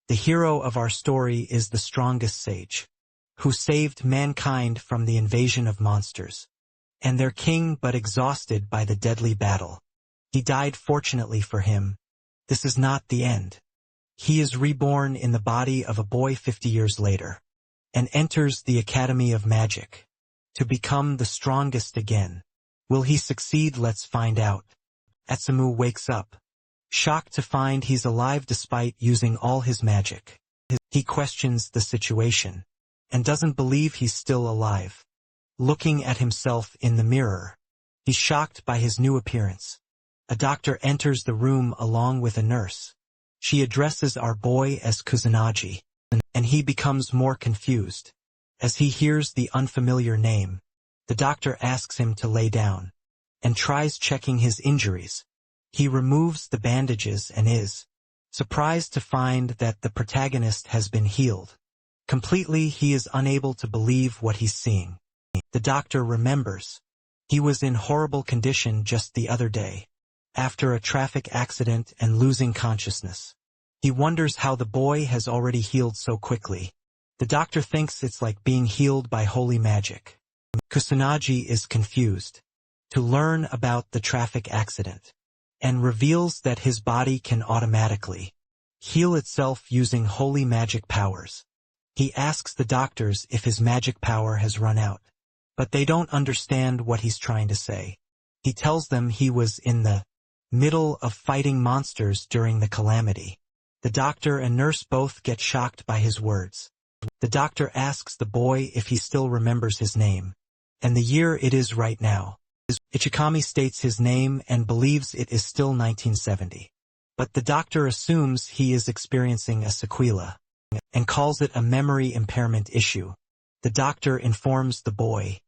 The hero of our story is the strongest sage, who saved mankind from the invasion of monsters, and their king but exhausted by the deadly battle. He died fortunately for him. This is not the end. He is reborn in the body of a boy 50 years later, and enters the Academy of Magic, to become the strongest again. Will he succeed? Let's find out. Atsumu wakes up, shocked to find he's alive despite using all his magic. He questions the situation, and doesn't believe he's still alive. Looking at himself in the mirror, he's shocked by his new appearance. A doctor enters the room along with a nurse. She addresses our boy as Kusanagi, and he becomes more confused. As he hears the unfamiliar name, the doctor asks him to lay down, and tries checking his injuries. He removes the bandages and is surprised to find that the protagonist has been healed. Completely, he is unable to believe what he's seeing. The doctor remembers. He was in horrible condition just the other day, after a traffic accident and losing consciousness. He wonders how the boy has already healed so quickly. The doctor thinks it's like being healed by holy magic. Kusanagi is confused to learn about the traffic accident, and reveals that his body can automatically heal itself using holy magic powers. He asks the doctors if his magic power has run out, but they don't understand what he's trying to say. He tells them he was in the middle of fighting monsters during the calamity. The doctor and nurse both get shocked by his words. The doctor asks the boy if he still remembers his name, and the year it is right now. Ichikami states his name and believes it is still 1970. But the doctor assumes he is experiencing a sequela, and calls it a memory impairment issue. The doctor informs the boy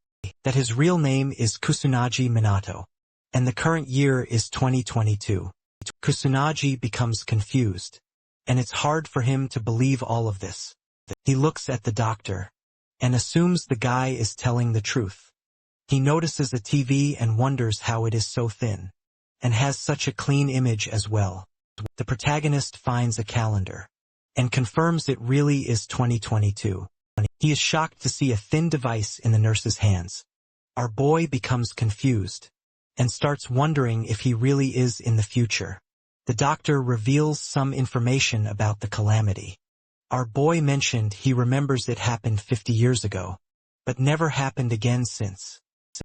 that his real name is Kusanagi Minato, and the current year is 2022. Kusanagi becomes confused, and it's hard for him to believe all of this. He looks at the doctor, and assumes the guy is telling the truth. He notices a TV and wonders how it is so thin, and has such a clean image as well. The protagonist finds a calendar, and confirms it really is 2022. He is shocked to see a thin device in the nurse's hands. Our boy becomes confused, and starts wondering if he really is in the future. The doctor reveals some information about the calamity. Our boy mentioned he remembers it happened 50 years ago, but never happened again since.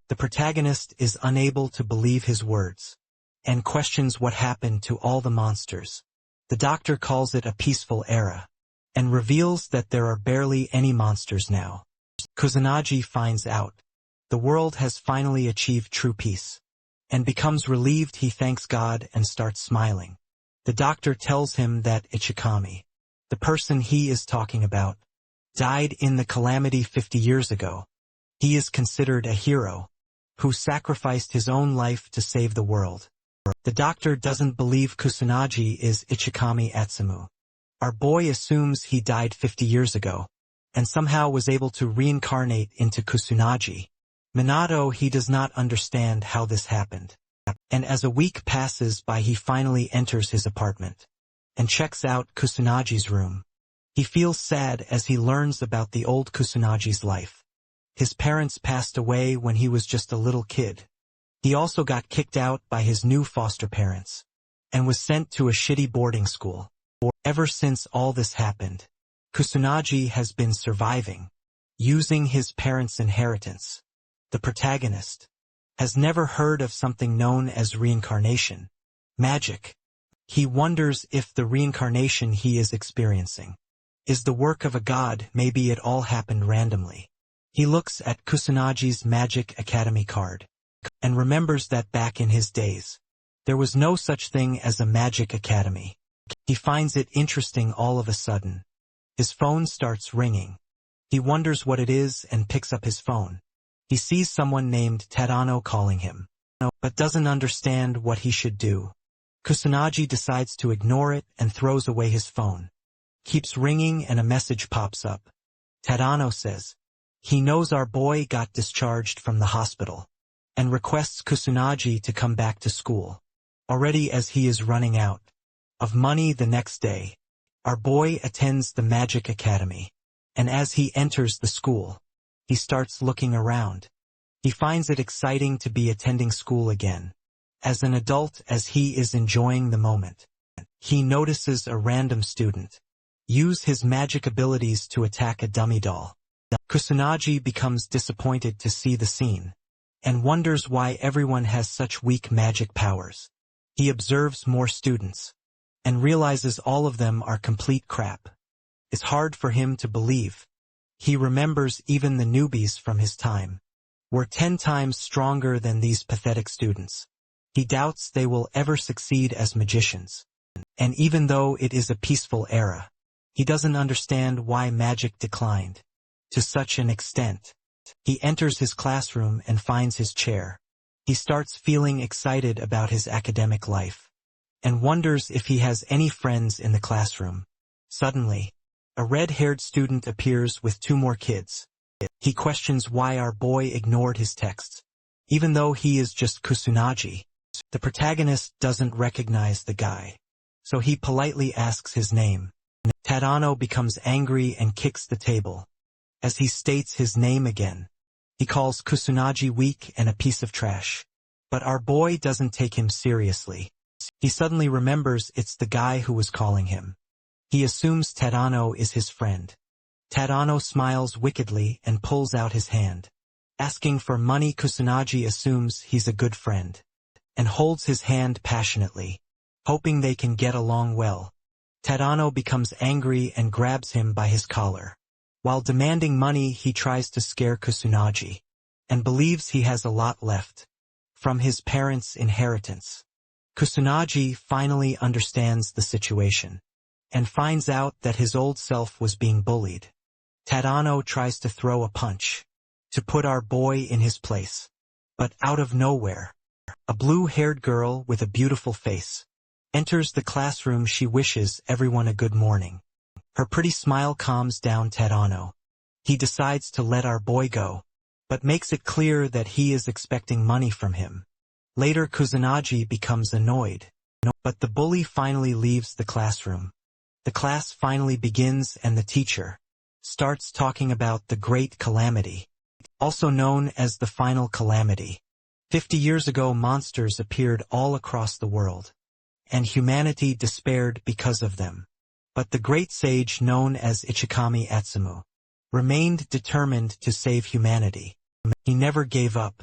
The protagonist is unable to believe his words, and questions what happened to all the monsters. The doctor calls it a peaceful era, and reveals that there are barely any monsters now. Kusanagi finds out the world has finally achieved true peace, and becomes relieved. He thanks God and starts smiling. The doctor tells him that Ichikami, the person he is talking about, died in the calamity 50 years ago. He is considered a hero, who sacrificed his own life to save the world. The doctor doesn't believe Kusanagi is Ichikami Atsumu. Our boy assumes he died 50 years ago, and somehow was able to reincarnate into Kusanagi Minato. He does not understand how this happened. And as a week passes by, he finally enters his apartment, and checks out Kusanagi's room. He feels sad as he learns about the old Kusanagi's life. His parents passed away when he was just a little kid. He also got kicked out by his new foster parents, and was sent to a shitty boarding school. Ever since all this happened, Kusanagi has been surviving, using his parents' inheritance. The protagonist has never heard of something known as reincarnation, magic. He wonders if the reincarnation he is experiencing is the work of a god. Maybe it all happened randomly. He looks at Kusanagi's Magic Academy card, and remembers that back in his days, there was no such thing as a Magic Academy. He finds it interesting. All of a sudden, his phone starts ringing. He wonders what it is and picks up his phone. He sees someone named Tadano calling him, but doesn't understand what he should do. Kusanagi decides to ignore it and throws away his phone. Keeps ringing and a message pops up. Tadano says he knows our boy got discharged from the hospital, and requests Kusanagi to come back to school. Already as he is running out of money the next day, Our boy attends the Magic Academy, and as he enters the school, he starts looking around. He finds it exciting to be attending school again. As an adult, as he is enjoying the moment, he notices a random student use his magic abilities to attack a dummy doll. Kusanagi becomes disappointed to see the scene, and wonders why everyone has such weak magic powers. He observes more students, and realizes all of them are complete crap. It's hard for him to believe. He remembers even the newbies from his time were 10 times stronger than these pathetic students. He doubts they will ever succeed as magicians. And even though it is a peaceful era, he doesn't understand why magic declined to such an extent. He enters his classroom and finds his chair. He starts feeling excited about his academic life, and wonders if he has any friends in the classroom. Suddenly, a red-haired student appears with 2 more kids. He questions why our boy ignored his texts. Even though he is just Kusanagi, the protagonist doesn't recognize the guy, so he politely asks his name. Tadano becomes angry and kicks the table. As he states his name again, he calls Kusanagi weak and a piece of trash. But our boy doesn't take him seriously. He suddenly remembers it's the guy who was calling him. He assumes Tadano is his friend. Tadano smiles wickedly and pulls out his hand. Asking for money, Kusanagi assumes he's a good friend, and holds his hand passionately, hoping they can get along well. Tadano becomes angry and grabs him by his collar. While demanding money, he tries to scare Kusanagi, and believes he has a lot left from his parents' inheritance. Kusanagi finally understands the situation, and finds out that his old self was being bullied. Tadano tries to throw a punch to put our boy in his place, but out of nowhere, a blue-haired girl with a beautiful face enters the classroom. She wishes everyone a good morning. Her pretty smile calms down Tadano. He decides to let our boy go, but makes it clear that he is expecting money from him. Later, Kusanagi becomes annoyed, but the bully finally leaves the classroom. The class finally begins and the teacher starts talking about the Great Calamity, also known as the Final Calamity. 50 years ago, monsters appeared all across the world, and humanity despaired because of them. But the great sage known as Ichikami Atsumu remained determined to save humanity. He never gave up,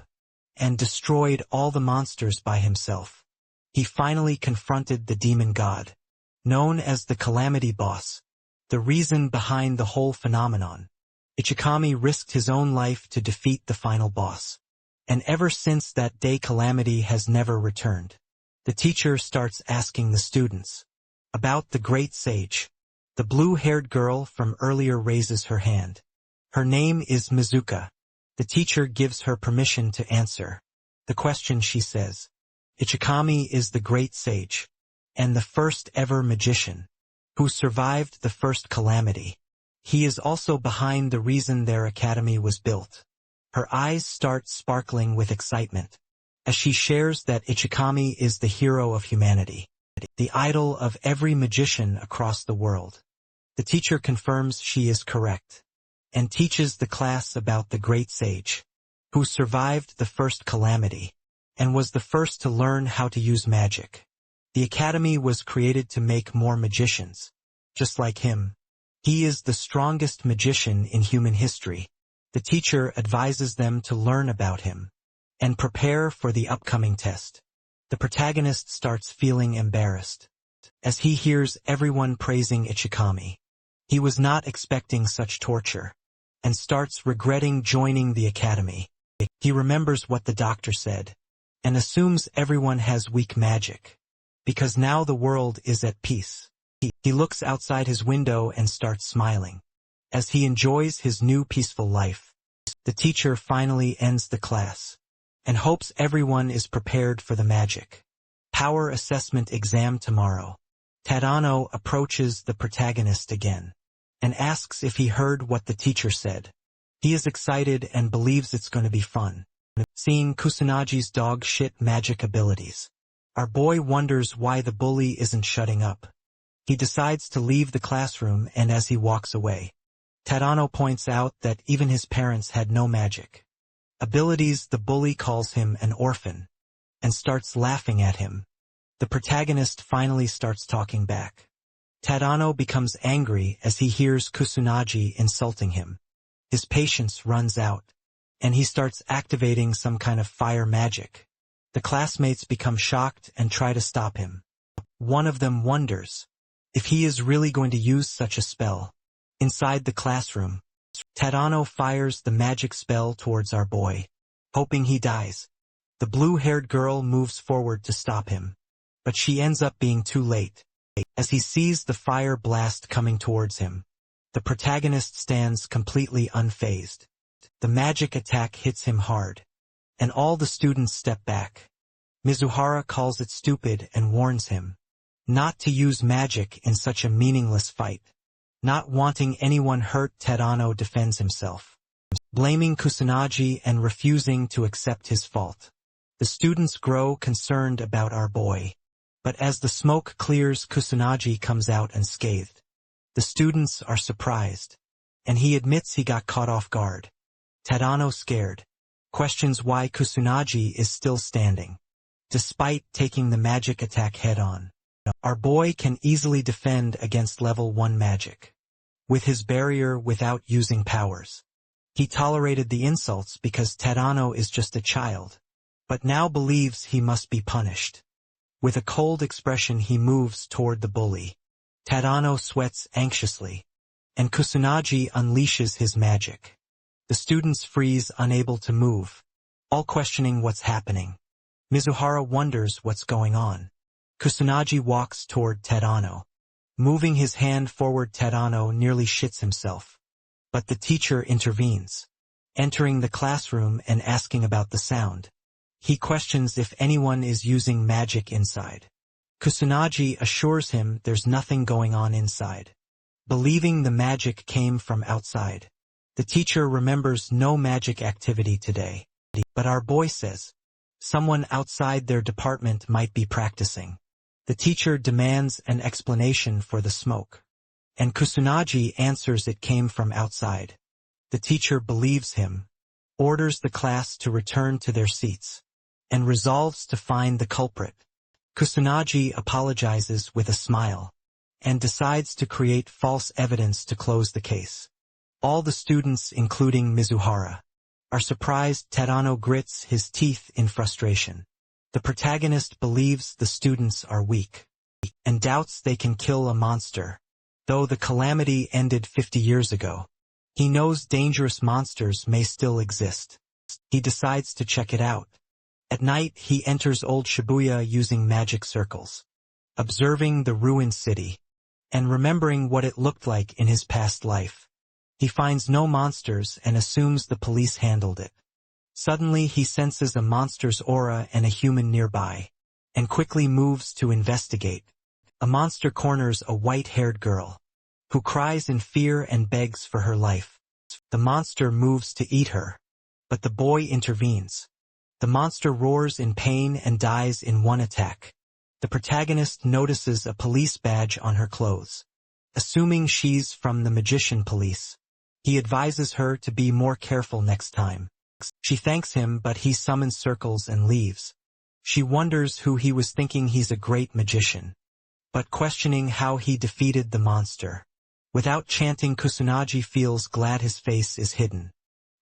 and destroyed all the monsters by himself. He finally confronted the demon god, known as the Calamity Boss, the reason behind the whole phenomenon. Ichikami risked his own life to defeat the final boss, and ever since that day Calamity has never returned. The teacher starts asking the students about the great sage. The blue-haired girl from earlier raises her hand. Her name is Mizuka. The teacher gives her permission to answer the question. She says, Ichikami is the great sage, and the first ever magician, who survived the first calamity. He is also behind the reason their academy was built. Her eyes start sparkling with excitement as she shares that Ichikami is the hero of humanity, the idol of every magician across the world. The teacher confirms she is correct, and teaches the class about the great sage, who survived the first calamity, and was the first to learn how to use magic. The academy was created to make more magicians, just like him. He is the strongest magician in human history. The teacher advises them to learn about him, and prepare for the upcoming test. The protagonist starts feeling embarrassed as he hears everyone praising Ichikami. He was not expecting such torture, and starts regretting joining the academy. He remembers what the doctor said, and assumes everyone has weak magic, because now the world is at peace. He looks outside his window and starts smiling, as he enjoys his new peaceful life. The teacher finally ends the class, and hopes everyone is prepared for the magic power assessment exam tomorrow. Tadano approaches the protagonist again, and asks if he heard what the teacher said. He is excited and believes it's going to be fun. Seeing Kusanagi's dog shit magic abilities, our boy wonders why the bully isn't shutting up. He decides to leave the classroom, and as he walks away, Tadano points out that even his parents had no magic abilities. The bully calls him an orphan and starts laughing at him. The protagonist finally starts talking back. Tadano becomes angry as he hears Kusunagi insulting him. His patience runs out, and he starts activating some kind of fire magic. The classmates become shocked and try to stop him. One of them wonders if he is really going to use such a spell. Inside the classroom, Tadano fires the magic spell towards our boy, hoping he dies. The blue-haired girl moves forward to stop him, but she ends up being too late. As he sees the fire blast coming towards him, the protagonist stands completely unfazed. The magic attack hits him hard, and all the students step back. Mizuhara calls it stupid and warns him not to use magic in such a meaningless fight. Not wanting anyone hurt, Tadano defends himself, blaming Kusunagi and refusing to accept his fault. The students grow concerned about our boy, but as the smoke clears, Kusunagi comes out unscathed. The students are surprised, and he admits he got caught off guard. Tadano, scared, questions why Kusunagi is still standing, despite taking the magic attack head-on. Our boy can easily defend against level 1 magic with his barrier without using powers. He tolerated the insults because Tadano is just a child, but now believes he must be punished. With a cold expression, he moves toward the bully. Tadano sweats anxiously, and Kusunagi unleashes his magic. The students freeze, unable to move, all questioning what's happening. Mizuhara wonders what's going on. Kusunagi walks toward Tadano. Moving his hand forward, Tadano nearly shits himself. But the teacher intervenes, entering the classroom and asking about the sound. He questions if anyone is using magic inside. Kusunagi assures him there's nothing going on inside, believing the magic came from outside. The teacher remembers no magic activity today, but our boy says someone outside their department might be practicing. The teacher demands an explanation for the smoke, and Kusunagi answers it came from outside. The teacher believes him, orders the class to return to their seats, and resolves to find the culprit. Kusunagi apologizes with a smile, and decides to create false evidence to close the case. All the students, including Mizuhara, are surprised. Tadano grits his teeth in frustration. The protagonist believes the students are weak, and doubts they can kill a monster. Though the calamity ended 50 years ago, he knows dangerous monsters may still exist. He decides to check it out. At night, he enters old Shibuya using magic circles, observing the ruined city, and remembering what it looked like in his past life. He finds no monsters and assumes the police handled it. Suddenly, he senses a monster's aura and a human nearby, and quickly moves to investigate. A monster corners a white-haired girl, who cries in fear and begs for her life. The monster moves to eat her, but the boy intervenes. The monster roars in pain and dies in one attack. The protagonist notices a police badge on her clothes. Assuming she's from the magician police, he advises her to be more careful next time. She thanks him, but he summons circles and leaves. She wonders who he was thinking he's a great magician, but questioning how he defeated the monster. Without chanting, Kusunagi feels glad his face is hidden,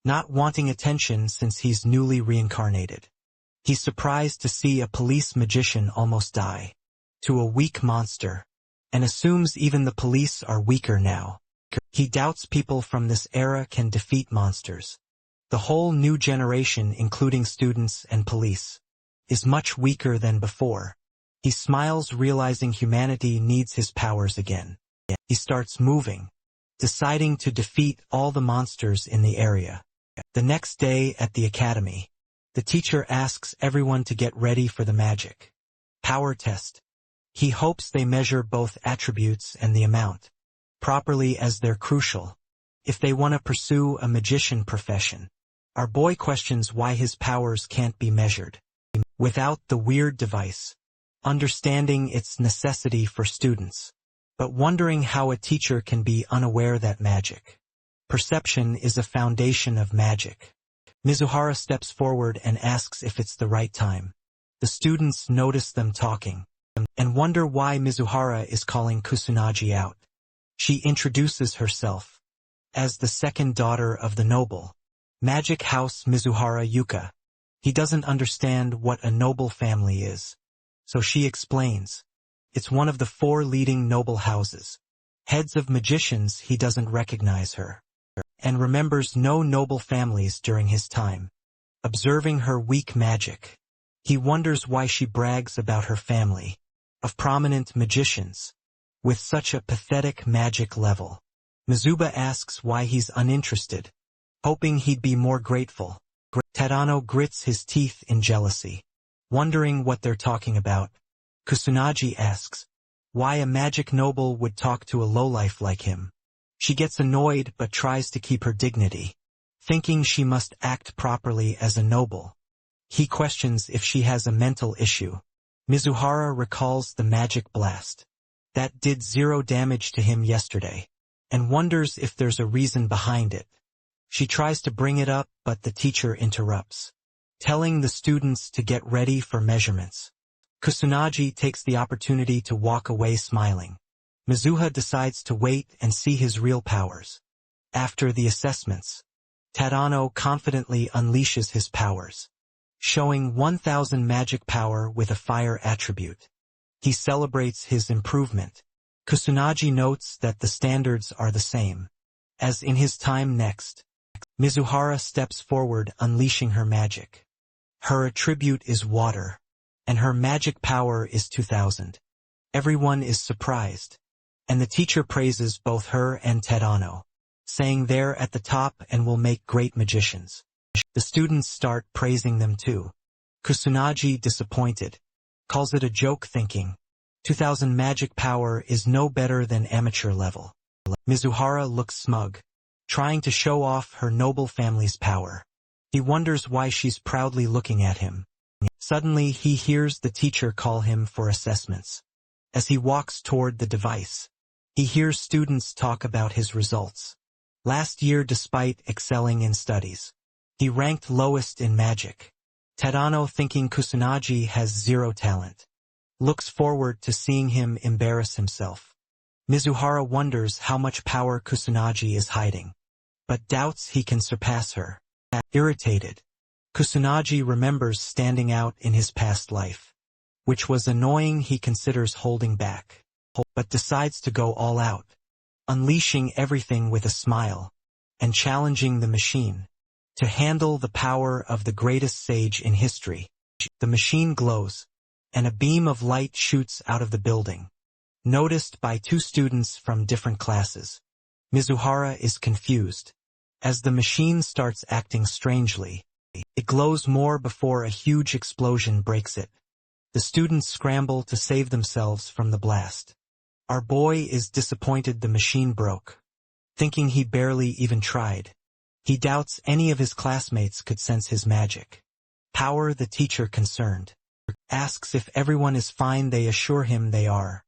not wanting attention since he's newly reincarnated. He's surprised to see a police magician almost die to a weak monster, and assumes even the police are weaker now. He doubts people from this era can defeat monsters. The whole new generation, including students and police, is much weaker than before. He smiles, realizing humanity needs his powers again. He starts moving, deciding to defeat all the monsters in the area. The next day at the academy, the teacher asks everyone to get ready for the magic power test. He hopes they measure both attributes and the amount properly, as they're crucial if they want to pursue a magician profession. Our boy questions why his powers can't be measured without the weird device, understanding its necessity for students. but wondering how a teacher can be unaware that magic. Perception is a foundation of magic. Mizuhara steps forward and asks if it's the right time. The students notice them talking and wonder why Mizuhara is calling Kusunaji out. She introduces herself as the second daughter of the noble Magic House Mizuhara Yuka. He doesn't understand what a noble family is, so she explains. It's one of the 4 leading noble houses. Heads of magicians. He doesn't recognize her and remembers no noble families during his time. Observing her weak magic, he wonders why she brags about her family of prominent magicians with such a pathetic magic level. Mizuba asks why he's uninterested, hoping he'd be more grateful. Tadano grits his teeth in jealousy, wondering what they're talking about. Kusunaji asks why a magic noble would talk to a lowlife like him. She gets annoyed but tries to keep her dignity, thinking she must act properly as a noble. He questions if she has a mental issue. Mizuhara recalls the magic blast that did 0 damage to him yesterday, and wonders if there's a reason behind it. She tries to bring it up, but the teacher interrupts, telling the students to get ready for measurements. Kusunaji takes the opportunity to walk away smiling. Mizuha decides to wait and see his real powers. After the assessments, Tadano confidently unleashes his powers, showing 1000 magic power with a fire attribute. He celebrates his improvement. Kusunaji notes that the standards are the same as in his time next. Mizuhara steps forward, unleashing her magic. Her attribute is water, and her magic power is 2000. Everyone is surprised, and the teacher praises both her and Tadano, saying they're at the top and will make great magicians. The students start praising them too. Kusunaji, disappointed, calls it a joke, thinking 2000 magic power is no better than amateur level. Mizuhara looks smug, trying to show off her noble family's power. He wonders why she's proudly looking at him. Suddenly he hears the teacher call him for assessments. As he walks toward the device, he hears students talk about his results. Last year, despite excelling in studies, he ranked lowest in magic. Tadano, thinking Kusunaji has 0 talent, looks forward to seeing him embarrass himself. Mizuhara wonders how much power Kusunaji is hiding, but doubts he can surpass her. Irritated, Kusunaji remembers standing out in his past life, which was annoying. He considers holding back, but decides to go all out, unleashing everything with a smile, and challenging the machine to handle the power of the greatest sage in history. The machine glows, and a beam of light shoots out of the building, noticed by 2 students from different classes. Mizuhara is confused, as the machine starts acting strangely. It glows more before a huge explosion breaks it. The students scramble to save themselves from the blast. Our boy is disappointed the machine broke, thinking he barely even tried. He doubts any of his classmates could sense his magic power. The teacher, concerned, asks if everyone is fine. They assure him they are.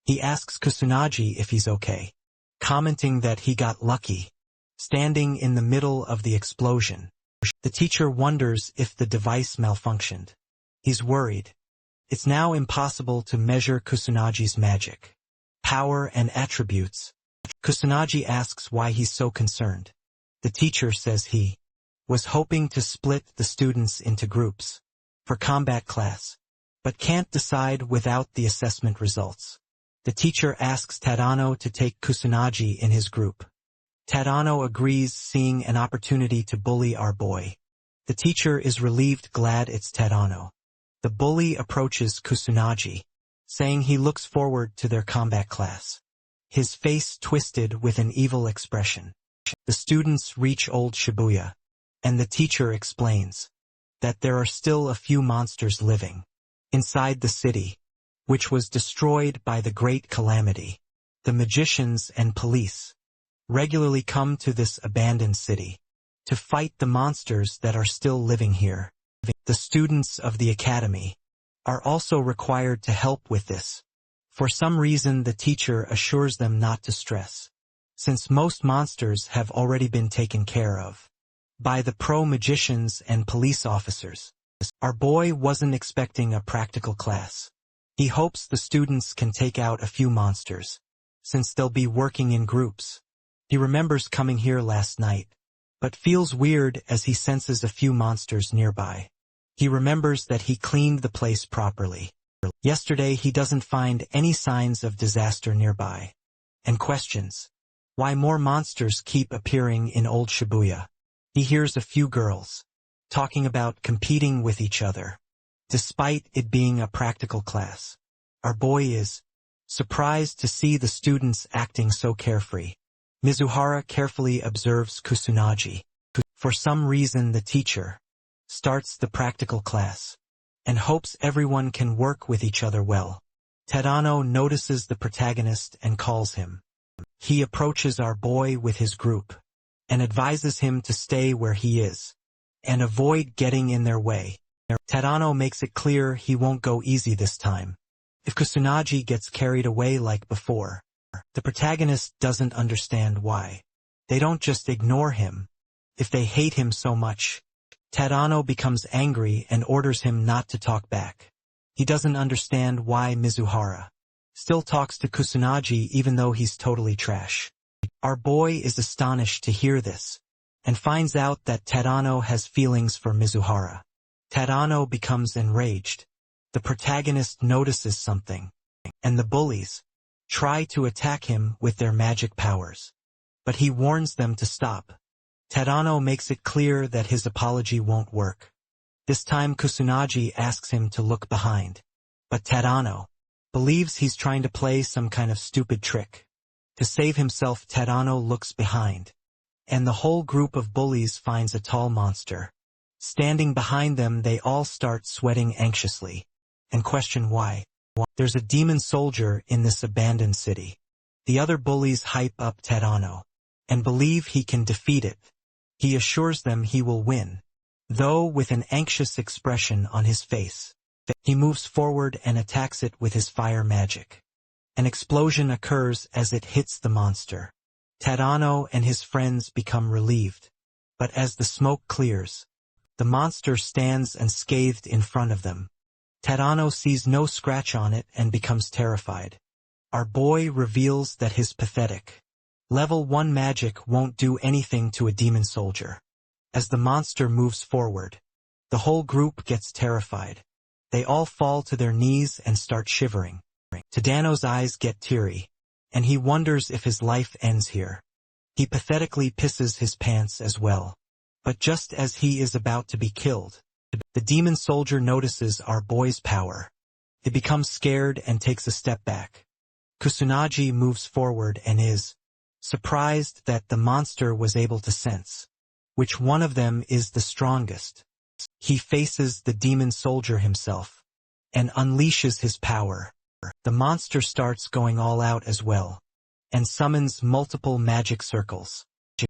He asks Kusunaji if he's okay, commenting that he got lucky, standing in the middle of the explosion. The teacher wonders if the device malfunctioned. He's worried. It's now impossible to measure Kusunaji's magic power and attributes. Kusunaji asks why he's so concerned. The teacher says he was hoping to split the students into groups for combat class, but can't decide without the assessment results. The teacher asks Tadano to take Kusunaji in his group. Tadano agrees, seeing an opportunity to bully our boy. The teacher is relieved, glad it's Tadano. The bully approaches Kusunaji, saying he looks forward to their combat class, his face twisted with an evil expression. The students reach Old Shibuya, and the teacher explains that there are still a few monsters living inside the city, which was destroyed by the Great Calamity. The magicians and police regularly come to this abandoned city to fight the monsters that are still living here. The students of the academy are also required to help with this, For some reason the teacher assures them not to stress, since most monsters have already been taken care of by the pro-magicians and police officers. Our boy wasn't expecting a practical class. He hopes the students can take out a few monsters, since they'll be working in groups. He remembers coming here last night, but feels weird as he senses a few monsters nearby. He remembers that he cleaned the place properly. Yesterday he doesn't find any signs of disaster nearby, and questions why more monsters keep appearing in Old Shibuya. He hears a few girls talking about competing with each other, despite it being a practical class. Our boy is surprised to see the students acting so carefree. Mizuhara carefully observes Kusunaji. For some reason the teacher starts the practical class and hopes everyone can work with each other well. Tadano notices the protagonist and calls him. He approaches our boy with his group and advises him to stay where he is and avoid getting in their way. Tadano makes it clear he won't go easy this time. If Kusunaji gets carried away like before, the protagonist doesn't understand why. They don't just ignore him if they hate him so much. Tadano becomes angry and orders him not to talk back. He doesn't understand why Mizuhara still talks to Kusunaji even though he's totally trash. Our boy is astonished to hear this and finds out that Tadano has feelings for Mizuhara. Tadano becomes enraged. The protagonist notices something, and the bullies try to attack him with their magic powers, but he warns them to stop. Tadano makes it clear that his apology won't work. This time Kusunaji asks him to look behind, but Tadano believes he's trying to play some kind of stupid trick. To save himself, Tadano looks behind, and the whole group of bullies finds a tall monster. Standing behind them, they all start sweating anxiously and question why. There's a demon soldier in this abandoned city. The other bullies hype up Tadano and believe he can defeat it. He assures them he will win, though with an anxious expression on his face. He moves forward and attacks it with his fire magic. An explosion occurs as it hits the monster. Tadano and his friends become relieved, but as the smoke clears, the monster stands unscathed in front of them. Tadano sees no scratch on it and becomes terrified. Our boy reveals that his pathetic Level 1 magic won't do anything to a demon soldier. As the monster moves forward, the whole group gets terrified. They all fall to their knees and start shivering. Tadano's eyes get teary, and he wonders if his life ends here. He pathetically pisses his pants as well. But just as he is about to be killed, the demon soldier notices our boy's power. He becomes scared and takes a step back. Kusunaji moves forward and is surprised that the monster was able to sense which one of them is the strongest. He faces the demon soldier himself and unleashes his power. The monster starts going all out as well and summons multiple magic circles.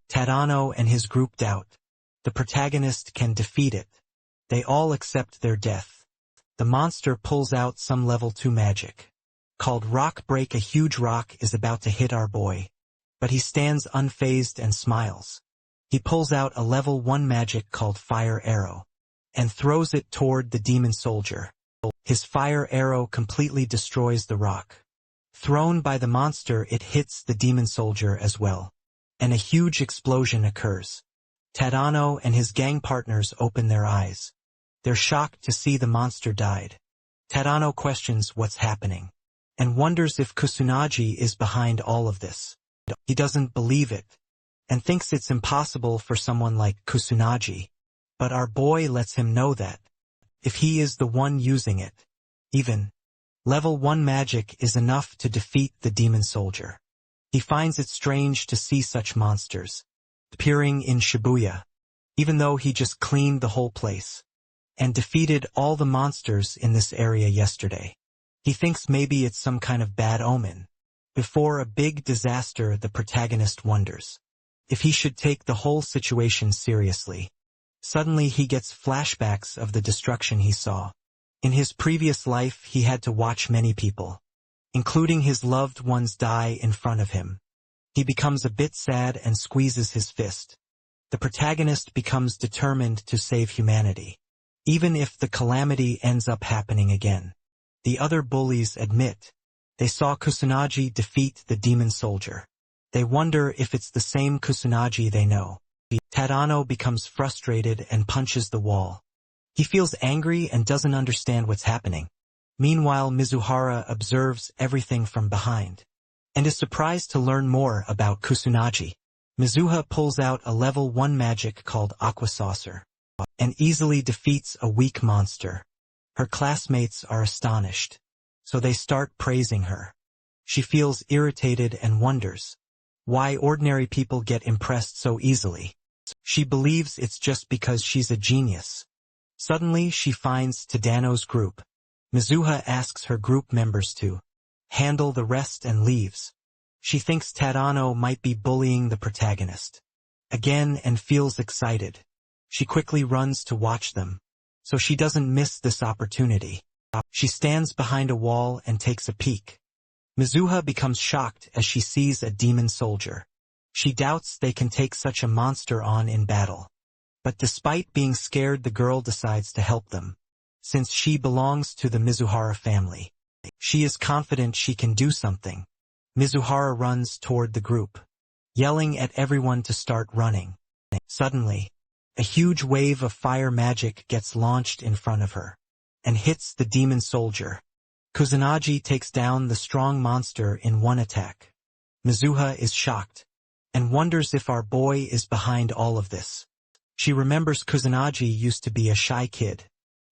Tadano and his group doubt the protagonist can defeat it. They all accept their death. The monster pulls out some level 2 magic called Rock Break. A huge rock is about to hit our boy, but he stands unfazed and smiles. He pulls out a level 1 magic called Fire Arrow and throws it toward the demon soldier. His fire arrow completely destroys the rock. Thrown by the monster, it hits the demon soldier as well, and a huge explosion occurs. Tadano and his gang partners open their eyes. They're shocked to see the monster died. Tadano questions what's happening and wonders if Kusunaji is behind all of this. He doesn't believe it and thinks it's impossible for someone like Kusunaji, but our boy lets him know that if he is the one using it, even level 1 magic is enough to defeat the demon soldier. He finds it strange to see such monsters appearing in Shibuya, even though he just cleaned the whole place and defeated all the monsters in this area yesterday. He thinks maybe it's some kind of bad omen. Before a big disaster, the protagonist wonders if he should take the whole situation seriously. Suddenly he gets flashbacks of the destruction he saw. In his previous life he had to watch many people including his loved ones, die in front of him. He becomes a bit sad and squeezes his fist. The protagonist becomes determined to save humanity, even if the calamity ends up happening again. The other bullies admit they saw Kusanagi defeat the demon soldier. They wonder if it's the same Kusanagi they know. Tadano becomes frustrated and punches the wall. He feels angry and doesn't understand what's happening. Meanwhile, Mizuhara observes everything from behind and is surprised to learn more about Kusanagi. Mizuha pulls out a level 1 magic called Aqua Saucer and easily defeats a weak monster. Her classmates are astonished, so they start praising her. She feels irritated and wonders why ordinary people get impressed so easily. She believes it's just because she's a genius. Suddenly she finds Tadano's group. Mizuha asks her group members to handle the rest and leaves. She thinks Tadano might be bullying the protagonist again and feels excited. She quickly runs to watch them, so she doesn't miss this opportunity. She stands behind a wall and takes a peek. Mizuha becomes shocked as she sees a demon soldier. She doubts they can take such a monster on in battle. But despite being scared, the girl decides to help them, since she belongs to the Mizuhara family. She is confident she can do something. Mizuhara runs toward the group, yelling at everyone to start running. Suddenly, a huge wave of fire magic gets launched in front of her and hits the demon soldier. Kusanagi takes down the strong monster in one attack. Mizuha is shocked and wonders if our boy is behind all of this. She remembers Kusanagi used to be a shy kid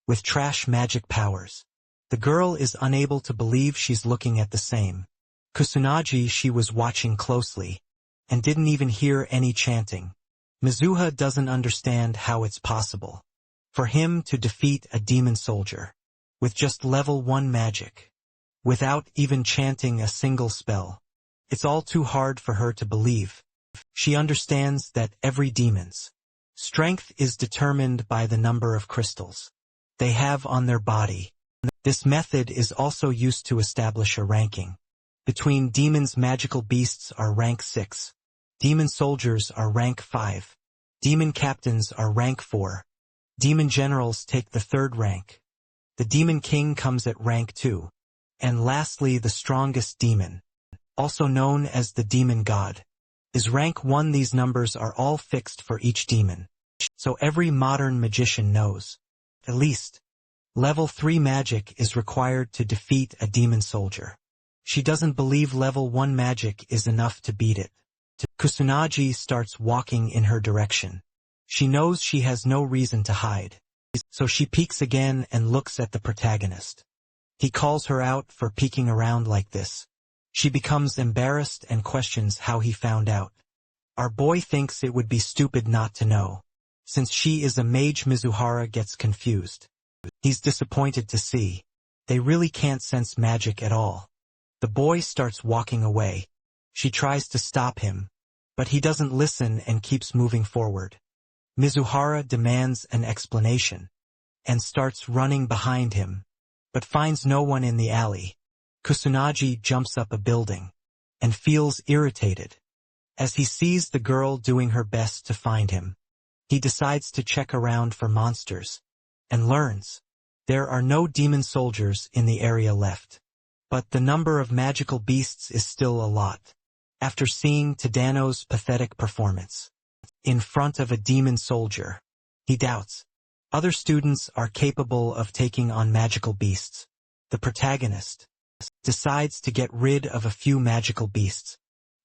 with trash magic powers. The girl is unable to believe she's looking at the same Kusanagi she was watching closely and didn't even hear any chanting. Mizuha doesn't understand how it's possible for him to defeat a demon soldier with just level 1 magic, without even chanting a single spell. It's all too hard for her to believe. She understands that every demon's strength is determined by the number of crystals they have on their body. This method is also used to establish a ranking. Between demons, magical beasts are rank 6. Demon soldiers are rank 5. Demon captains are rank 4. Demon generals take the 3rd rank. The demon king comes at rank 2. And lastly, the strongest demon, also known as the demon god, is rank 1. These numbers are all fixed for each demon, so every modern magician knows at least level 3 magic is required to defeat a demon soldier. She doesn't believe level 1 magic is enough to beat it. Kusanagi starts walking in her direction. She knows she has no reason to hide, so she peeks again and looks at the protagonist. He calls her out for peeking around like this. She becomes embarrassed and questions how he found out. Our boy thinks it would be stupid not to know. Since she is a mage, Mizuhara gets confused. He's disappointed to see they really can't sense magic at all. The boy starts walking away. She tries to stop him, but he doesn't listen and keeps moving forward. Mizuhara demands an explanation and starts running behind him, but finds no one in the alley. Kusanagi jumps up a building and feels irritated as he sees the girl doing her best to find him. He decides to check around for monsters and learns there are no demon soldiers in the area left, but the number of magical beasts is still a lot. After seeing Tadano's pathetic performance in front of a demon soldier, he doubts other students are capable of taking on magical beasts. The protagonist decides to get rid of a few magical beasts.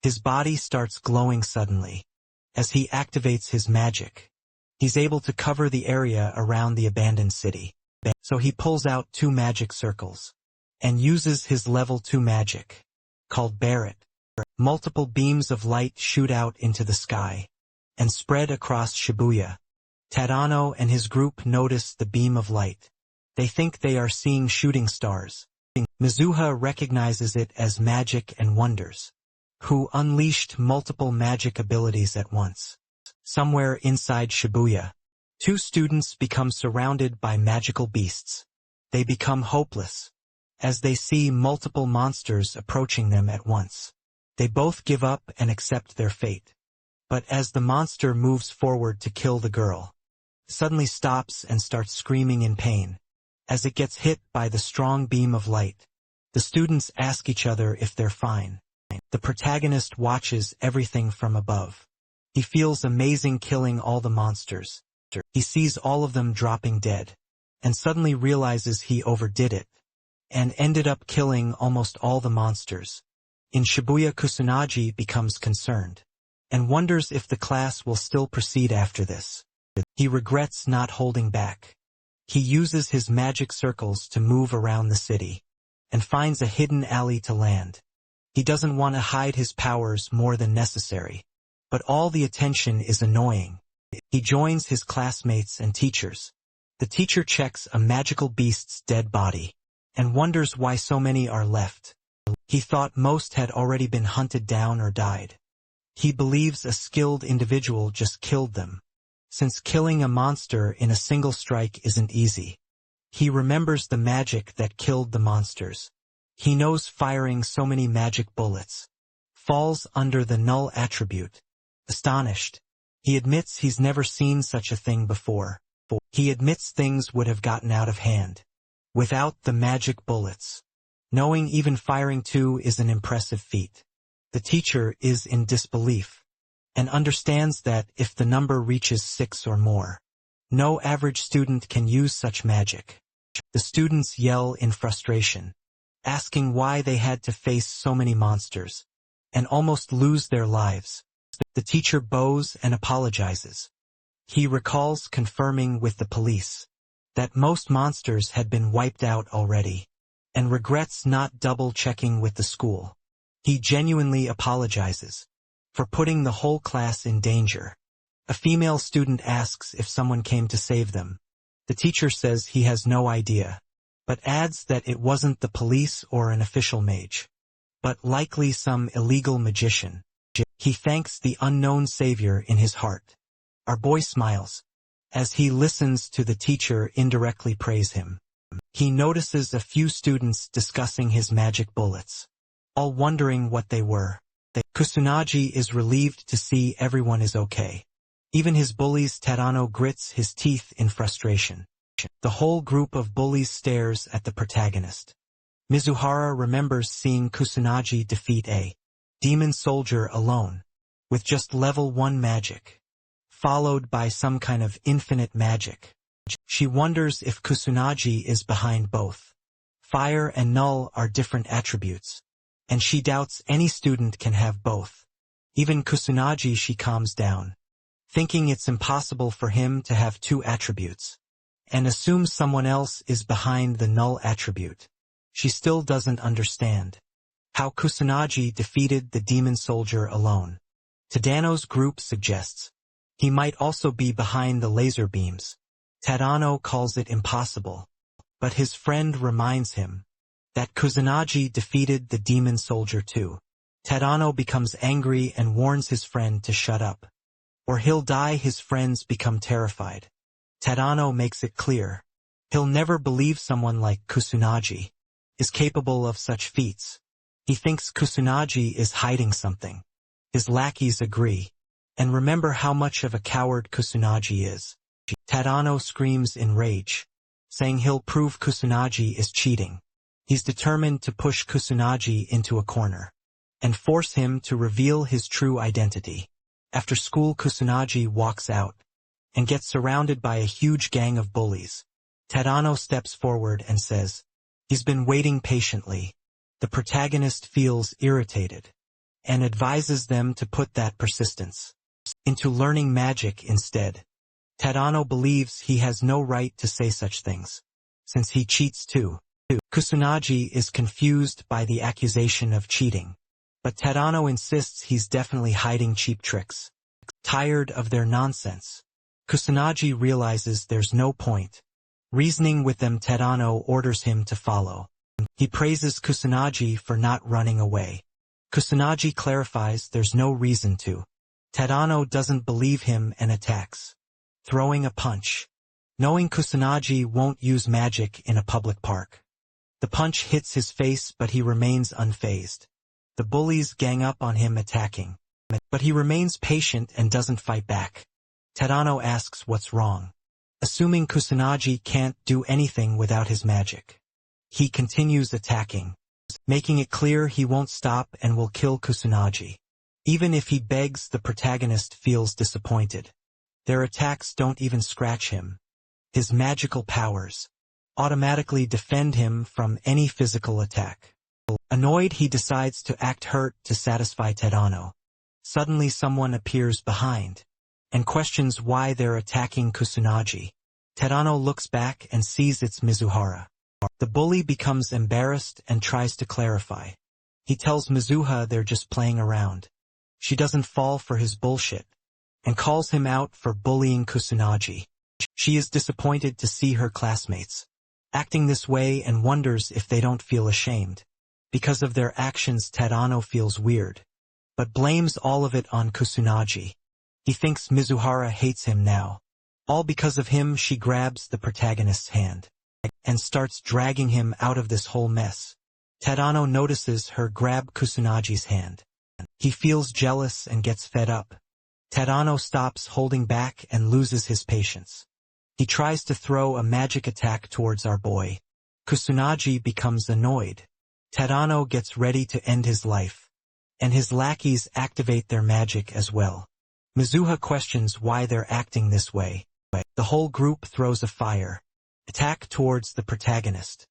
His body starts glowing suddenly as he activates his magic. He's able to cover the area around the abandoned city. So he pulls out 2 magic circles and uses his level 2 magic, called Barret. Multiple beams of light shoot out into the sky and spread across Shibuya. Tadano and his group notice the beam of light. They think they are seeing shooting stars. Mizuha recognizes it as magic and wonders who unleashed multiple magic abilities at once. Somewhere inside Shibuya, 2 students become surrounded by magical beasts. They become hopeless as they see multiple monsters approaching them at once. They both give up and accept their fate. But as the monster moves forward to kill the girl, suddenly stops and starts screaming in pain. As it gets hit by the strong beam of light, the students ask each other if they're fine. The protagonist watches everything from above. He feels amazing killing all the monsters. He sees all of them dropping dead, and suddenly realizes he overdid it, and ended up killing almost all the monsters. In Shibuya, Kusanagi becomes concerned, and wonders if the class will still proceed after this. He regrets not holding back. He uses his magic circles to move around the city, and finds a hidden alley to land. He doesn't want to hide his powers more than necessary, but all the attention is annoying. He joins his classmates and teachers. The teacher checks a magical beast's dead body, and wonders why so many are left. He thought most had already been hunted down or died. He believes a skilled individual just killed them, since killing a monster in a single strike isn't easy. He remembers the magic that killed the monsters. He knows firing so many magic bullets falls under the null attribute. Astonished, he admits he's never seen such a thing before. He admits things would have gotten out of hand without the magic bullets. Knowing even firing 2 is an impressive feat. The teacher is in disbelief, and understands that if the number reaches 6 or more, no average student can use such magic. The students yell in frustration, asking why they had to face so many monsters, and almost lose their lives. The teacher bows and apologizes. He recalls confirming with the police that most monsters had been wiped out already, and regrets not double-checking with the school. He genuinely apologizes for putting the whole class in danger. A female student asks if someone came to save them. The teacher says he has no idea, but adds that it wasn't the police or an official mage, but likely some illegal magician. He thanks the unknown savior in his heart. Our boy smiles as he listens to the teacher indirectly praise him. He notices a few students discussing his magic bullets, all wondering what they were. Kusanagi is relieved to see everyone is okay. Even his bullies. Tadano grits his teeth in frustration. The whole group of bullies stares at the protagonist. Mizuhara remembers seeing Kusanagi defeat a demon soldier alone, with just level 1 magic, followed by some kind of infinite magic. She wonders if Kusanagi is behind both. Fire and null are different attributes, and she doubts any student can have both. Even Kusanagi she calms down, thinking it's impossible for him to have 2 attributes, and assumes someone else is behind the null attribute. She still doesn't understand how Kusanagi defeated the demon soldier alone. Tadano's group suggests he might also be behind the laser beams. Tadano calls it impossible, but his friend reminds him that Kusanagi defeated the demon soldier too. Tadano becomes angry and warns his friend to shut up, or he'll die. His friends become terrified. Tadano makes it clear he'll never believe someone like Kusanagi is capable of such feats. He thinks Kusanagi is hiding something. His lackeys agree, and remember how much of a coward Kusanagi is. Tadano screams in rage, saying he'll prove Kusanagi is cheating. He's determined to push Kusanagi into a corner, and force him to reveal his true identity. After school, Kusanagi walks out, and gets surrounded by a huge gang of bullies. Tadano steps forward and says he's been waiting patiently. The protagonist feels irritated, and advises them to put that persistence into learning magic instead. Tadano believes he has no right to say such things, since he cheats too. Kusanagi is confused by the accusation of cheating, but Tadano insists he's definitely hiding cheap tricks. Tired of their nonsense, Kusanagi realizes there's no point reasoning with them. Tadano orders him to follow. He praises Kusanagi for not running away. Kusanagi clarifies there's no reason to. Tadano doesn't believe him and attacks, throwing a punch, knowing Kusanagi won't use magic in a public park. The punch hits his face but he remains unfazed. The bullies gang up on him attacking. But he remains patient and doesn't fight back. Tadano asks what's wrong. Assuming Kusanagi can't do anything without his magic. He continues attacking, making it clear he won't stop and will kill Kusanagi. Even if he begs, the protagonist feels disappointed. Their attacks don't even scratch him. His magical powers automatically defend him from any physical attack. Annoyed, he decides to act hurt to satisfy Tadano. Suddenly someone appears behind and questions why they're attacking Kusanagi. Tadano looks back and sees it's Mizuhara. The bully becomes embarrassed and tries to clarify. He tells Mizuha they're just playing around. She doesn't fall for his bullshit and calls him out for bullying Kusanagi. She is disappointed to see her classmates acting this way and wonders if they don't feel ashamed. Because of their actions, Tadano feels weird, but blames all of it on Kusanagi. He thinks Mizuhara hates him now. All because of him, she grabs the protagonist's hand and starts dragging him out of this whole mess. Tadano notices her grab Kusanagi's hand. He feels jealous and gets fed up. Tadano stops holding back and loses his patience. He tries to throw a magic attack towards our boy. Kusanagi becomes annoyed. Tadano gets ready to end his life, and his lackeys activate their magic as well. Mizuha questions why they're acting this way. The whole group throws a fire attack towards the protagonist.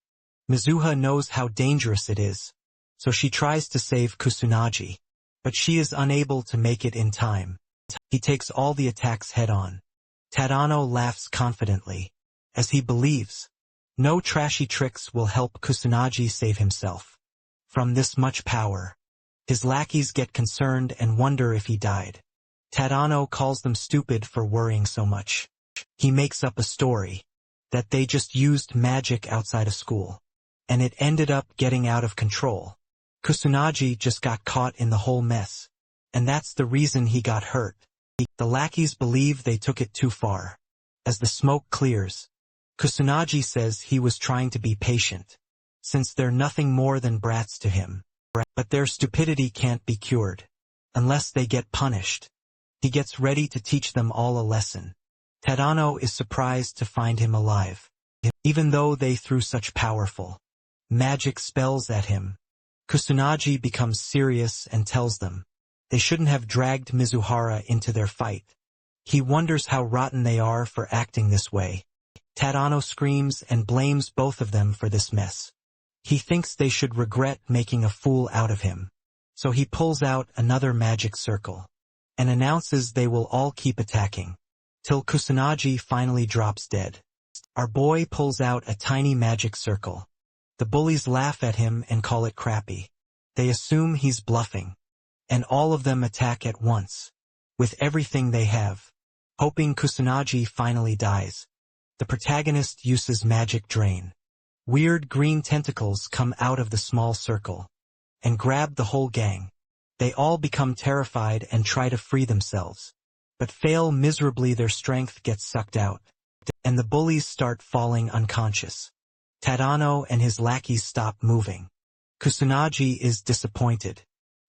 Mizuha knows how dangerous it is, so she tries to save Kusanagi, but she is unable to make it in time. He takes all the attacks head-on. Tadano laughs confidently, as he believes no trashy tricks will help Kusanagi save himself from this much power. His lackeys get concerned and wonder if he died. Tadano calls them stupid for worrying so much. He makes up a story that they just used magic outside of school, and it ended up getting out of control. Kusanagi just got caught in the whole mess, and that's the reason he got hurt. The lackeys believe they took it too far. As the smoke clears, Kusanagi says he was trying to be patient, since they're nothing more than brats to him. But their stupidity can't be cured unless they get punished. He gets ready to teach them all a lesson. Tadano is surprised to find him alive, even though they threw such powerful magic spells at him. Kusanagi becomes serious and tells them they shouldn't have dragged Mizuhara into their fight. He wonders how rotten they are for acting this way. Tadano screams and blames both of them for this mess. He thinks they should regret making a fool out of him. So he pulls out another magic circle and announces they will all keep attacking till Kusanagi finally drops dead. Our boy pulls out a tiny magic circle. The bullies laugh at him and call it crappy. They assume he's bluffing, and all of them attack at once, with everything they have, hoping Kusanagi finally dies. The protagonist uses magic drain. Weird green tentacles come out of the small circle and grab the whole gang. They all become terrified and try to free themselves, but fail miserably. Their strength gets sucked out, and the bullies start falling unconscious. Tadano and his lackeys stop moving. Kusanagi is disappointed.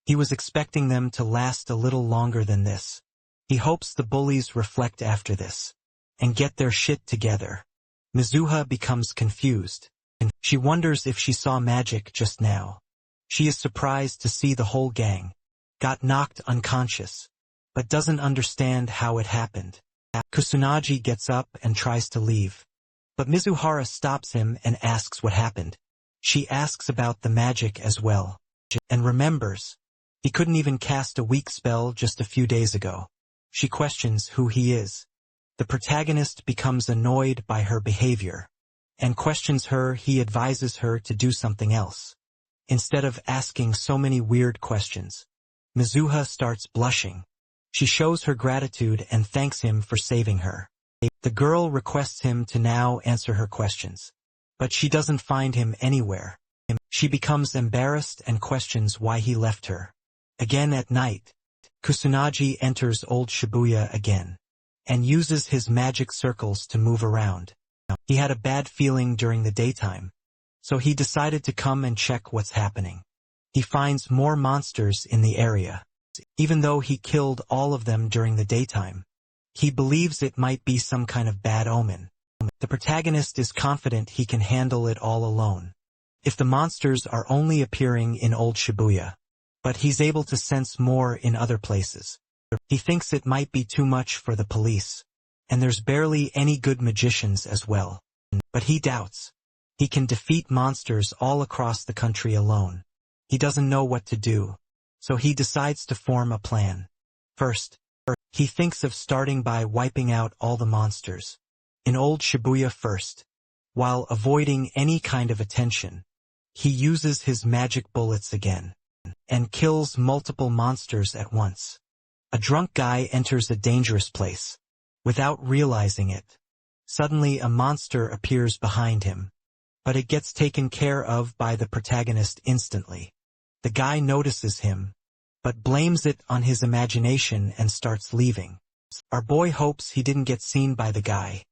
He was expecting them to last a little longer than this. He hopes the bullies reflect after this and get their shit together. Mizuha becomes confused. She wonders if she saw magic just now. She is surprised to see the whole gang got knocked unconscious, but doesn't understand how it happened. Kusanagi gets up and tries to leave, but Mizuhara stops him and asks what happened. She asks about the magic as well, and remembers he couldn't even cast a weak spell just a few days ago. She questions who he is. The protagonist becomes annoyed by her behavior and questions her. He advises her to do something else instead of asking so many weird questions. Mizuha starts blushing. She shows her gratitude and thanks him for saving her. The girl requests him to now answer her questions, but she doesn't find him anywhere. She becomes embarrassed and questions why he left her. Again at night, Kusanagi enters old Shibuya again and uses his magic circles to move around. He had a bad feeling during the daytime, so he decided to come and check what's happening. He finds more monsters in the area. Even though he killed all of them during the daytime, he believes it might be some kind of bad omen. The protagonist is confident he can handle it all alone, if the monsters are only appearing in Old Shibuya. But he's able to sense more in other places. He thinks it might be too much for the police, and there's barely any good magicians as well. But he doubts. He can defeat monsters all across the country alone. He doesn't know what to do, so he decides to form a plan. First, he thinks of starting by wiping out all the monsters in Old Shibuya first. While avoiding any kind of attention, he uses his magic bullets again and kills multiple monsters at once. A drunk guy enters a dangerous place. Without realizing it, suddenly a monster appears behind him, but it gets taken care of by the protagonist instantly. The guy notices him, but blames it on his imagination and starts leaving. Our boy hopes he didn't get seen by the guy.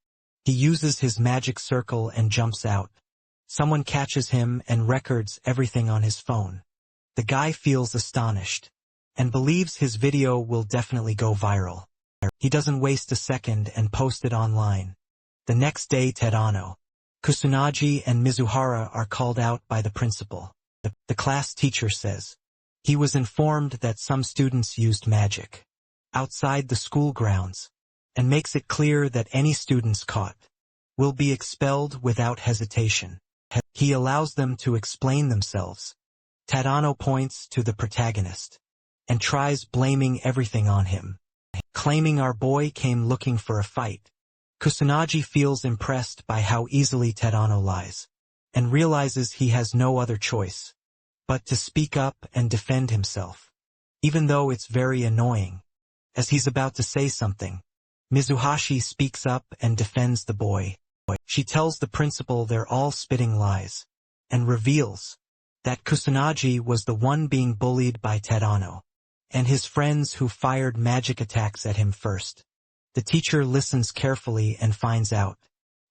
He uses his magic circle and jumps out. Someone catches him and records everything on his phone. The guy feels astonished and believes his video will definitely go viral. He doesn't waste a second and post it online. The next day, Tadano, Kusunaji and Mizuhara are called out by the principal. The class teacher says he was informed that some students used magic outside the school grounds, and makes it clear that any students caught will be expelled without hesitation. He allows them to explain themselves. Tadano points to the protagonist and tries blaming everything on him, claiming our boy came looking for a fight. Kusunaji feels impressed by how easily Tadano lies, and realizes he has no other choice but to speak up and defend himself, even though it's very annoying. As he's about to say something, Mizuhashi speaks up and defends the boy. She tells the principal they're all spitting lies, and reveals that Kusunaji was the one being bullied by Tadano and his friends who fired magic attacks at him first. The teacher listens carefully and finds out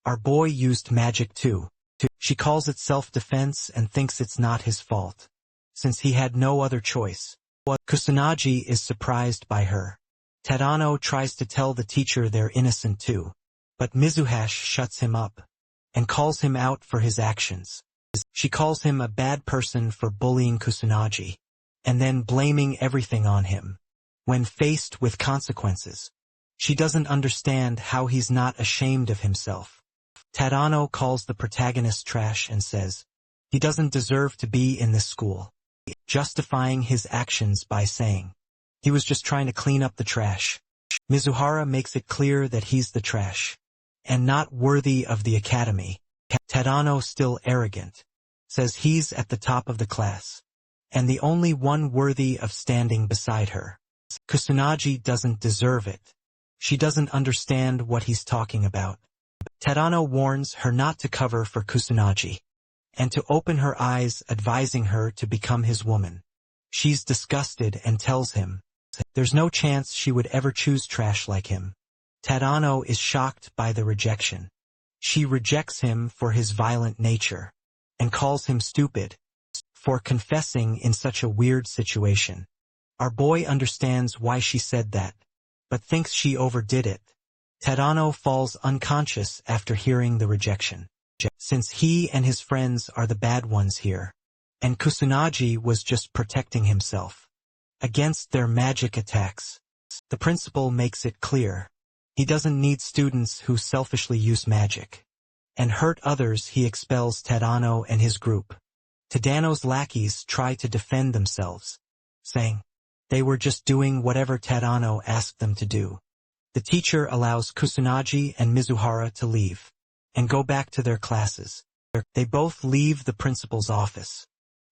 our boy used magic too. She calls it self-defense and thinks it's not his fault, since he had no other choice. Kusunaji is surprised by her. Tadano tries to tell the teacher they're innocent too, but Mizuhashi shuts him up and calls him out for his actions. She calls him a bad person for bullying Kusunaji, and then blaming everything on him. When faced with consequences, she doesn't understand how he's not ashamed of himself. Tadano calls the protagonist trash and says he doesn't deserve to be in this school, justifying his actions by saying he was just trying to clean up the trash. Mizuhara makes it clear that he's the trash and not worthy of the academy. Tadano, still arrogant, says he's at the top of the class and the only one worthy of standing beside her. Kusunaji doesn't deserve it. She doesn't understand what he's talking about. Tadano warns her not to cover for Kusunaji and to open her eyes, advising her to become his woman. She's disgusted and tells him there's no chance she would ever choose trash like him. Tadano is shocked by the rejection. She rejects him for his violent nature and calls him stupid for confessing in such a weird situation. Our boy understands why she said that, but thinks she overdid it. Tadano falls unconscious after hearing the rejection, since he and his friends are the bad ones here, and Kusunaji was just protecting himself against their magic attacks. The principal makes it clear he doesn't need students who selfishly use magic and hurt others. He expels Tadano and his group. Tadano's lackeys try to defend themselves, saying they were just doing whatever Tadano asked them to do. The teacher allows Kusunaji and Mizuhara to leave and go back to their classes. They both leave the principal's office.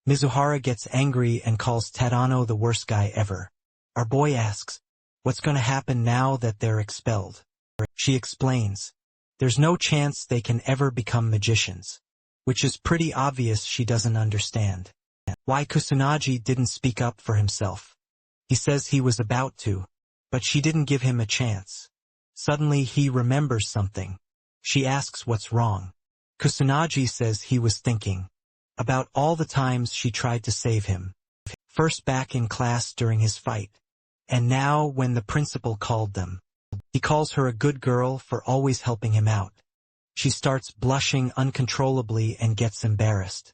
Mizuhara gets angry and calls Tadano the worst guy ever. Our boy asks, what's going to happen now that they're expelled? She explains, there's no chance they can ever become magicians, which is pretty obvious. She doesn't understand why Kusunaji didn't speak up for himself. He says he was about to, but she didn't give him a chance. Suddenly he remembers something. She asks what's wrong. Kusunaji says he was thinking about all the times she tried to save him. First back in class during his fight, and now when the principal called them. He calls her a good girl for always helping him out. She starts blushing uncontrollably and gets embarrassed.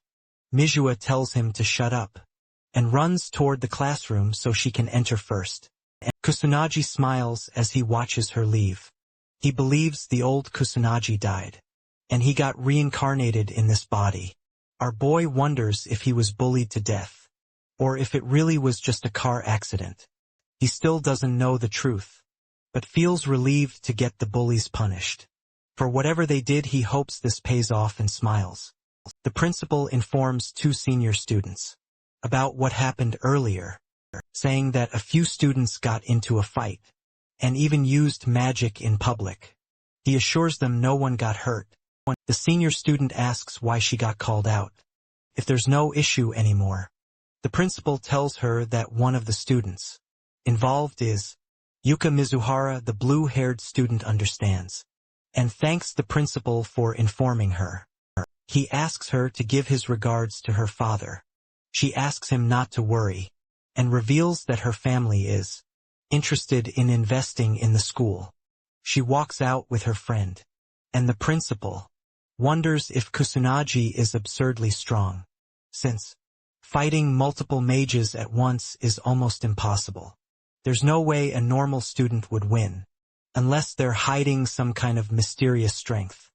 Manhwa tells him to shut up, and runs toward the classroom so she can enter first. Kusanagi smiles as he watches her leave. He believes the old Kusanagi died, and he got reincarnated in this body. Our boy wonders if he was bullied to death, or if it really was just a car accident. He still doesn't know the truth, but feels relieved to get the bullies punished. For whatever they did, he hopes this pays off and smiles. The principal informs two senior students about what happened earlier, saying that a few students got into a fight, and even used magic in public. He assures them no one got hurt. The senior student asks why she got called out, if there's no issue anymore. The principal tells her that one of the students involved is Yuka Mizuhara. The blue-haired student understands, and thanks the principal for informing her. He asks her to give his regards to her father. She asks him not to worry, and reveals that her family is interested in investing in the school. She walks out with her friend, and the principal wonders if Kusanagi is absurdly strong, since fighting multiple mages at once is almost impossible. There's no way a normal student would win, unless they're hiding some kind of mysterious strength.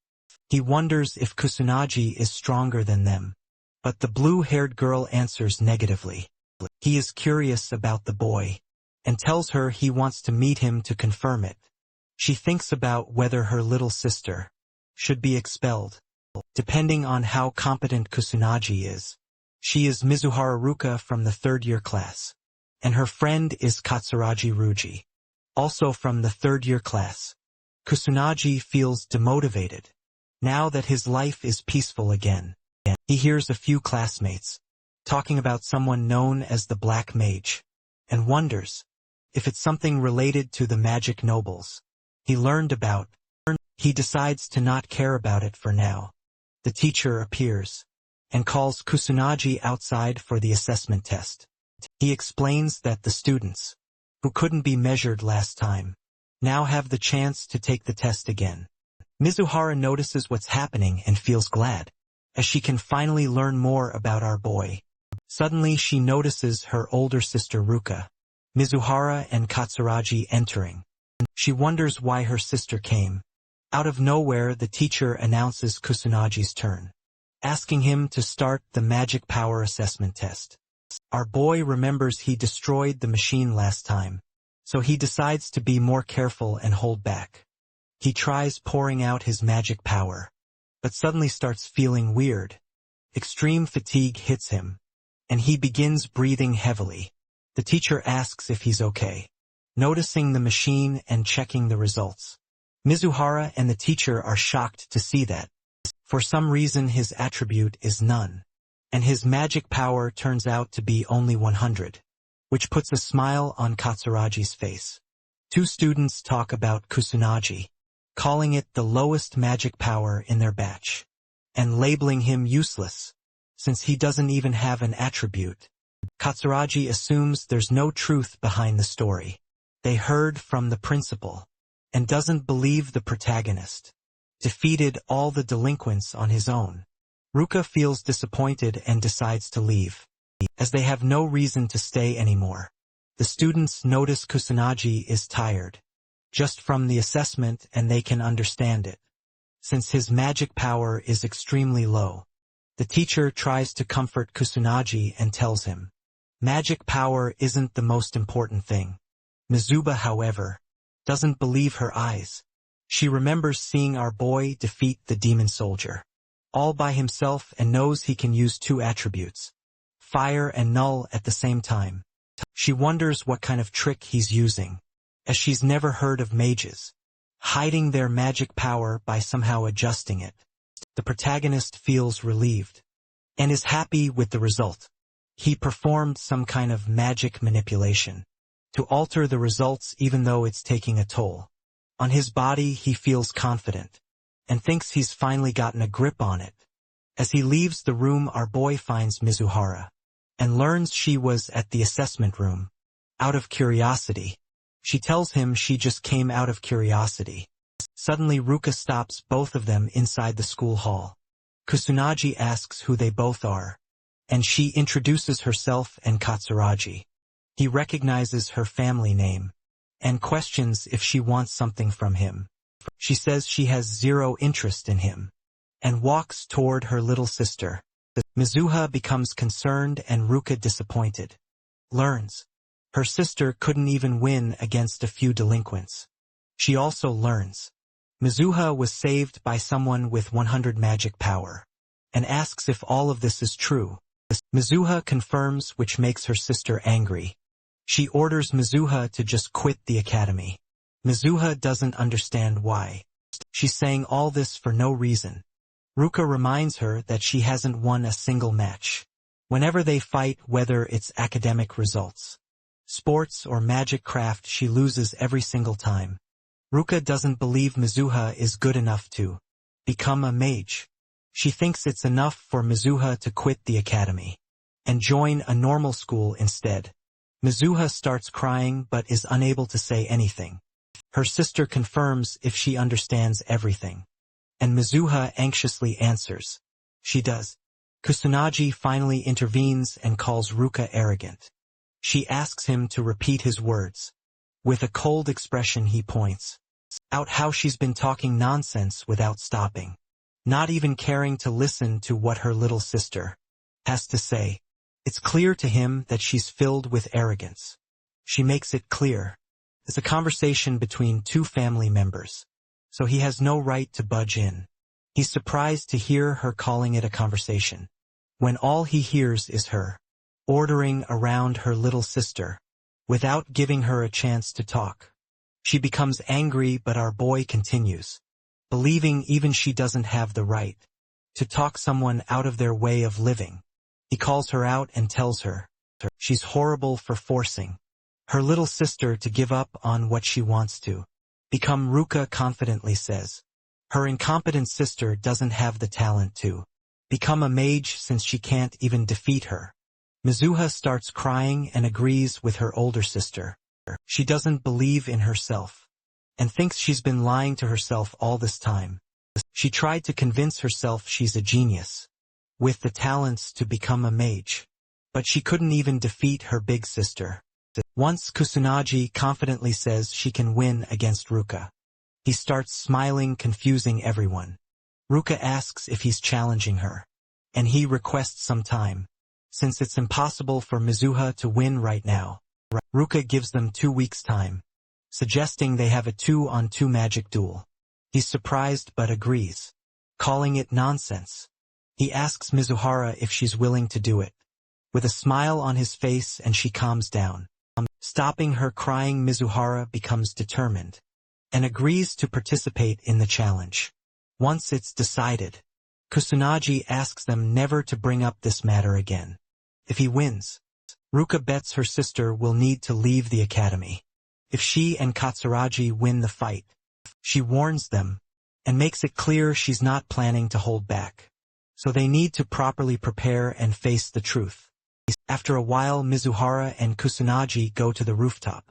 He wonders if Kusanagi is stronger than them, but the blue-haired girl answers negatively. He is curious about the boy, and tells her he wants to meet him to confirm it. She thinks about whether her little sister should be expelled, depending on how competent Kusanagi is. She is Mizuhara Ruka from the third-year class, and her friend is Katsuragi Ruji, also from the third-year class. Kusanagi feels demotivated, now that his life is peaceful again. He hears a few classmates talking about someone known as the Black Mage, and wonders if it's something related to the magic nobles he learned about. He decides to not care about it for now. The teacher appears and calls Kusanagi outside for the assessment test. He explains that the students who couldn't be measured last time now have the chance to take the test again. Mizuhara notices what's happening and feels glad, as she can finally learn more about our boy. Suddenly she notices her older sister Ruka, Mizuhara and Katsuragi entering. She wonders why her sister came. Out of nowhere, the teacher announces Kusanagi's turn, asking him to start the magic power assessment test. Our boy remembers he destroyed the machine last time, so he decides to be more careful and hold back. He tries pouring out his magic power, but suddenly starts feeling weird. Extreme fatigue hits him, and he begins breathing heavily. The teacher asks if he's okay, noticing the machine and checking the results. Mizuhara and the teacher are shocked to see that, for some reason, his attribute is none, and his magic power turns out to be only 100, which puts a smile on Katsuragi's face. Two students talk about Kusanagi, calling it the lowest magic power in their batch, and labeling him useless, since he doesn't even have an attribute. Katsuragi assumes there's no truth behind the story they heard from the principal, and doesn't believe the protagonist defeated all the delinquents on his own. Ruka feels disappointed and decides to leave, as they have no reason to stay anymore. The students notice Kusanagi is tired, just from the assessment, and they can understand it, since his magic power is extremely low. The teacher tries to comfort Kusanagi and tells him, magic power isn't the most important thing. Mizuba, however, doesn't believe her eyes. She remembers seeing our boy defeat the demon soldier all by himself and knows he can use two attributes, fire and null, at the same time. She wonders what kind of trick he's using, as she's never heard of mages hiding their magic power by somehow adjusting it. The protagonist feels relieved and is happy with the result. He performed some kind of magic manipulation to alter the results, even though it's taking a toll on his body. He feels confident and thinks he's finally gotten a grip on it, As he leaves the room, our boy finds Mizuhara and learns she was at the assessment room. Out of curiosity. She tells him she just came out of curiosity. Suddenly Ruka stops both of them inside the school hall. Kusunaji asks who they both are, and she introduces herself and Katsuragi. He recognizes her family name and questions if she wants something from him. She says she has zero interest in him and walks toward her little sister. Mizuha becomes concerned and Ruka disappointed. Learns her sister couldn't even win against a few delinquents. She also learns Mizuha was saved by someone with 100 magic power and asks if all of this is true. Mizuha confirms, which makes her sister angry. She orders Mizuha to just quit the academy. Mizuha doesn't understand why. She's saying all this for no reason. Ruka reminds her that she hasn't won a single match. Whenever they fight, whether it's academic results, sports or magic craft, she loses every single time. Ruka doesn't believe Mizuha is good enough to become a mage. She thinks it's enough for Mizuha to quit the academy and join a normal school instead. Mizuha starts crying but is unable to say anything. Her sister confirms if she understands everything, and Mizuha anxiously answers. She does. Kusunaji finally intervenes and calls Ruka arrogant. She asks him to repeat his words. With a cold expression he points out how she's been talking nonsense without stopping, not even caring to listen to what her little sister has to say. It's clear to him that she's filled with arrogance. She makes it clear. It's a conversation between two family members, so he has no right to budge in. He's surprised to hear her calling it a conversation, when all he hears is her ordering around her little sister, without giving her a chance to talk. She becomes angry, but our boy continues, believing even she doesn't have the right to talk someone out of their way of living. He calls her out and tells her she's horrible for forcing her little sister to give up on what she wants to become. Ruka confidently says her incompetent sister doesn't have the talent to become a mage since she can't even defeat her. Mizuha starts crying and agrees with her older sister. She doesn't believe in herself and thinks she's been lying to herself all this time. She tried to convince herself she's a genius with the talents to become a mage, but she couldn't even defeat her big sister. Once Kusunaji confidently says she can win against Ruka, he starts smiling, confusing everyone. Ruka asks if he's challenging her, and he requests some time, since it's impossible for Mizuha to win right now. Ruka gives them 2 weeks' time, suggesting they have a 2-on-2 magic duel. He's surprised but agrees, calling it nonsense. He asks Mizuhara if she's willing to do it, with a smile on his face, and she calms down. Stopping her crying, Mizuhara becomes determined and agrees to participate in the challenge. Once it's decided, Kusunaji asks them never to bring up this matter again. If he wins, Ruka bets her sister will need to leave the academy. If she and Katsuragi win the fight, she warns them and makes it clear she's not planning to hold back, so they need to properly prepare and face the truth. After a while, Mizuhara and Kusunaji go to the rooftop.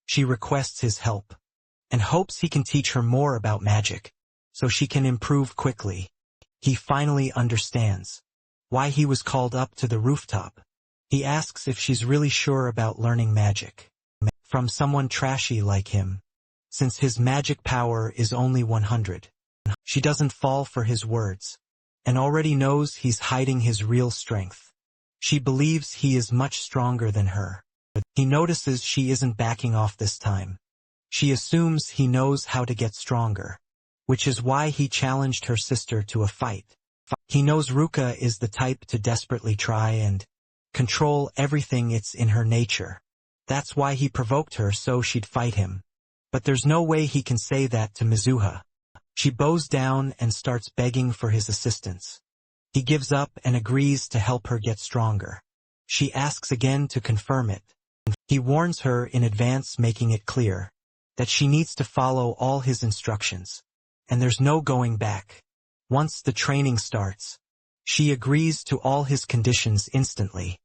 She requests his help and hopes he can teach her more about magic, so she can improve quickly. He finally understands why he was called up to the rooftop. He asks if she's really sure about learning magic from someone trashy like him, since his magic power is only 100. She doesn't fall for his words and already knows he's hiding his real strength. She believes he is much stronger than her. He notices she isn't backing off this time. She assumes he knows how to get stronger, which is why he challenged her sister to a fight. He knows Ruka is the type to desperately try and control everything. It's in her nature. That's why he provoked her so she'd fight him. But there's no way he can say that to Mizuha. She bows down and starts begging for his assistance. He gives up and agrees to help her get stronger. She asks again to confirm it. He warns her in advance, making it clear that she needs to follow all his instructions, and there's no going back. Once the training starts, She agrees to all his conditions instantly.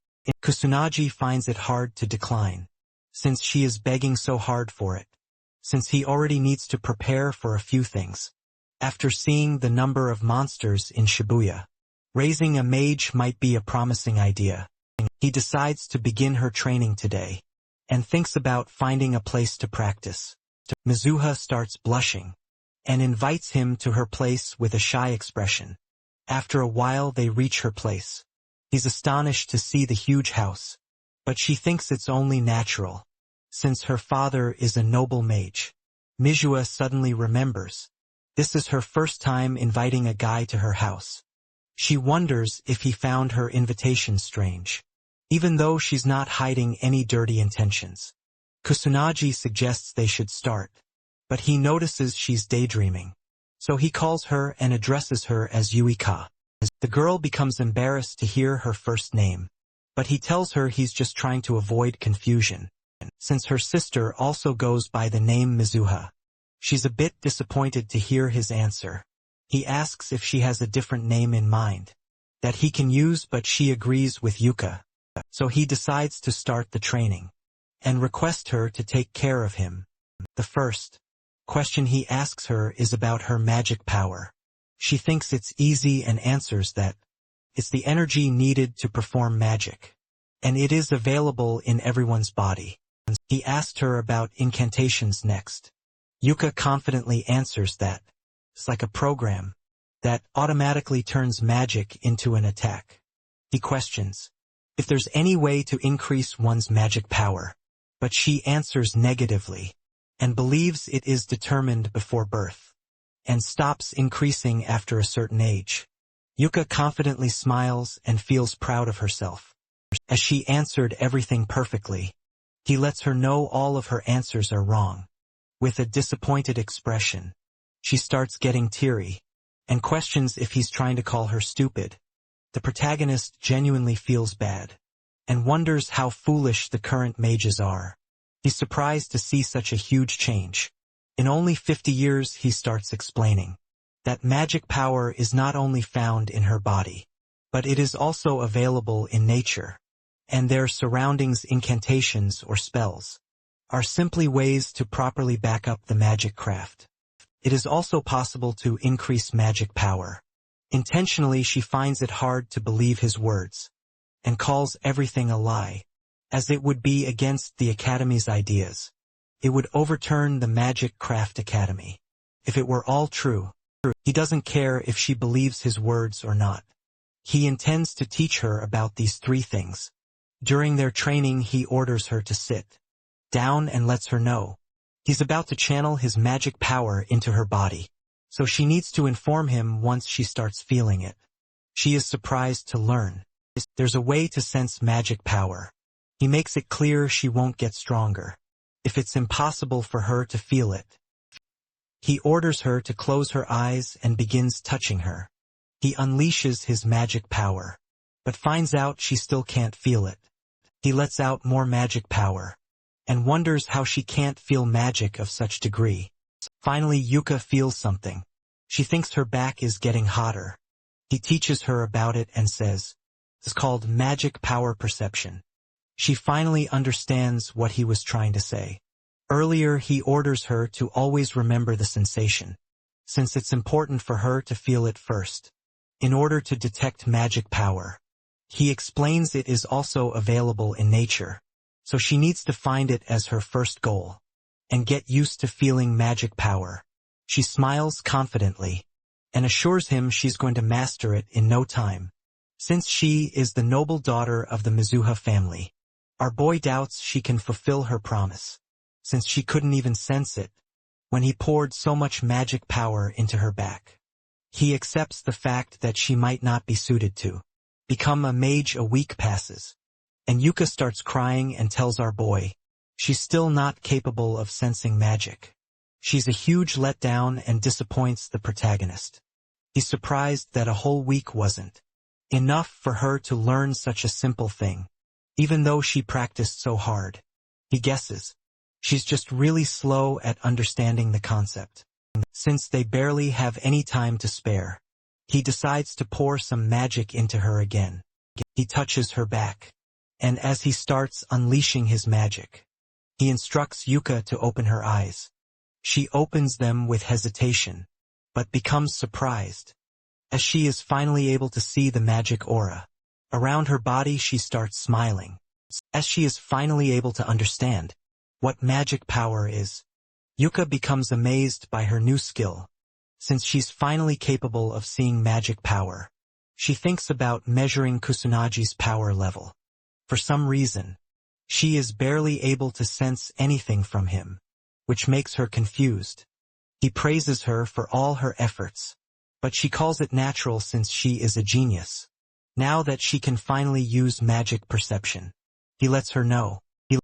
Kusunagi finds it hard to decline, since she is begging so hard for it, since he already needs to prepare for a few things. After seeing the number of monsters in Shibuya, raising a mage might be a promising idea. He decides to begin her training today, and thinks about finding a place to practice. Mizuha starts blushing, and invites him to her place with a shy expression. After a while they reach her place. He's astonished to see the huge house, but she thinks it's only natural, since her father is a noble mage. Mizuha suddenly remembers. This is her first time inviting a guy to her house. She wonders if he found her invitation strange, even though she's not hiding any dirty intentions. Kusunagi suggests they should start, but he notices she's daydreaming, so he calls her and addresses her as Yuika. The girl becomes embarrassed to hear her first name, but he tells her he's just trying to avoid confusion, since her sister also goes by the name Mizuha. She's a bit disappointed to hear his answer. He asks if she has a different name in mind that he can use, but she agrees with Yuka. So he decides to start the training and request her to take care of him. The first question he asks her is about her magic power. She thinks it's easy and answers that it's the energy needed to perform magic, and it is available in everyone's body. He asked her about incantations next. Yuka confidently answers that it's like a program that automatically turns magic into an attack. He questions if there's any way to increase one's magic power, but she answers negatively and believes it is determined before birth and stops increasing after a certain age. Yuka confidently smiles and feels proud of herself. As she answered everything perfectly, he lets her know all of her answers are wrong. With a disappointed expression, she starts getting teary and questions if he's trying to call her stupid. The protagonist genuinely feels bad and wonders how foolish the current mages are. He's surprised to see such a huge change. In only 50 years, he starts explaining that magic power is not only found in her body, but it is also available in nature, and their surroundings, incantations or spells, are simply ways to properly back up the magic craft. It is also possible to increase magic power. Intentionally, she finds it hard to believe his words, and calls everything a lie, as it would be against the Academy's ideas. It would overturn the Magic Craft Academy. If it were all true, he doesn't care if she believes his words or not. He intends to teach her about these three things. During their training, he orders her to sit down and lets her know he's about to channel his magic power into her body, so she needs to inform him once she starts feeling it. She is surprised to learn there's a way to sense magic power. He makes it clear she won't get stronger if it's impossible for her to feel it. He orders her to close her eyes and begins touching her. He unleashes his magic power, but finds out she still can't feel it. He lets out more magic power, and wonders how she can't feel magic of such degree. Finally, Yuka feels something. She thinks her back is getting hotter. He teaches her about it and says, it's called magic power perception. She finally understands what he was trying to say. Earlier, he orders her to always remember the sensation, since it's important for her to feel it first, in order to detect magic power. He explains it is also available in nature, so she needs to find it as her first goal, and get used to feeling magic power. She smiles confidently, and assures him she's going to master it in no time. Since she is the noble daughter of the Mizuha family, our boy doubts she can fulfill her promise, since she couldn't even sense it when he poured so much magic power into her back. He accepts the fact that she might not be suited to become a mage. A week passes, and Yuka starts crying and tells our boy she's still not capable of sensing magic. She's a huge letdown and disappoints the protagonist. He's surprised that a whole week wasn't enough for her to learn such a simple thing, even though she practiced so hard. He guesses she's just really slow at understanding the concept. Since they barely have any time to spare, He decides to pour some magic into her again. He touches her back. And as he starts unleashing his magic, he instructs Yuka to open her eyes. She opens them with hesitation, but becomes surprised, as she is finally able to see the magic aura. Around her body she starts smiling, as she is finally able to understand what magic power is. Yuka becomes amazed by her new skill, since she's finally capable of seeing magic power. She thinks about measuring Kusunagi's power level. For some reason, she is barely able to sense anything from him, which makes her confused. He praises her for all her efforts, but she calls it natural since she is a genius. Now that she can finally use magic perception, he lets her know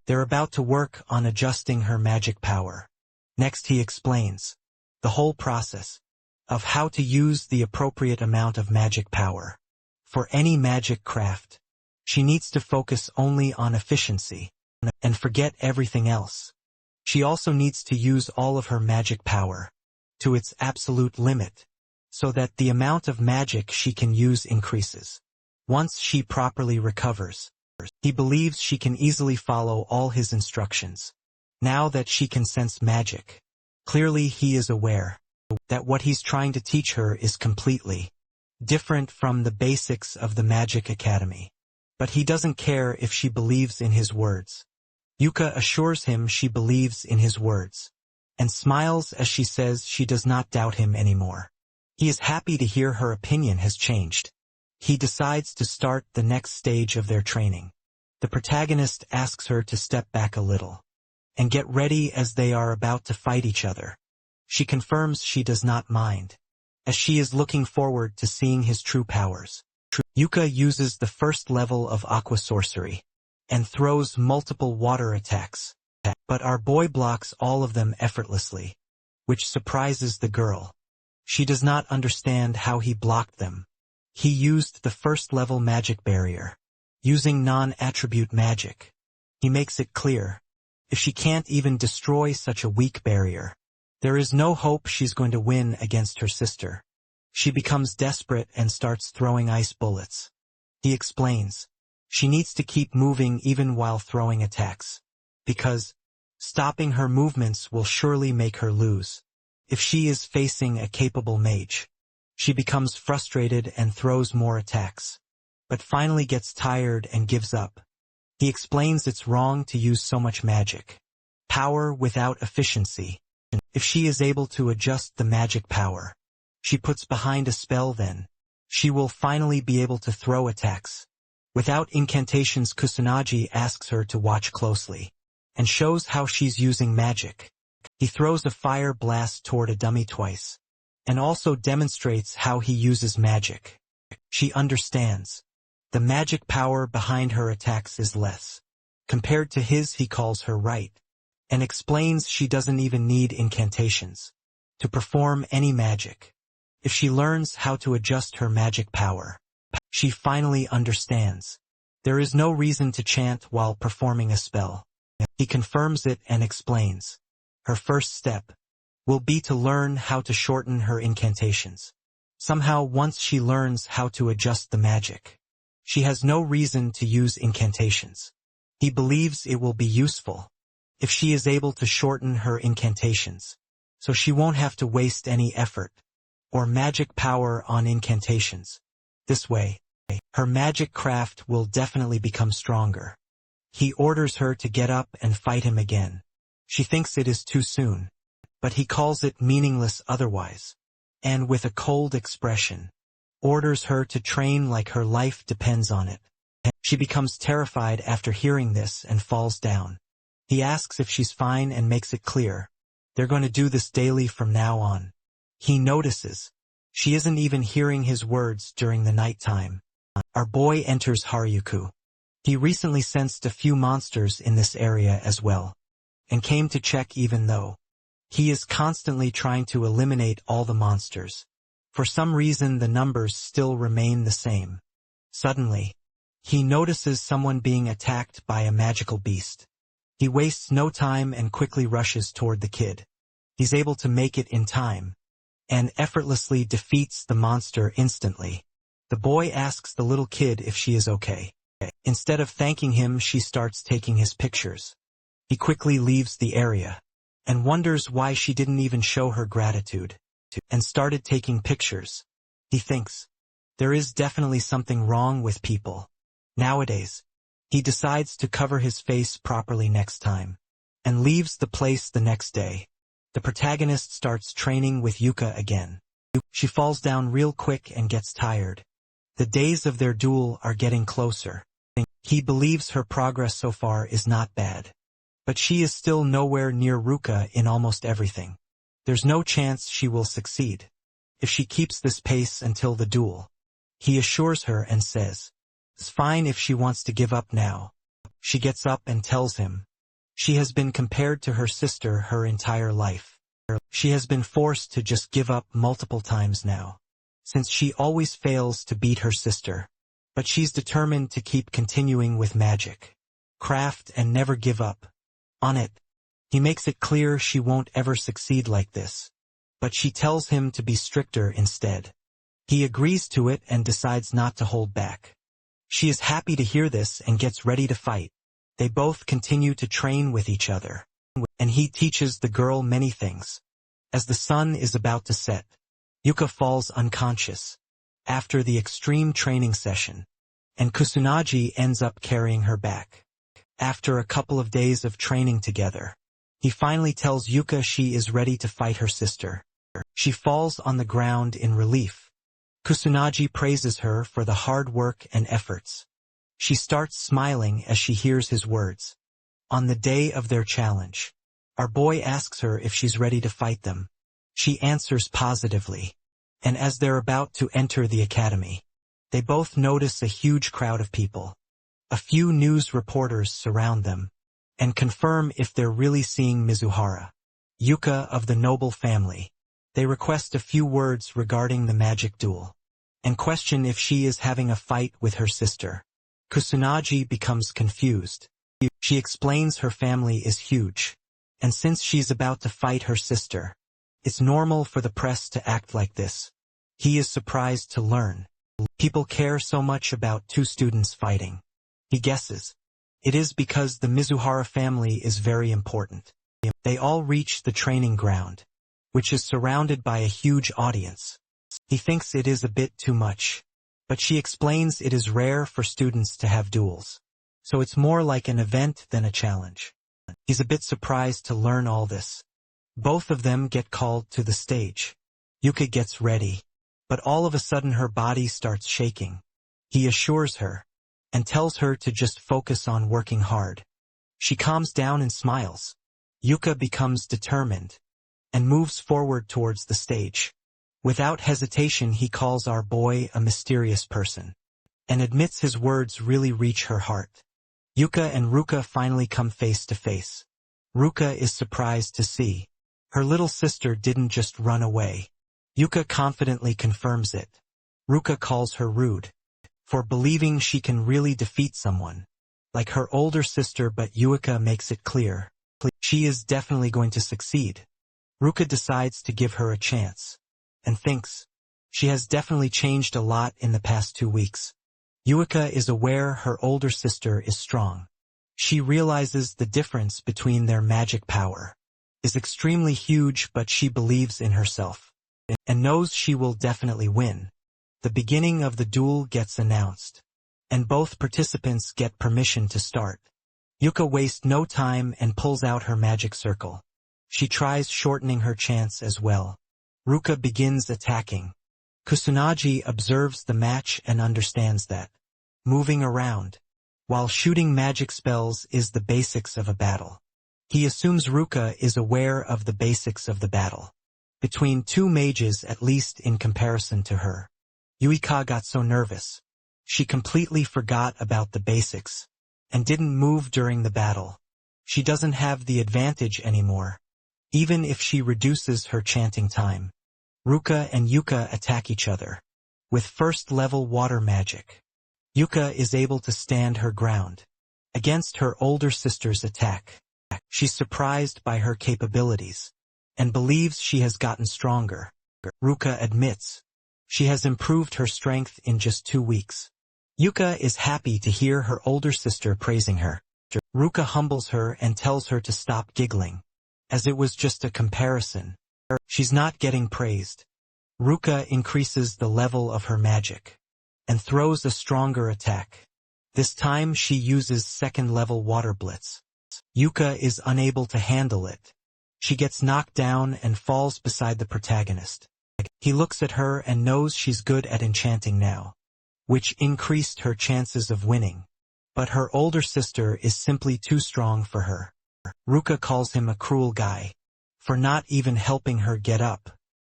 they're about to work on adjusting her magic power. Next he explains the whole process of how to use the appropriate amount of magic power. For any magic craft, she needs to focus only on efficiency and forget everything else. She also needs to use all of her magic power to its absolute limit, so that the amount of magic she can use increases. Once she properly recovers, he believes she can easily follow all his instructions. Now that she can sense magic, clearly he is aware that what he's trying to teach her is completely different from the basics of the Magic Academy. But he doesn't care if she believes in his words. Yuka assures him she believes in his words, and smiles as she says she does not doubt him anymore. He is happy to hear her opinion has changed. He decides to start the next stage of their training. The protagonist asks her to step back a little and get ready as they are about to fight each other. She confirms she does not mind, as she is looking forward to seeing his true powers. Yuka uses the first level of aqua sorcery and throws multiple water attacks, but our boy blocks all of them effortlessly, which surprises the girl. She does not understand how he blocked them. He used the first level magic barrier, using non-attribute magic. He makes it clear, if she can't even destroy such a weak barrier, there is no hope she's going to win against her sister. She becomes desperate and starts throwing ice bullets. He explains, she needs to keep moving even while throwing attacks, because stopping her movements will surely make her lose. If she is facing a capable mage, she becomes frustrated and throws more attacks, but finally gets tired and gives up. He explains it's wrong to use so much magic power without efficiency. If she is able to adjust the magic power she puts behind a spell, then she will finally be able to throw attacks. Without incantations, Kusanagi asks her to watch closely and shows how she's using magic. He throws a fire blast toward a dummy twice and also demonstrates how he uses magic. She understands. The magic power behind her attacks is less compared to his. He calls her right and explains she doesn't even need incantations to perform any magic. If she learns how to adjust her magic power, she finally understands. There is no reason to chant while performing a spell. He confirms it and explains. Her first step will be to learn how to shorten her incantations. Somehow, once she learns how to adjust the magic, she has no reason to use incantations. He believes it will be useful if she is able to shorten her incantations, so she won't have to waste any effort or magic power on incantations. This way, her magic craft will definitely become stronger. He orders her to get up and fight him again. She thinks it is too soon, but he calls it meaningless otherwise, and with a cold expression, orders her to train like her life depends on it. She becomes terrified after hearing this and falls down. He asks if she's fine and makes it clear they're going to do this daily from now on. He notices she isn't even hearing his words during the night time. Our boy enters Haruyuku. He recently sensed a few monsters in this area as well, and came to check even though he is constantly trying to eliminate all the monsters. For some reason the numbers still remain the same. Suddenly, he notices someone being attacked by a magical beast. He wastes no time and quickly rushes toward the kid. He's able to make it in time, and effortlessly defeats the monster instantly. The boy asks the little kid if she is okay. Instead of thanking him, she starts taking his pictures. He quickly leaves the area and wonders why she didn't even show her gratitude and started taking pictures. He thinks there is definitely something wrong with people nowadays. He decides to cover his face properly next time and leaves the place the next day. The protagonist starts training with Yuka again. She falls down real quick and gets tired. The days of their duel are getting closer. He believes her progress so far is not bad, but she is still nowhere near Ruka in almost everything. There's no chance she will succeed if she keeps this pace until the duel. He assures her and says, "It's fine if she wants to give up now." She gets up and tells him she has been compared to her sister her entire life. She has been forced to just give up multiple times now, since she always fails to beat her sister. But she's determined to keep continuing with magic, craft, and never give up on it. He makes it clear she won't ever succeed like this, but she tells him to be stricter instead. He agrees to it and decides not to hold back. She is happy to hear this and gets ready to fight. They both continue to train with each other, and he teaches the girl many things. As the sun is about to set, Yuka falls unconscious after the extreme training session, and Kusunaji ends up carrying her back. After a couple of days of training together, he finally tells Yuka she is ready to fight her sister. She falls on the ground in relief. Kusunaji praises her for the hard work and efforts. She starts smiling as she hears his words. On the day of their challenge, our boy asks her if she's ready to fight them. She answers positively, and as they're about to enter the academy, they both notice a huge crowd of people. A few news reporters surround them and confirm if they're really seeing Mizuhara, Yuka of the noble family. They request a few words regarding the magic duel and question if she is having a fight with her sister. Kusunaji becomes confused. She explains her family is huge, and since she's about to fight her sister, it's normal for the press to act like this. He is surprised to learn people care so much about two students fighting. He guesses it is because the Mizuhara family is very important. They all reach the training ground, which is surrounded by a huge audience. He thinks it is a bit too much, but she explains it is rare for students to have duels, so it's more like an event than a challenge. He's a bit surprised to learn all this. Both of them get called to the stage. Yuka gets ready, but all of a sudden her body starts shaking. He assures her and tells her to just focus on working hard. She calms down and smiles. Yuka becomes determined and moves forward towards the stage. Without hesitation, he calls our boy a mysterious person and admits his words really reach her heart. Yuka and Ruka finally come face to face. Ruka is surprised to see her little sister didn't just run away. Yuka confidently confirms it. Ruka calls her rude for believing she can really defeat someone like her older sister, but Yuka makes it clear she is definitely going to succeed. Ruka decides to give her a chance and thinks she has definitely changed a lot in the past 2 weeks. Yuka is aware her older sister is strong. She realizes the difference between their magic power is extremely huge, but she believes in herself and knows she will definitely win. The beginning of the duel gets announced, and both participants get permission to start. Yuka wastes no time and pulls out her magic circle. She tries shortening her chance as well. Ruka begins attacking. Kusunaji observes the match and understands that moving around while shooting magic spells is the basics of a battle. He assumes Ruka is aware of the basics of the battle between two mages, at least in comparison to her. Yuika got so nervous. She completely forgot about the basics and didn't move during the battle. She doesn't have the advantage anymore, even if she reduces her chanting time. Ruka and Yuka attack each other with first-level water magic. Yuka is able to stand her ground against her older sister's attack. She's surprised by her capabilities and believes she has gotten stronger. Ruka admits. She has improved her strength in just 2 weeks. Yuka is happy to hear her older sister praising her. Ruka humbles her and tells her to stop giggling, as it was just a comparison. She's not getting praised. Ruka increases the level of her magic and throws a stronger attack. This time she uses second-level water blitz. Yuka is unable to handle it. She gets knocked down and falls beside the protagonist. He looks at her and knows she's good at enchanting now, which increased her chances of winning. But her older sister is simply too strong for her. Ruka calls him a cruel guy for not even helping her get up,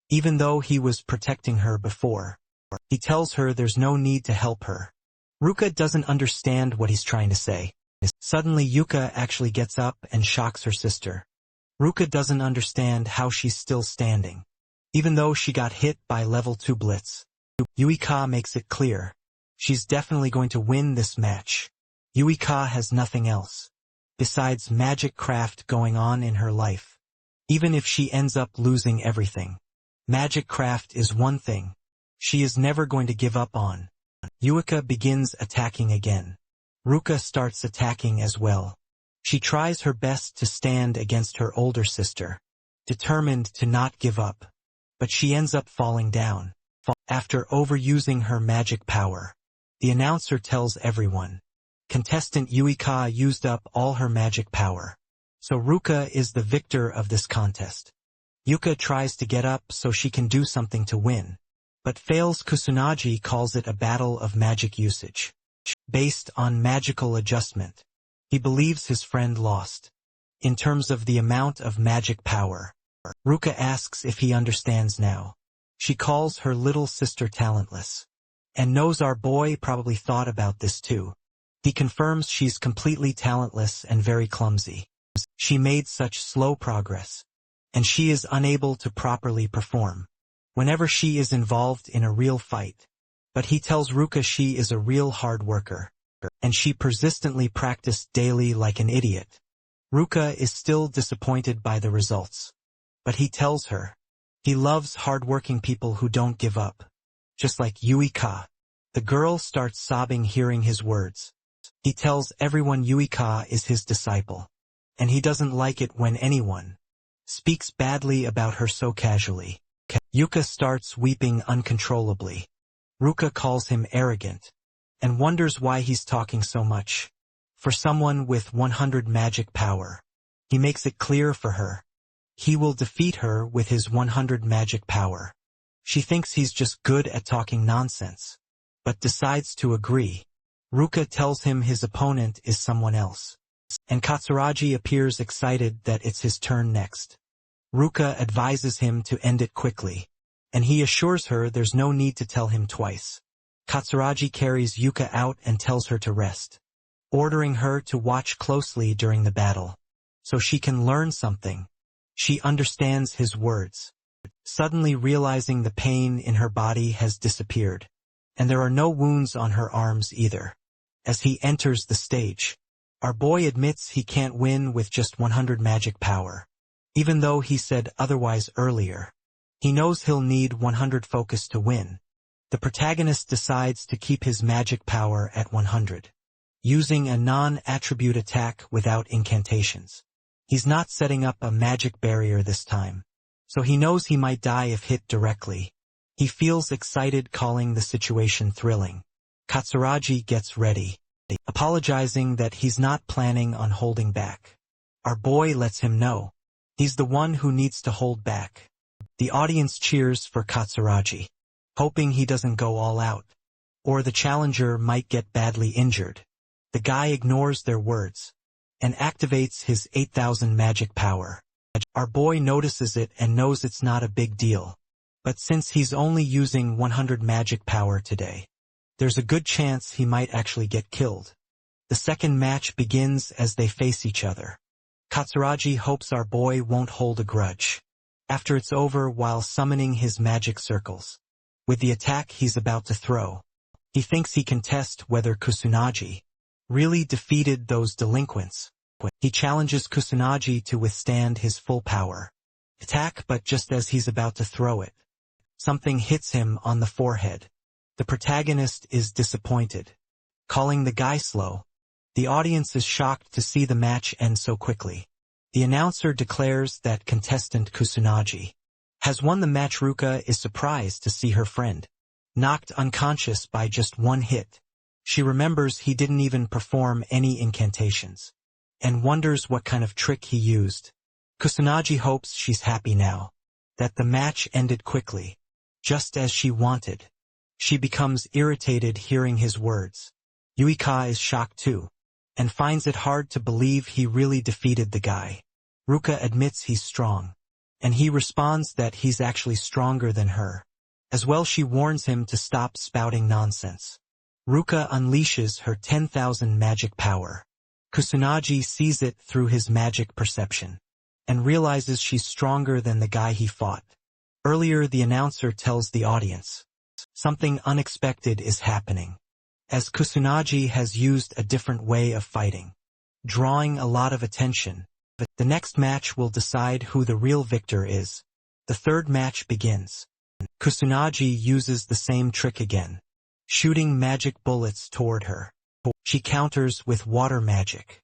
even though he was protecting her before. He tells her there's no need to help her. Ruka doesn't understand what he's trying to say. Suddenly Yuka actually gets up and shocks her sister. Ruka doesn't understand how she's still standing, even though she got hit by level 2 blitz. Yuika makes it clear. She's definitely going to win this match. Yuika has nothing else besides magic craft going on in her life. Even if she ends up losing everything, magic craft is one thing she is never going to give up on. Yuika begins attacking again. Ruka starts attacking as well. She tries her best to stand against her older sister, determined to not give up, but she ends up falling down. After overusing her magic power, the announcer tells everyone, contestant Yuika used up all her magic power, so Ruka is the victor of this contest. Yuka tries to get up so she can do something to win, but fails. Kusunaji calls it a battle of magic usage, based on magical adjustment. He believes his friend lost. In terms of the amount of magic power, Ruka asks if he understands now. She calls her little sister talentless, and knows our boy probably thought about this too. He confirms she's completely talentless and very clumsy. She made such slow progress, and she is unable to properly perform whenever she is involved in a real fight. But he tells Ruka she is a real hard worker, and she persistently practiced daily like an idiot. Ruka is still disappointed by the results, but he tells her he loves hard-working people who don't give up, just like Yuika. The girl starts sobbing hearing his words. He tells everyone Yuika is his disciple, and he doesn't like it when anyone speaks badly about her so casually. Yuka starts weeping uncontrollably. Ruka calls him arrogant, and wonders why he's talking so much. For someone with 100 magic power, he makes it clear for her he will defeat her with his 100 magic power. She thinks he's just good at talking nonsense, but decides to agree. Ruka tells him his opponent is someone else, and Katsuragi appears excited that it's his turn next. Ruka advises him to end it quickly, and he assures her there's no need to tell him twice. Katsuragi carries Yuka out and tells her to rest, ordering her to watch closely during the battle, so she can learn something. She understands his words, suddenly realizing the pain in her body has disappeared, and there are no wounds on her arms either. As he enters the stage, our boy admits he can't win with just 100 magic power, even though he said otherwise earlier. He knows he'll need 100 focus to win. The protagonist decides to keep his magic power at 100, using a non-attribute attack without incantations. He's not setting up a magic barrier this time, so he knows he might die if hit directly. He feels excited, calling the situation thrilling. Katsuragi gets ready, apologizing that he's not planning on holding back. Our boy lets him know he's the one who needs to hold back. The audience cheers for Katsuragi, hoping he doesn't go all out, or the challenger might get badly injured. The guy ignores their words and activates his 8,000 magic power. Our boy notices it and knows it's not a big deal, but since he's only using 100 magic power today, there's a good chance he might actually get killed. The second match begins as they face each other. Katsuragi hopes our boy won't hold a grudge after it's over while summoning his magic circles. With the attack he's about to throw, he thinks he can test whether Kusunaji really defeated those delinquents. He challenges Kusunaji to withstand his full power attack, but just as he's about to throw it, Something hits him on the forehead. The protagonist is disappointed, calling the guy slow. The audience is shocked to see the match end so quickly. The announcer declares that contestant Kusunaji has won the match. Ruka is surprised to see her friend knocked unconscious by just one hit. She remembers he didn't even perform any incantations, and wonders what kind of trick he used. Kusunaji hopes she's happy now, that the match ended quickly, just as she wanted. She becomes irritated hearing his words. Yuika is shocked too, and finds it hard to believe he really defeated the guy. Ruka admits he's strong, and he responds that he's actually stronger than her. As well, she warns him to stop spouting nonsense. Ruka unleashes her 10,000 magic power. Kusunaji sees it through his magic perception, and realizes she's stronger than the guy he fought. Earlier, the announcer tells the audience something unexpected is happening, as Kusunaji has used a different way of fighting, drawing a lot of attention. But the next match will decide who the real victor is. The third match begins. Kusunaji uses the same trick again, shooting magic bullets toward her. She counters with water magic.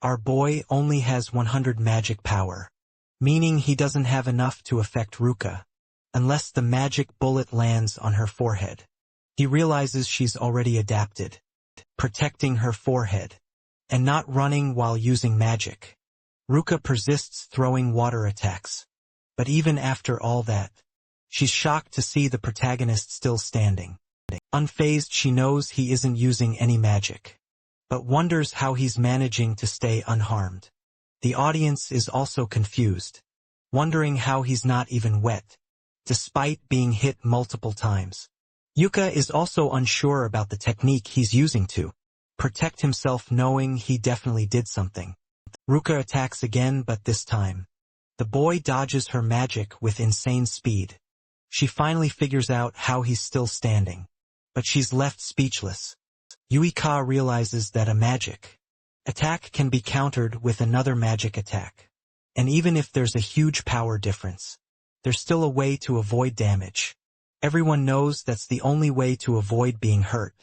Our boy only has 100 magic power, meaning he doesn't have enough to affect Ruka, unless the magic bullet lands on her forehead. He realizes she's already adapted, protecting her forehead, and not running while using magic. Ruka persists throwing water attacks, but even after all that, she's shocked to see the protagonist still standing. Unfazed, she knows he isn't using any magic, but wonders how he's managing to stay unharmed. The audience is also confused, wondering how he's not even wet, despite being hit multiple times. Yuka is also unsure about the technique he's using to protect himself, knowing he definitely did something. Ruka attacks again, but this time, the boy dodges her magic with insane speed. She finally figures out how he's still standing, but she's left speechless. Yuika realizes that a magic attack can be countered with another magic attack, and even if there's a huge power difference, there's still a way to avoid damage. Everyone knows that's the only way to avoid being hurt.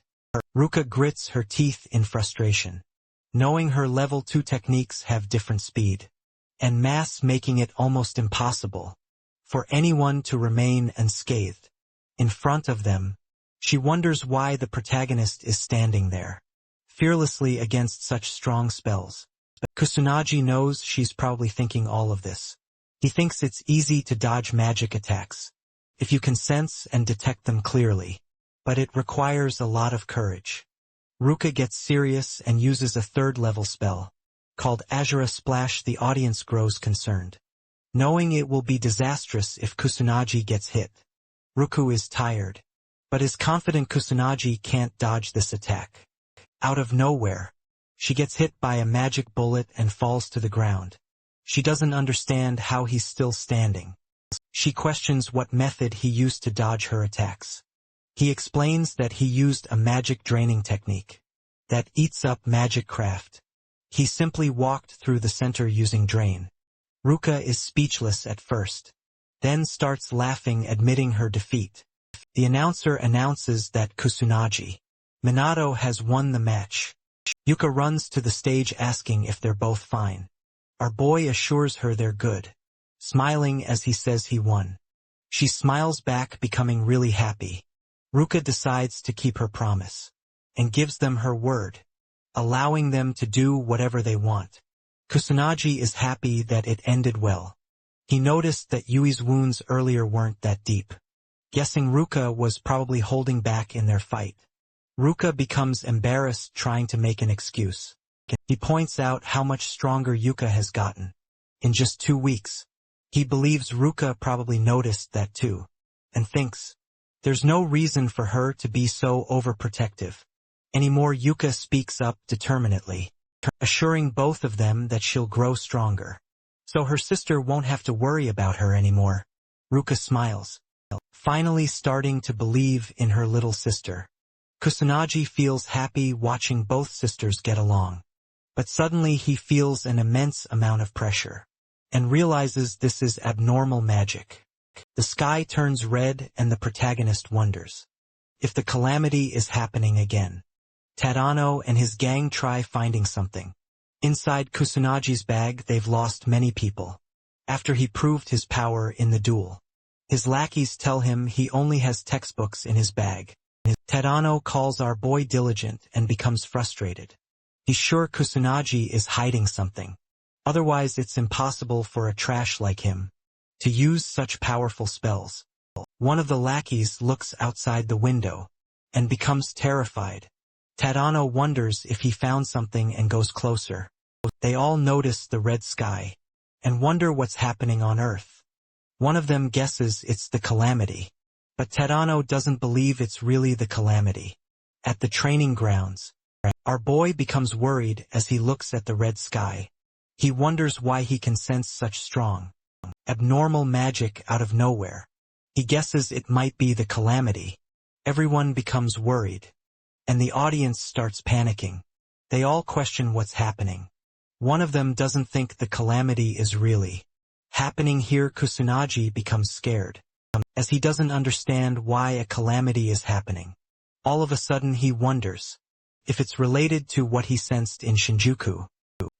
Ruka grits her teeth in frustration, knowing her level 2 techniques have different speed and mass, making it almost impossible for anyone to remain unscathed. In front of them, she wonders why the protagonist is standing there, fearlessly against such strong spells. But Kusunaji knows she's probably thinking all of this. He thinks it's easy to dodge magic attacks if you can sense and detect them clearly, but it requires a lot of courage. Ruka gets serious and uses a third-level spell called Asura Splash. The audience grows concerned, knowing it will be disastrous if Kusunaji gets hit. Ruku is tired, but is confident Kusunaji can't dodge this attack. Out of nowhere, she gets hit by a magic bullet and falls to the ground. She doesn't understand how he's still standing. She questions what method he used to dodge her attacks. He explains that he used a magic draining technique that eats up magic craft. He simply walked through the center using drain. Ruka is speechless at first, then starts laughing, admitting her defeat. The announcer announces that Kusunaji Minato has won the match. Yuka runs to the stage asking if they're both fine. Our boy assures her they're good, smiling as he says he won. She smiles back, becoming really happy. Ruka decides to keep her promise and gives them her word, allowing them to do whatever they want. Kusunaji is happy that it ended well. He noticed that Yui's wounds earlier weren't that deep, guessing Ruka was probably holding back in their fight. Ruka becomes embarrassed, trying to make an excuse. He points out how much stronger Yuka has gotten in just 2 weeks. He believes Ruka probably noticed that too, and thinks there's no reason for her to be so overprotective anymore. Yuka speaks up determinedly, assuring both of them that she'll grow stronger, so her sister won't have to worry about her anymore. Ruka smiles, finally starting to believe in her little sister. Kusunaji feels happy watching both sisters get along, but suddenly he feels an immense amount of pressure and realizes this is abnormal magic. The sky turns red and the protagonist wonders if the calamity is happening again. Tadano and his gang try finding something. Inside Kusunagi's bag they've lost many people. After he proved his power in the duel, his lackeys tell him he only has textbooks in his bag. Tadano calls our boy diligent and becomes frustrated. He's sure Kusunagi is hiding something. Otherwise it's impossible for a trash like him to use such powerful spells. One of the lackeys looks outside the window and becomes terrified. Tadano wonders if he found something and goes closer. They all notice the red sky and wonder what's happening on Earth. One of them guesses it's the calamity, but Tadano doesn't believe it's really the calamity. At the training grounds, our boy becomes worried as he looks at the red sky. He wonders why he can sense such strong, abnormal magic out of nowhere. He guesses it might be the calamity. Everyone becomes worried, and the audience starts panicking. They all question what's happening. One of them doesn't think the calamity is really happening here. Kusunagi becomes scared, as he doesn't understand why a calamity is happening. All of a sudden he wonders if it's related to what he sensed in Shinjuku.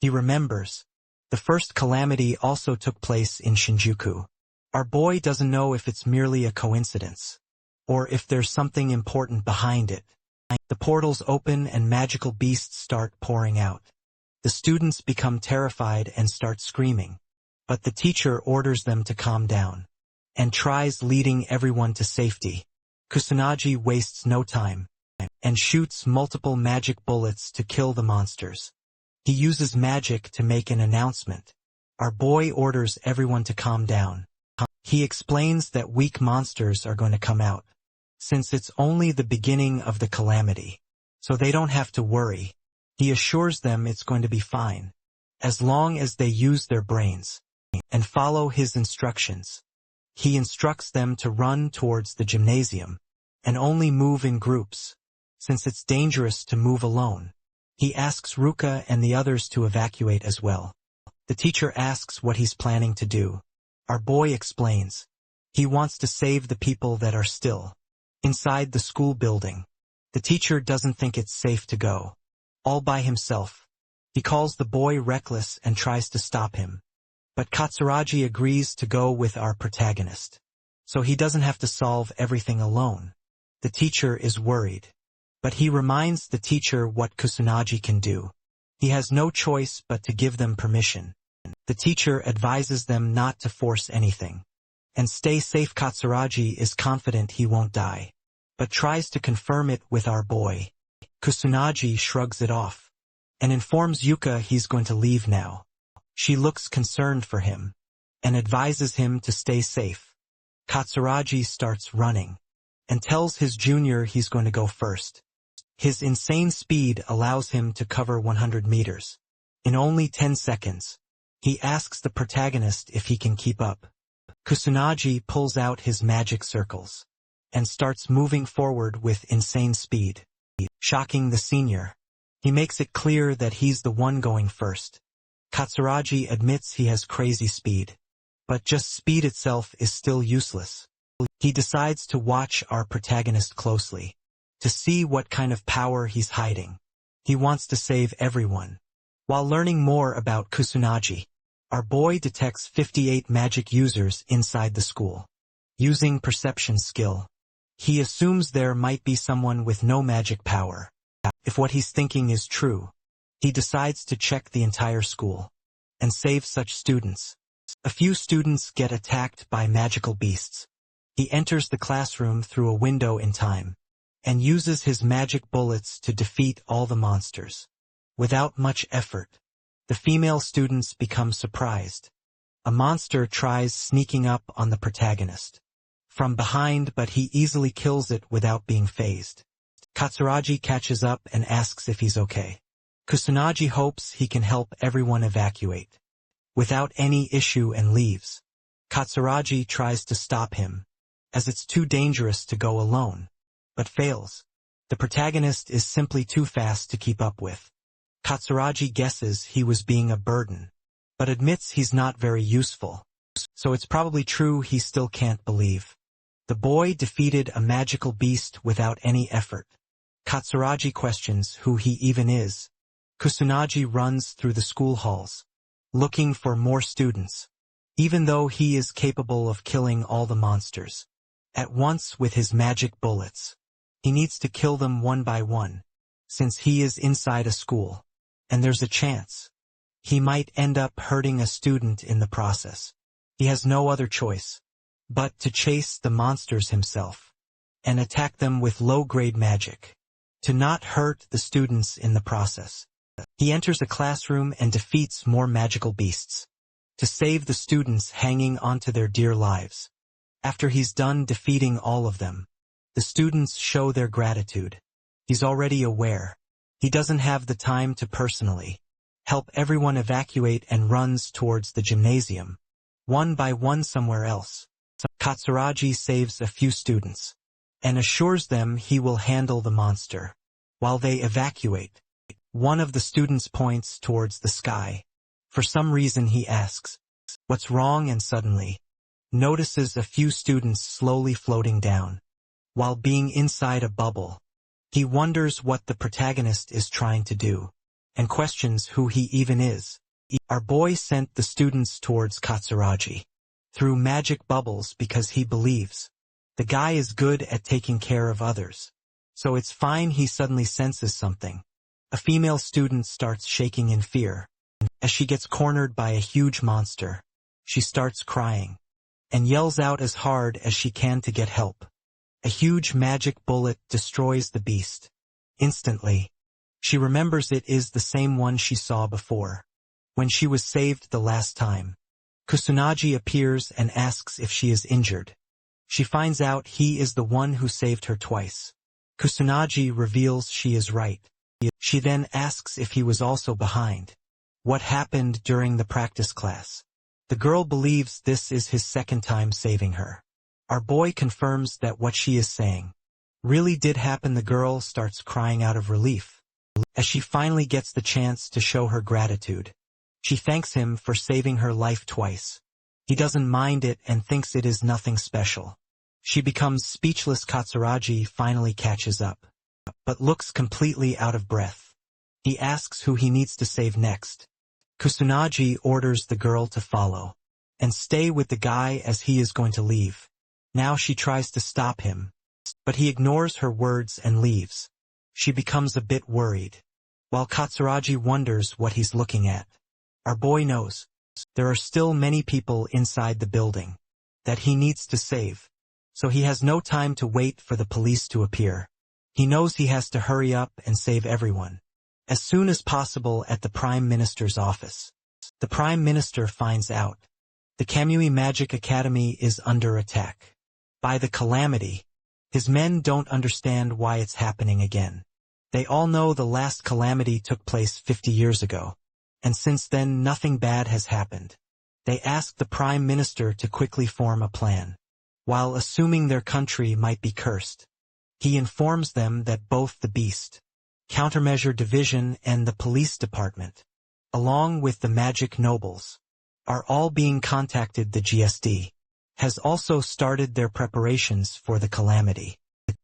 He remembers the first calamity also took place in Shinjuku. Our boy doesn't know if it's merely a coincidence, or if there's something important behind it. The portals open and magical beasts start pouring out. The students become terrified and start screaming, but the teacher orders them to calm down and tries leading everyone to safety. Kusunagi wastes no time and shoots multiple magic bullets to kill the monsters. He uses magic to make an announcement. Our boy orders everyone to calm down. He explains that weak monsters are going to come out, since it's only the beginning of the calamity, so they don't have to worry. He assures them it's going to be fine, as long as they use their brains and follow his instructions. He instructs them to run towards the gymnasium and only move in groups, since it's dangerous to move alone. He asks Ruka and the others to evacuate as well. The teacher asks what he's planning to do. Our boy explains he wants to save the people that are still inside the school building. The teacher doesn't think it's safe to go all by himself. He calls the boy reckless and tries to stop him. But Katsuragi agrees to go with our protagonist, so he doesn't have to solve everything alone. The teacher is worried, but he reminds the teacher what Kusunagi can do. He has no choice but to give them permission. The teacher advises them not to force anything and stay safe. Katsuragi is confident he won't die, but tries to confirm it with our boy. Kusunagi shrugs it off and informs Yuka he's going to leave now. She looks concerned for him and advises him to stay safe. Katsuragi starts running and tells his junior he's going to go first. His insane speed allows him to cover 100 meters in only 10 seconds. He asks the protagonist if he can keep up. Kusunagi pulls out his magic circles and starts moving forward with insane speed, shocking the senior. He makes it clear that he's the one going first. Katsuragi admits he has crazy speed, but just speed itself is still useless. He decides to watch our protagonist closely, to see what kind of power he's hiding. He wants to save everyone. While learning more about Kusunagi, our boy detects 58 magic users inside the school. Using perception skill, he assumes there might be someone with no magic power. If what he's thinking is true, he decides to check the entire school and save such students. A few students get attacked by magical beasts. He enters the classroom through a window in time and uses his magic bullets to defeat all the monsters. Without much effort, the female students become surprised. A monster tries sneaking up on the protagonist from behind, but he easily kills it without being phased. Katsuragi catches up and asks if he's okay. Kusunagi hopes he can help everyone evacuate without any issue and leaves. Katsuragi tries to stop him, as it's too dangerous to go alone, but fails. The protagonist is simply too fast to keep up with. Katsuragi guesses he was being a burden, but admits he's not very useful. So it's probably true he still can't believe. The boy defeated a magical beast without any effort. Katsuragi questions who he even is. Kusunaji runs through the school halls, looking for more students, even though he is capable of killing all the monsters at once with his magic bullets. He needs to kill them one by one, since he is inside a school, and there's a chance he might end up hurting a student in the process. He has no other choice but to chase the monsters himself and attack them with low-grade magic to not hurt the students in the process. He enters a classroom and defeats more magical beasts to save the students hanging onto their dear lives. After he's done defeating all of them, the students show their gratitude. He's already aware he doesn't have the time to personally help everyone evacuate and runs towards the gymnasium, one by one somewhere else. Katsuragi saves a few students and assures them he will handle the monster. While they evacuate, one of the students points towards the sky. For some reason he asks, "What's wrong?" and suddenly notices a few students slowly floating down, while being inside a bubble. He wonders what the protagonist is trying to do, and questions who he even is. Our boy sent the students towards Katsuragi through magic bubbles because he believes the guy is good at taking care of others. So it's fine. He suddenly senses something. A female student starts shaking in fear. As she gets cornered by a huge monster, she starts crying and yells out as hard as she can to get help. A huge magic bullet destroys the beast. Instantly, she remembers it is the same one she saw before, when she was saved the last time. Kusunaji appears and asks if she is injured. She finds out he is the one who saved her twice. Kusunaji reveals she is right. She then asks if he was also behind what happened during the practice class. The girl believes this is his second time saving her. Our boy confirms that what she is saying really did happen. The girl starts crying out of relief as she finally gets the chance to show her gratitude. She thanks him for saving her life twice. He doesn't mind it and thinks it is nothing special. She becomes speechless. Katsuragi finally catches up, but looks completely out of breath. He asks who he needs to save next. Kusunaji orders the girl to follow and stay with the guy as he is going to leave. Now she tries to stop him, but he ignores her words and leaves. She becomes a bit worried, while Katsuragi wonders what he's looking at. Our boy knows there are still many people inside the building that he needs to save, so he has no time to wait for the police to appear. He knows he has to hurry up and save everyone as soon as possible at the Prime Minister's office. The Prime Minister finds out the Kamui Magic Academy is under attack by the calamity. His men don't understand why it's happening again. They all know the last calamity took place 50 years ago, and since then nothing bad has happened. They ask the Prime Minister to quickly form a plan, while assuming their country might be cursed. He informs them that both the Beast Countermeasure Division and the Police Department, along with the Magic Nobles, are all being contacted. The GSD has also started their preparations for the calamity.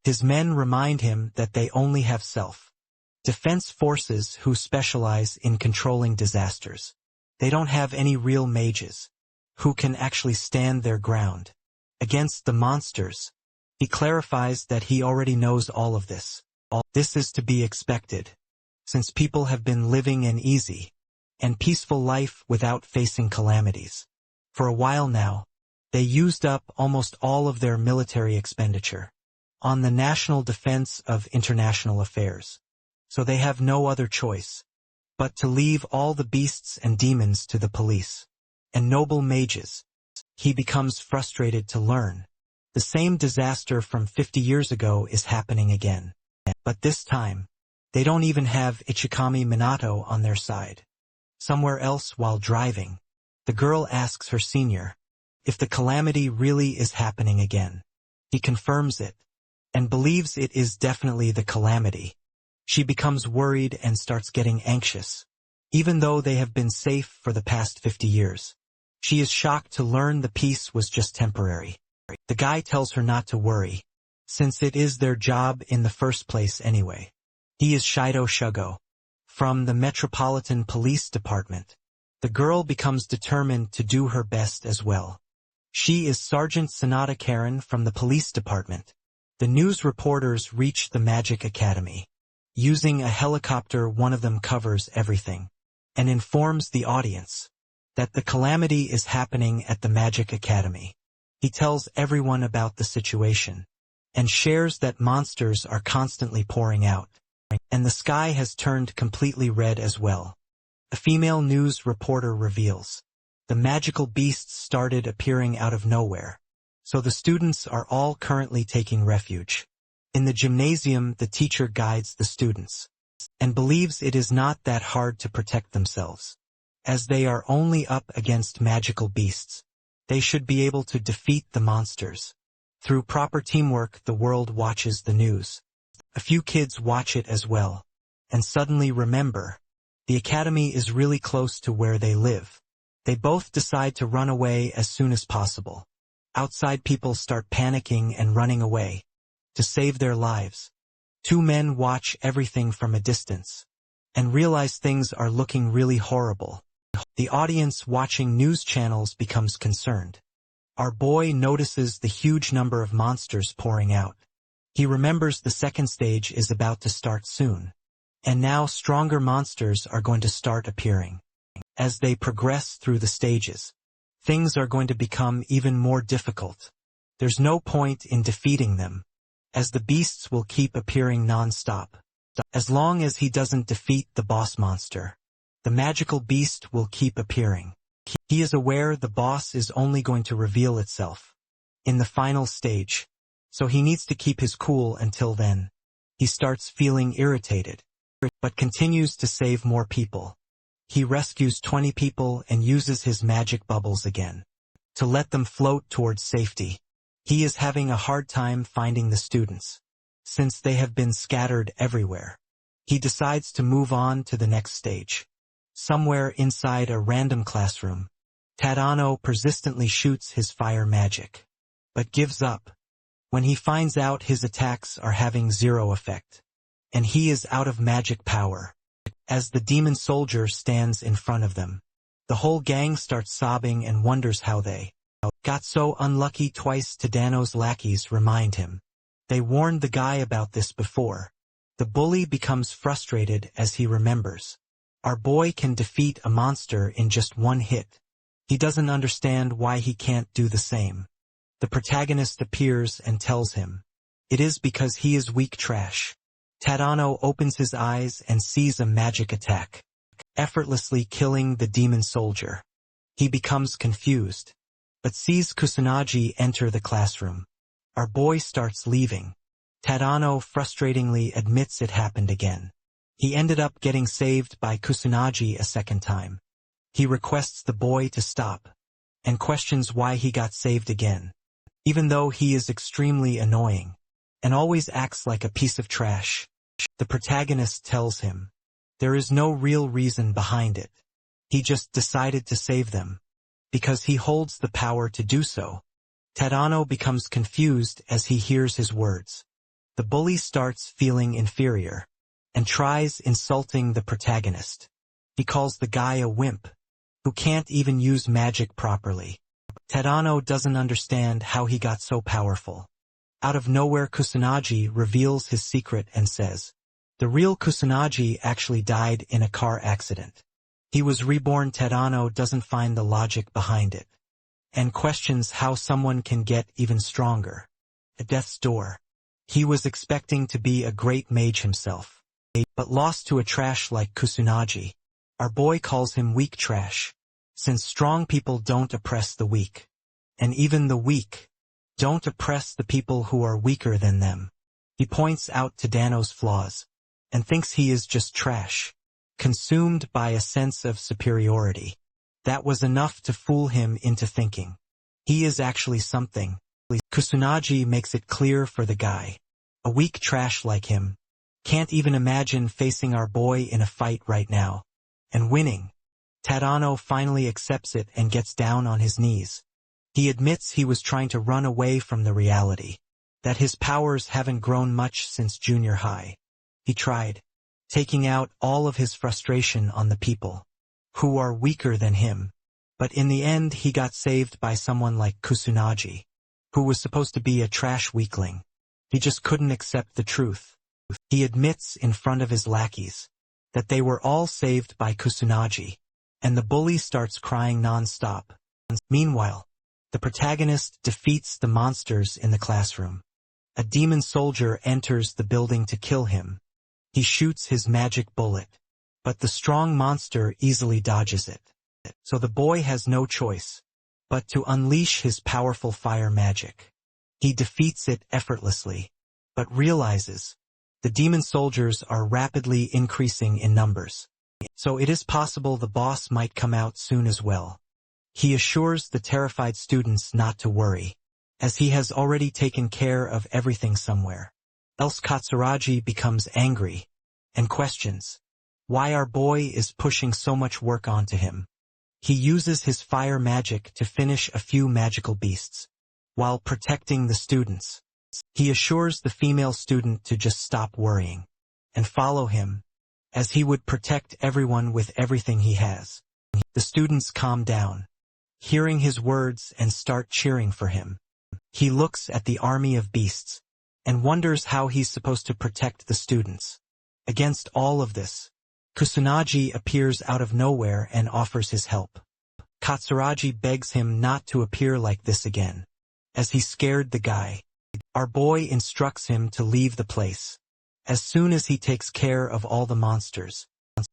His men remind him that they only have self-defense forces who specialize in controlling disasters. They don't have any real mages who can actually stand their ground against the monsters. He clarifies that he already knows all of this. All this is to be expected, since people have been living an easy and peaceful life without facing calamities. For a while now, they used up almost all of their military expenditure on the national defense of international affairs, so they have no other choice but to leave all the beasts and demons to the police and noble mages. He becomes frustrated to learn the same disaster from 50 years ago is happening again. But this time, they don't even have Ichikami Minato on their side. Somewhere else while driving, the girl asks her senior if the calamity really is happening again. He confirms it and believes it is definitely the calamity. She becomes worried and starts getting anxious, even though they have been safe for the past 50 years. She is shocked to learn the peace was just temporary. The guy tells her not to worry, since it is their job in the first place anyway. He is Shido Shugo, from the Metropolitan Police Department. The girl becomes determined to do her best as well. She is Sergeant Sanada Karen from the police department. The news reporters reach the Magic Academy. Using a helicopter, one of them covers everything and informs the audience that the calamity is happening at the Magic Academy. He tells everyone about the situation and shares that monsters are constantly pouring out, and the sky has turned completely red as well. A female news reporter reveals the magical beasts started appearing out of nowhere, so the students are all currently taking refuge. In the gymnasium, the teacher guides the students and believes it is not that hard to protect themselves, as they are only up against magical beasts. They should be able to defeat the monsters. Through proper teamwork, the world watches the news. A few kids watch it as well, and suddenly remember, the academy is really close to where they live. They both decide to run away as soon as possible. Outside, people start panicking and running away to save their lives. Two men watch everything from a distance and realize things are looking really horrible. The audience watching news channels becomes concerned. Our boy notices the huge number of monsters pouring out. He remembers the second stage is about to start soon, and now stronger monsters are going to start appearing. As they progress through the stages, things are going to become even more difficult. There's no point in defeating them, as the beasts will keep appearing non-stop. As long as he doesn't defeat the boss monster, the magical beast will keep appearing. He is aware the boss is only going to reveal itself in the final stage, so he needs to keep his cool until then. He starts feeling irritated, but continues to save more people. He rescues 20 people and uses his magic bubbles again to let them float towards safety. He is having a hard time finding the students, since they have been scattered everywhere. He decides to move on to the next stage. Somewhere inside a random classroom, Tadano persistently shoots his fire magic, but gives up when he finds out his attacks are having zero effect, and he is out of magic power. As the demon soldier stands in front of them, the whole gang starts sobbing and wonders how they got so unlucky twice. Tadano's lackeys remind him. They warned the guy about this before. The bully becomes frustrated as he remembers. Our boy can defeat a monster in just one hit. He doesn't understand why he can't do the same. The protagonist appears and tells him it is because he is weak trash. Tadano opens his eyes and sees a magic attack, effortlessly killing the demon soldier. He becomes confused, but sees Kusanagi enter the classroom. Our boy starts leaving. Tadano frustratingly admits it happened again. He ended up getting saved by Kusanagi a second time. He requests the boy to stop, and questions why he got saved again, even though he is extremely annoying and always acts like a piece of trash. The protagonist tells him there is no real reason behind it. He just decided to save them because he holds the power to do so. Tadano becomes confused as he hears his words. The bully starts feeling inferior and tries insulting the protagonist. He calls the guy a wimp who can't even use magic properly. Tadano doesn't understand how he got so powerful. Out of nowhere, Kusanagi reveals his secret and says, the real Kusanagi actually died in a car accident. He was reborn. Tadano doesn't find the logic behind it, and questions how someone can get even stronger at death's door. He was expecting to be a great mage himself, but lost to a trash like Kusanagi. Our boy calls him weak trash, since strong people don't oppress the weak, and even the weak don't oppress the people who are weaker than them. He points out Tadano's flaws, and thinks he is just trash, consumed by a sense of superiority. That was enough to fool him into thinking he is actually something. Kusanagi makes it clear for the guy. A weak trash like him can't even imagine facing our boy in a fight right now and winning. Tadano finally accepts it and gets down on his knees. He admits he was trying to run away from the reality, that his powers haven't grown much since junior high. He tried, taking out all of his frustration on the people, who are weaker than him, but in the end he got saved by someone like Kusunagi, who was supposed to be a trash weakling. He just couldn't accept the truth. He admits in front of his lackeys that they were all saved by Kusunagi, and the bully starts crying non-stop. Meanwhile, the protagonist defeats the monsters in the classroom. A demon soldier enters the building to kill him. He shoots his magic bullet, but the strong monster easily dodges it. So the boy has no choice but to unleash his powerful fire magic. He defeats it effortlessly, but realizes the demon soldiers are rapidly increasing in numbers. So it is possible the boss might come out soon as well. He assures the terrified students not to worry, as he has already taken care of everything somewhere. Else Katsuragi becomes angry and questions why our boy is pushing so much work onto him. He uses his fire magic to finish a few magical beasts, while protecting the students. He assures the female student to just stop worrying and follow him, as he would protect everyone with everything he has. The students calm down, hearing his words, and start cheering for him. He looks at the army of beasts and wonders how he's supposed to protect the students. Against all of this, Kusunagi appears out of nowhere and offers his help. Katsuragi begs him not to appear like this again, as he scared the guy. Our boy instructs him to leave the place as soon as he takes care of all the monsters.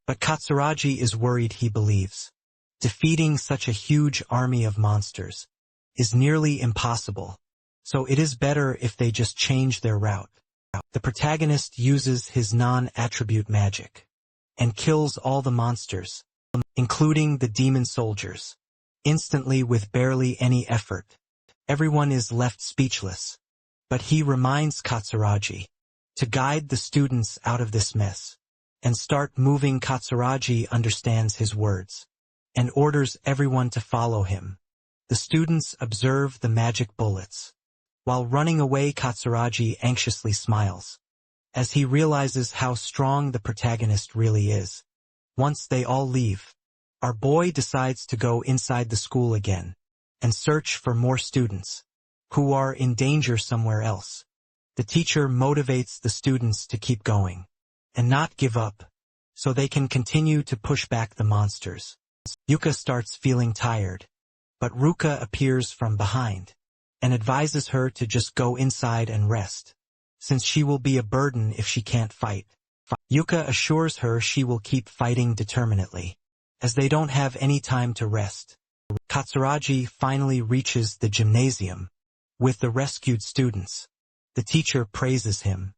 But Katsuragi is worried. He believes defeating such a huge army of monsters is nearly impossible, so it is better if they just change their route. The protagonist uses his non-attribute magic and kills all the monsters, including the demon soldiers, instantly with barely any effort. Everyone is left speechless, but he reminds Katsuragi to guide the students out of this mess and start moving. Katsuragi understands his words and orders everyone to follow him. The students observe the magic bullets. While running away, Katsuragi anxiously smiles, as he realizes how strong the protagonist really is. Once they all leave, our boy decides to go inside the school again and search for more students who are in danger somewhere else. The teacher motivates the students to keep going and not give up, so they can continue to push back the monsters. Yuka starts feeling tired, but Ruka appears from behind and advises her to just go inside and rest, since she will be a burden if she can't fight. Yuka assures her she will keep fighting determinedly, as they don't have any time to rest. Katsuragi finally reaches the gymnasium with the rescued students. The teacher praises him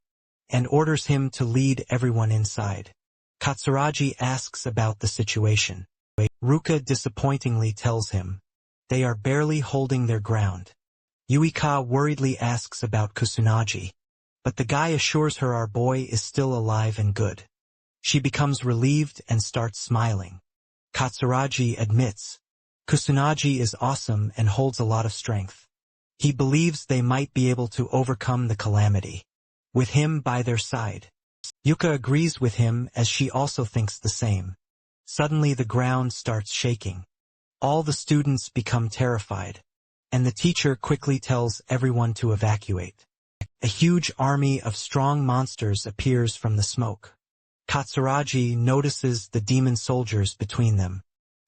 and orders him to lead everyone inside. Katsuragi asks about the situation. Ruka disappointingly tells him they are barely holding their ground. Yuika worriedly asks about Kusunagi, but the guy assures her our boy is still alive and good. She becomes relieved and starts smiling. Katsuragi admits Kusunagi is awesome and holds a lot of strength. He believes they might be able to overcome the calamity with him by their side. Yuka agrees with him, as she also thinks the same. Suddenly the ground starts shaking. All the students become terrified, and the teacher quickly tells everyone to evacuate. A huge army of strong monsters appears from the smoke. Katsuragi notices the demon soldiers between them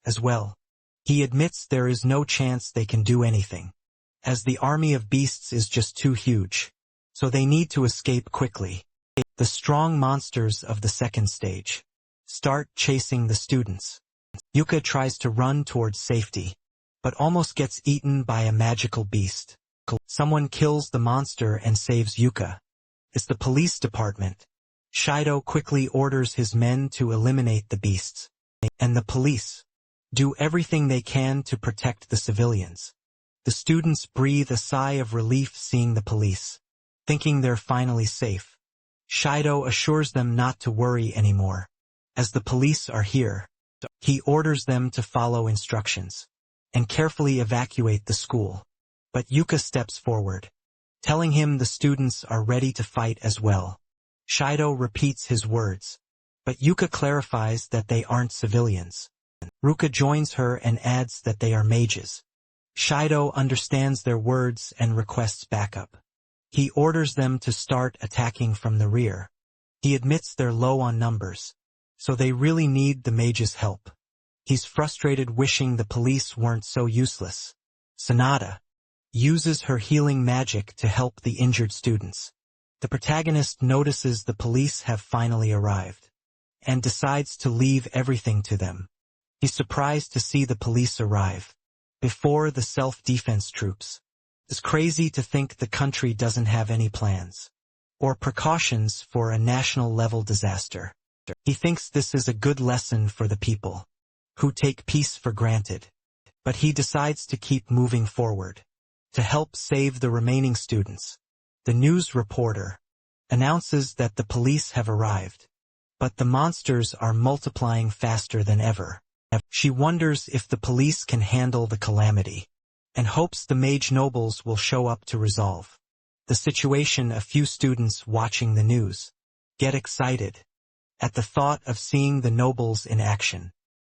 as well. He admits there is no chance they can do anything, as the army of beasts is just too huge, so they need to escape quickly. The strong monsters of the second stage start chasing the students. Yuka tries to run towards safety, but almost gets eaten by a magical beast. Someone kills the monster and saves Yuka. It's the police department. Shido quickly orders his men to eliminate the beasts, and the police do everything they can to protect the civilians. The students breathe a sigh of relief seeing the police, thinking they're finally safe. Shido assures them not to worry anymore, as the police are here. He orders them to follow instructions and carefully evacuate the school. But Yuka steps forward, telling him the students are ready to fight as well. Shido repeats his words, but Yuka clarifies that they aren't civilians. Ruka joins her and adds that they are mages. Shido understands their words and requests backup. He orders them to start attacking from the rear. He admits they're low on numbers, so they really need the mages' help. He's frustrated, wishing the police weren't so useless. Sanada uses her healing magic to help the injured students. The protagonist notices the police have finally arrived and decides to leave everything to them. He's surprised to see the police arrive before the self-defense troops. It's crazy to think the country doesn't have any plans or precautions for a national-level disaster. He thinks this is a good lesson for the people who take peace for granted, but he decides to keep moving forward to help save the remaining students. The news reporter announces that the police have arrived, but the monsters are multiplying faster than ever. She wonders if the police can handle the calamity and hopes the mage nobles will show up to resolve the situation. A few students watching the news get excited at the thought of seeing the nobles in action.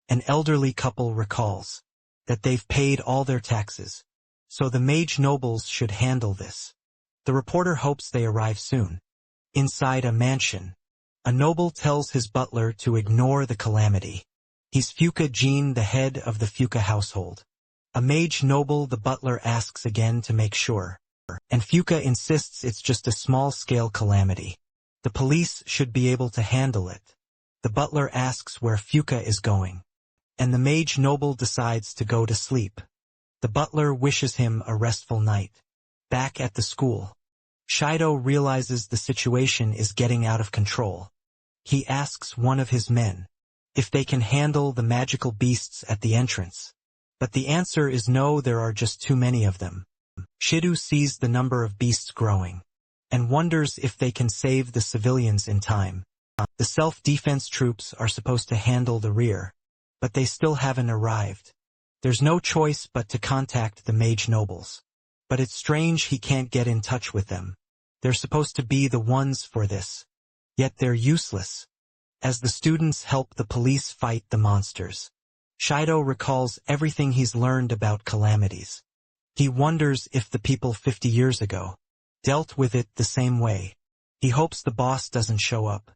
An elderly couple recalls that they've paid all their taxes, so the mage nobles should handle this. The reporter hopes they arrive soon. Inside a mansion, a noble tells his butler to ignore the calamity. He's Fuka Jin, the head of the Fuka household. A mage noble, the butler asks again to make sure, and Fuka insists it's just a small-scale calamity. The police should be able to handle it. The butler asks where Fuka is going, and the mage noble decides to go to sleep. The butler wishes him a restful night. Back at the school, Shido realizes the situation is getting out of control. He asks one of his men if they can handle the magical beasts at the entrance, but the answer is no, there are just too many of them. Shido sees the number of beasts growing and wonders if they can save the civilians in time. The self-defense troops are supposed to handle the rear, but they still haven't arrived. There's no choice but to contact the mage nobles. But it's strange he can't get in touch with them. They're supposed to be the ones for this, yet they're useless. As the students help the police fight the monsters, Shido recalls everything he's learned about calamities. He wonders if the people 50 years ago dealt with it the same way. He hopes the boss doesn't show up.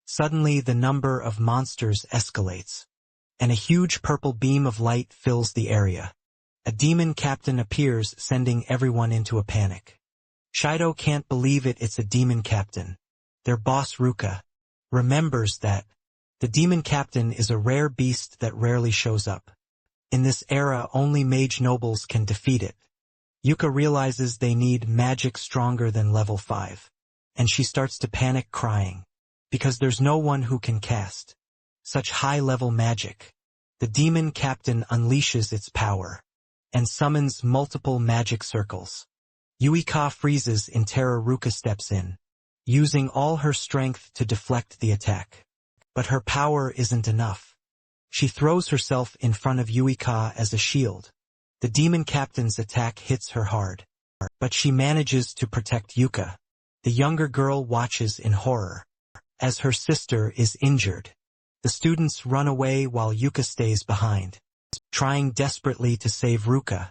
Suddenly the number of monsters escalates, and a huge purple beam of light fills the area. A demon captain appears, sending everyone into a panic. Shido can't believe it, it's a demon captain. Their boss Ruka remembers that the demon captain is a rare beast that rarely shows up. In this era, only mage nobles can defeat it. Yuka realizes they need magic stronger than level 5, and she starts to panic, crying, because there's no one who can cast such high-level magic. The demon captain unleashes its power and summons multiple magic circles. Yuika freezes in terror. Ruka steps in, using all her strength to deflect the attack. But her power isn't enough. She throws herself in front of Yuika as a shield. The demon captain's attack hits her hard, but she manages to protect Yuka. The younger girl watches in horror as her sister is injured. The students run away while Yuka stays behind, trying desperately to save Ruka.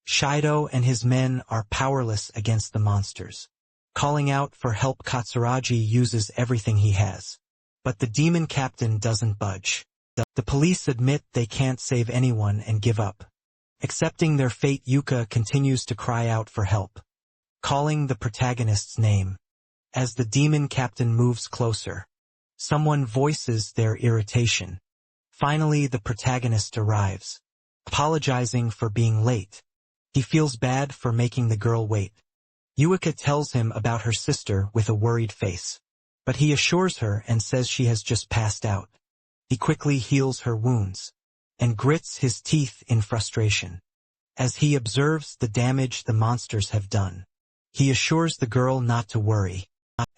Shido and his men are powerless against the monsters. Calling out for help, Katsuragi uses everything he has, but the demon captain doesn't budge. The police admit they can't save anyone and give up. Accepting their fate, Yuka continues to cry out for help, calling the protagonist's name. As the demon captain moves closer, someone voices their irritation. Finally, the protagonist arrives, apologizing for being late. He feels bad for making the girl wait. Yuika tells him about her sister with a worried face, but he assures her and says she has just passed out. He quickly heals her wounds and grits his teeth in frustration. As he observes the damage the monsters have done, he assures the girl not to worry.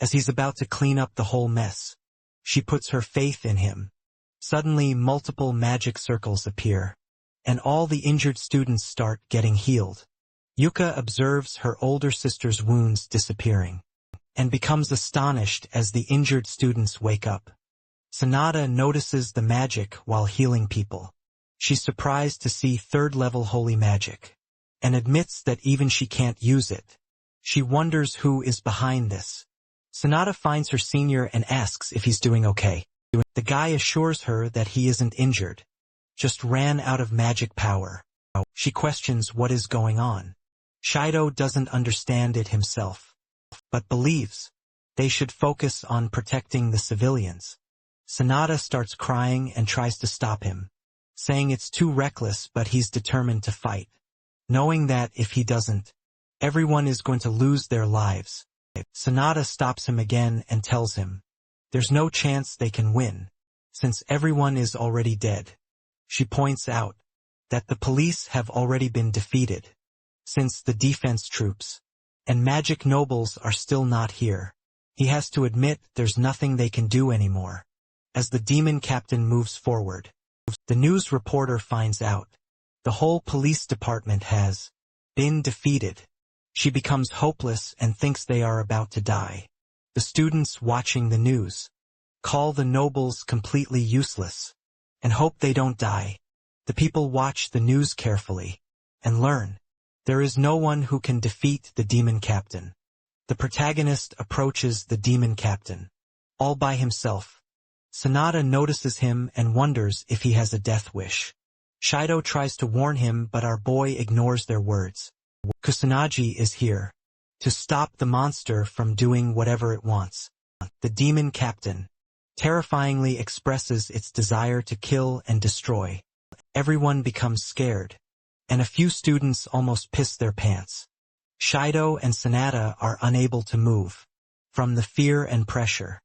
As he's about to clean up the whole mess, she puts her faith in him Suddenly multiple magic circles appear, and all the injured students start getting healed. Yuka observes her older sister's wounds disappearing, and becomes astonished as the injured students wake up. Sanada notices the magic while healing people. She's surprised to see third-level holy magic, and admits that even she can't use it. She wonders who is behind this. Sanada finds her senior and asks if he's doing okay. The guy assures her that he isn't injured, just ran out of magic power. She questions what is going on. Shido doesn't understand it himself, but believes they should focus on protecting the civilians. Sanada starts crying and tries to stop him, saying it's too reckless, but he's determined to fight, knowing that if he doesn't, everyone is going to lose their lives. Sanada stops him again and tells him there's no chance they can win, since everyone is already dead. She points out that the police have already been defeated, since the defense troops and magic nobles are still not here. He has to admit there's nothing they can do anymore. As the demon captain moves forward, the news reporter finds out the whole police department has been defeated. She becomes hopeless and thinks they are about to die. The students watching the news call the nobles completely useless and hope they don't die. The people watch the news carefully and learn there is no one who can defeat the demon captain. The protagonist approaches the demon captain all by himself. Sanada notices him and wonders if he has a death wish. Shido tries to warn him, but our boy ignores their words. Kusanagi is here to stop the monster from doing whatever it wants. The demon captain terrifyingly expresses its desire to kill and destroy. Everyone becomes scared, and a few students almost piss their pants. Shido and Sanada are unable to move from the fear and pressure,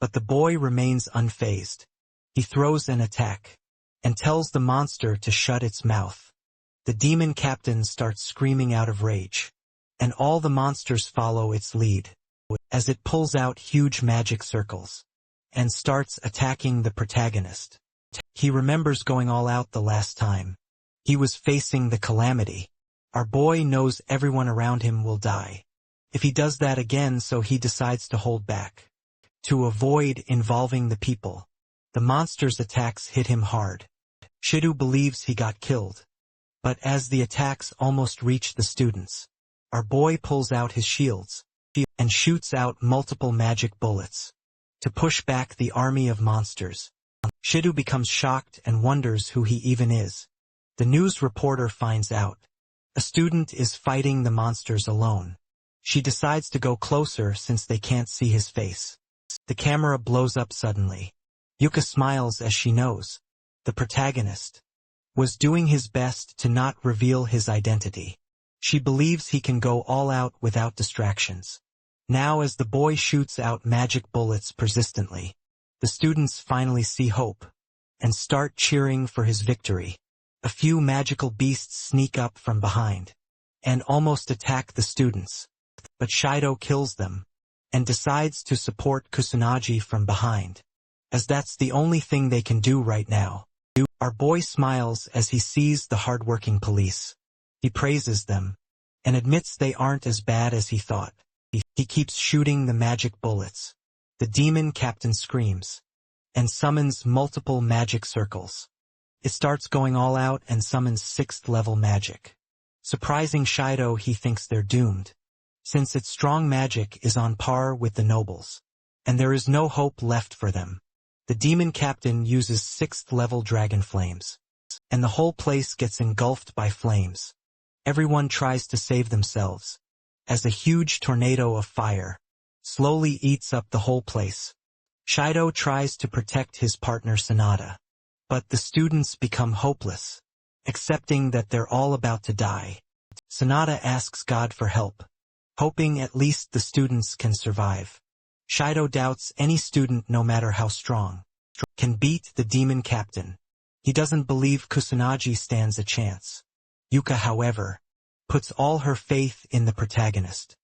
but the boy remains unfazed. He throws an attack and tells the monster to shut its mouth. The demon captain starts screaming out of rage, and all the monsters follow its lead, as it pulls out huge magic circles and starts attacking the protagonist. He remembers going all out the last time he was facing the calamity. Our boy knows everyone around him will die if he does that again, so he decides to hold back to avoid involving the people. The monster's attacks hit him hard. Shido believes he got killed, but as the attacks almost reach the students, our boy pulls out his shields and shoots out multiple magic bullets to push back the army of monsters. Shido becomes shocked and wonders who he even is. The news reporter finds out a student is fighting the monsters alone. She decides to go closer since they can't see his face. The camera blows up suddenly. Yuka smiles as she knows the protagonist was doing his best to not reveal his identity. She believes he can go all out without distractions. Now as the boy shoots out magic bullets persistently, the students finally see hope and start cheering for his victory. A few magical beasts sneak up from behind and almost attack the students, but Shido kills them and decides to support Kusanagi from behind, as that's the only thing they can do right now. Our boy smiles as he sees the hardworking police. He praises them and admits they aren't as bad as he thought. He keeps shooting the magic bullets. The demon captain screams and summons multiple magic circles. It starts going all out and summons 6th level magic. Surprising Shido, he thinks they're doomed, since its strong magic is on par with the nobles, and there is no hope left for them. The demon captain uses 6th level dragon flames, and the whole place gets engulfed by flames. Everyone tries to save themselves, as a huge tornado of fire slowly eats up the whole place. Shido tries to protect his partner Sanada, but the students become hopeless, accepting that they're all about to die. Sanada asks God for help, hoping at least the students can survive. Shido doubts any student, no matter how strong, can beat the demon captain. He doesn't believe Kusanagi stands a chance. Yuka, however, puts all her faith in the protagonist.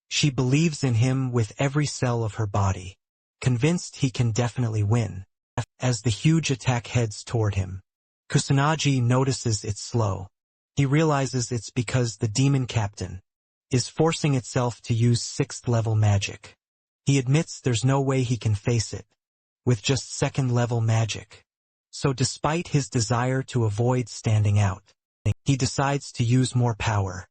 She believes in him with every cell of her body, convinced he can definitely win. As the huge attack heads toward him, Kusanagi notices it's slow. He realizes it's because the demon captain is forcing itself to use 6th level magic. He admits there's no way he can face it with just 2nd level magic. So despite his desire to avoid standing out, he decides to use more power.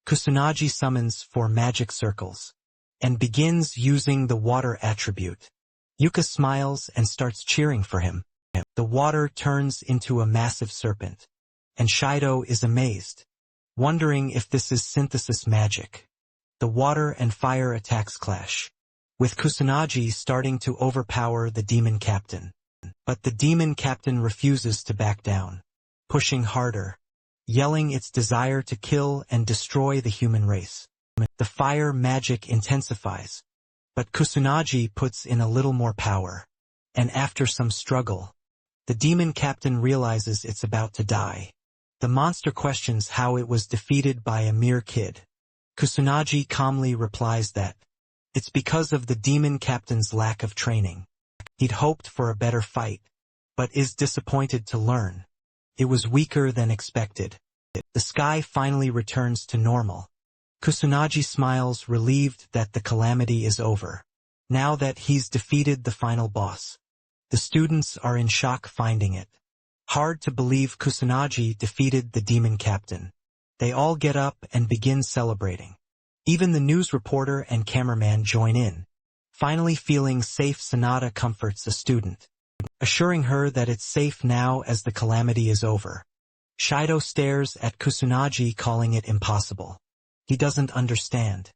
Kusanagi summons 4 magic circles and begins using the water attribute. Yuka smiles and starts cheering for him. The water turns into a massive serpent, and Shido is amazed, wondering if this is synthesis magic. The water and fire attacks clash, with Kusanagi starting to overpower the demon captain. But the demon captain refuses to back down, pushing harder, yelling its desire to kill and destroy the human race. The fire magic intensifies, but Kusanagi puts in a little more power, and after some struggle, the demon captain realizes it's about to die. The monster questions how it was defeated by a mere kid. Kusanagi calmly replies that it's because of the demon captain's lack of training. He'd hoped for a better fight, but is disappointed to learn it was weaker than expected. The sky finally returns to normal. Kusanagi smiles, relieved that the calamity is over. Now that he's defeated the final boss, the students are in shock, finding it hard to believe Kusanagi defeated the demon captain. They all get up and begin celebrating. Even the news reporter and cameraman join in. Finally feeling safe, Sanada comforts a student, assuring her that it's safe now as the calamity is over. Shido stares at Kusanagi, calling it impossible. He doesn't understand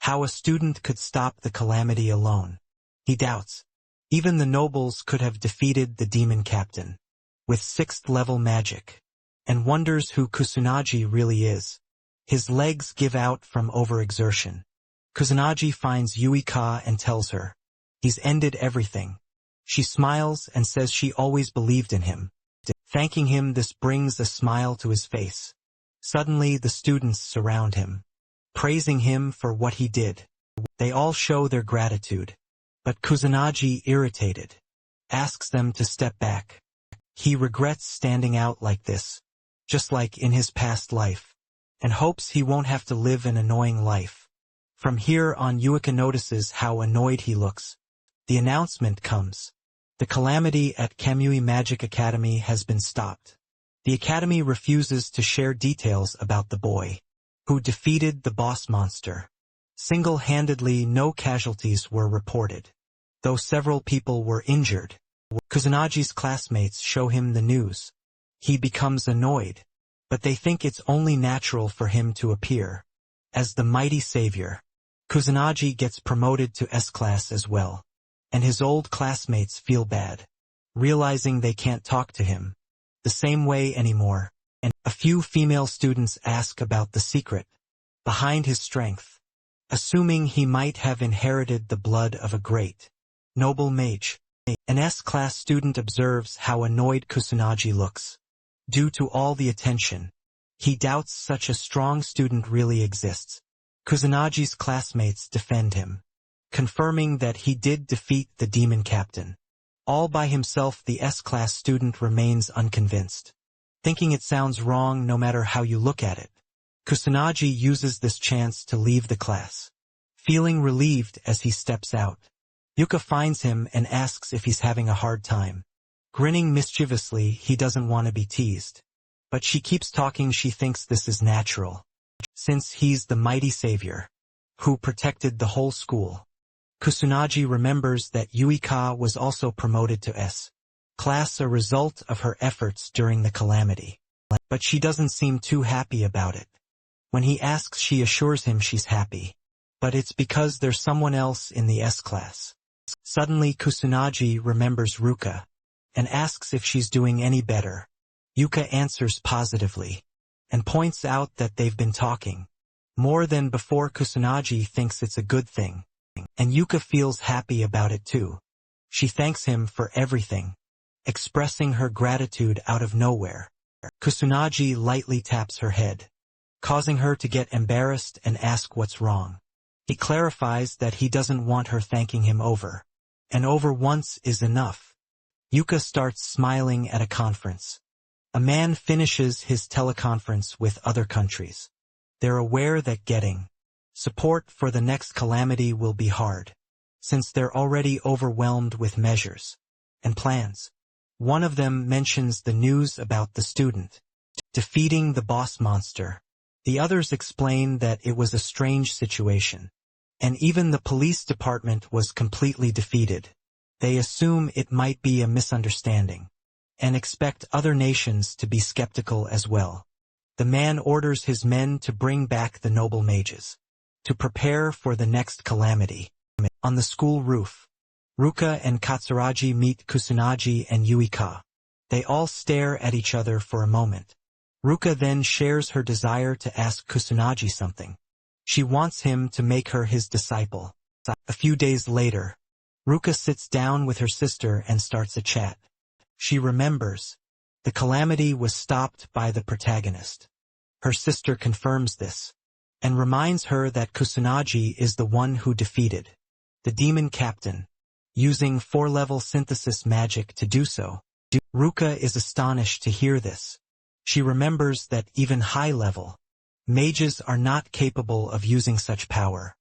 how a student could stop the calamity alone. He doubts even the nobles could have defeated the demon captain with 6th level magic, and wonders who Kusanagi really is. His legs give out from overexertion. Kusanagi finds Yuika and tells her he's ended everything. She smiles and says she always believed in him. Thanking him, this brings a smile to his face. Suddenly the students surround him, praising him for what he did. They all show their gratitude, but Kusanagi, irritated, asks them to step back. He regrets standing out like this, just like in his past life, and hopes he won't have to live an annoying life. From here on, Yuika notices how annoyed he looks. The announcement comes. The calamity at Kamui Magic Academy has been stopped. The academy refuses to share details about the boy who defeated the boss monster. Single-handedly, no casualties were reported, though several people were injured. Kusanagi's classmates show him the news. He becomes annoyed, but they think it's only natural for him to appear as the mighty savior. Kusanagi gets promoted to S-class as well, and his old classmates feel bad, realizing they can't talk to him the same way anymore. And a few female students ask about the secret behind his strength, assuming he might have inherited the blood of a great noble mage. An S-class student observes how annoyed Kusanagi looks due to all the attention. He doubts such a strong student really exists. Kusanagi's classmates defend him, confirming that he did defeat the demon captain. All by himself, the S-class student remains unconvinced, thinking it sounds wrong no matter how you look at it. Kusanagi uses this chance to leave the class, feeling relieved as he steps out. Yuka finds him and asks if he's having a hard time. Grinning mischievously, he doesn't want to be teased, but she keeps talking. She thinks this is natural, since he's the mighty savior who protected the whole school. Kusanagi remembers that Yuika was also promoted to S-class, a result of her efforts during the calamity. But she doesn't seem too happy about it. When he asks, she assures him she's happy, but it's because there's someone else in the S-class. Suddenly Kusanagi remembers Ruka and asks if she's doing any better. Yuka answers positively and points out that they've been talking more than before. Kusanagi thinks it's a good thing, and Yuka feels happy about it too. She thanks him for everything, expressing her gratitude out of nowhere. Kusanagi lightly taps her head, causing her to get embarrassed and ask what's wrong. He clarifies that he doesn't want her thanking him over and over once is enough. Yuka starts smiling at a conference. A man finishes his teleconference with other countries. They're aware that getting support for the next calamity will be hard, since they're already overwhelmed with measures and plans. One of them mentions the news about the student defeating the boss monster. The others explain that it was a strange situation, and even the police department was completely defeated. They assume it might be a misunderstanding, and expect other nations to be skeptical as well. The man orders his men to bring back the noble mages, to prepare for the next calamity. On the school roof, Ruka and Katsuragi meet Kusanagi and Yuika. They all stare at each other for a moment. Ruka then shares her desire to ask Kusanagi something. She wants him to make her his disciple. A few days later, Ruka sits down with her sister and starts a chat. She remembers the calamity was stopped by the protagonist. Her sister confirms this, and reminds her that Kusanagi is the one who defeated the demon captain, using 4-level synthesis magic to do so. Ruka is astonished to hear this. She remembers that even high-level mages are not capable of using such power.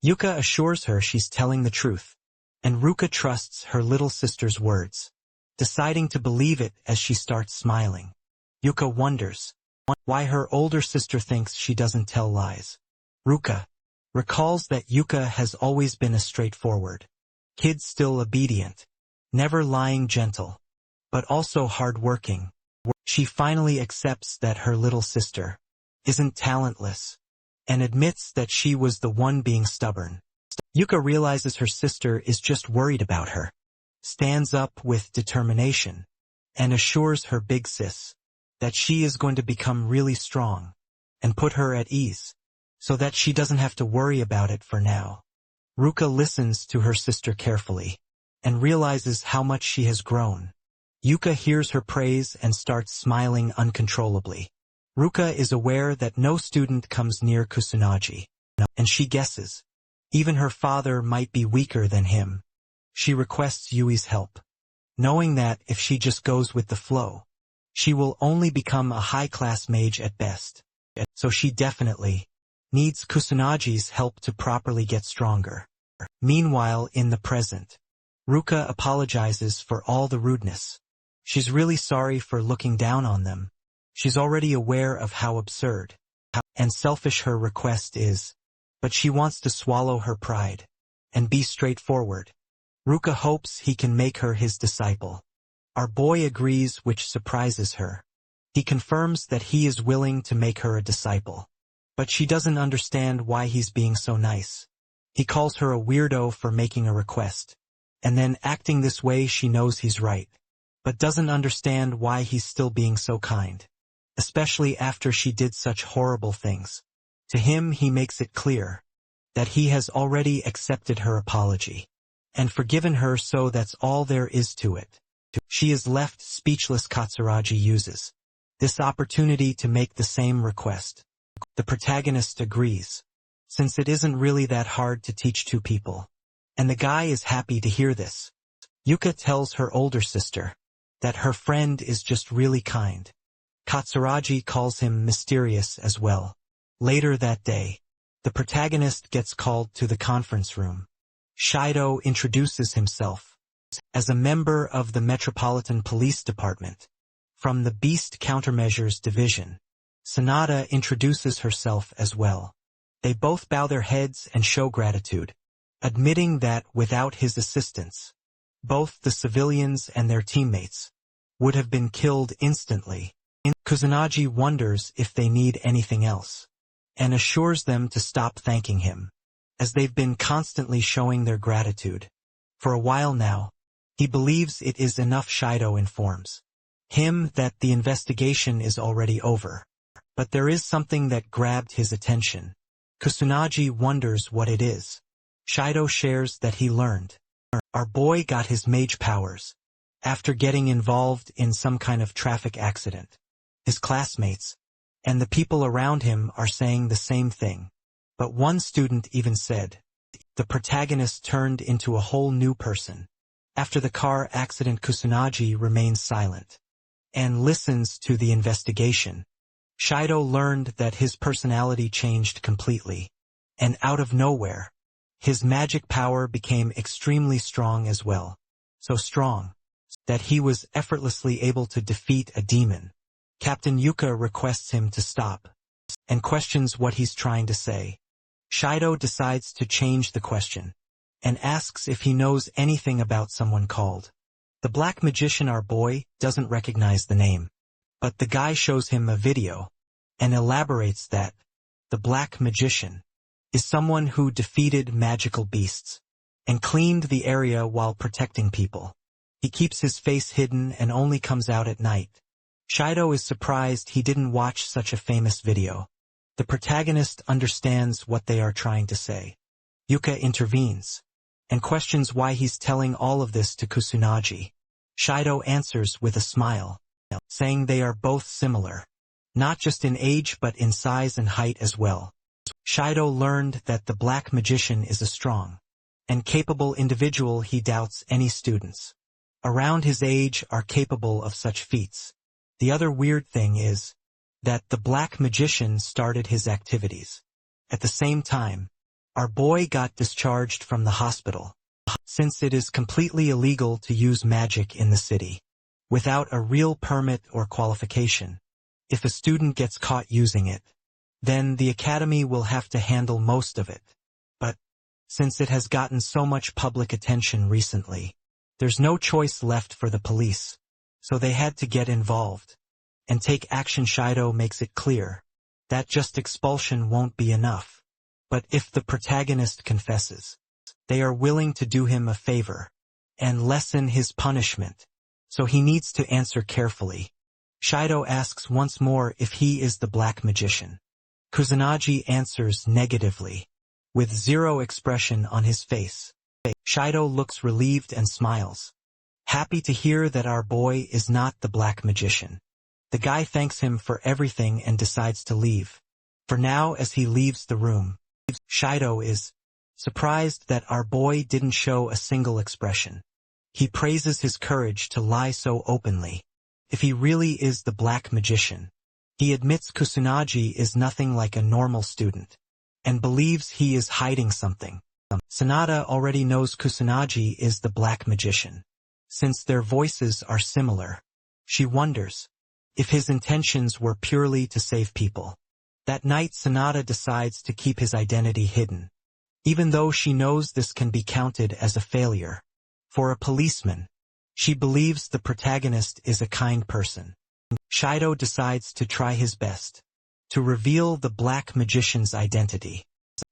Yuka assures her she's telling the truth, and Ruka trusts her little sister's words, deciding to believe it as she starts smiling. Yuka wonders why her older sister thinks she doesn't tell lies. Ruka recalls that Yuka has always been a straightforward kid, still obedient, never lying, gentle, but also hard-working. She finally accepts that her little sister isn't talentless, and admits that she was the one being stubborn. Yuka realizes her sister is just worried about her, stands up with determination, and assures her big sis that she is going to become really strong and put her at ease, so that she doesn't have to worry about it for now. Ruka listens to her sister carefully, and realizes how much she has grown. Yuka hears her praise and starts smiling uncontrollably. Ruka is aware that no student comes near Kusanagi, and she guesses even her father might be weaker than him. She requests Yui's help, knowing that if she just goes with the flow, she will only become a high-class mage at best. So she definitely needs Kusanagi's help to properly get stronger. Meanwhile, in the present, Ruka apologizes for all the rudeness. She's really sorry for looking down on them. She's already aware of how absurd and selfish her request is, but she wants to swallow her pride and be straightforward. Ruka hopes he can make her his disciple. Our boy agrees, which surprises her. He confirms that he is willing to make her a disciple, but she doesn't understand why he's being so nice. He calls her a weirdo for making a request, and then acting this way. She knows he's right, but doesn't understand why he's still being so kind, especially after she did such horrible things. To him, he makes it clear that he has already accepted her apology and forgiven her, so that's all there is to it. She is left speechless. Katsuragi uses this opportunity to make the same request. The protagonist agrees, since it isn't really that hard to teach two people, and the guy is happy to hear this. Yuka tells her older sister that her friend is just really kind. Katsuragi calls him mysterious as well. Later that day, the protagonist gets called to the conference room. Shido introduces himself as a member of the Metropolitan Police Department from the Beast Countermeasures Division. Sanada introduces herself as well. They both bow their heads and show gratitude, admitting that without his assistance, both the civilians and their teammates would have been killed instantly. Kusanagi wonders if they need anything else, and assures them to stop thanking him, as they've been constantly showing their gratitude for a while now. He believes it is enough. Shido informs him that the investigation is already over, but there is something that grabbed his attention. Kusanagi wonders what it is. Shido shares that he learned our boy got his mage powers after getting involved in some kind of traffic accident. His classmates and the people around him are saying the same thing, but one student even said the protagonist turned into a whole new person After the car accident, Kusanagi remains silent and listens to the investigation. Shido learned that his personality changed completely, and out of nowhere, his magic power became extremely strong as well. So strong that he was effortlessly able to defeat a demon. Captain Yuka requests him to stop and questions what he's trying to say. Shido decides to change the question and asks if he knows anything about someone called the Black Magician. Our boy doesn't recognize the name, but the guy shows him a video and elaborates that the Black Magician is someone who defeated magical beasts and cleaned the area while protecting people. He keeps his face hidden and only comes out at night. Shido is surprised he didn't watch such a famous video. The protagonist understands what they are trying to say. Yuka intervenes and questions why he's telling all of this to Kusanagi. Shido answers with a smile, saying they are both similar, not just in age but in size and height as well. Shido learned that the Black Magician is a strong and capable individual. He doubts any students around his age are capable of such feats. The other weird thing is that the Black Magician started his activities at the same time our boy got discharged from the hospital, since it is completely illegal to use magic in the city without a real permit or qualification. If a student gets caught using it, then the academy will have to handle most of it. But since it has gotten so much public attention recently, there's no choice left for the police, so they had to get involved and take action. Shido makes it clear that just expulsion won't be enough. But if the protagonist confesses, they are willing to do him a favor and lessen his punishment, so he needs to answer carefully. Shido asks once more if he is the Black Magician. Kusanagi answers negatively, with zero expression on his face. Shido looks relieved and smiles, happy to hear that our boy is not the Black Magician. The guy thanks him for everything and decides to leave. For now, as he leaves the room, Shido is surprised that our boy didn't show a single expression. He praises his courage to lie so openly. If he really is the Black Magician, he admits Kusanagi is nothing like a normal student, and believes he is hiding something. Sanada already knows Kusanagi is the Black Magician. Since their voices are similar, she wonders if his intentions were purely to save people. That night, Sanada decides to keep his identity hidden, even though she knows this can be counted as a failure. For a policeman, she believes the protagonist is a kind person. Shido decides to try his best to reveal the Black Magician's identity,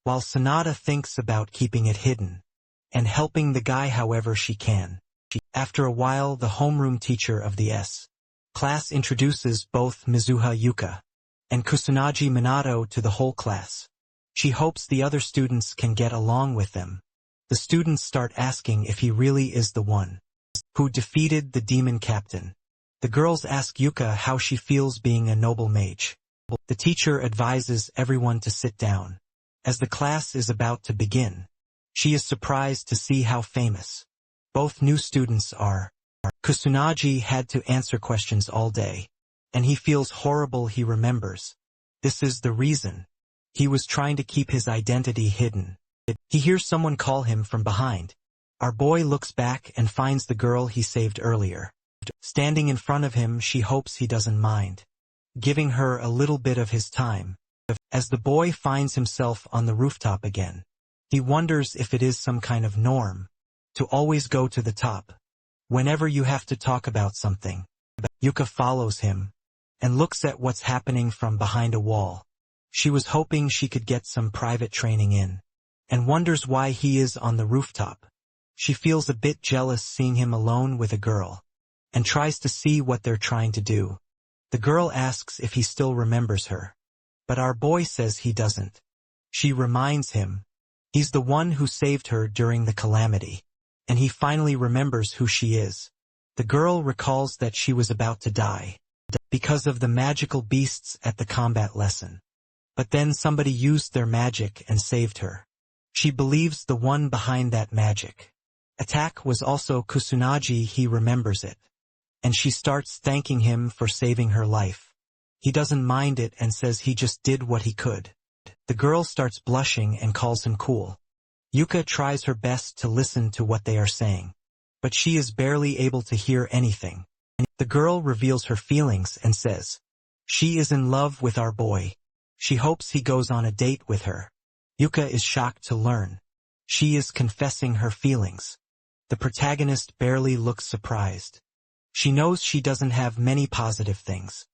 while Sanada thinks about keeping it hidden and helping the guy however she can. After a while, the homeroom teacher of the S class introduces both Mizuha Yuka and Kusanagi Minato to the whole class. She hopes the other students can get along with them. The students start asking if he really is the one who defeated the demon captain. The girls ask Yuka how she feels being a noble mage. The teacher advises everyone to sit down. As the class is about to begin, she is surprised to see how famous both new students are. Kusanagi had to answer questions all day, and he feels horrible. He remembers this is the reason he was trying to keep his identity hidden. He hears someone call him from behind. Our boy looks back and finds the girl he saved earlier. Standing in front of him, she hopes he doesn't mind giving her a little bit of his time. As the boy finds himself on the rooftop again, he wonders if it is some kind of norm to always go to the top whenever you have to talk about something. Yuka follows him and looks at what's happening from behind a wall. She was hoping she could get some private training in, and wonders why he is on the rooftop. She feels a bit jealous seeing him alone with a girl, and tries to see what they're trying to do. The girl asks if he still remembers her, but our boy says he doesn't. She reminds him he's the one who saved her during the calamity, and he finally remembers who she is. The girl recalls that she was about to die because of the magical beasts at the combat lesson. But then somebody used their magic and saved her. She believes the one behind that magic Attack was also Kusunaji. He remembers it. And she starts thanking him for saving her life. He doesn't mind it and says he just did what he could. The girl starts blushing and calls him cool. Yuka tries her best to listen to what they are saying, but she is barely able to hear anything. The girl reveals her feelings and says, she is in love with our boy. She hopes he goes on a date with her. Yuka is shocked to learn she is confessing her feelings. The protagonist barely looks surprised. She knows she doesn't have many positive things,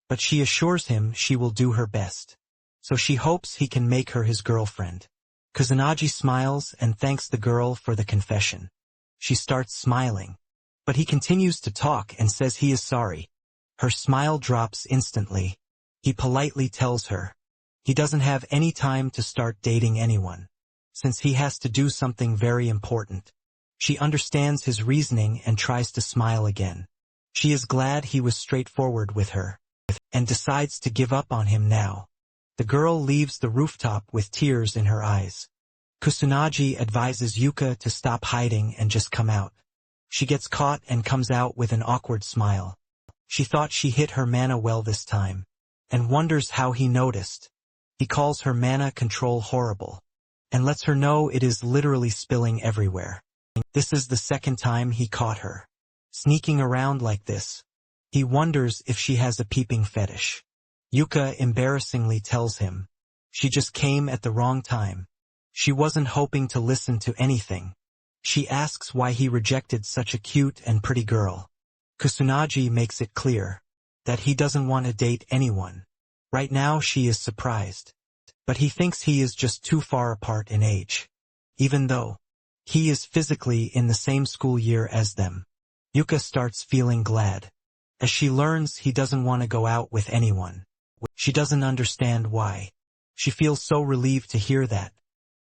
but she assures him she will do her best. So she hopes he can make her his girlfriend. Kusunaji smiles and thanks the girl for the confession. She starts smiling, but he continues to talk and says he is sorry. Her smile drops instantly. He politely tells her he doesn't have any time to start dating anyone, since he has to do something very important. She understands his reasoning and tries to smile again. She is glad he was straightforward with her, and decides to give up on him now. The girl leaves the rooftop with tears in her eyes. Kusunaji advises Yuka to stop hiding and just come out. She gets caught and comes out with an awkward smile. She thought she hit her mana well this time, and wonders how he noticed. He calls her mana control horrible, and lets her know it is literally spilling everywhere. This is the second time he caught her sneaking around like this. He wonders if she has a peeping fetish. Yuka embarrassingly tells him she just came at the wrong time. She wasn't hoping to listen to anything. She asks why he rejected such a cute and pretty girl. Kusunaji makes it clear that he doesn't want to date anyone. Right now she is surprised, but he thinks he is just too far apart in age, even though he is physically in the same school year as them. Yuka starts feeling glad, as she learns he doesn't want to go out with anyone. She doesn't understand why. She feels so relieved to hear that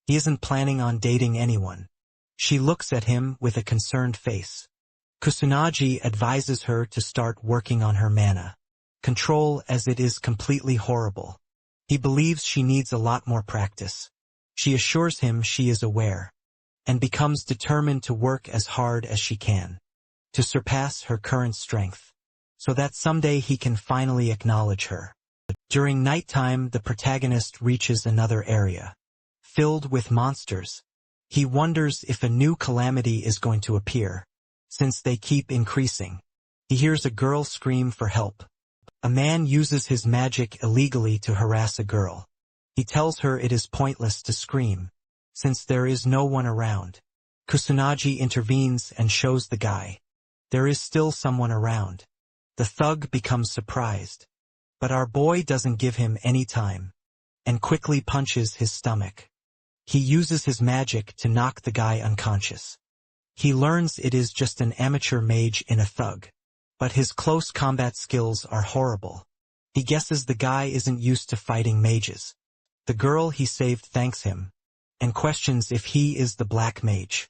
he isn't planning on dating anyone. She looks at him with a concerned face. Kusunaji advises her to start working on her mana control, as it is completely horrible. He believes she needs a lot more practice. She assures him she is aware, and becomes determined to work as hard as she can to surpass her current strength, so that someday he can finally acknowledge her. During nighttime, the protagonist reaches another area, filled with monsters. He wonders if a new calamity is going to appear, since they keep increasing. He hears a girl scream for help. A man uses his magic illegally to harass a girl. He tells her it is pointless to scream, since there is no one around. Kusunaji intervenes and shows the guy there is still someone around. The thug becomes surprised, but our boy doesn't give him any time, and quickly punches his stomach. He uses his magic to knock the guy unconscious. He learns it is just an amateur mage in a thug, but his close combat skills are horrible. He guesses the guy isn't used to fighting mages. The girl he saved thanks him, and questions if he is the black mage.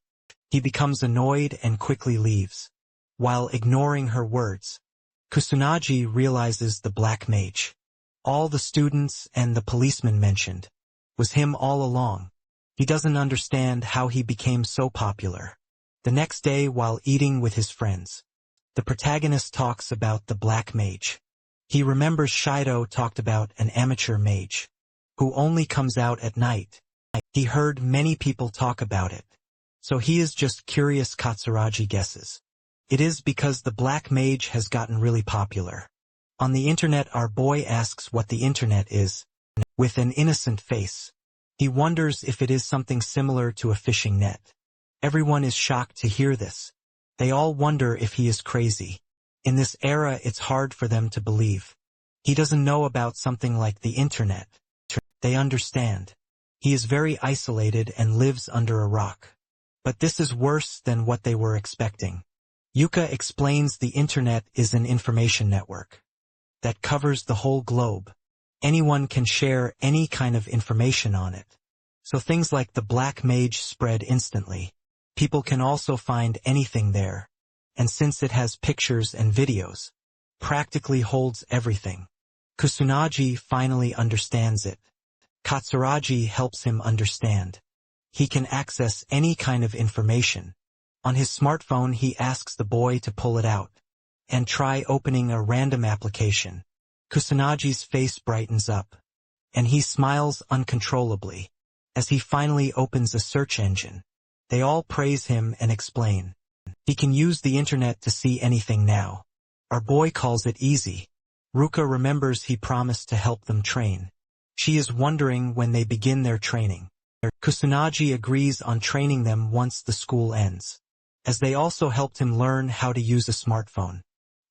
He becomes annoyed and quickly leaves, while ignoring her words. Kusunaji realizes the black mage, all the students and the policeman mentioned, was him all along. He doesn't understand how he became so popular. The next day, while eating with his friends, the protagonist talks about the black mage. He remembers Shido talked about an amateur mage, who only comes out at night. He heard many people talk about it, so he is just curious. Katsuragi guesses it is because the black mage has gotten really popular. On the internet, our boy asks what the internet is, with an innocent face. He wonders if it is something similar to a fishing net. Everyone is shocked to hear this. They all wonder if he is crazy. In this era, it's hard for them to believe he doesn't know about something like the internet. They understand he is very isolated and lives under a rock. But this is worse than what they were expecting. Yuka explains the internet is an information network that covers the whole globe. Anyone can share any kind of information on it. So things like the black mage spread instantly. People can also find anything there. And since it has pictures and videos, practically holds everything. Kusunaji finally understands it. Katsuragi helps him understand. He can access any kind of information On his smartphone he asks the boy to pull it out and try opening a random application. Kusanagi's face brightens up, and he smiles uncontrollably as he finally opens a search engine. They all praise him and explain. He can use the internet to see anything now. Our boy calls it easy. Ruka remembers he promised to help them train. She is wondering when they begin their training. Kusanagi agrees on training them once the school ends, as they also helped him learn how to use a smartphone.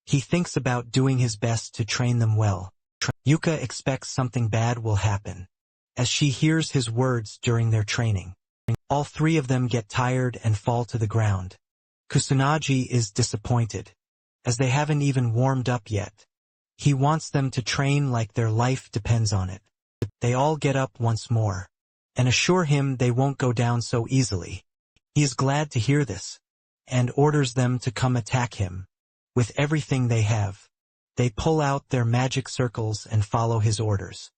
He thinks about doing his best to train them well. Yuka expects something bad will happen, as she hears his words during their training. All three of them get tired and fall to the ground. Kusanagi is disappointed, as they haven't even warmed up yet. He wants them to train like their life depends on it. They all get up once more, and assure him they won't go down so easily. He is glad to hear this, and orders them to come attack him. With everything they have, they pull out their magic circles and follow his orders.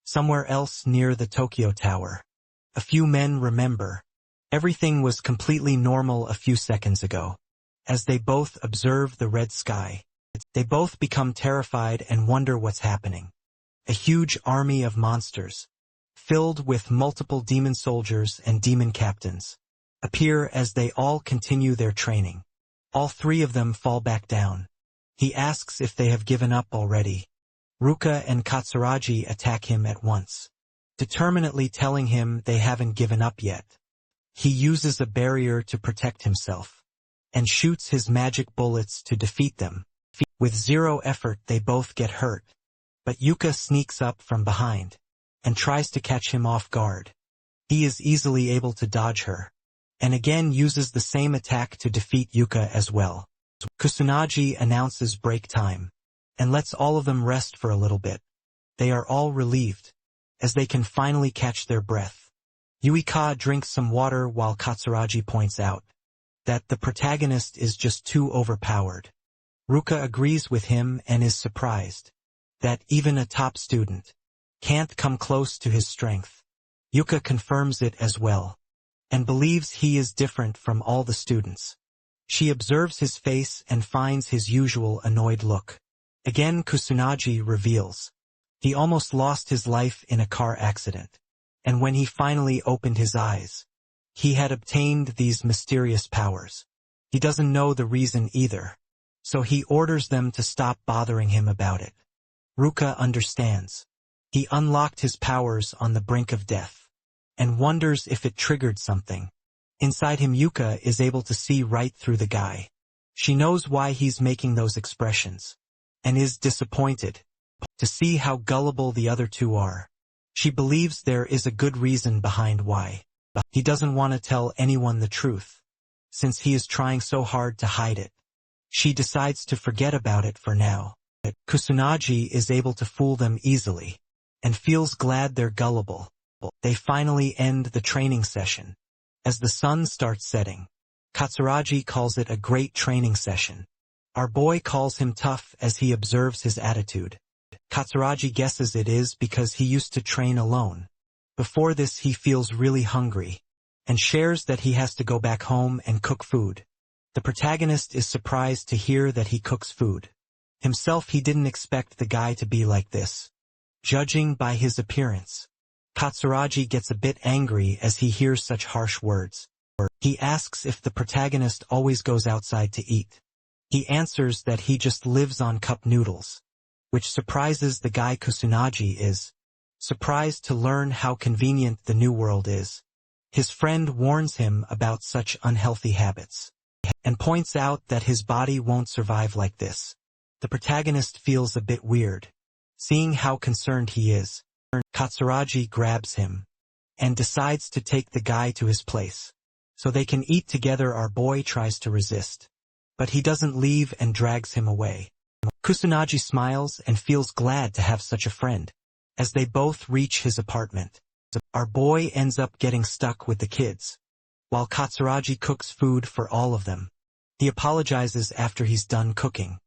Somewhere else near the Tokyo Tower, a few men remember. Everything was completely normal a few seconds ago. As they both observe the red sky, they both become terrified and wonder what's happening. A huge army of monsters, filled with multiple demon soldiers and demon captains, appear as they all continue their training. All three of them fall back down. He asks if they have given up already. Ruka and Katsuragi attack him at once, determinedly telling him they haven't given up yet. He uses a barrier to protect himself, and shoots his magic bullets to defeat them. With zero effort they both get hurt, but Yuka sneaks up from behind, and tries to catch him off guard. He is easily able to dodge her, and again uses the same attack to defeat Yuka as well. Kusanagi announces break time, and lets all of them rest for a little bit. They are all relieved, as they can finally catch their breath. Yuika drinks some water while Katsuragi points out that the protagonist is just too overpowered. Ruka agrees with him and is surprised that even a top student can't come close to his strength. Yuka confirms it as well, and believes he is different from all the students. She observes his face and finds his usual annoyed look. Again Kusanagi reveals he almost lost his life in a car accident, and when he finally opened his eyes, he had obtained these mysterious powers. He doesn't know the reason either, so he orders them to stop bothering him about it. Ruka understands. He unlocked his powers on the brink of death, and wonders if it triggered something. Inside him Yuka is able to see right through the guy. She knows why he's making those expressions, and is disappointed to see how gullible the other two are. She believes there is a good reason behind why. He doesn't want to tell anyone the truth, since he is trying so hard to hide it. She decides to forget about it for now. Kusanagi is able to fool them easily, and feels glad they're gullible. They finally end the training session. As the sun starts setting, Katsuragi calls it a great training session. Our boy calls him tough as he observes his attitude. Katsuragi guesses it is because he used to train alone. Before this he feels really hungry, and shares that he has to go back home and cook food. The protagonist is surprised to hear that he cooks food. Himself he didn't expect the guy to be like this, judging by his appearance. Katsuragi gets a bit angry as he hears such harsh words. He asks if the protagonist always goes outside to eat. He answers that he just lives on cup noodles, which surprises the guy. Kusanagi is surprised to learn how convenient the new world is. His friend warns him about such unhealthy habits, and points out that his body won't survive like this. The protagonist feels a bit weird, seeing how concerned he is. Katsuragi grabs him, and decides to take the guy to his place, so they can eat together. Our boy tries to resist, but he doesn't leave and drags him away. Kusanagi smiles and feels glad to have such a friend. As they both reach his apartment, our boy ends up getting stuck with the kids, while Katsuragi cooks food for all of them. He apologizes after he's done cooking,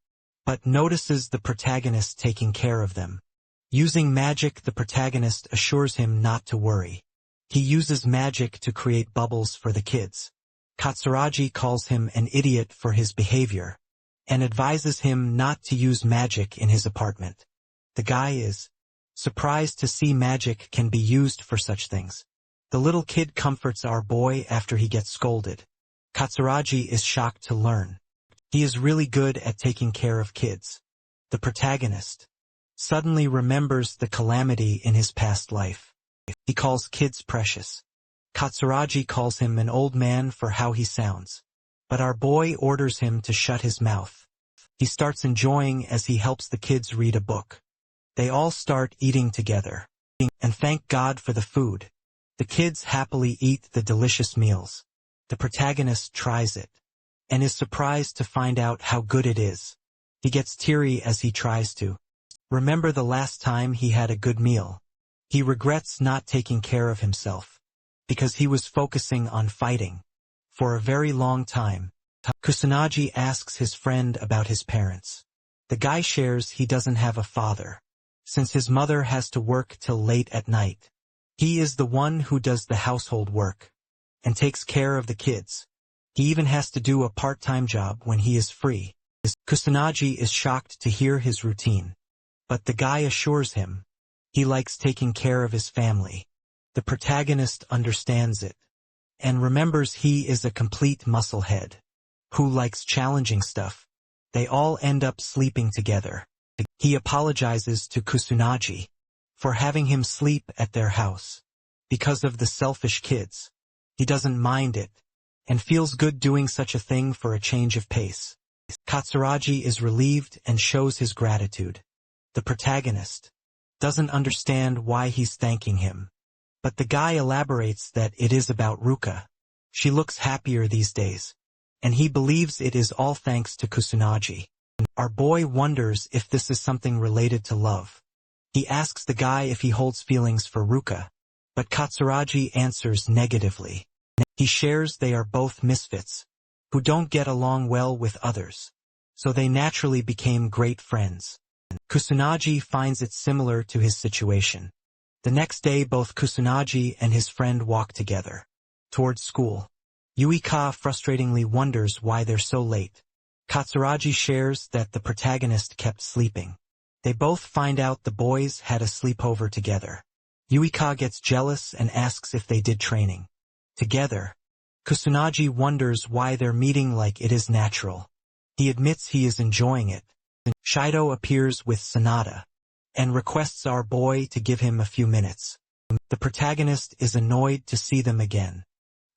but notices the protagonist taking care of them. Using magic, the protagonist assures him not to worry. He uses magic to create bubbles for the kids, Katsuragi calls him an idiot for his behavior, and advises him not to use magic in his apartment. The guy is surprised to see magic can be used for such things. The little kid comforts our boy after he gets scolded. Katsuragi is shocked to learn he is really good at taking care of kids. The protagonist suddenly remembers the calamity in his past life. He calls kids precious. Katsuragi calls him an old man for how he sounds. But our boy orders him to shut his mouth. He starts enjoying as he helps the kids read a book. They all start eating together, and thank God for the food. The kids happily eat the delicious meals. The protagonist tries it, and is surprised to find out how good it is. He gets teary as he tries to remember the last time he had a good meal. He regrets not taking care of himself, because he was focusing on fighting for a very long time. Kusanagi asks his friend about his parents. The guy shares he doesn't have a father, since his mother has to work till late at night. He is the one who does the household work and takes care of the kids. He even has to do a part-time job when he is free. Kusanagi is shocked to hear his routine, but the guy assures him he likes taking care of his family. The protagonist understands it and remembers he is a complete musclehead who likes challenging stuff. They all end up sleeping together. He apologizes to Kusanagi for having him sleep at their house because of the selfish kids. He doesn't mind it and feels good doing such a thing for a change of pace. Katsuragi is relieved and shows his gratitude. The protagonist doesn't understand why he's thanking him, but the guy elaborates that it is about Ruka. She looks happier these days, and he believes it is all thanks to Kusanagi. Our boy wonders if this is something related to love. He asks the guy if he holds feelings for Ruka, but Katsuragi answers negatively. He shares they are both misfits, who don't get along well with others, so they naturally became great friends. Kusanagi finds it similar to his situation. The next day both Kusanagi and his friend walk together towards school. Yuika frustratingly wonders why they're so late. Katsuragi shares that the protagonist kept sleeping. They both find out the boys had a sleepover together. Yuika gets jealous and asks if they did training together. Kusanagi wonders why they're meeting like it is natural. He admits he is enjoying it. Shido appears with Sanada and requests our boy to give him a few minutes. The protagonist is annoyed to see them again.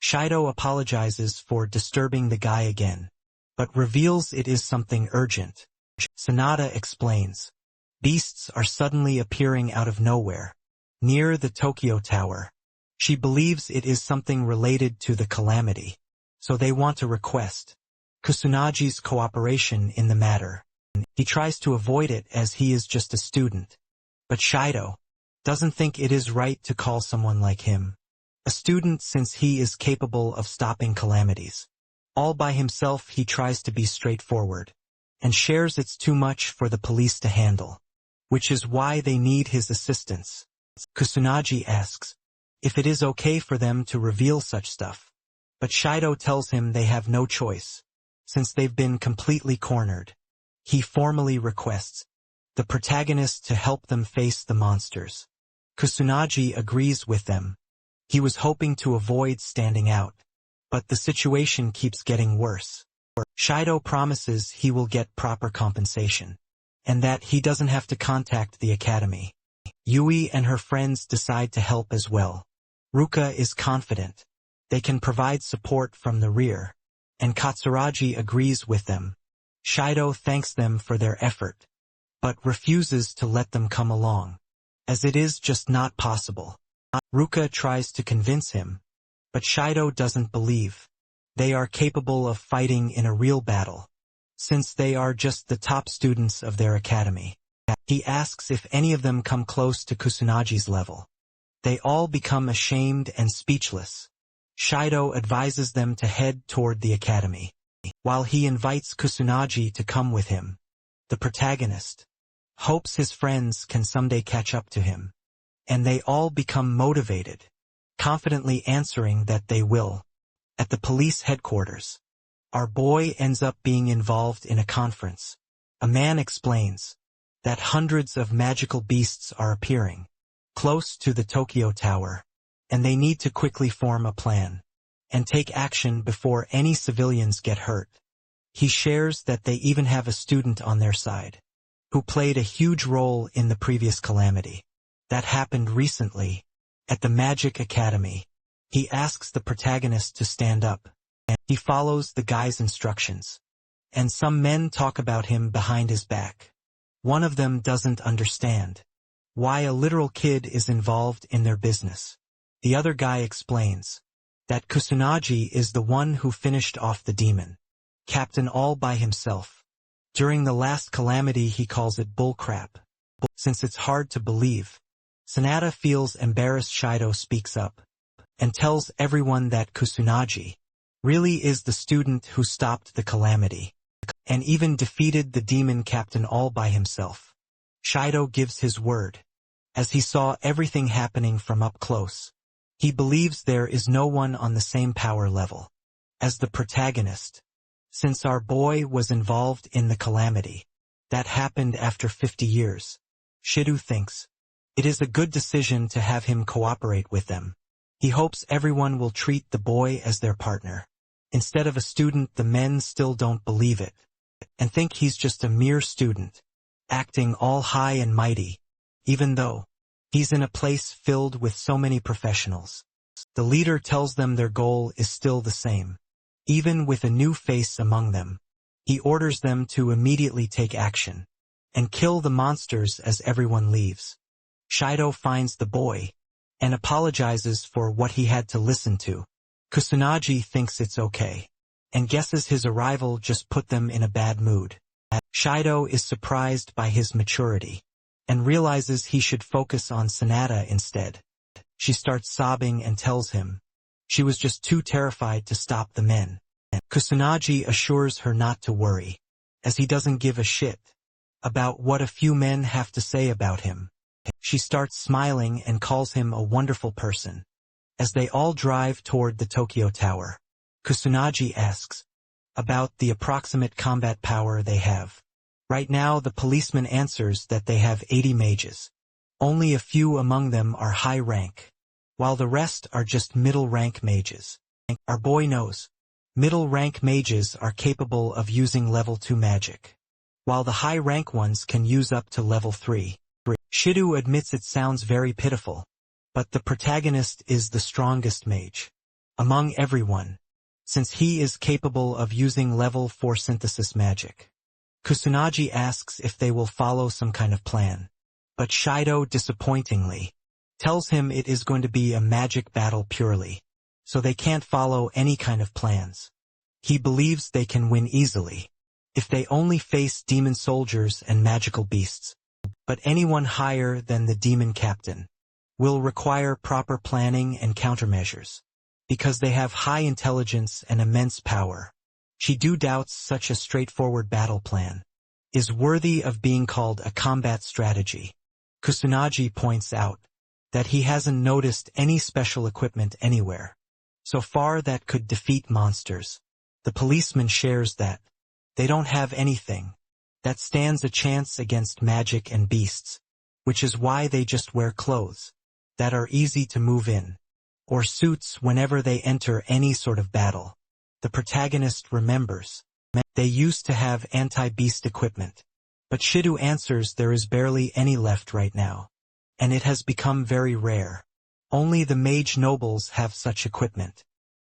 Shido apologizes for disturbing the guy again, but reveals it is something urgent. Sanada explains. Beasts are suddenly appearing out of nowhere, near the Tokyo Tower. She believes it is something related to the calamity, so they want to request Kusunagi's cooperation in the matter. He tries to avoid it as he is just a student, but Shido doesn't think it is right to call someone like him a student since he is capable of stopping calamities. All by himself he tries to be straightforward, and shares it's too much for the police to handle, which is why they need his assistance. Kusanagi asks if it is okay for them to reveal such stuff, but Shido tells him they have no choice, since they've been completely cornered. He formally requests the protagonist to help them face the monsters. Kusanagi agrees with them. He was hoping to avoid standing out, but the situation keeps getting worse. Shido promises he will get proper compensation, and that he doesn't have to contact the academy. Yui and her friends decide to help as well. Ruka is confident they can provide support from the rear, and Katsuragi agrees with them. Shido thanks them for their effort, but refuses to let them come along, as it is just not possible. Ruka tries to convince him, but Shido doesn't believe they are capable of fighting in a real battle, since they are just the top students of their academy. He asks if any of them come close to Kusunagi's level. They all become ashamed and speechless. Shido advises them to head toward the academy, while he invites Kusanagi to come with him. The protagonist hopes his friends can someday catch up to him, and they all become motivated, confidently answering that they will. At the police headquarters, our boy ends up being involved in a conference. A man explains that hundreds of magical beasts are appearing close to the Tokyo Tower, and they need to quickly form a plan and take action before any civilians get hurt. He shares that they even have a student on their side who played a huge role in the previous calamity that happened recently at the Magic Academy. He asks the protagonist to stand up, and he follows the guy's instructions. And some men talk about him behind his back. One of them doesn't understand why a literal kid is involved in their business. The other guy explains that Kusanagi is the one who finished off the demon captain all by himself. During the last calamity he calls it bullcrap. Since it's hard to believe, Sanada feels embarrassed. Shido speaks up and tells everyone that Kusanagi really is the student who stopped the calamity and even defeated the demon captain all by himself. Shido gives his word, as he saw everything happening from up close. He believes there is no one on the same power level as the protagonist, since our boy was involved in the calamity that happened after 50 years. Shido thinks it is a good decision to have him cooperate with them. He hopes everyone will treat the boy as their partner instead of a student. The men still don't believe it and think he's just a mere student, acting all high and mighty, even though he's in a place filled with so many professionals. The leader tells them their goal is still the same, even with a new face among them. He orders them to immediately take action and kill the monsters as everyone leaves. Shido finds the boy and apologizes for what he had to listen to. Kusanagi thinks it's okay and guesses his arrival just put them in a bad mood. Shido is surprised by his maturity and realizes he should focus on Sanada instead. She starts sobbing and tells him she was just too terrified to stop the men. Kusanagi assures her not to worry, as he doesn't give a shit about what a few men have to say about him. She starts smiling and calls him a wonderful person. As they all drive toward the Tokyo Tower, Kusanagi asks about the approximate combat power they have. Right now the policeman answers that they have 80 mages. Only a few among them are high rank, while the rest are just middle rank mages. Our boy knows middle rank mages are capable of using level 2 magic, while the high rank ones can use up to level 3. Shido admits it sounds very pitiful, but the protagonist is the strongest mage among everyone, since he is capable of using level 4 synthesis magic. Kusanagi asks if they will follow some kind of plan, but Shido disappointingly tells him it is going to be a magic battle purely, so they can't follow any kind of plans. He believes they can win easily if they only face demon soldiers and magical beasts, but anyone higher than the demon captain will require proper planning and countermeasures, because they have high intelligence and immense power. Shido doubts such a straightforward battle plan is worthy of being called a combat strategy. Kusanagi points out that he hasn't noticed any special equipment anywhere so far that could defeat monsters. The policeman shares that they don't have anything that stands a chance against magic and beasts, which is why they just wear clothes that are easy to move in, or suits whenever they enter any sort of battle. The protagonist remembers they used to have anti-beast equipment, but Shido answers there is barely any left right now, and it has become very rare. Only the mage nobles have such equipment.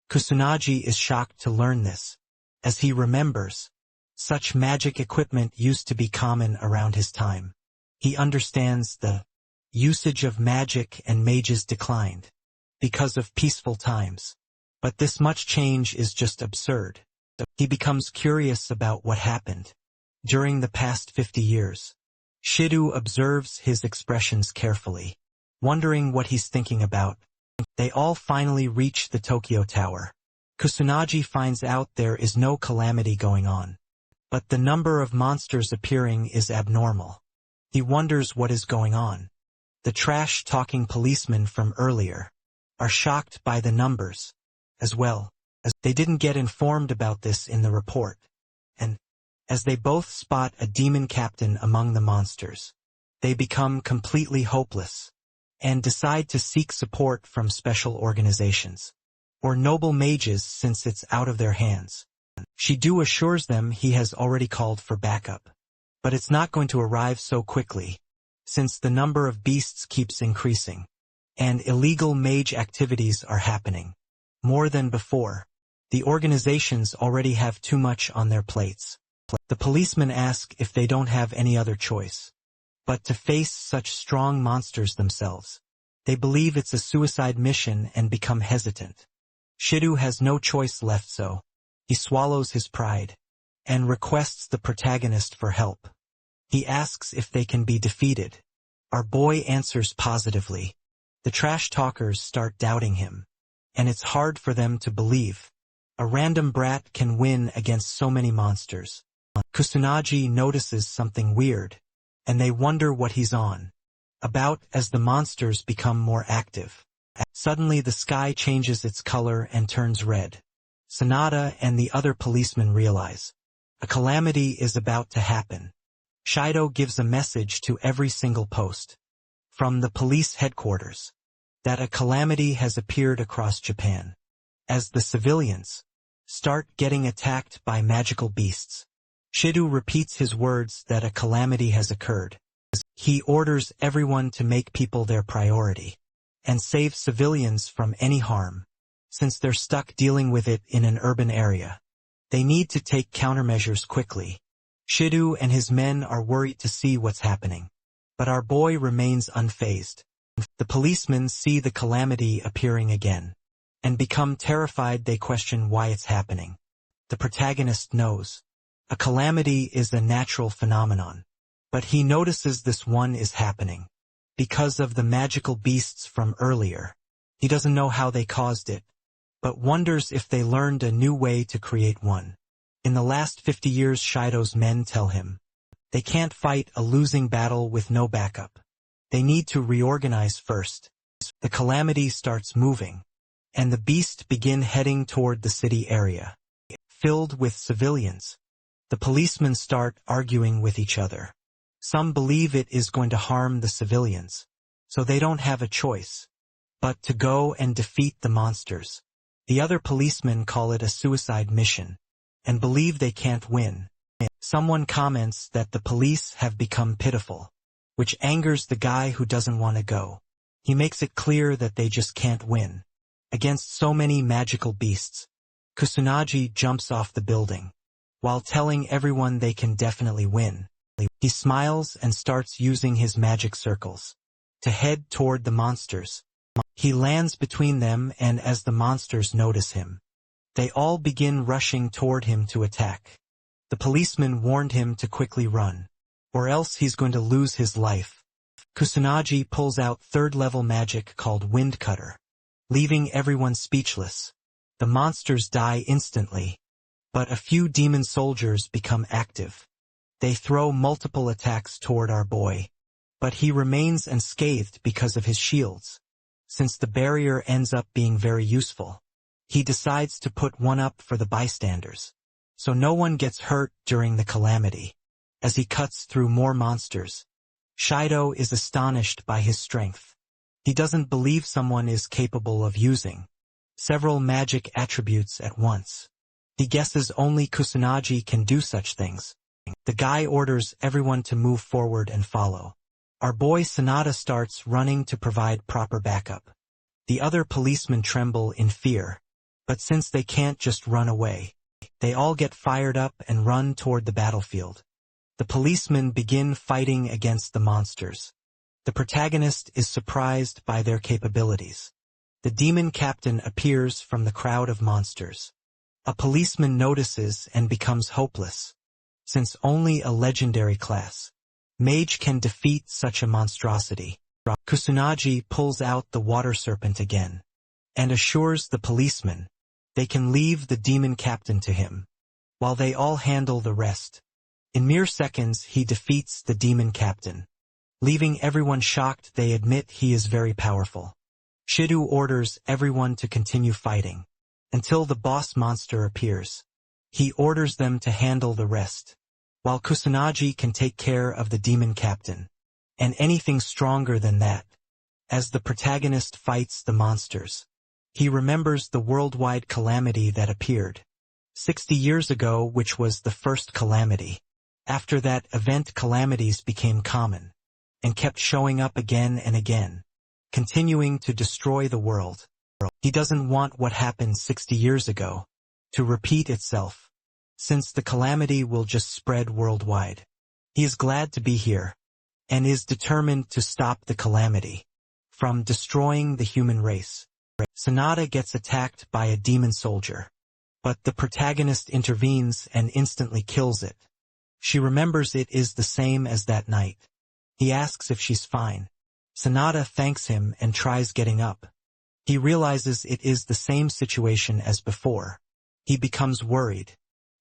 Kusanagi is shocked to learn this, as he remembers such magic equipment used to be common around his time. He understands the usage of magic and mages declined because of peaceful times, but this much change is just absurd. He becomes curious about what happened during the past 50 years. Shido observes his expressions carefully, wondering what he's thinking about. They all finally reach the Tokyo Tower. Kusanagi finds out there is no calamity going on, but the number of monsters appearing is abnormal. He wonders what is going on. The trash-talking policemen from earlier are shocked by the numbers as well. as they didn't get informed about this in the report. And, as they both spot a demon captain among the monsters, they become completely hopeless, and decide to seek support from special organizations, or noble mages since it's out of their hands. Shidu assures them he has already called for backup, but it's not going to arrive so quickly, since the number of beasts keeps increasing, and illegal mage activities are happening. More than before, the organizations already have too much on their plates. The policemen ask if they don't have any other choice, but to face such strong monsters themselves. They believe it's a suicide mission and become hesitant. Shidu has no choice left, so he swallows his pride and requests the protagonist for help. He asks if they can be defeated. Our boy answers positively. The trash talkers start doubting him, and it's hard for them to believe a random brat can win against so many monsters. Kusanagi notices something weird, and they wonder what he's on about as the monsters become more active. Suddenly the sky changes its color and turns red. Sanada and the other policemen realize a calamity is about to happen. Shido gives a message to every single post from the police headquarters that a calamity has appeared across Japan, as the civilians start getting attacked by magical beasts. Shido repeats his words that a calamity has occurred. He orders everyone to make people their priority and save civilians from any harm, since they're stuck dealing with it in an urban area. They need to take countermeasures quickly. Shido and his men are worried to see what's happening, but our boy remains unfazed. The policemen see the calamity appearing again and become terrified. They question why it's happening. The protagonist knows a calamity is a natural phenomenon, but he notices this one is happening because of the magical beasts from earlier. He doesn't know how they caused it, but wonders if they learned a new way to create one. In the last 50 years, Shido's men tell him they can't fight a losing battle with no backup. They need to reorganize first. The calamity starts moving, and the beasts begin heading toward the city area, filled with civilians. The policemen start arguing with each other. Some believe it is going to harm the civilians, so they don't have a choice but to go and defeat the monsters. The other policemen call it a suicide mission and believe they can't win. Someone comments that the police have become pitiful, which angers the guy who doesn't want to go. He makes it clear that they just can't win against so many magical beasts. Kusanagi jumps off the building while telling everyone they can definitely win. He smiles and starts using his magic circles to head toward the monsters. He lands between them, and as the monsters notice him, they all begin rushing toward him to attack. The policeman warned him to quickly run, or else he's going to lose his life. Kusanagi pulls out third-level magic called Wind Cutter, leaving everyone speechless. The monsters die instantly, but a few demon soldiers become active. They throw multiple attacks toward our boy, but he remains unscathed because of his shields. Since the barrier ends up being very useful, he decides to put one up for the bystanders, so no one gets hurt during the calamity. As he cuts through more monsters, Shido is astonished by his strength. He doesn't believe someone is capable of using several magic attributes at once. He guesses only Kusanagi can do such things. The guy orders everyone to move forward and follow. Our boy Sanada starts running to provide proper backup. The other policemen tremble in fear, but since they can't just run away, they all get fired up and run toward the battlefield. The policemen begin fighting against the monsters. The protagonist is surprised by their capabilities. The demon captain appears from the crowd of monsters. A policeman notices and becomes hopeless, since only a legendary class Mage can defeat such a monstrosity. Kusanagi pulls out the water serpent again and assures the policemen they can leave the demon captain to him, while they all handle the rest. In mere seconds he defeats the demon captain. Leaving everyone shocked, they admit he is very powerful. Shido orders everyone to continue fighting, until the boss monster appears. He orders them to handle the rest, while Kusanagi can take care of the demon captain, and anything stronger than that. As the protagonist fights the monsters, he remembers the worldwide calamity that appeared 60 years ago, which was the first calamity. After that event, calamities became common, and kept showing up again and again, continuing to destroy the world. He doesn't want what happened 60 years ago to repeat itself, since the calamity will just spread worldwide. He is glad to be here, and is determined to stop the calamity from destroying the human race. Sanada gets attacked by a demon soldier, but the protagonist intervenes and instantly kills it. She remembers it is the same as that night. He asks if she's fine. Sanada thanks him and tries getting up. He realizes it is the same situation as before. He becomes worried,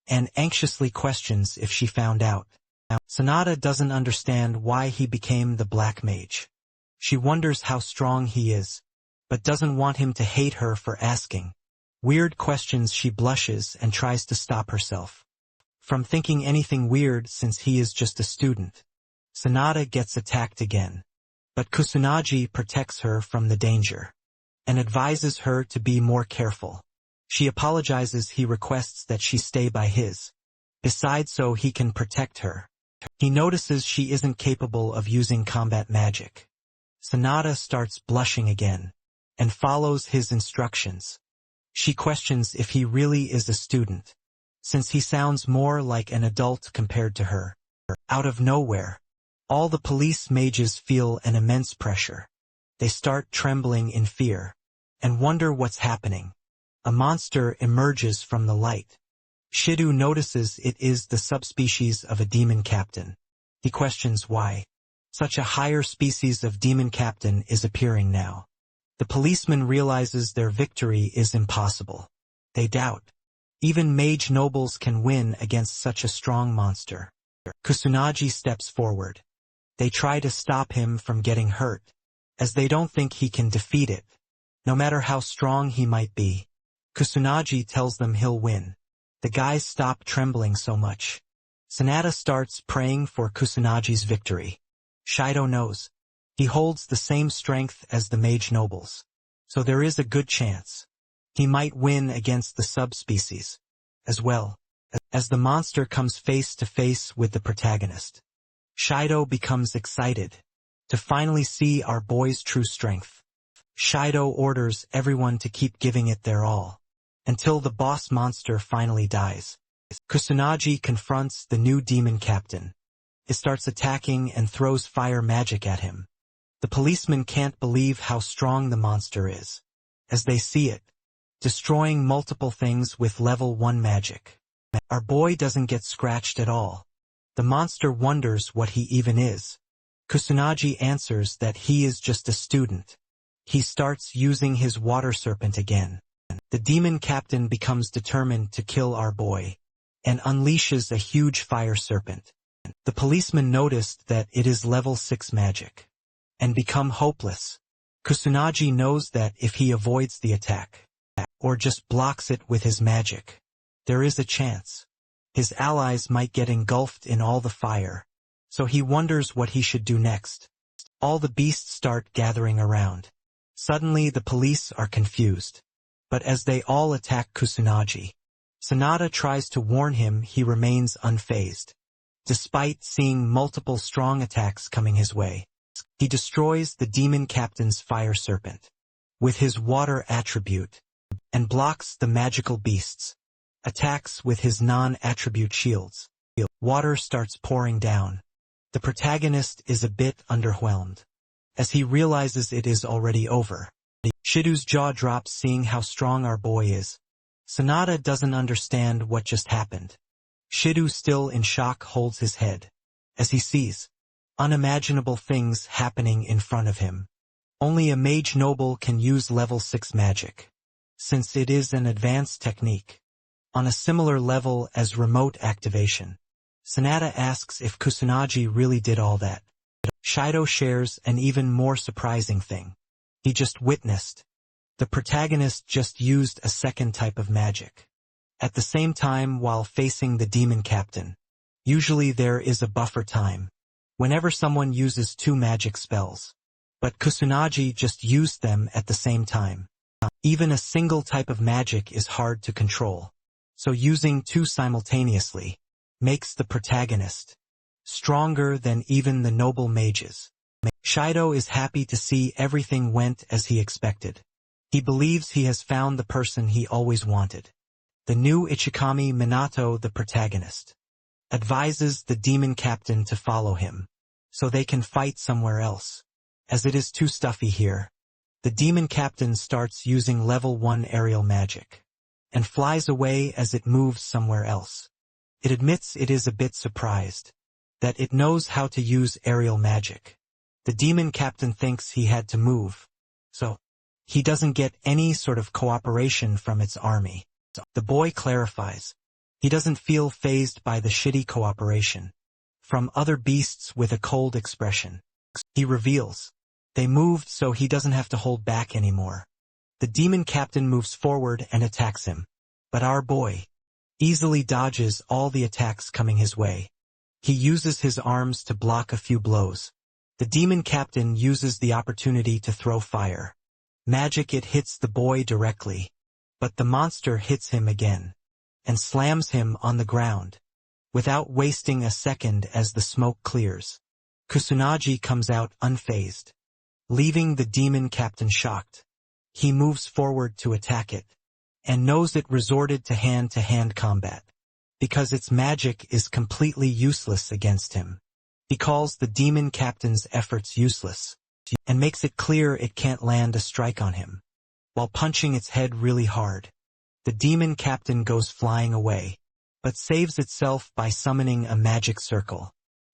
and anxiously questions if she found out. Sanada doesn't understand why he became the Black Mage. She wonders how strong he is, but doesn't want him to hate her for asking weird questions. She blushes and tries to stop herself from thinking anything weird, since he is just a student. Sanada gets attacked again, but Kusanagi protects her from the danger and advises her to be more careful. She apologizes. He requests that she stay by his beside so he can protect her. He notices she isn't capable of using combat magic. Sanada starts blushing again and follows his instructions. She questions if he really is a student, since he sounds more like an adult compared to her. Out of nowhere, all the police mages feel an immense pressure. They start trembling in fear and wonder what's happening. A monster emerges from the light. Shido notices it is the subspecies of a demon captain. He questions why such a higher species of demon captain is appearing now. The policeman realizes their victory is impossible. They doubt even mage nobles can win against such a strong monster. Kusanagi steps forward. They try to stop him from getting hurt, as they don't think he can defeat it, no matter how strong he might be. Kusanagi tells them he'll win. The guys stop trembling so much. Sanada starts praying for Kusanagi's victory. Shido knows he holds the same strength as the mage nobles, so there is a good chance he might win against the subspecies as well. As the monster comes face to face with the protagonist, Shido becomes excited to finally see our boy's true strength. Shido orders everyone to keep giving it their all until the boss monster finally dies. Kusanagi confronts the new demon captain. He starts attacking and throws fire magic at him. The policemen can't believe how strong the monster is, as they see it destroying multiple things with level 1 magic. Our boy doesn't get scratched at all. The monster wonders what he even is. Kusanagi answers that he is just a student. He starts using his water serpent again. The demon captain becomes determined to kill our boy and unleashes a huge fire serpent. The policeman noticed that it is level 6 magic and become hopeless. Kusanagi knows that if he avoids the attack or just blocks it with his magic, there is a chance his allies might get engulfed in all the fire, so he wonders what he should do next. All the beasts start gathering around. Suddenly the police are confused, but as they all attack Kusanagi, Sanada tries to warn him. He remains unfazed, despite seeing multiple strong attacks coming his way. He destroys the demon captain's fire serpent with his water attribute and blocks the magical beasts' attacks with his non-attribute shields. Water starts pouring down. The protagonist is a bit underwhelmed, as he realizes it is already over. Shido's jaw drops seeing how strong our boy is. Sanada doesn't understand what just happened. Shido, still in shock, holds his head as he sees unimaginable things happening in front of him. Only a mage noble can use level 6 magic, since it is an advanced technique on a similar level as remote activation. Sanada asks if Kusanagi really did all that. Shido shares an even more surprising thing he just witnessed. The protagonist just used a second type of magic. At the same time while facing the demon captain. Usually there is a buffer time. Whenever someone uses two magic spells. But Kusunagi just used them at the same time. Even a single type of magic is hard to control. So using two simultaneously makes the protagonist stronger than even the noble mages. Shido is happy to see everything went as he expected. He believes he has found the person he always wanted. The new Ichikami Minato, the protagonist, advises the demon captain to follow him, so they can fight somewhere else, as it is too stuffy here. The demon captain starts using level 1 aerial magic, and flies away as it moves somewhere else. It admits it is a bit surprised that it knows how to use aerial magic. The demon captain thinks he had to move, so he doesn't get any sort of cooperation from its army. The boy clarifies. He doesn't feel fazed by the shitty cooperation from other beasts with a cold expression. He reveals. They moved so he doesn't have to hold back anymore. The demon captain moves forward and attacks him. But our boy easily dodges all the attacks coming his way. He uses his arms to block a few blows. The demon captain uses the opportunity to throw fire. Magic, it hits the boy directly. But the monster hits him again and slams him on the ground. Without wasting a second as the smoke clears, Kusunagi comes out unfazed, leaving the demon captain shocked. He moves forward to attack it, and knows it resorted to hand-to-hand combat, because its magic is completely useless against him. He calls the demon captain's efforts useless, and makes it clear it can't land a strike on him. While punching its head really hard, the demon captain goes flying away, but saves itself by summoning a magic circle.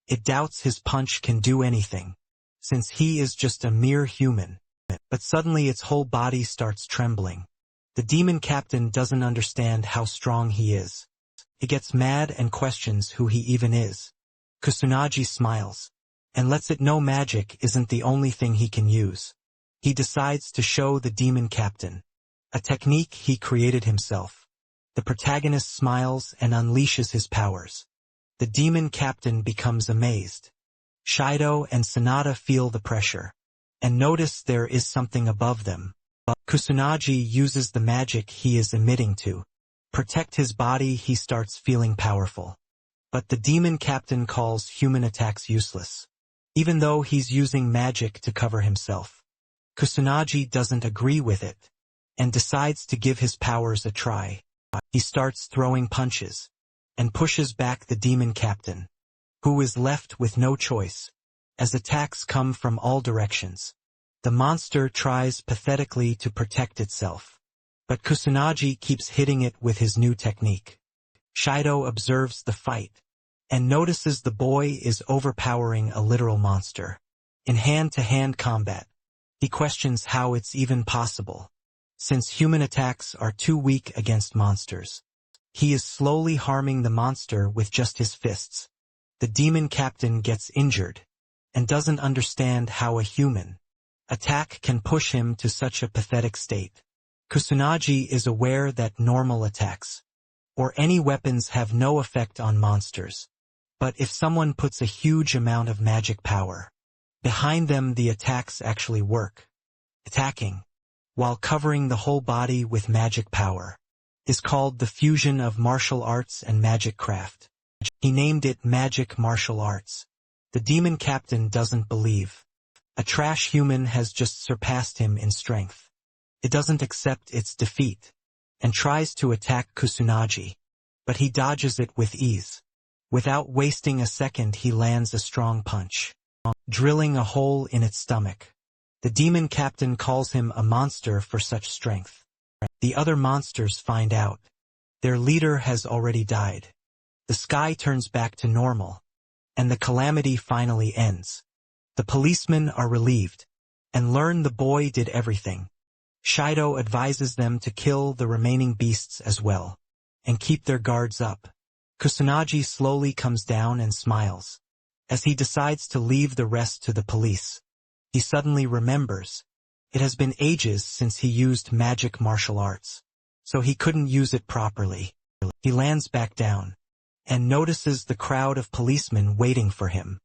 It doubts his punch can do anything, since he is just a mere human. But suddenly its whole body starts trembling. The demon captain doesn't understand how strong he is. He gets mad and questions who he even is. Kusunagi smiles, and lets it know magic isn't the only thing he can use. He decides to show the demon captain a technique he created himself. The protagonist smiles and unleashes his powers. The demon captain becomes amazed. Shido and Sanada feel the pressure, and notice there is something above them. Kusunagi uses the magic he is emitting to protect his body. He starts feeling powerful. But the demon captain calls human attacks useless, even though he's using magic to cover himself. Kusunagi doesn't agree with it, and decides to give his powers a try. He starts throwing punches, and pushes back the demon captain, who is left with no choice, as attacks come from all directions. The monster tries pathetically to protect itself, but Kusunagi keeps hitting it with his new technique. Shido observes the fight, and notices the boy is overpowering a literal monster. In hand-to-hand combat, he questions how it's even possible, since human attacks are too weak against monsters. He is slowly harming the monster with just his fists. The demon captain gets injured, and doesn't understand how a human attack can push him to such a pathetic state. Kusunagi is aware that normal attacks, or any weapons, have no effect on monsters. But if someone puts a huge amount of magic power behind them, the attacks actually work. Attacking, while covering the whole body with magic power, is called the fusion of martial arts and magic craft. He named it magic martial arts. The demon captain doesn't believe. A trash human has just surpassed him in strength. It doesn't accept its defeat, and tries to attack Kusunagi, but he dodges it with ease. Without wasting a second, he lands a strong punch, drilling a hole in its stomach. The demon captain calls him a monster for such strength. The other monsters find out. Their leader has already died. The sky turns back to normal, and the calamity finally ends. The policemen are relieved, and learn the boy did everything. Shido advises them to kill the remaining beasts as well, and keep their guards up. Kusunagi slowly comes down and smiles, as he decides to leave the rest to the police. He suddenly remembers It has been ages since he used magic martial arts, so he couldn't use it properly. He lands back down and notices the crowd of policemen waiting for him.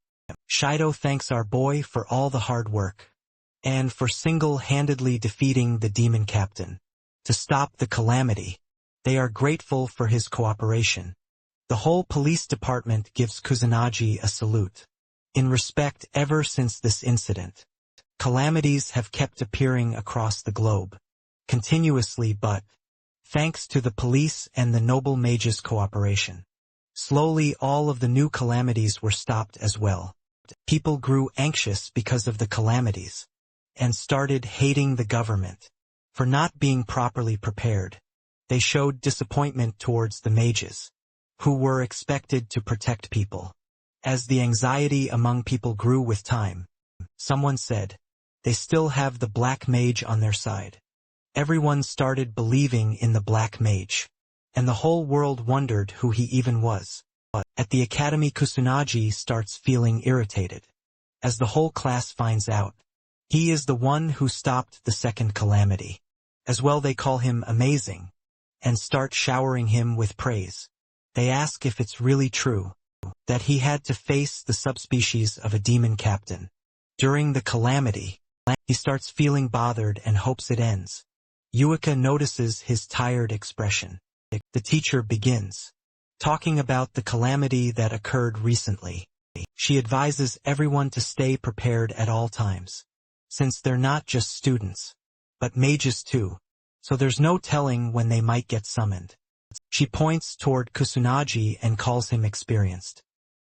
Shido thanks our boy for all the hard work and for single-handedly defeating the demon captain. To stop the calamity, they are grateful for his cooperation. The whole police department gives Kusanagi a salute. In respect ever since this incident, calamities have kept appearing across the globe, continuously but, thanks to the police and the noble mage's cooperation, slowly all of the new calamities were stopped as well. People grew anxious because of the calamities, and started hating the government for not being properly prepared. They showed disappointment towards the mages, who were expected to protect people. As the anxiety among people grew with time, someone said, they still have the black mage on their side. Everyone started believing in the black mage, and the whole world wondered who he even was. At the academy, Kusanagi starts feeling irritated, as the whole class finds out. He is the one who stopped the second calamity. As well, they call him amazing, and start showering him with praise. They ask if it's really true that he had to face the subspecies of a demon captain. During the calamity, he starts feeling bothered and hopes it ends. Yuika notices his tired expression. The teacher begins talking about the calamity that occurred recently. She advises everyone to stay prepared at all times, since they're not just students, but mages too, so there's no telling when they might get summoned. She points toward Kusanagi and calls him experienced.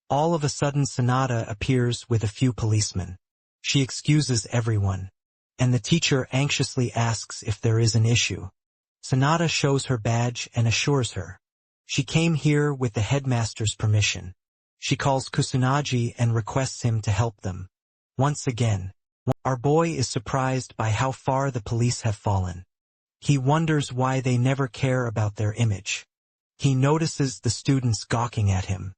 All of a sudden Sanada appears with a few policemen. She excuses everyone, and the teacher anxiously asks if there is an issue. Sanada shows her badge and assures her she came here with the headmaster's permission. She calls Kusanagi and requests him to help them. Once again, our boy is surprised by how far the police have fallen. He wonders why they never care about their image. He notices the students gawking at him,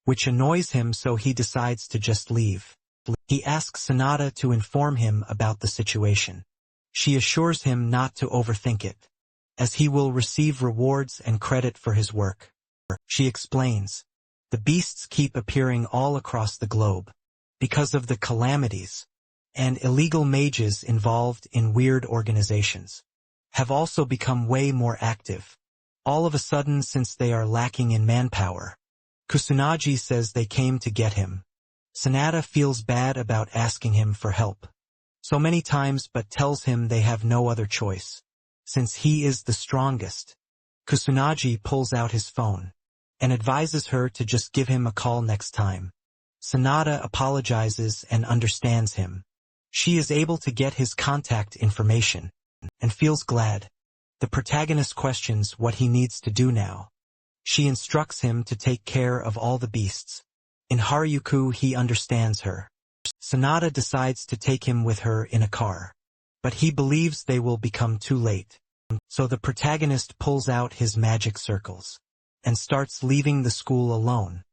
which annoys him, so he decides to just leave. He asks Sanada to inform him about the situation. She assures him not to overthink it, as he will receive rewards and credit for his work. She explains, the beasts keep appearing all across the globe because of the calamities, and illegal mages involved in weird organizations have also become way more active. All of a sudden, since they are lacking in manpower, Kusanagi says they came to get him. Sanada feels bad about asking him for help so many times, but tells him they have no other choice, since he is the strongest. Kusanagi pulls out his phone and advises her to just give him a call next time. Sanada apologizes and understands him. She is able to get his contact information and feels glad. The protagonist questions what he needs to do now. She instructs him to take care of all the beasts. In Haruyuku, he understands her. Sanada decides to take him with her in a car, but he believes they will become too late. So the protagonist pulls out his magic circles and starts leaving the school alone.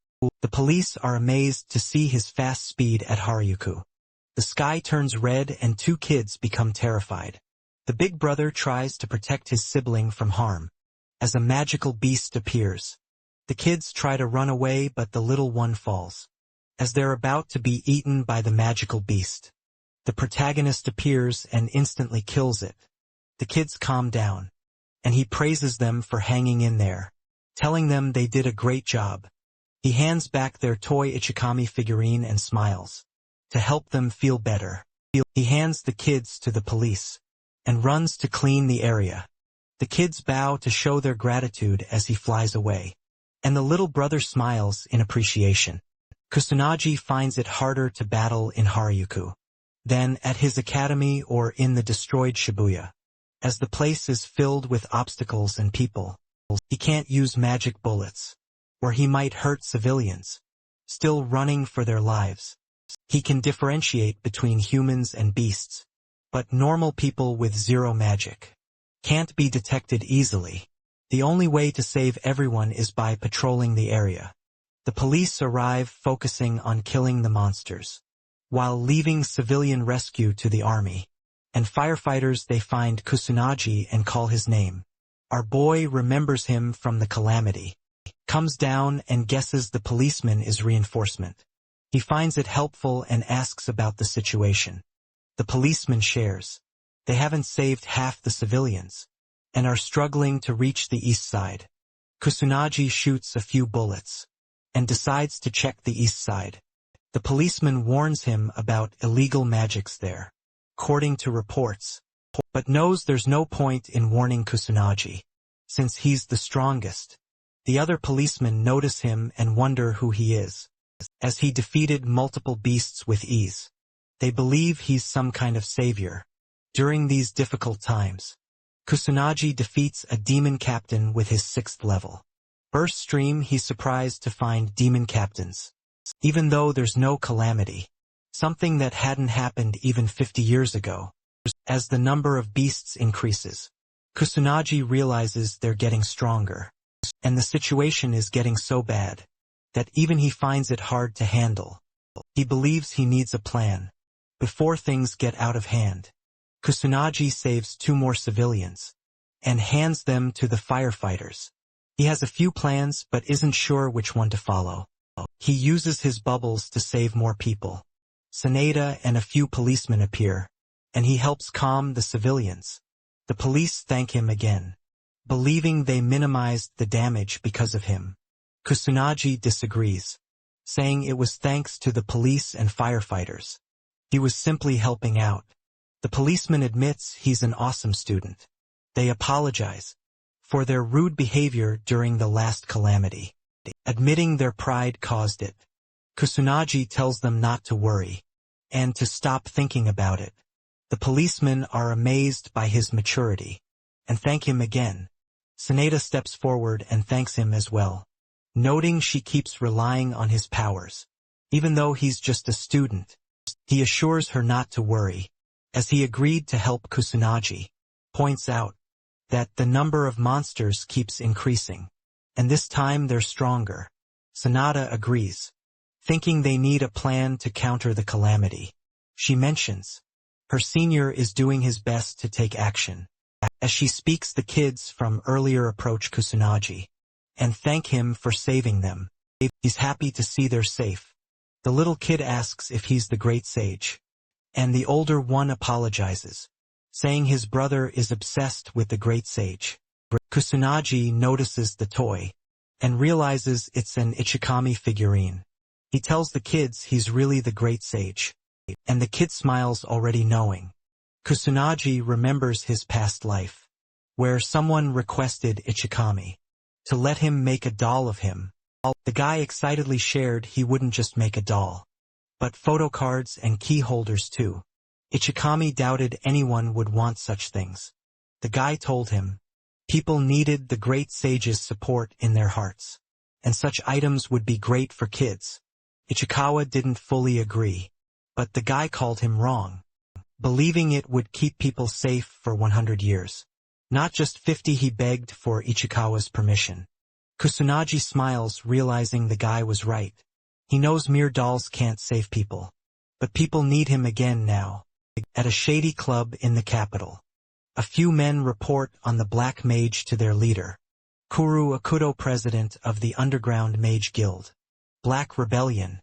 The police are amazed to see his fast speed at Haruyuku. The sky turns red and two kids become terrified. The big brother tries to protect his sibling from harm, as a magical beast appears. The kids try to run away, but the little one falls, as they're about to be eaten by the magical beast. The protagonist appears and instantly kills it. The kids calm down, and he praises them for hanging in there, telling them they did a great job. He hands back their toy Ichikami figurine and smiles, to help them feel better. He hands the kids to the police and runs to clean the area. The kids bow to show their gratitude as he flies away, and the little brother smiles in appreciation. Kusanagi finds it harder to battle in Haruyuku than at his academy or in the destroyed Shibuya, as the place is filled with obstacles and people. He can't use magic bullets, or he might hurt civilians, still running for their lives. He can differentiate between humans and beasts, but normal people with zero magic can't be detected easily. The only way to save everyone is by patrolling the area. The police arrive, focusing on killing the monsters, while leaving civilian rescue to the army. and firefighters they find Kusunaji and call his name. Our boy remembers him from the calamity. Comes down and guesses the policeman is reinforcement. He finds it helpful and asks about the situation. The policeman shares. They haven't saved half the civilians, and are struggling to reach the east side. Kusunaji shoots a few bullets, and decides to check the east side. The policeman warns him about illegal magics there, according to reports, but knows there's no point in warning Kusunaji, since he's the strongest. The other policemen notice him and wonder who he is, as he defeated multiple beasts with ease. They believe he's some kind of savior. During these difficult times, Kusunaji defeats a demon captain with his 6th level. First stream he's surprised to find demon captains, even though there's no calamity, something that hadn't happened even 50 years ago. As the number of beasts increases, Kusunaji realizes they're getting stronger, and the situation is getting so bad that even he finds it hard to handle. He believes he needs a plan before things get out of hand. Kusunaji saves 2 more civilians and hands them to the firefighters. He has a few plans but isn't sure which one to follow. He uses his bubbles to save more people. Sanada and a few policemen appear, and he helps calm the civilians. The police thank him again, believing they minimized the damage because of him. Kusunaji disagrees, saying it was thanks to the police and firefighters. He was simply helping out. The policeman admits he's an awesome student. They apologize for their rude behavior during the last calamity, admitting their pride caused it. Kusunaji tells them not to worry, and to stop thinking about it. The policemen are amazed by his maturity, and thank him again. Sanada steps forward and thanks him as well, noting she keeps relying on his powers. Even though he's just a student, he assures her not to worry, as he agreed to help. Kusunaji points out that the number of monsters keeps increasing, and this time they're stronger. Sanada agrees, thinking they need a plan to counter the calamity. She mentions her senior is doing his best to take action. As she speaks, the kids from earlier approach Kusunaji and thank him for saving them. He's happy to see they're safe. The little kid asks if he's the great sage, and the older one apologizes, saying his brother is obsessed with the great sage. Kusunaji notices the toy and realizes it's an Ichikami figurine. He tells the kids he's really the great sage, and the kid smiles, already knowing. Kusunaji remembers his past life, where someone requested Ichikami to let him make a doll of him. The guy excitedly shared he wouldn't just make a doll, but photo cards and key holders too. Ichikami doubted anyone would want such things. The guy told him people needed the great sage's support in their hearts, and such items would be great for kids. Ichikawa didn't fully agree, but the guy called him wrong, believing it would keep people safe for 100 years. Not just 50. He begged for Ichikawa's permission. Kusunaji smiles, realizing the guy was right. He knows mere dolls can't save people, but people need him again now. At a shady club in the capital, a few men report on the Black Mage to their leader, Kuru Akudo, president of the underground Mage Guild. Black Rebellion.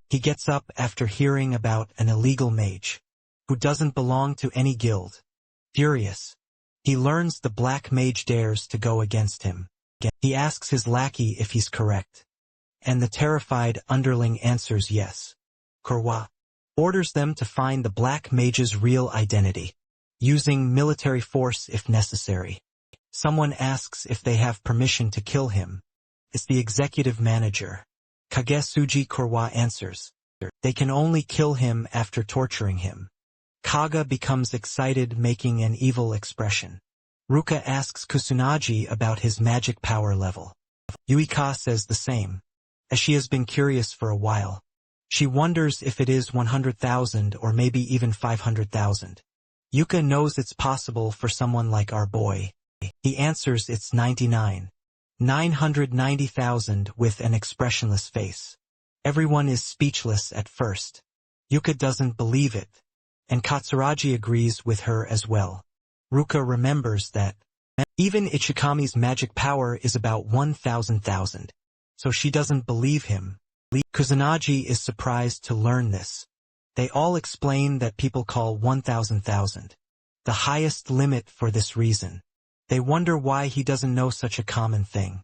He gets up after hearing about an illegal mage who doesn't belong to any guild. Furious, he learns the Black Mage dares to go against him. He asks his lackey if he's correct, and the terrified underling answers yes. Kurwa orders them to find the Black Mage's real identity, using military force if necessary. Someone asks if they have permission to kill him. It's the executive manager, Kagesuji. Kurwa answers they can only kill him after torturing him. Kaga becomes excited, making an evil expression. Ruka asks Kusunaji about his magic power level. Yuika says the same, as she has been curious for a while. She wonders if it is 100,000 or maybe even 500,000. Yuka knows it's possible for someone like our boy. He answers it's 990,000 with an expressionless face. Everyone is speechless at first. Yuka doesn't believe it, and Katsuragi agrees with her as well. Ruka remembers that even Ichikami's magic power is about 1,000,000, so she doesn't believe him. Kusanagi is surprised to learn this. They all explain that people call 1,000,000 the highest limit for this reason. They wonder why he doesn't know such a common thing.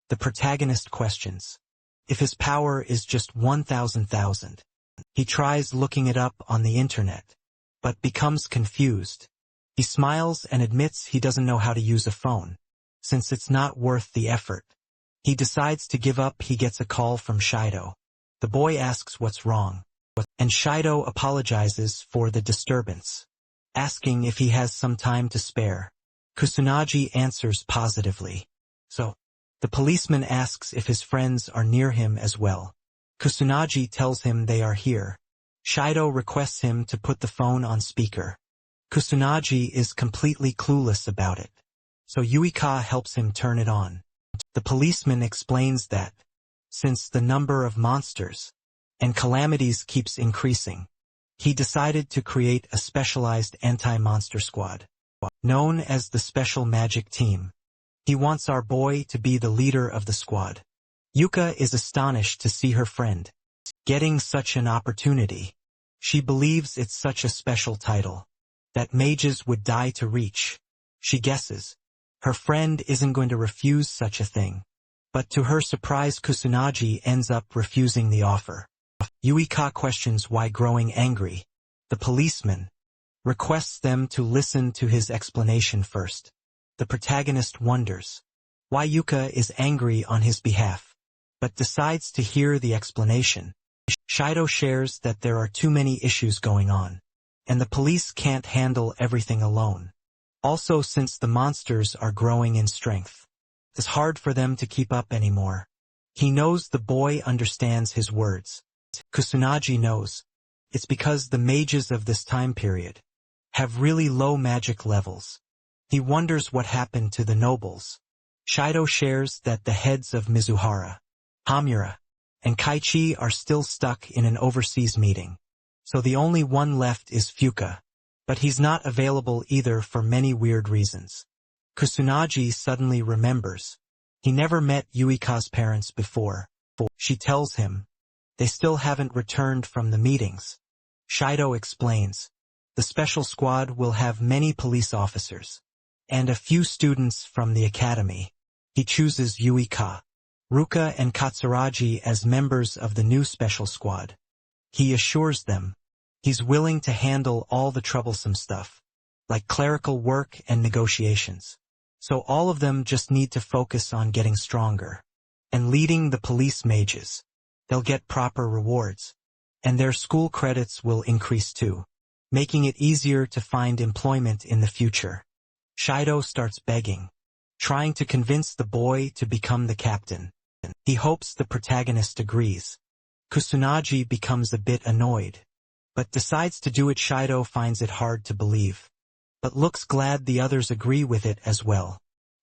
The protagonist questions if his power is just 1,000,000. He tries looking it up on the internet, but becomes confused. He smiles and admits he doesn't know how to use a phone, since it's not worth the effort. He decides to give up. He gets a call from Shido. The boy asks what's wrong, and Shido apologizes for the disturbance, asking if he has some time to spare. Kusanagi answers positively. So, the policeman asks if his friends are near him as well. Kusanagi tells him they are here. Shido requests him to put the phone on speaker. Kusanagi is completely clueless about it, so Yuika helps him turn it on. The policeman explains that, since the number of monsters and calamities keeps increasing, he decided to create a specialized anti-monster squad, known as the Special Magic Team. He wants our boy to be the leader of the squad. Yuka is astonished to see her friend getting such an opportunity. She believes it's such a special title that mages would die to reach. She guesses her friend isn't going to refuse such a thing, but to her surprise Kusanagi ends up refusing the offer. Yuika questions why, growing angry. The policeman requests them to listen to his explanation first. The protagonist wonders why Yuka is angry on his behalf, but decides to hear the explanation. Shido shares that there are too many issues going on, and the police can't handle everything alone. Also, since the monsters are growing in strength, it's hard for them to keep up anymore. He knows the boy understands his words. Kusanagi knows it's because the mages of this time period have really low magic levels. He wonders what happened to the nobles. Shido shares that the heads of Mizuhara, Hamura, and Kaichi are still stuck in an overseas meeting, so the only one left is Fuka, but he's not available either for many weird reasons. Kusanagi suddenly remembers he never met Yuika's parents before. She tells him they still haven't returned from the meetings. Shido explains the special squad will have many police officers and a few students from the academy. He chooses Yuika, Ruka, and Katsuragi as members of the new special squad. He assures them he's willing to handle all the troublesome stuff, like clerical work and negotiations. So all of them just need to focus on getting stronger and leading the police mages. They'll get proper rewards, and their school credits will increase too, making it easier to find employment in the future. Shido starts begging, trying to convince the boy to become the captain. He hopes the protagonist agrees. Kusanagi becomes a bit annoyed, but decides to do it. Shido finds it hard to believe, but looks glad the others agree with it as well.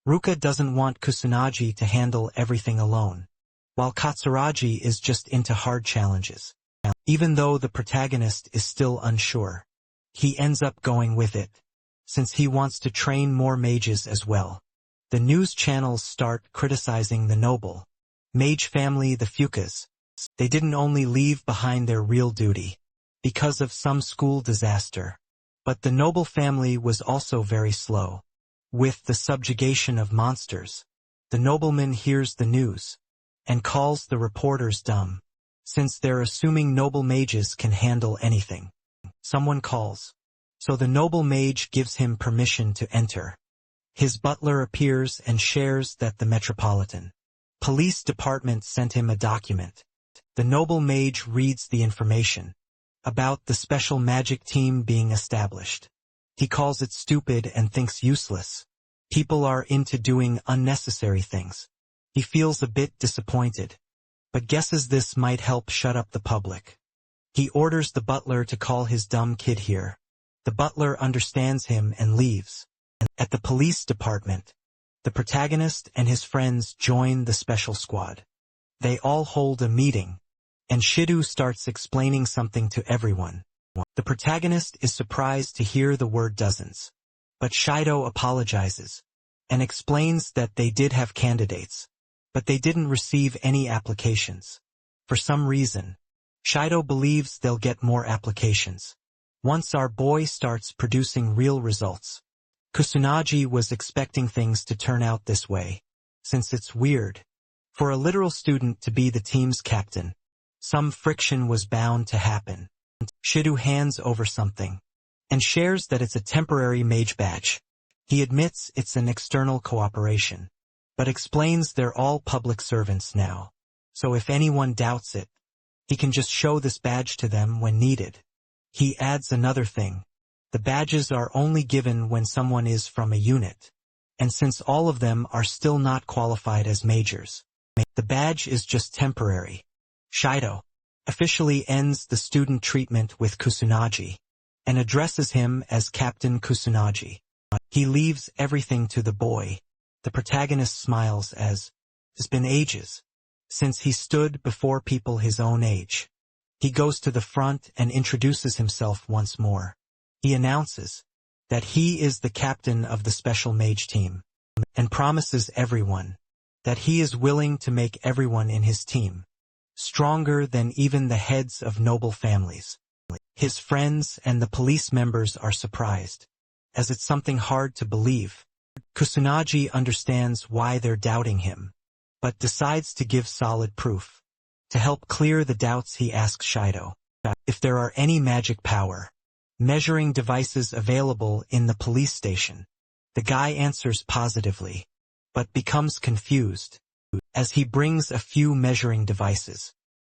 Ruka doesn't want Kusanagi to handle everything alone, while Katsuragi is just into hard challenges. Even though the protagonist is still unsure, he ends up going with it, since he wants to train more mages as well. The news channels start criticizing the noble mage family, the Fukas. They didn't only leave behind their real duty because of some school disaster, but the noble family was also very slow with the subjugation of monsters. The nobleman hears the news and calls the reporters dumb, since they're assuming noble mages can handle anything. Someone calls, so the noble mage gives him permission to enter. His butler appears and shares that the Metropolitan Police Department sent him a document. The noble mage reads the information about the special magic team being established. He calls it stupid and thinks useless. People are into doing unnecessary things. He feels a bit disappointed, but guesses this might help shut up the public. He orders the butler to call his dumb kid here. The butler understands him and leaves. At the police department, the protagonist and his friends join the special squad. They all hold a meeting, and Shido starts explaining something to everyone. The protagonist is surprised to hear the word dozens. But Shido apologizes and explains that they did have candidates, but they didn't receive any applications. For some reason, Shido believes they'll get more applications once our boy starts producing real results. Kusunaji was expecting things to turn out this way, since it's weird for a literal student to be the team's captain. Some friction was bound to happen. Shido hands over something and shares that it's a temporary mage badge. He admits it's an external cooperation, but explains they're all public servants now, so if anyone doubts it, he can just show this badge to them when needed. He adds another thing. The badges are only given when someone is from a unit, and since all of them are still not qualified as majors, the badge is just temporary. Shido officially ends the student treatment with Kusunaji and addresses him as Captain Kusunaji. He leaves everything to the boy. The protagonist smiles as, it's been ages since he stood before people his own age. He goes to the front and introduces himself once more. He announces that he is the captain of the special mage team and promises everyone that he is willing to make everyone in his team stronger than even the heads of noble families. His friends and the police members are surprised, as it's something hard to believe. Kusunaji understands why they're doubting him, but decides to give solid proof. To help clear the doubts, he asks Shido if there are any magic power measuring devices available in the police station. The guy answers positively, but becomes confused as he brings a few measuring devices.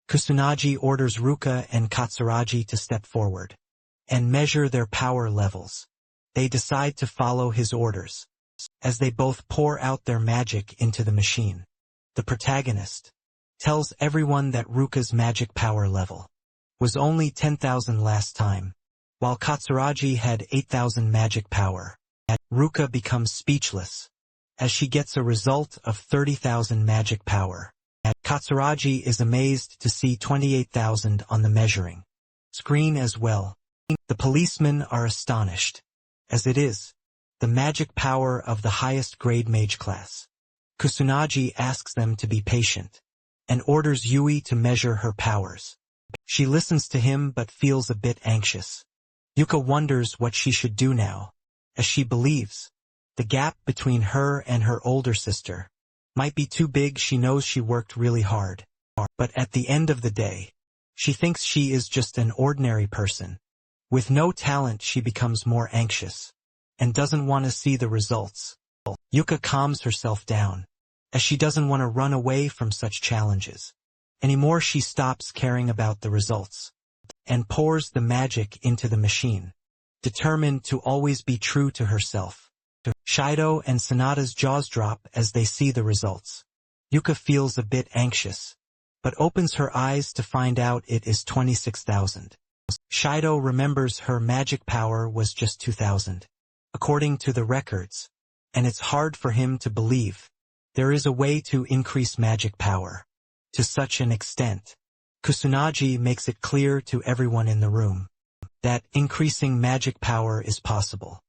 Kusunaji orders Ruka and Katsuragi to step forward and measure their power levels. They decide to follow his orders as they both pour out their magic into the machine. The protagonist tells everyone that Ruka's magic power level was only 10,000 last time, while Katsuragi had 8,000 magic power. Ruka becomes speechless as she gets a result of 30,000 magic power. Katsuragi is amazed to see 28,000 on the measuring screen as well. The policemen are astonished, as it is the magic power of the highest grade mage class. Kusunaji asks them to be patient and orders Yui to measure her powers. She listens to him but feels a bit anxious. Yuka wonders what she should do now, as she believes the gap between her and her older sister might be too big. She knows she worked really hard, but at the end of the day, she thinks she is just an ordinary person. With no talent, she becomes more anxious and doesn't want to see the results. Yuka calms herself down, as she doesn't want to run away from such challenges anymore. She stops caring about the results and pours the magic into the machine, determined to always be true to herself. Shido and Sanada's jaws drop as they see the results. Yuka feels a bit anxious, but opens her eyes to find out it is 26,000. Shido remembers her magic power was just 2,000, according to the records, and it's hard for him to believe there is a way to increase magic power to such an extent. Kusunaji makes it clear to everyone in the room that increasing magic power is possible.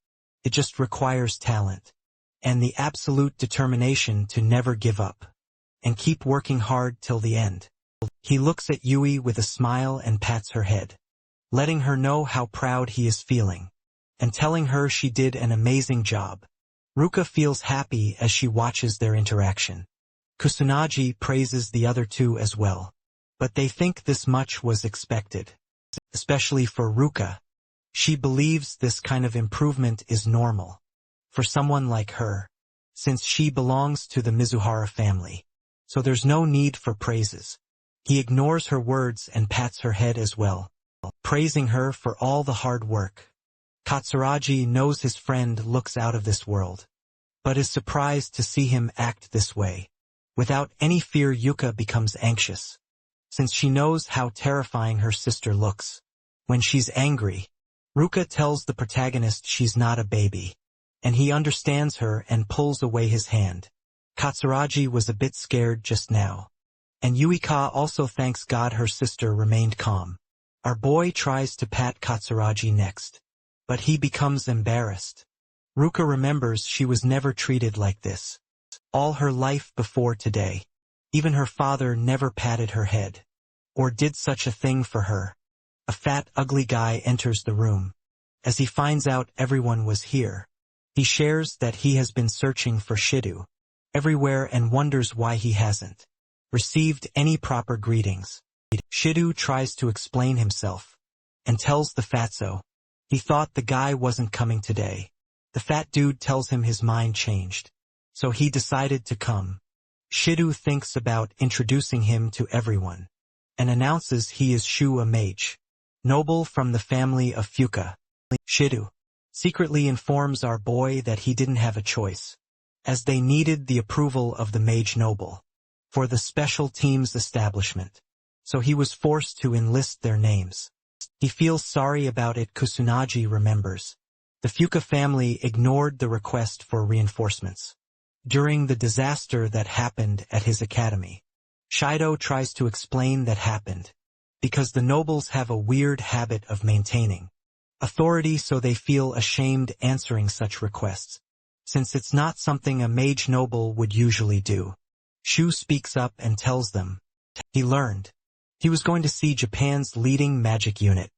It just requires talent and the absolute determination to never give up and keep working hard till the end. He looks at Yui with a smile and pats her head, letting her know how proud he is feeling and telling her she did an amazing job. Ruka feels happy as she watches their interaction. Kusunaji praises the other two as well, but they think this much was expected, especially for Ruka. She believes this kind of improvement is normal for someone like her, since she belongs to the Mizuhara family, so there's no need for praises. He ignores her words and pats her head as well, praising her for all the hard work. Katsuragi knows his friend looks out of this world, but is surprised to see him act this way. Without any fear, Yuka becomes anxious, since she knows how terrifying her sister looks when she's angry. Ruka tells the protagonist she's not a baby, and he understands her and pulls away his hand. Katsuragi was a bit scared just now, and Yuika also thanks God her sister remained calm. Our boy tries to pat Katsuragi next, but he becomes embarrassed. Ruka remembers she was never treated like this. All her life before today. Even her father never patted her head, or did such a thing for her. A fat, ugly guy enters the room. As he finds out everyone was here, he shares that he has been searching for Shido everywhere and wonders why he hasn't received any proper greetings. Shido tries to explain himself and tells the fatso he thought the guy wasn't coming today. The fat dude tells him his mind changed, so he decided to come. Shido thinks about introducing him to everyone and announces he is Shu, a mage, noble from the family of Fuka. Shido secretly informs our boy that he didn't have a choice, as they needed the approval of the mage noble for the special team's establishment, so he was forced to enlist their names. He feels sorry about it. Kusunaji remembers the Fuka family ignored the request for reinforcements during the disaster that happened at his academy. Shido tries to explain that happened because the nobles have a weird habit of maintaining authority, so they feel ashamed answering such requests, since it's not something a mage noble would usually do. Shu speaks up and tells them he learned he was going to see Japan's leading magic unit.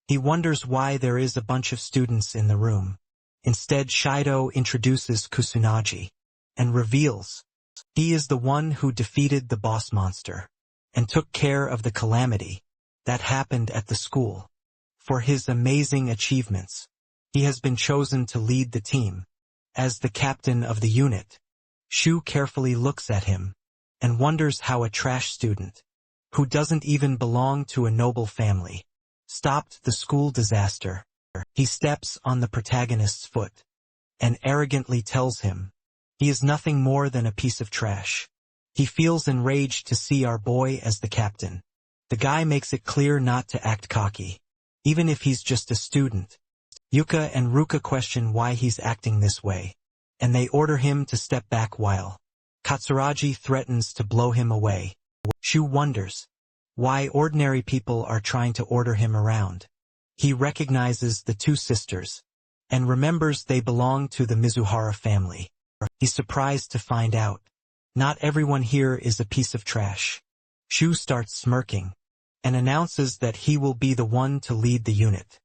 He wonders why there is a bunch of students in the room. Instead, Shido introduces Kusunaji and reveals he is the one who defeated the boss monster and took care of the calamity that happened at the school. For his amazing achievements, he has been chosen to lead the team as the captain of the unit. Shu carefully looks at him and wonders how a trash student, who doesn't even belong to a noble family, stopped the school disaster. He steps on the protagonist's foot and arrogantly tells him he is nothing more than a piece of trash. He feels enraged to see our boy as the captain. The guy makes it clear not to act cocky, even if he's just a student. Yuka and Ruka question why he's acting this way, and they order him to step back while Katsuragi threatens to blow him away. Shu wonders why ordinary people are trying to order him around. He recognizes the two sisters and remembers they belong to the Mizuhara family. He's surprised to find out not everyone here is a piece of trash. Shu starts smirking and announces that he will be the one to lead the unit.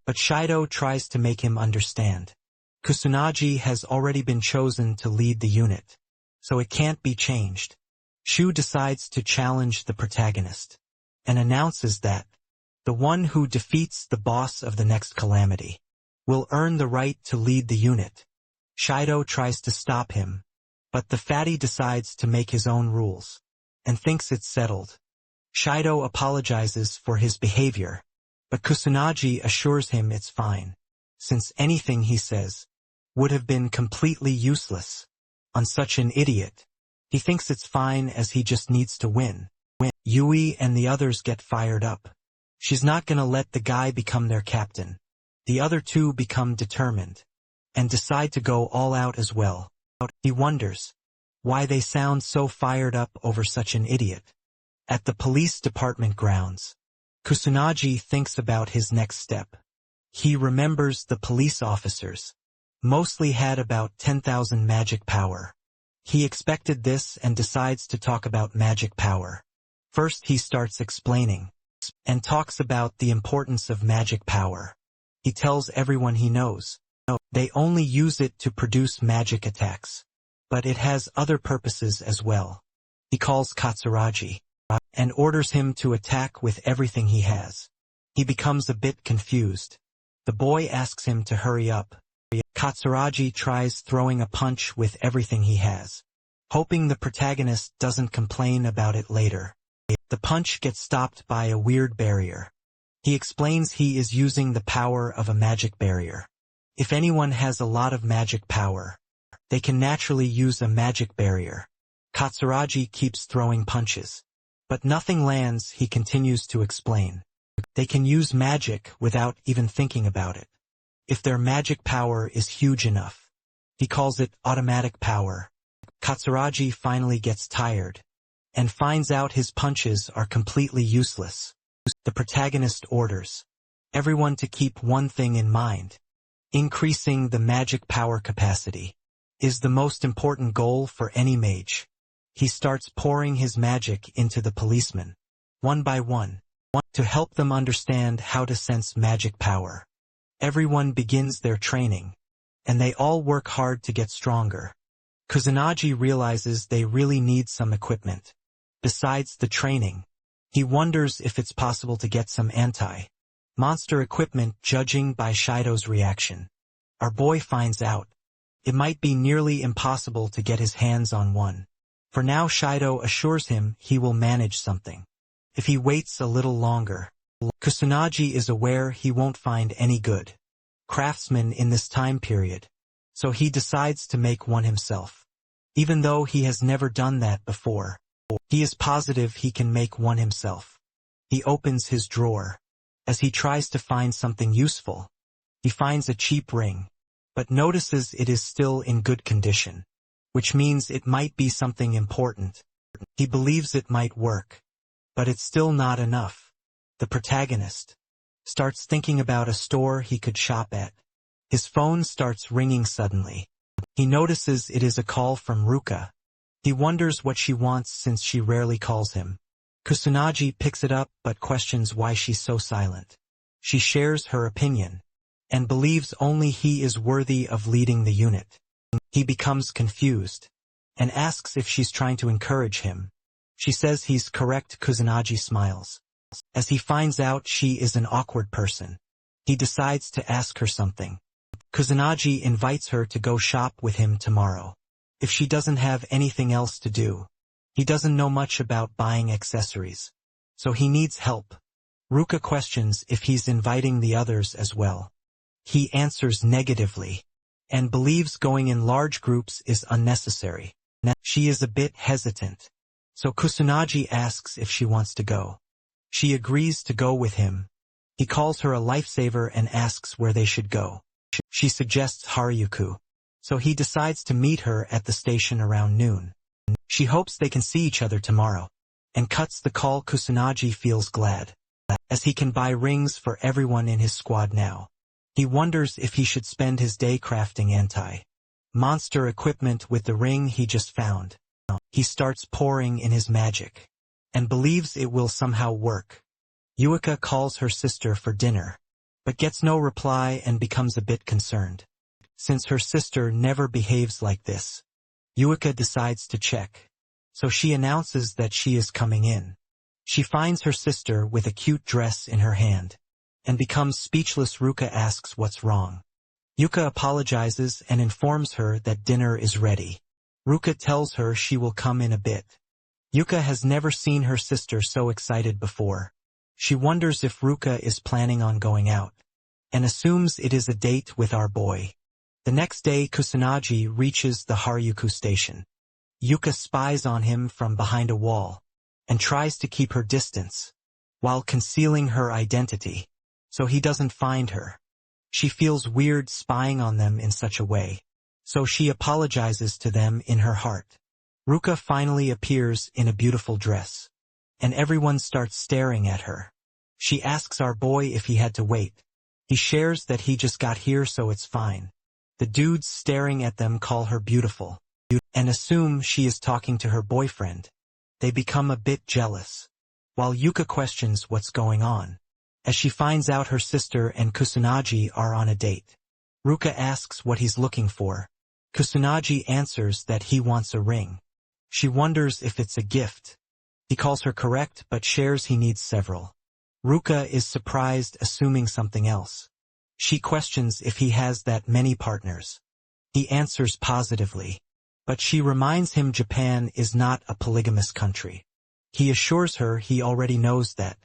But Shido tries to make him understand Kusunaji has already been chosen to lead the unit, so it can't be changed. Shu decides to challenge the protagonist and announces that the one who defeats the boss of the next calamity will earn the right to lead the unit. Shido tries to stop him, but the fatty decides to make his own rules and thinks it's settled. Shido apologizes for his behavior, but Kusunaji assures him it's fine, since anything he says would have been completely useless on such an idiot. He thinks it's fine as he just needs to win. Yui and the others get fired up. She's not gonna let the guy become their captain. The other two become determined and decide to go all out as well. He wonders why they sound so fired up over such an idiot. At the police department grounds, Kusunaji thinks about his next step. He remembers the police officers mostly had about 10,000 magic power. He expected this and decides to talk about magic power. First he starts explaining and talks about the importance of magic power. He tells everyone he knows they only use it to produce magic attacks, but it has other purposes as well. He calls Katsuragi and orders him to attack with everything he has. He becomes a bit confused. The boy asks him to hurry up. Katsuragi tries throwing a punch with everything he has, hoping the protagonist doesn't complain about it later. The punch gets stopped by a weird barrier. He explains he is using the power of a magic barrier. If anyone has a lot of magic power, they can naturally use a magic barrier. Katsuragi keeps throwing punches, but nothing lands. He continues to explain they can use magic without even thinking about it, if their magic power is huge enough. He calls it automatic power. Katsuragi finally gets tired and finds out his punches are completely useless. The protagonist orders everyone to keep one thing in mind. Increasing the magic power capacity is the most important goal for any mage. He starts pouring his magic into the policemen, one by one, to help them understand how to sense magic power. Everyone begins their training, and they all work hard to get stronger. Kusanagi realizes they really need some equipment. Besides the training, he wonders if it's possible to get some anti-monster equipment judging by Shido's reaction. Our boy finds out it might be nearly impossible to get his hands on one. For now, Shido assures him he will manage something if he waits a little longer. Kusanagi is aware he won't find any good craftsmen in this time period, so he decides to make one himself. Even though he has never done that before, he is positive he can make one himself. He opens his drawer. As he tries to find something useful, he finds a cheap ring, but notices it is still in good condition, which means it might be something important. He believes it might work, but it's still not enough. The protagonist starts thinking about a store he could shop at. His phone starts ringing suddenly. He notices it is a call from Ruka. He wonders what she wants since she rarely calls him. Kusanagi picks it up but questions why she's so silent. She shares her opinion, and believes only he is worthy of leading the unit. He becomes confused, and asks if she's trying to encourage him. She says he's correct. Kusanagi smiles. As he finds out she is an awkward person, he decides to ask her something. Kusanagi invites her to go shop with him tomorrow, if she doesn't have anything else to do. He doesn't know much about buying accessories, so he needs help. Ruka questions if he's inviting the others as well. He answers negatively, and believes going in large groups is unnecessary. She is a bit hesitant, so Kusanagi asks if she wants to go. She agrees to go with him. He calls her a lifesaver and asks where they should go. She suggests Harajuku, so he decides to meet her at the station around noon. She hopes they can see each other tomorrow, and cuts the call. Kusanagi feels glad, as he can buy rings for everyone in his squad now. He wonders if he should spend his day crafting anti-monster equipment with the ring he just found. He starts pouring in his magic, and believes it will somehow work. Yuika calls her sister for dinner, but gets no reply and becomes a bit concerned. Since her sister never behaves like this, Yuika decides to check, so she announces that she is coming in. She finds her sister with a cute dress in her hand, and becomes speechless. Ruka asks what's wrong. Yuka apologizes and informs her that dinner is ready. Ruka tells her she will come in a bit. Yuka has never seen her sister so excited before. She wonders if Ruka is planning on going out, and assumes it is a date with our boy. The next day, Kusanagi reaches the Harajuku station. Yuka spies on him from behind a wall, and tries to keep her distance, while concealing her identity, so he doesn't find her. She feels weird spying on them in such a way, so she apologizes to them in her heart. Ruka finally appears in a beautiful dress, and everyone starts staring at her. She asks our boy if he had to wait. He shares that he just got here so it's fine. The dudes staring at them call her beautiful, and assume she is talking to her boyfriend. They become a bit jealous, while Yuka questions what's going on, as she finds out her sister and Kusanagi are on a date. Ruka asks what he's looking for. Kusanagi answers that he wants a ring. She wonders if it's a gift. He calls her correct but shares he needs several. Ruka is surprised, assuming something else. She questions if he has that many partners. He answers positively, but she reminds him Japan is not a polygamous country. He assures her he already knows that.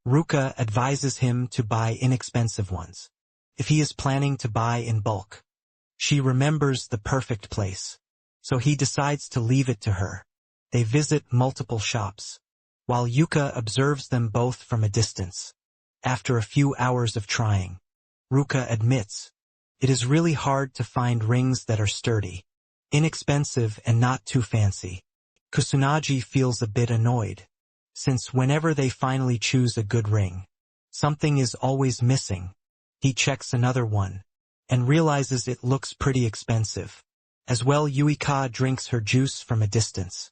Ruka advises him to buy inexpensive ones, if he is planning to buy in bulk. She remembers the perfect place, so he decides to leave it to her. They visit multiple shops, while Yuka observes them both from a distance. After a few hours of trying, Ruka admits, it is really hard to find rings that are sturdy, inexpensive and not too fancy. Kusanagi feels a bit annoyed. since whenever they finally choose a good ring, something is always missing. He checks another one, and realizes it looks pretty expensive. As well, Yuika drinks her juice from a distance,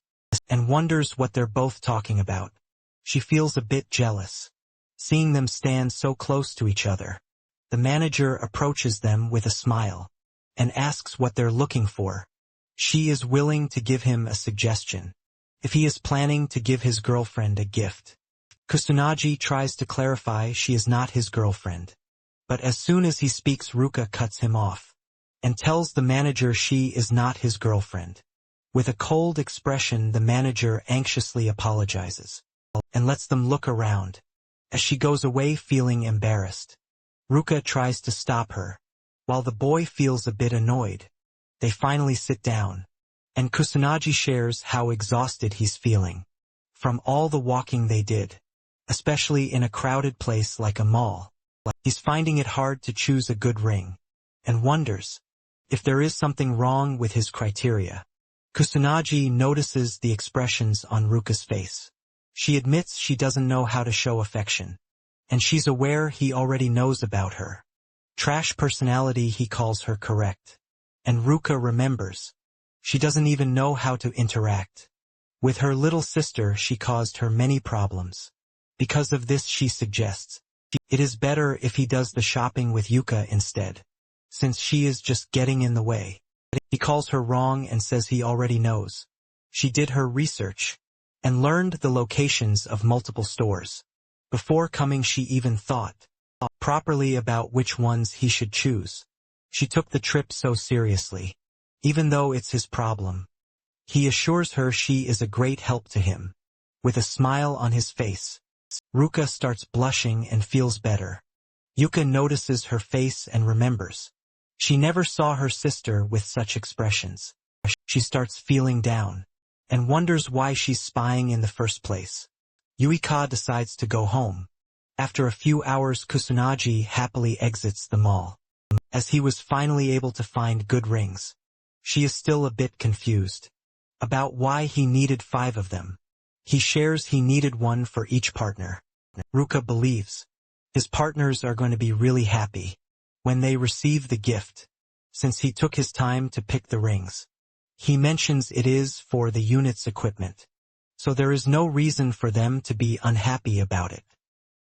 and wonders what they're both talking about. She feels a bit jealous, seeing them stand so close to each other. The manager approaches them with a smile, and asks what they're looking for. She is willing to give him a suggestion, if he is planning to give his girlfriend a gift. Kusanagi tries to clarify she is not his girlfriend, but as soon as he speaks, Ruka cuts him off, and tells the manager she is not his girlfriend. With a cold expression, the manager anxiously apologizes, and lets them look around, as she goes away feeling embarrassed. Ruka tries to stop her, while the boy feels a bit annoyed. They finally sit down, and Kusanagi shares how exhausted he's feeling from all the walking they did, especially in a crowded place like a mall. He's finding it hard to choose a good ring, and wonders if there is something wrong with his criteria. Kusanagi notices the expressions on Ruka's face. She admits she doesn't know how to show affection, and she's aware he already knows about her trash personality. He calls her correct, and Ruka remembers she doesn't even know how to interact with her little sister. She caused her many problems. Because of this, she suggests it is better if he does the shopping with Yuka instead, since she is just getting in the way. He calls her wrong and says he already knows. She did her research and learned the locations of multiple stores. Before coming, she even thought properly about which ones he should choose. She took the trip so seriously, even though it's his problem. He assures her she is a great help to him, with a smile on his face. Ruka starts blushing and feels better. Yuka notices her face and remembers she never saw her sister with such expressions. She starts feeling down, and wonders why she's spying in the first place. Yuika decides to go home. After a few hours, Kusanagi happily exits the mall, as he was finally able to find good rings. She is still a bit confused about why he needed 5 of them. He shares he needed one for each partner. Ruka believes his partners are going to be really happy when they receive the gift, since he took his time to pick the rings. He mentions it is for the unit's equipment, so there is no reason for them to be unhappy about it.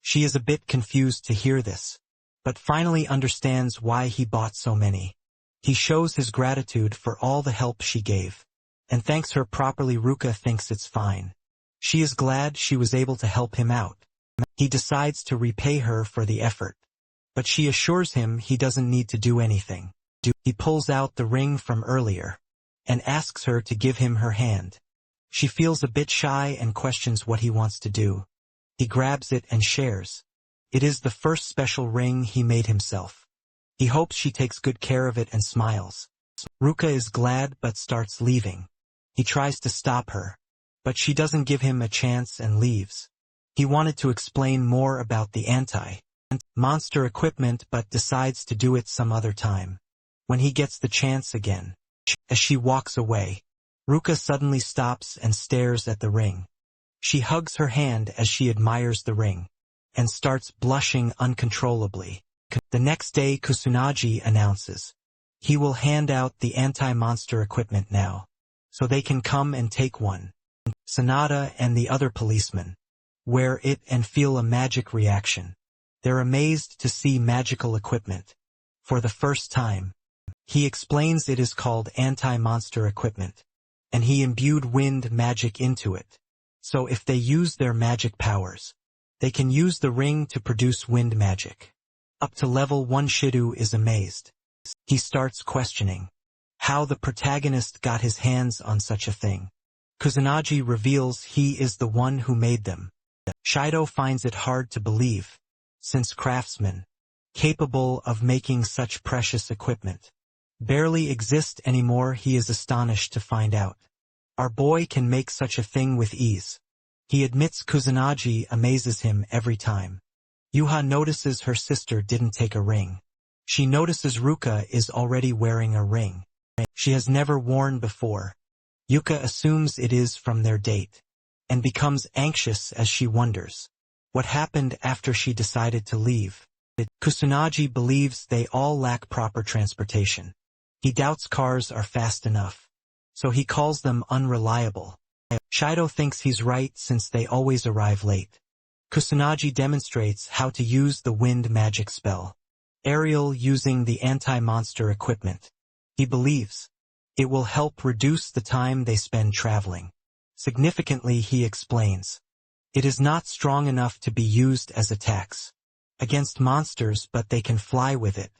She is a bit confused to hear this, but finally understands why he bought so many. He shows his gratitude for all the help she gave, and thanks her properly. Ruka thinks it's fine. She is glad she was able to help him out. He decides to repay her for the effort, but she assures him he doesn't need to do anything. He pulls out the ring from earlier, and asks her to give him her hand. She feels a bit shy and questions what he wants to do. He grabs it and shares. It is the first special ring he made himself. He hopes she takes good care of it and smiles. Ruka is glad but starts leaving. He tries to stop her, but she doesn't give him a chance and leaves. He wanted to explain more about the anti-monster equipment but decides to do it some other time, when he gets the chance again. As she walks away, Ruka suddenly stops and stares at the ring. She hugs her hand as she admires the ring, and starts blushing uncontrollably. The next day, Kusanagi announces he will hand out the anti-monster equipment now, so they can come and take one. Sanada and the other policemen wear it and feel a magic reaction. They're amazed to see magical equipment for the first time. He explains it is called anti-monster equipment, and he imbued wind magic into it. So if they use their magic powers, they can use the ring to produce wind magic. Up to level 1, Shidu is amazed. He starts questioning how the protagonist got his hands on such a thing. Kusanagi reveals he is the one who made them. Shido finds it hard to believe, since craftsmen capable of making such precious equipment barely exist anymore. He is astonished to find out our boy can make such a thing with ease. He admits Kusanagi amazes him every time. Yuha notices her sister didn't take a ring. She notices Ruka is already wearing a ring she has never worn before. Yuka assumes it is from their date. and becomes anxious as she wonders what happened after she decided to leave. Kusanagi believes they all lack proper transportation. He doubts cars are fast enough, so he calls them unreliable. Shido thinks he's right since they always arrive late. Kusanagi demonstrates how to use the wind magic spell. Ariel using the anti-monster equipment. He believes it will help reduce the time they spend traveling. Significantly, he explains, it is not strong enough to be used as attacks against monsters, but they can fly with it,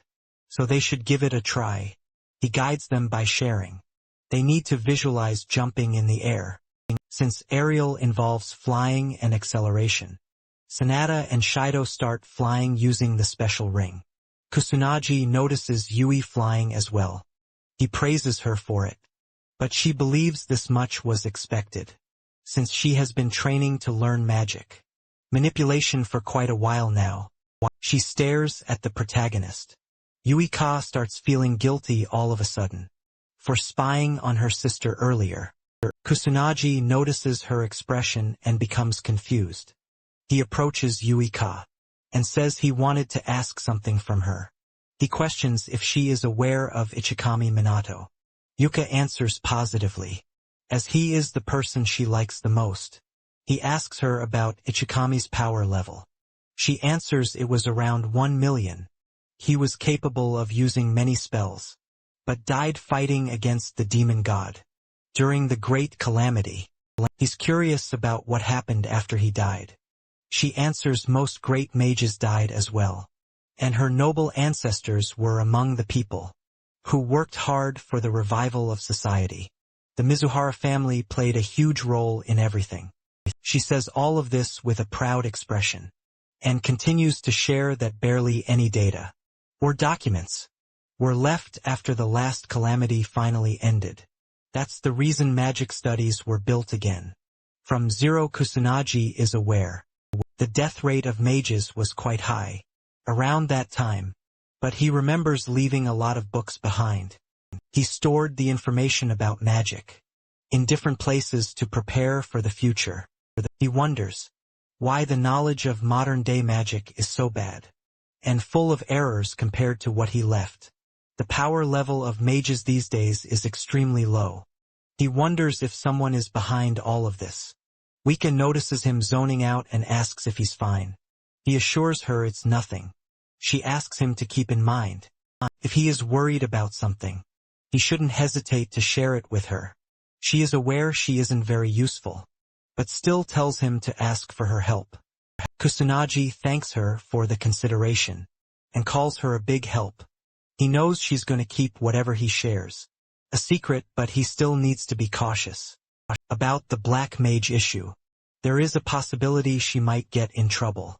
so they should give it a try. He guides them by sharing. They need to visualize jumping in the air, since aerial involves flying and acceleration. Sanada and Shido start flying using the special ring. Kusanagi notices Yui flying as well. He praises her for it, but she believes this much was expected, since she has been training to learn magic manipulation for quite a while now. She stares at the protagonist. Yuika starts feeling guilty all of a sudden for spying on her sister earlier. Kusanagi notices her expression and becomes confused. He approaches Yuika and says he wanted to ask something from her. He questions if she is aware of Ichikami Minato. Yuka answers positively, as he is the person she likes the most. He asks her about Ichikami's power level. She answers it was around 1 million. He was capable of using many spells, but died fighting against the demon god during the Great Calamity. He's curious about what happened after he died. She answers most great mages died as well, and her noble ancestors were among the people who worked hard for the revival of society. The Mizuhara family played a huge role in everything. She says all of this with a proud expression, and continues to share that barely any data or documents were left after the last calamity finally ended. That's the reason magic studies were built again. From zero, Kusanagi is aware the death rate of mages was quite high around that time, but he remembers leaving a lot of books behind. He stored the information about magic in different places to prepare for the future. He wonders why the knowledge of modern-day magic is so bad and full of errors compared to what he left. The power level of mages these days is extremely low. He wonders if someone is behind all of this. Wika notices him zoning out and asks if he's fine. He assures her it's nothing. She asks him to keep in mind, if he is worried about something, he shouldn't hesitate to share it with her. She is aware she isn't very useful, but still tells him to ask for her help. Kusanagi thanks her for the consideration and calls her a big help. He knows she's going to keep whatever he shares a secret, but he still needs to be cautious about the black mage issue. There is a possibility she might get in trouble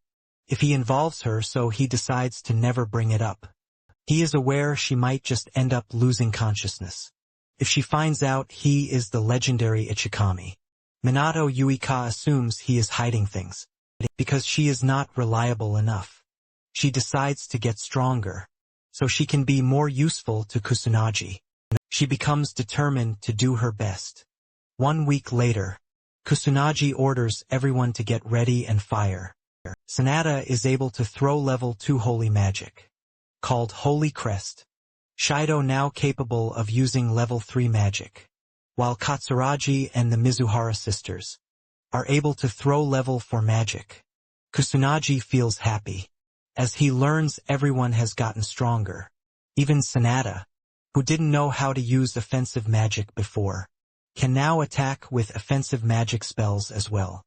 if he involves her, so he decides to never bring it up. He is aware she might just end up losing consciousness if she finds out he is the legendary Ichikami. Minato Yuika assumes he is hiding things because she is not reliable enough. She decides to get stronger so she can be more useful to Kusanagi. She becomes determined to do her best. 1 week later, Kusanagi orders everyone to get ready and fire. Sanada is able to throw level 2 holy magic, called Holy Crest. Shido now capable of using level 3 magic, while Katsuragi and the Mizuhara sisters are able to throw level 4 magic. Kusanagi feels happy, as he learns everyone has gotten stronger. Even Sanada, who didn't know how to use offensive magic before, can now attack with offensive magic spells as well.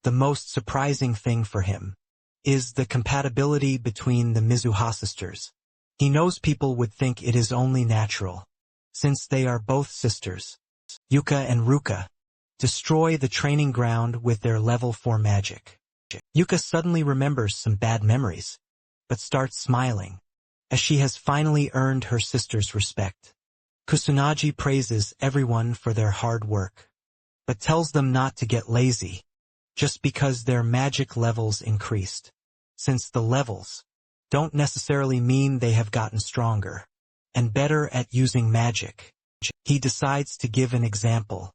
The most surprising thing for him is the compatibility between the Mizuha sisters. He knows people would think it is only natural, since they are both sisters. Yuka and Ruka destroy the training ground with their level 4 magic. Yuka suddenly remembers some bad memories, but starts smiling, as she has finally earned her sister's respect. Kusanagi praises everyone for their hard work, but tells them not to get lazy, just because their magic levels increased, since the levels don't necessarily mean they have gotten stronger and better at using magic. He decides to give an example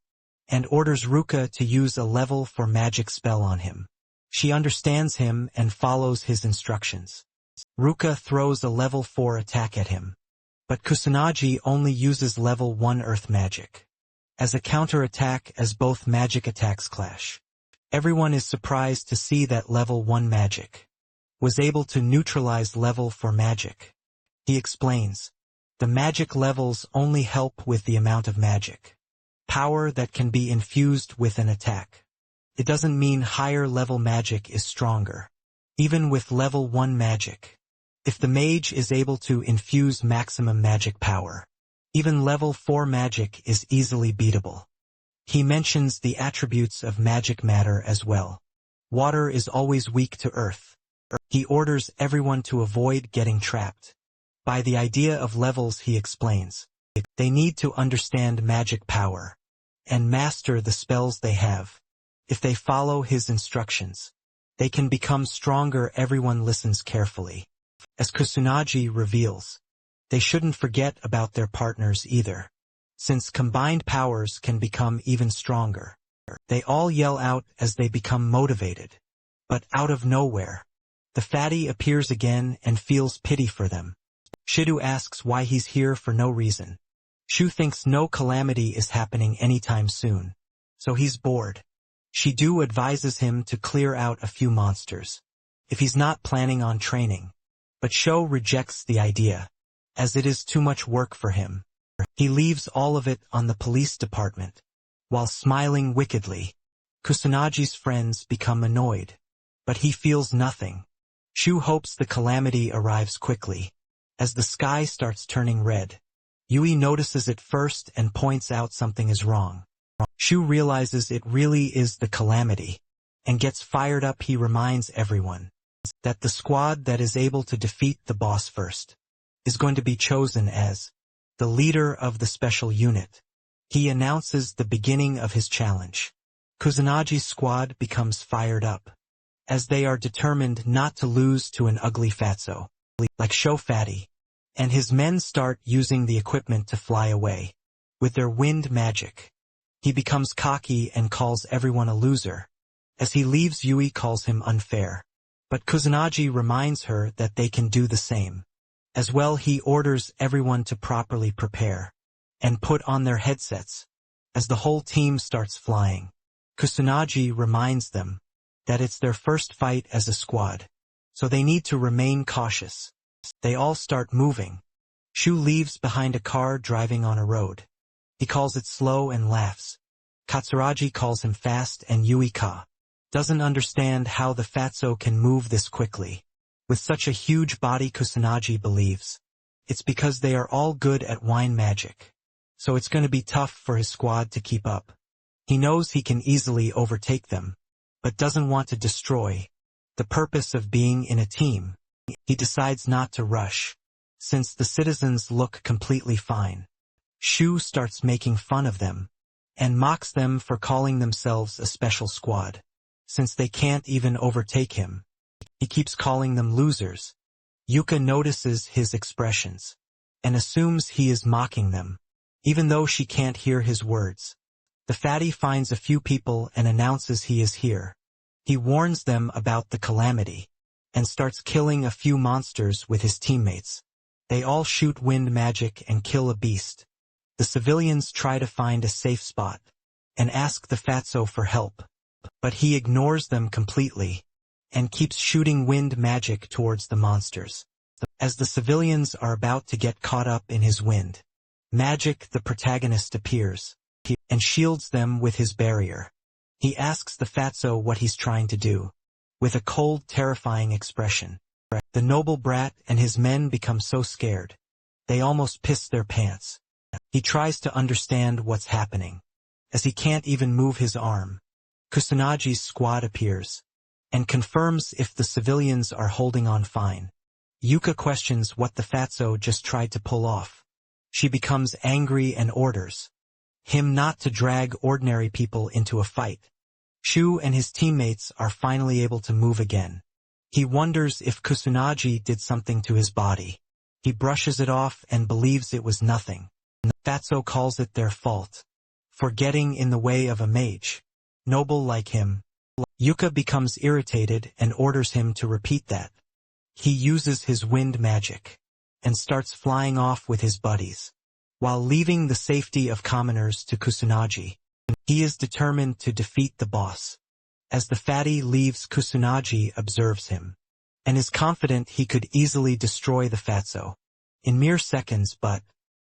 and orders Ruka to use a level 4 magic spell on him. She understands him and follows his instructions. Ruka throws a level 4 attack at him, but Kusanagi only uses level 1 earth magic as a counter-attack as both magic attacks clash. Everyone is surprised to see that level 1 magic was able to neutralize level 4 magic. He explains, the magic levels only help with the amount of magic power that can be infused with an attack. It doesn't mean higher level magic is stronger. Even with level 1 magic, if the mage is able to infuse maximum magic power, even level 4 magic is easily beatable. He mentions the attributes of magic matter as well. Water is always weak to earth. He orders everyone to avoid getting trapped. By the idea of levels, he explains, they need to understand magic power and master the spells they have. If they follow his instructions, they can become stronger. Everyone listens carefully. As Kusanagi reveals, they shouldn't forget about their partners either, since combined powers can become even stronger. They all yell out as they become motivated. But out of nowhere, the fatty appears again and feels pity for them. Shidu asks why he's here for no reason. Shu thinks no calamity is happening anytime soon, so he's bored. Shidu advises him to clear out a few monsters, if he's not planning on training. But Sho rejects the idea, as it is too much work for him. He leaves all of it on the police department, while smiling wickedly. Kusanagi's friends become annoyed, but he feels nothing. Shu hopes the calamity arrives quickly. As the sky starts turning red, Yui notices it first and points out something is wrong. Shu realizes it really is the calamity, and gets fired up. He reminds everyone that the squad that is able to defeat the boss first is going to be chosen as the leader of the special unit. He announces the beginning of his challenge. Kusanagi's squad becomes fired up, as they are determined not to lose to an ugly fatso, like Sho Fatty, and his men start using the equipment to fly away with their wind magic. He becomes cocky and calls everyone a loser. As he leaves, Yui calls him unfair, but Kusanagi reminds her that they can do the same. As well, he orders everyone to properly prepare and put on their headsets. As the whole team starts flying, Kusanagi reminds them that it's their first fight as a squad, so they need to remain cautious. They all start moving. Shu leaves behind a car driving on a road. He calls it slow and laughs. Katsuragi calls him fast, and Yui-ka doesn't understand how the fatso can move this quickly. With such a huge body, Kusanagi believes it's because they are all good at wine magic, so it's going to be tough for his squad to keep up. He knows he can easily overtake them, but doesn't want to destroy the purpose of being in a team. He decides not to rush, since the citizens look completely fine. Shu starts making fun of them, and mocks them for calling themselves a special squad, since they can't even overtake him. He keeps calling them losers. Yuka notices his expressions, and assumes he is mocking them, even though she can't hear his words. The fatty finds a few people and announces he is here. He warns them about the calamity, and starts killing a few monsters with his teammates. They all shoot wind magic and kill a beast. The civilians try to find a safe spot, and ask the fatso for help, but he ignores them completely, and keeps shooting wind magic towards the monsters. As the civilians are about to get caught up in his wind magic, the protagonist appears, and shields them with his barrier. He asks the fatso what he's trying to do, with a cold, terrifying expression. The noble brat and his men become so scared, they almost piss their pants. He tries to understand what's happening, as he can't even move his arm. Kusanagi's squad appears, and confirms if the civilians are holding on fine. Yuka questions what the fatso just tried to pull off. She becomes angry and orders him not to drag ordinary people into a fight. Shu and his teammates are finally able to move again. He wonders if Kusanagi did something to his body. He brushes it off and believes it was nothing. Fatso calls it their fault for getting in the way of a mage, noble like him. Yuka becomes irritated and orders him to repeat that. He uses his wind magic and starts flying off with his buddies, while leaving the safety of commoners to Kusanagi. He is determined to defeat the boss. As the fatty leaves, Kusanagi observes him, and is confident he could easily destroy the fatso in mere seconds, but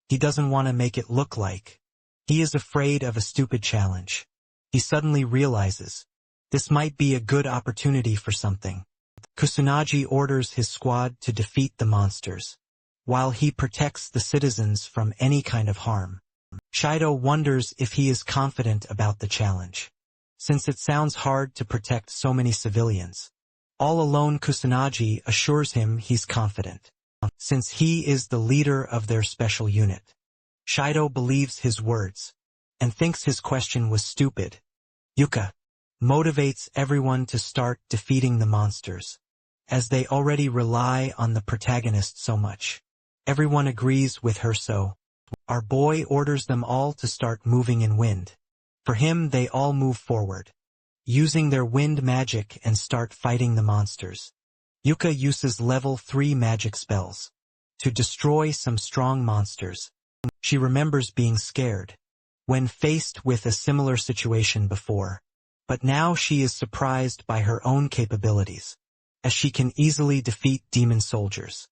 he doesn't want to make it look like he is afraid of a stupid challenge. He suddenly realizes this might be a good opportunity for something. Kusanagi orders his squad to defeat the monsters, while he protects the citizens from any kind of harm. Shido wonders if he is confident about the challenge, since it sounds hard to protect so many civilians. All alone, Kusanagi assures him he's confident, since he is the leader of their special unit. Shido believes his words, and thinks his question was stupid. Yuka motivates everyone to start defeating the monsters, as they already rely on the protagonist so much. Everyone agrees with her, so our boy orders them all to start moving in wind. For him, they all move forward, using their wind magic, and start fighting the monsters. Yuka uses level 3 magic spells to destroy some strong monsters. She remembers being scared when faced with a similar situation before, but now she is surprised by her own capabilities, as she can easily defeat demon soldiers.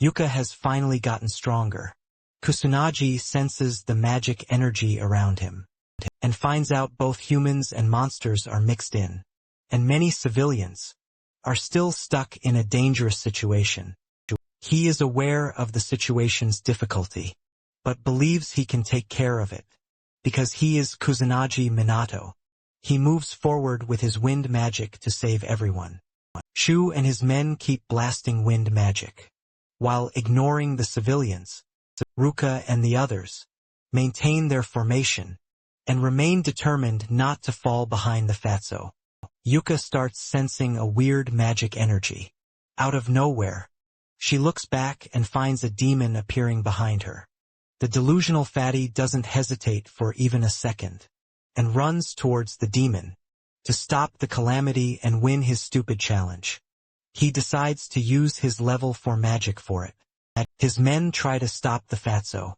Yuka has finally gotten stronger. Kusanagi senses the magic energy around him, and finds out both humans and monsters are mixed in, and many civilians are still stuck in a dangerous situation. He is aware of the situation's difficulty, but believes he can take care of it, because he is Kusanagi Minato. He moves forward with his wind magic to save everyone. Shu and his men keep blasting wind magic, while ignoring the civilians. Ruka and the others maintain their formation and remain determined not to fall behind the fatso. Yuka starts sensing a weird magic energy. Out of nowhere, she looks back and finds a demon appearing behind her. The delusional fatty doesn't hesitate for even a second, and runs towards the demon to stop the calamity and win his stupid challenge. He decides to use his level 4 magic for it. His men try to stop the fatso.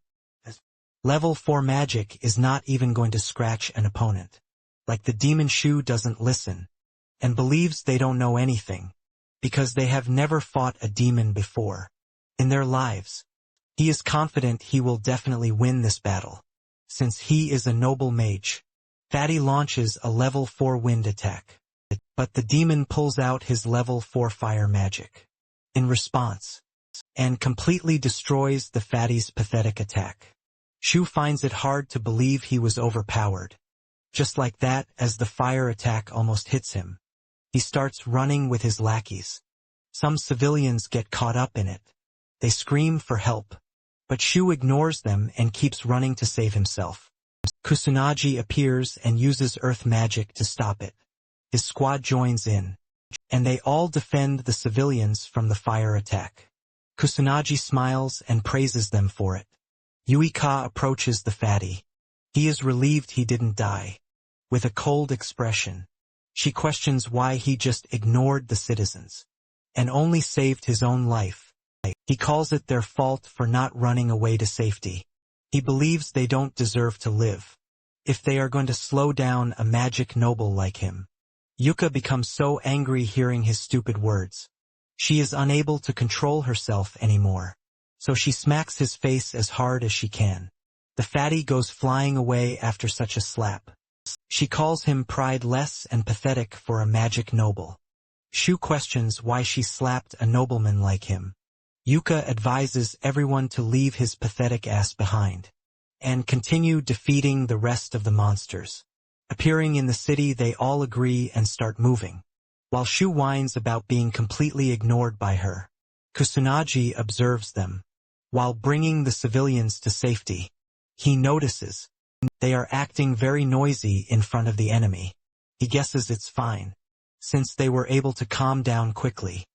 Level 4 magic is not even going to scratch an opponent. Like the demon, Shu doesn't listen, and believes they don't know anything, because they have never fought a demon before in their lives. He is confident he will definitely win this battle, since he is a noble mage. Fatty launches a level 4 wind attack, but the demon pulls out his level 4 fire magic in response, and completely destroys the fatty's pathetic attack. Shu finds it hard to believe he was overpowered. Just like that, as the fire attack almost hits him, he starts running with his lackeys. Some civilians get caught up in it. They scream for help, but Shu ignores them and keeps running to save himself. Kusanagi appears and uses earth magic to stop it. His squad joins in, and they all defend the civilians from the fire attack. Kusanagi smiles and praises them for it. Yuika approaches the fatty. He is relieved he didn't die. With a cold expression, she questions why he just ignored the citizens and only saved his own life. He calls it their fault for not running away to safety. He believes they don't deserve to live if they are going to slow down a magic noble like him. Yuka becomes so angry hearing his stupid words. She is unable to control herself anymore, so she smacks his face as hard as she can. The fatty goes flying away after such a slap. She calls him prideless and pathetic for a magic noble. Shu questions why she slapped a nobleman like him. Yuka advises everyone to leave his pathetic ass behind and continue defeating the rest of the monsters. Appearing in the city, they all agree and start moving, while Shu whines about being completely ignored by her. Kusanagi observes them, while bringing the civilians to safety. He notices they are acting very noisy in front of the enemy. He guesses it's fine, since they were able to calm down quickly.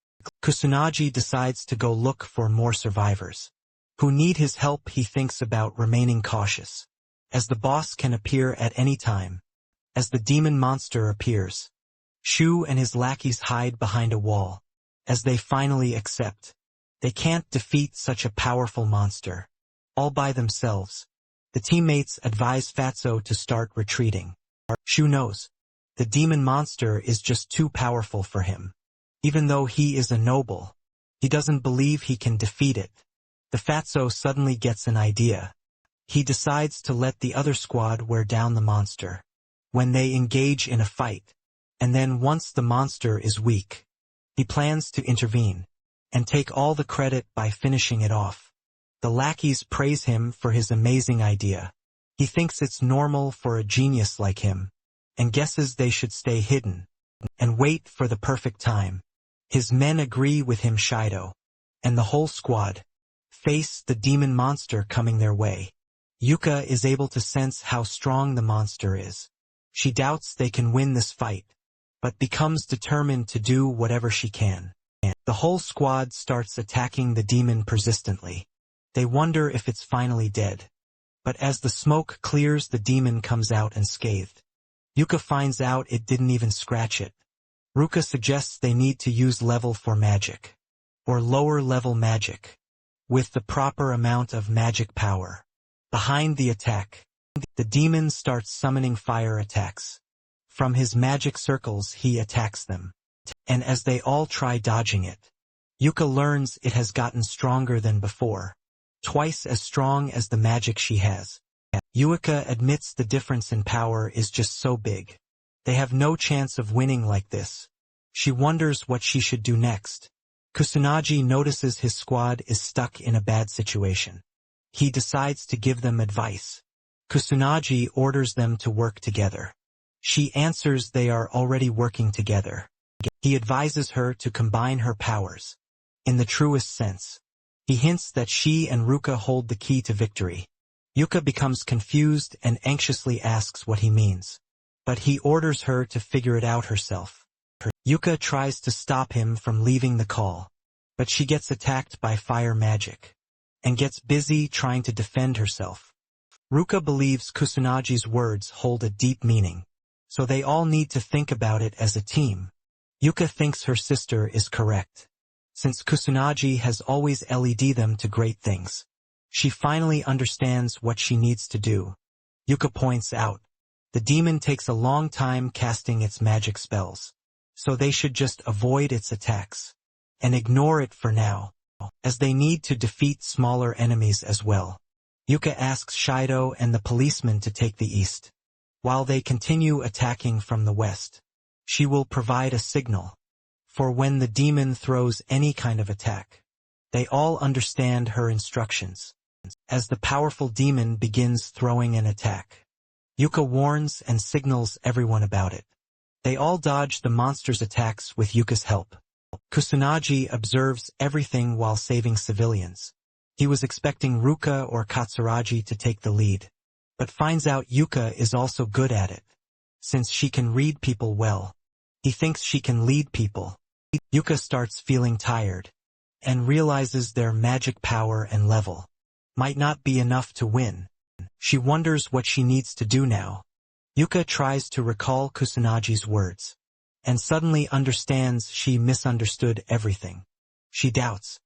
Kusanagi decides to go look for more survivors who need his help. He thinks about remaining cautious, as the boss can appear at any time. As the demon monster appears, Shu and his lackeys hide behind a wall, as they finally accept. They can't defeat such a powerful monster all by themselves. The teammates advise Fatso to start retreating. Shu knows the demon monster is just too powerful for him. Even though he is a noble, he doesn't believe he can defeat it. The Fatso suddenly gets an idea. He decides to let the other squad wear down the monster when they engage in a fight, and then once the monster is weak, he plans to intervene and take all the credit by finishing it off. The lackeys praise him for his amazing idea. He thinks it's normal for a genius like him, and guesses they should stay hidden and wait for the perfect time. His men agree with him. Shido and the whole squad face the demon monster coming their way. Yuka is able to sense how strong the monster is. She doubts they can win this fight, but becomes determined to do whatever she can. The whole squad starts attacking the demon persistently. They wonder if it's finally dead. But as the smoke clears, the demon comes out unscathed. Yuka finds out it didn't even scratch it. Ruka suggests they need to use level 4 magic, or lower level magic, with the proper amount of magic power. Behind the attack, the demon starts summoning fire attacks. From his magic circles he attacks them. And as they all try dodging it, Yuka learns it has gotten stronger than before. Twice as strong as the magic she has. Yuka admits the difference in power is just so big. They have no chance of winning like this. She wonders what she should do next. Kusanagi notices his squad is stuck in a bad situation. He decides to give them advice. Kusanagi orders them to work together. She answers they are already working together. He advises her to combine her powers in the truest sense. He hints that she and Ruka hold the key to victory. Yuka becomes confused and anxiously asks what he means. But he orders her to figure it out herself. Yuka tries to stop him from leaving the call, but she gets attacked by fire magic and gets busy trying to defend herself. Ruka believes Kusanagi's words hold a deep meaning, so they all need to think about it as a team. Yuka thinks her sister is correct, since Kusanagi has always led them to great things. She finally understands what she needs to do. Yuka points out, the demon takes a long time casting its magic spells, so they should just avoid its attacks and ignore it for now, as they need to defeat smaller enemies as well. Yuka asks Shido and the policeman to take the east, while they continue attacking from the west. She will provide a signal for when the demon throws any kind of attack. They all understand her instructions. As the powerful demon begins throwing an attack, Yuka warns and signals everyone about it. They all dodge the monster's attacks with Yuka's help. Kusanagi observes everything while saving civilians. He was expecting Ruka or Katsuragi to take the lead, but finds out Yuka is also good at it, since she can read people well. He thinks she can lead people. Yuka starts feeling tired, and realizes their magic power and level might not be enough to win. She wonders what she needs to do now. Yuka tries to recall Kusanagi's words, and suddenly understands she misunderstood everything. She doubts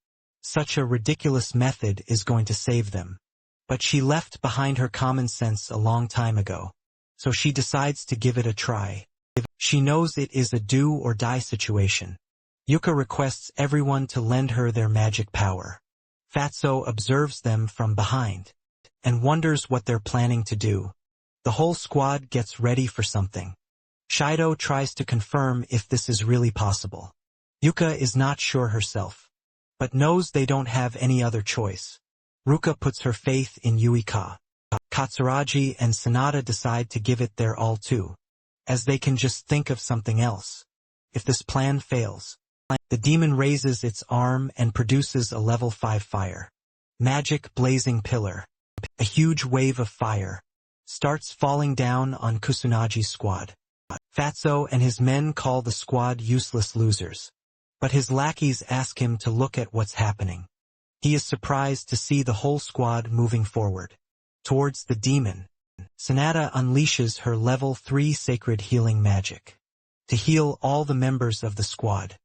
such a ridiculous method is going to save them. But she left behind her common sense a long time ago, so she decides to give it a try. She knows it is a do or die situation. Yuka requests everyone to lend her their magic power. Fatso observes them from behind and wonders what they're planning to do. The whole squad gets ready for something. Shido tries to confirm if this is really possible. Yuka is not sure herself, but knows they don't have any other choice. Ruka puts her faith in Yuika. Katsuragi and Sanada decide to give it their all too, as they can just think of something else. If this plan fails, the demon raises its arm and produces a level 5 fire. Magic blazing pillar. A huge wave of fire starts falling down on Kusanagi's squad. Fatso and his men call the squad useless losers, but his lackeys ask him to look at what's happening. He is surprised to see the whole squad moving forward towards the demon. Sanada unleashes her level 3 sacred healing magic to heal all the members of the squad.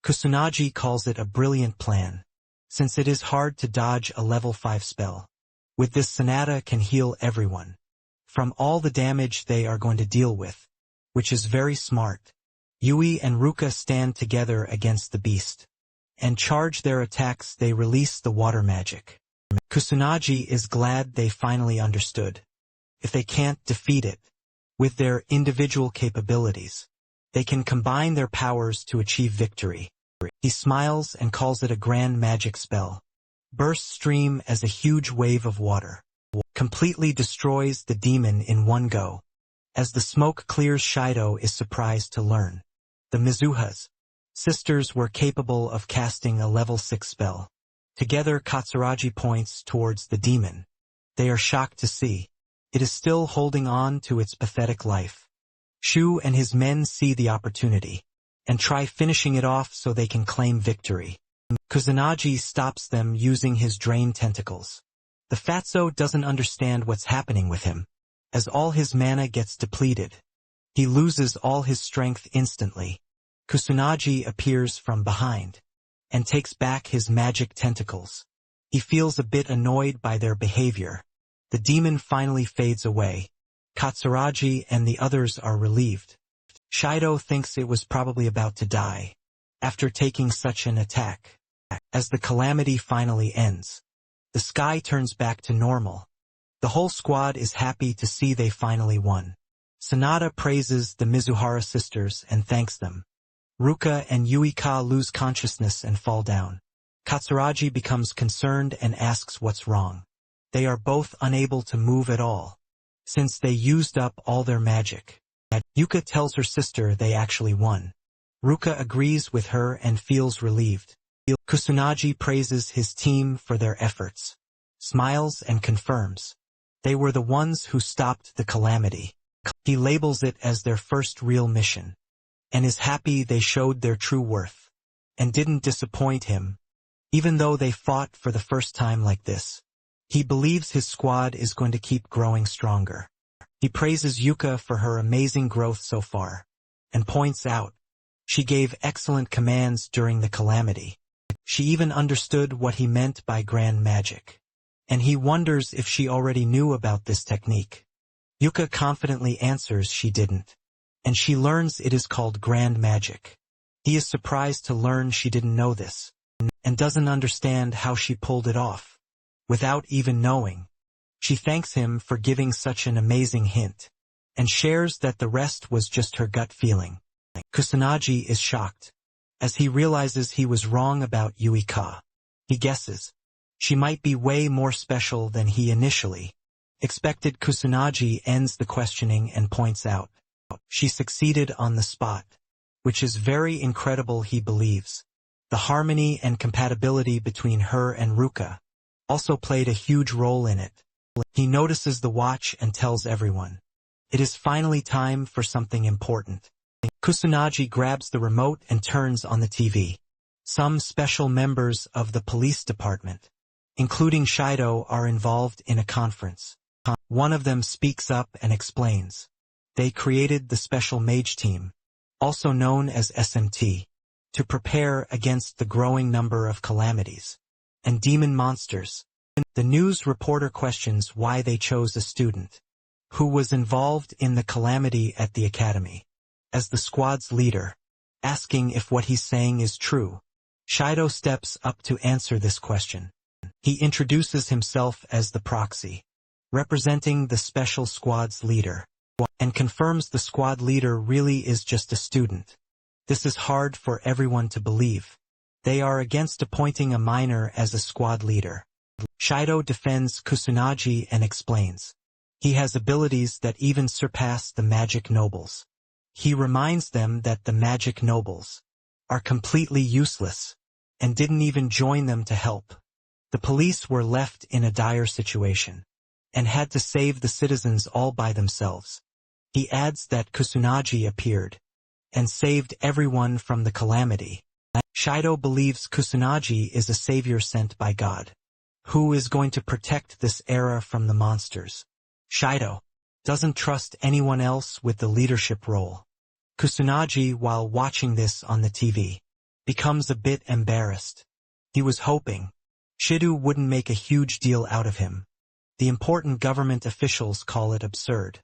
Kusanagi calls it a brilliant plan, since it is hard to dodge a level 5 spell. With this, Sanada can heal everyone from all the damage they are going to deal with, which is very smart. Yui and Ruka stand together against the beast and charge their attacks. They release the water magic. Kusanagi is glad they finally understood. If they can't defeat it with their individual capabilities, they can combine their powers to achieve victory. He smiles and calls it a grand magic spell. Burst stream as a huge wave of water completely destroys the demon in one go. As the smoke clears, Shido is surprised to learn the Mizuha's sisters were capable of casting a level 6 spell. Together, Katsuragi points towards the demon. They are shocked to see it is still holding on to its pathetic life. Shu and his men see the opportunity and try finishing it off so they can claim victory. Kusanagi stops them using his drain tentacles. The fatso doesn't understand what's happening with him, as all his mana gets depleted. He loses all his strength instantly. Kusanagi appears from behind and takes back his magic tentacles. He feels a bit annoyed by their behavior. The demon finally fades away. Katsuragi and the others are relieved. Shido thinks it was probably about to die after taking such an attack. As the calamity finally ends, the sky turns back to normal. The whole squad is happy to see they finally won. Sanada praises the Mizuhara sisters and thanks them. Ruka and Yuika lose consciousness and fall down. Katsuragi becomes concerned and asks what's wrong. They are both unable to move at all, since they used up all their magic. Yuka tells her sister they actually won. Ruka agrees with her and feels relieved. Kusanagi praises his team for their efforts, smiles and confirms they were the ones who stopped the calamity. He labels it as their first real mission, and is happy they showed their true worth, and didn't disappoint him, even though they fought for the first time like this. He believes his squad is going to keep growing stronger. He praises Yuka for her amazing growth so far, and points out she gave excellent commands during the calamity. She even understood what he meant by grand magic, and he wonders if she already knew about this technique. Yuka confidently answers she didn't, and she learns it is called grand magic. He is surprised to learn she didn't know this, and doesn't understand how she pulled it off, without even knowing. She thanks him for giving such an amazing hint, and shares that the rest was just her gut feeling. Kusanagi is shocked, as he realizes he was wrong about Yuika. He guesses she might be way more special than he initially expected. Kusanagi ends the questioning and points out she succeeded on the spot, which is very incredible. He believes the harmony and compatibility between her and Ruka also played a huge role in it. He notices the watch and tells everyone it is finally time for something important. Kusanagi grabs the remote and turns on the TV. Some special members of the police department, including Shido, are involved in a conference. One of them speaks up and explains they created the special mage team, also known as SMT, to prepare against the growing number of calamities and demon monsters. The news reporter questions why they chose a student who was involved in the calamity at the academy as the squad's leader, asking if what he's saying is true. Shido steps up to answer this question. He introduces himself as the proxy, representing the special squad's leader, and confirms the squad leader really is just a student. This is hard for everyone to believe. They are against appointing a minor as a squad leader. Shido defends Kusanagi and explains he has abilities that even surpass the magic nobles. He reminds them that the magic nobles are completely useless and didn't even join them to help. The police were left in a dire situation and had to save the citizens all by themselves. He adds that Kusanagi appeared and saved everyone from the calamity. Shido believes Kusanagi is a savior sent by God, who is going to protect this era from the monsters. Shido doesn't trust anyone else with the leadership role. Kusanagi, while watching this on the TV, becomes a bit embarrassed. He was hoping Shido wouldn't make a huge deal out of him. The important government officials call it absurd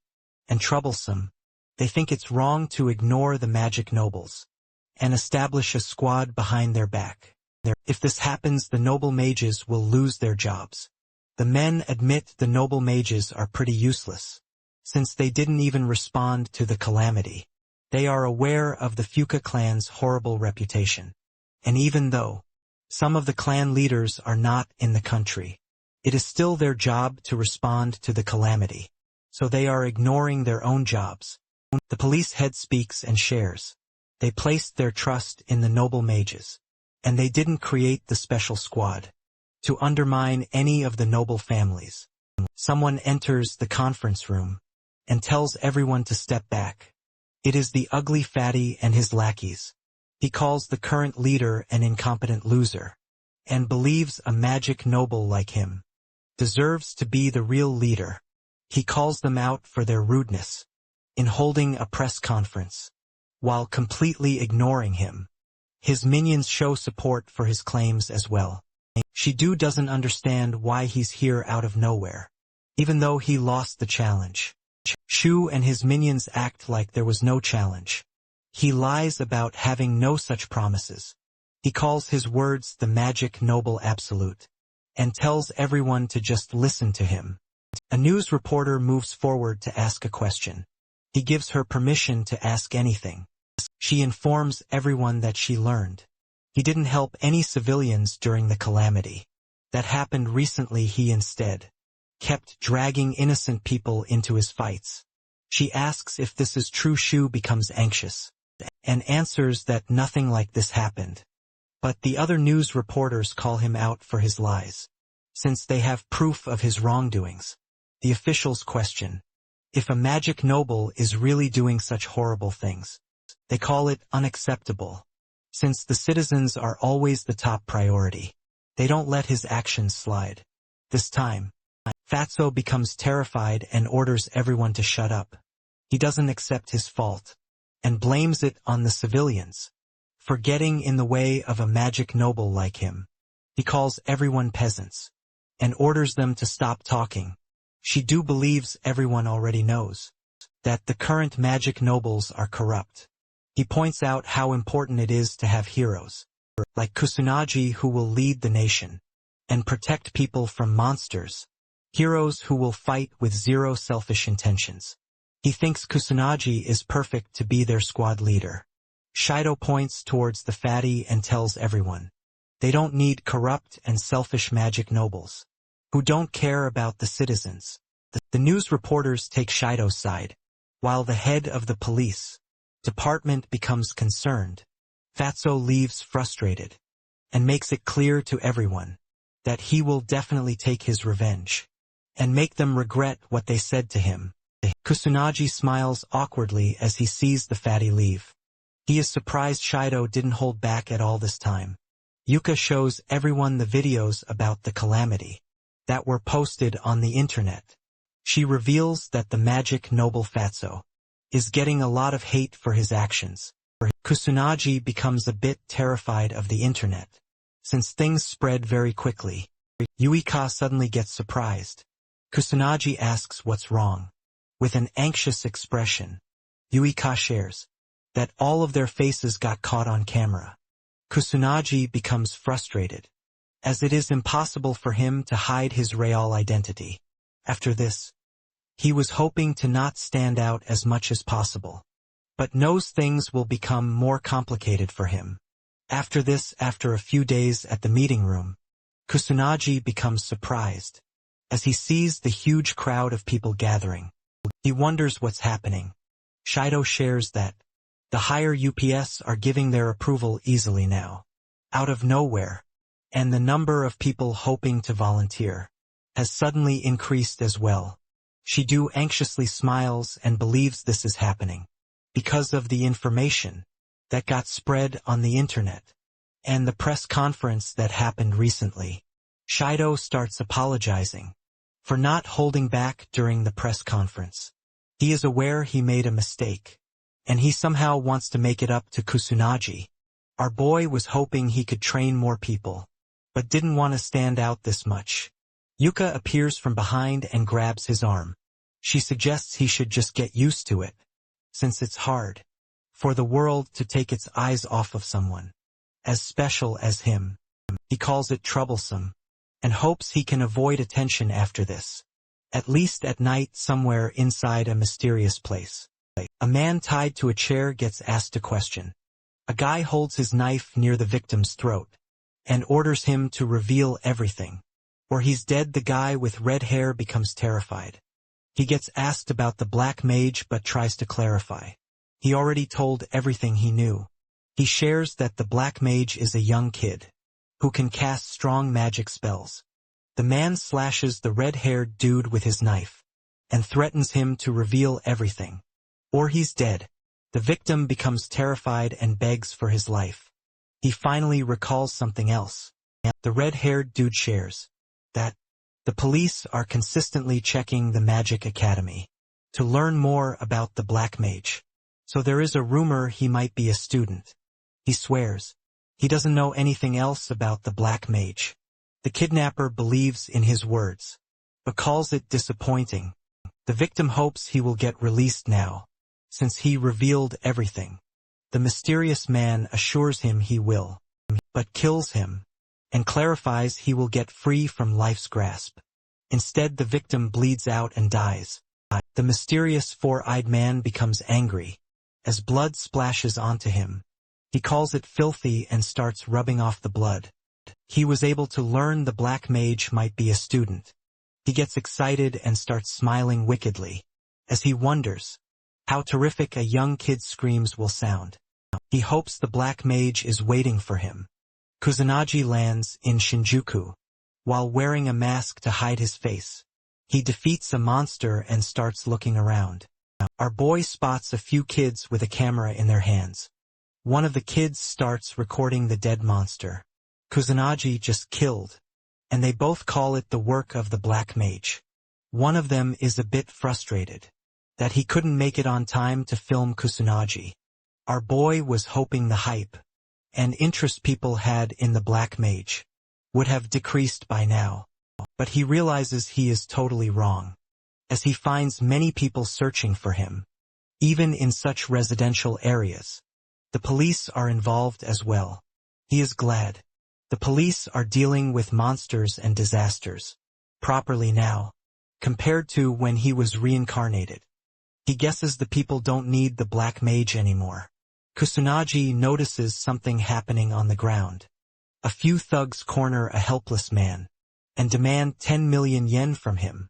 and troublesome. They think it's wrong to ignore the magic nobles and establish a squad behind their back. If this happens, the noble mages will lose their jobs. The men admit the noble mages are pretty useless, since they didn't even respond to the calamity. They are aware of the Fuka clan's horrible reputation. And even though some of the clan leaders are not in the country, it is still their job to respond to the calamity. So they are ignoring their own jobs. The police head speaks and shares. They placed their trust in the noble mages, and they didn't create the special squad to undermine any of the noble families. Someone enters the conference room and tells everyone to step back. It is the ugly fatty and his lackeys. He calls the current leader an incompetent loser, and believes a magic noble like him deserves to be the real leader. He calls them out for their rudeness in holding a press conference, while completely ignoring him. His minions show support for his claims as well. Shido doesn't understand why he's here out of nowhere, even though he lost the challenge. Shu and his minions act like there was no challenge. He lies about having no such promises. He calls his words the magic noble absolute, and tells everyone to just listen to him. A news reporter moves forward to ask a question. He gives her permission to ask anything. She informs everyone that she learned he didn't help any civilians during the calamity that happened recently. He instead kept dragging innocent people into his fights. She asks if this is true. Shu becomes anxious and answers that nothing like this happened. But the other news reporters call him out for his lies, since they have proof of his wrongdoings. The officials question if a magic noble is really doing such horrible things. They call it unacceptable, since the citizens are always the top priority. They don't let his actions slide. This time, Fatso becomes terrified and orders everyone to shut up. He doesn't accept his fault, and blames it on the civilians for getting in the way of a magic noble like him. He calls everyone peasants, and orders them to stop talking. Shido believes everyone already knows that the current magic nobles are corrupt. He points out how important it is to have heroes, like Kusanagi, who will lead the nation and protect people from monsters. Heroes who will fight with zero selfish intentions. He thinks Kusanagi is perfect to be their squad leader. Shido points towards the fatty and tells everyone they don't need corrupt and selfish magic nobles who don't care about the citizens. The news reporters take Shido's side, while the head of the police department becomes concerned. Fatso leaves frustrated and makes it clear to everyone that he will definitely take his revenge and make them regret what they said to him. Kusanagi smiles awkwardly as he sees the fatty leave. He is surprised Shido didn't hold back at all this time. Yuka shows everyone the videos about the calamity that were posted on the internet. She reveals that the magic noble Fatso is getting a lot of hate for his actions. Kusanagi becomes a bit terrified of the internet, since things spread very quickly. Yuika suddenly gets surprised. Kusanagi asks what's wrong. With an anxious expression, Yuika shares that all of their faces got caught on camera. Kusanagi becomes frustrated, as it is impossible for him to hide his real identity. After this, he was hoping to not stand out as much as possible, but knows things will become more complicated for him. After this, after a few days at the meeting room, Kusanagi becomes surprised as he sees the huge crowd of people gathering. He wonders what's happening. Shido shares that the higher UPS are giving their approval easily now, out of nowhere, and the number of people hoping to volunteer has suddenly increased as well. Shido anxiously smiles and believes this is happening because of the information that got spread on the internet and the press conference that happened recently. Shido starts apologizing for not holding back during the press conference. He is aware he made a mistake, and he somehow wants to make it up to Kusunaji. Our boy was hoping he could train more people, but didn't want to stand out this much. Yuka appears from behind and grabs his arm. She suggests he should just get used to it, since it's hard for the world to take its eyes off of someone as special as him. He calls it troublesome, and hopes he can avoid attention after this, at least at night somewhere inside a mysterious place. A man tied to a chair gets asked a question. A guy holds his knife near the victim's throat and orders him to reveal everything, or he's dead. The guy with red hair becomes terrified. He gets asked about the black mage but tries to clarify. He already told everything he knew. He shares that the black mage is a young kid who can cast strong magic spells. The man slashes the red-haired dude with his knife and threatens him to reveal everything, or he's dead. The victim becomes terrified and begs for his life. He finally recalls something else. The red-haired dude shares that the police are consistently checking the Magic Academy to learn more about the black mage. So there is a rumor he might be a student. He swears he doesn't know anything else about the black mage. The kidnapper believes in his words, but calls it disappointing. The victim hopes he will get released now, since he revealed everything. The mysterious man assures him he will, but kills him, and clarifies he will get free from life's grasp. Instead, the victim bleeds out and dies. The mysterious four-eyed man becomes angry as blood splashes onto him. He calls it filthy and starts rubbing off the blood. He was able to learn the black mage might be a student. He gets excited and starts smiling wickedly, as he wonders how terrific a young kid's screams will sound. He hopes the black mage is waiting for him. Kusunaji lands in Shinjuku, while wearing a mask to hide his face. He defeats a monster and starts looking around. Our boy spots a few kids with a camera in their hands. One of the kids starts recording the dead monster Kusunaji just killed, and they both call it the work of the black mage. One of them is a bit frustrated that he couldn't make it on time to film Kusunaji. Our boy was hoping the hype and interest people had in the black mage would have decreased by now, but he realizes he is totally wrong, as he finds many people searching for him, even in such residential areas. The police are involved as well. He is glad the police are dealing with monsters and disasters properly now, compared to when he was reincarnated. He guesses the people don't need the black mage anymore. Kusunaji notices something happening on the ground. A few thugs corner a helpless man and demand 10 million yen from him.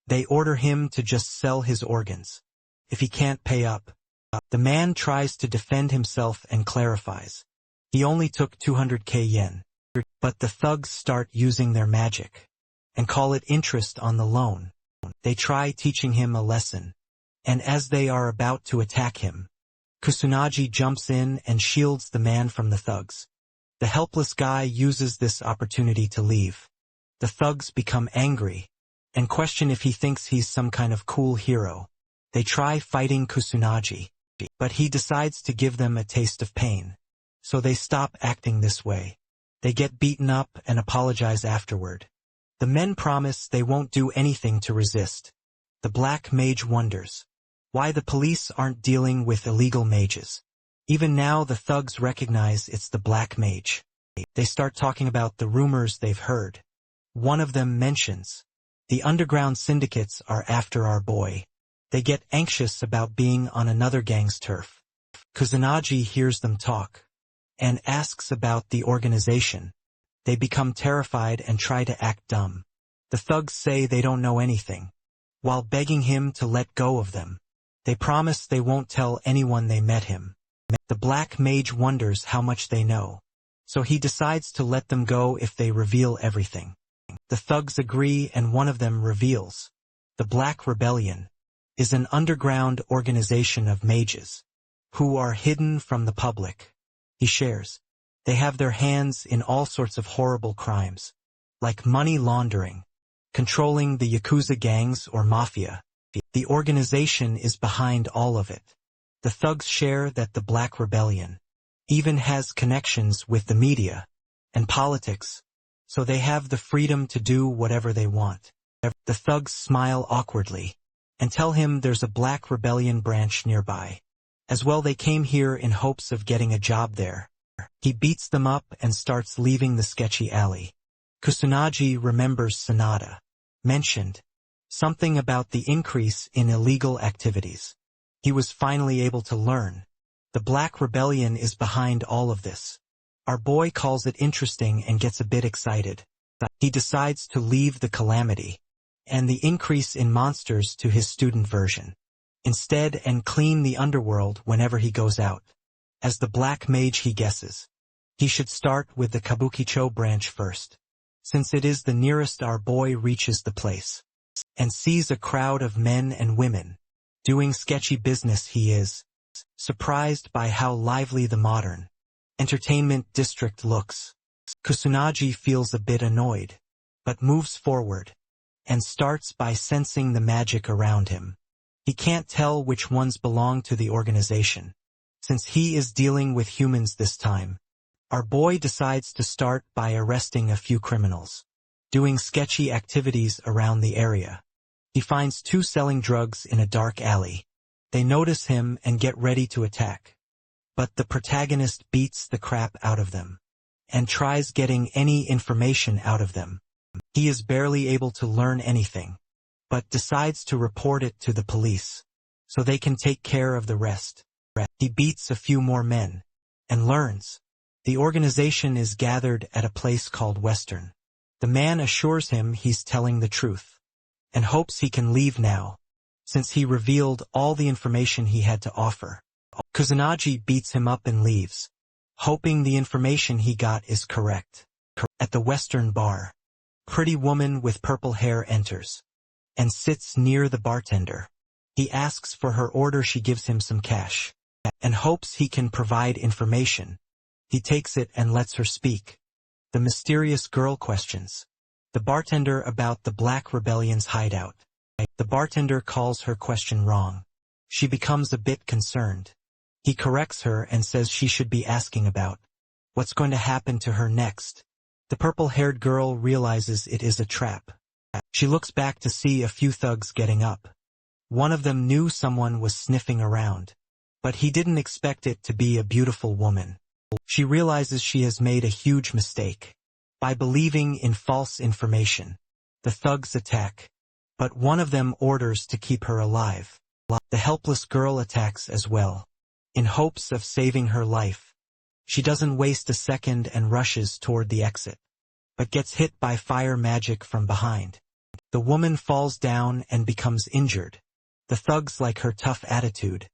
They order him to just sell his organs if he can't pay up. The man tries to defend himself and clarifies he only took 200k yen. But the thugs start using their magic and call it interest on the loan. They try teaching him a lesson, and as they are about to attack him, Kusunaji jumps in and shields the man from the thugs. The helpless guy uses this opportunity to leave. The thugs become angry and question if he thinks he's some kind of cool hero. They try fighting Kusunaji, but he decides to give them a taste of pain, so they stop acting this way. They get beaten up and apologize afterward. The men promise they won't do anything to resist. The black mage wonders why the police aren't dealing with illegal mages. Even now the thugs recognize it's the black mage. They start talking about the rumors they've heard. One of them mentions the underground syndicates are after our boy. They get anxious about being on another gang's turf. Kusunaji hears them talk and asks about the organization. They become terrified and try to act dumb. The thugs say they don't know anything, while begging him to let go of them. They promise they won't tell anyone they met him. The black mage wonders how much they know, so he decides to let them go if they reveal everything. The thugs agree and one of them reveals the Black Rebellion is an underground organization of mages who are hidden from the public. He shares they have their hands in all sorts of horrible crimes, like money laundering, controlling the Yakuza gangs or mafia, The organization is behind all of it. The thugs share that the Black Rebellion even has connections with the media and politics, so they have the freedom to do whatever they want. The thugs smile awkwardly and tell him there's a Black Rebellion branch nearby. As well, they came here in hopes of getting a job there. He beats them up and starts leaving the sketchy alley. Kusanagi remembers Sanada mentioned something about the increase in illegal activities. He was finally able to learn. The Black Rebellion is behind all of this. Our boy calls it interesting and gets a bit excited. He decides to leave the calamity and the increase in monsters to his student version instead and clean the underworld whenever he goes out. As the Black Mage, he guesses he should start with the Kabukicho branch first, since it is the nearest. Our boy reaches the place and sees a crowd of men and women doing sketchy business. He is surprised by how lively the modern entertainment district looks. Kusanagi feels a bit annoyed, but moves forward and starts by sensing the magic around him. He can't tell which ones belong to the organization, since he is dealing with humans this time. Our boy decides to start by arresting a few criminals doing sketchy activities around the area. He finds two selling drugs in a dark alley. They notice him and get ready to attack, but the protagonist beats the crap out of them and tries getting any information out of them. He is barely able to learn anything, but decides to report it to the police so they can take care of the rest. He beats a few more men and learns the organization is gathered at a place called Western. The man assures him he's telling the truth and hopes he can leave now, since he revealed all the information he had to offer. Kusanagi beats him up and leaves, hoping the information he got is correct. At the Western bar, pretty woman with purple hair enters and sits near the bartender. He asks for her order. She gives him some cash and hopes he can provide information. He takes it and lets her speak. The mysterious girl questions the bartender about the Black Rebellion's hideout. The bartender calls her question wrong. She becomes a bit concerned. He corrects her and says she should be asking about what's going to happen to her next. The purple-haired girl realizes it is a trap. She looks back to see a few thugs getting up. One of them knew someone was sniffing around, but he didn't expect it to be a beautiful woman. She realizes she has made a huge mistake by believing in false information. The thugs attack, but one of them orders to keep her alive. The helpless girl attacks as well, in hopes of saving her life. She doesn't waste a second and rushes toward the exit, but gets hit by fire magic from behind. The woman falls down and becomes injured. The thugs like her tough attitude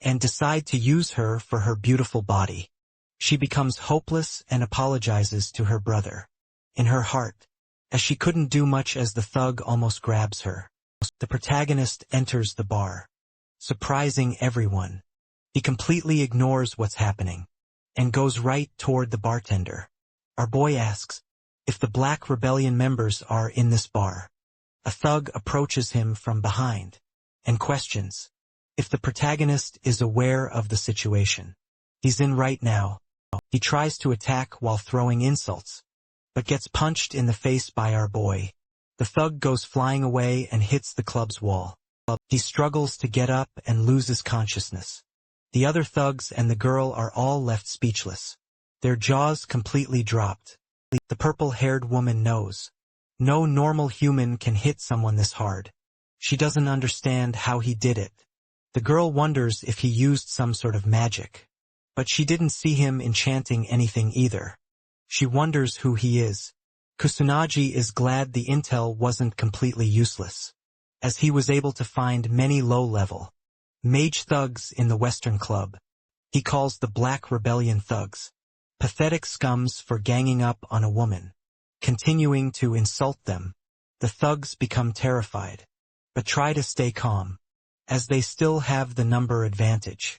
and decide to use her for her beautiful body. She becomes hopeless and apologizes to her brother in her heart, as she couldn't do much as the thug almost grabs her. The protagonist enters the bar, surprising everyone. He completely ignores what's happening and goes right toward the bartender. Our boy asks if the Black Rebellion members are in this bar. A thug approaches him from behind and questions if the protagonist is aware of the situation he's in right now. He tries to attack while throwing insults, but gets punched in the face by our boy. The thug goes flying away and hits the club's wall. He struggles to get up and loses consciousness. The other thugs and the girl are all left speechless, their jaws completely dropped. The purple-haired woman knows no normal human can hit someone this hard. She doesn't understand how he did it. The girl wonders if he used some sort of magic, but she didn't see him enchanting anything either. She wonders who he is. Kusanagi is glad the intel wasn't completely useless, as he was able to find many low-level mage thugs in the Western Club. He calls the Black Rebellion thugs pathetic scums for ganging up on a woman, continuing to insult them. The thugs become terrified, but try to stay calm, as they still have the number advantage.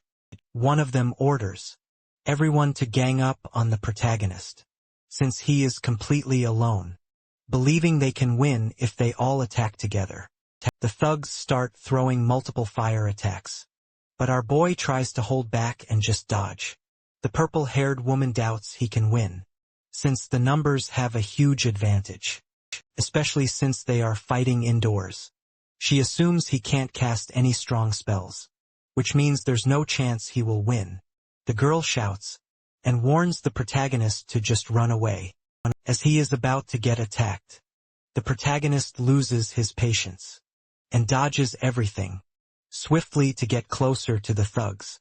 One of them orders everyone to gang up on the protagonist, since he is completely alone, believing they can win if they all attack together. The thugs start throwing multiple fire attacks. But our boy tries to hold back and just dodge. The purple-haired woman doubts he can win, since the numbers have a huge advantage, especially since they are fighting indoors. She assumes he can't cast any strong spells, which means there's no chance he will win. The girl shouts and warns the protagonist to just run away. As he is about to get attacked, the protagonist loses his patience and dodges everything swiftly to get closer to the thugs.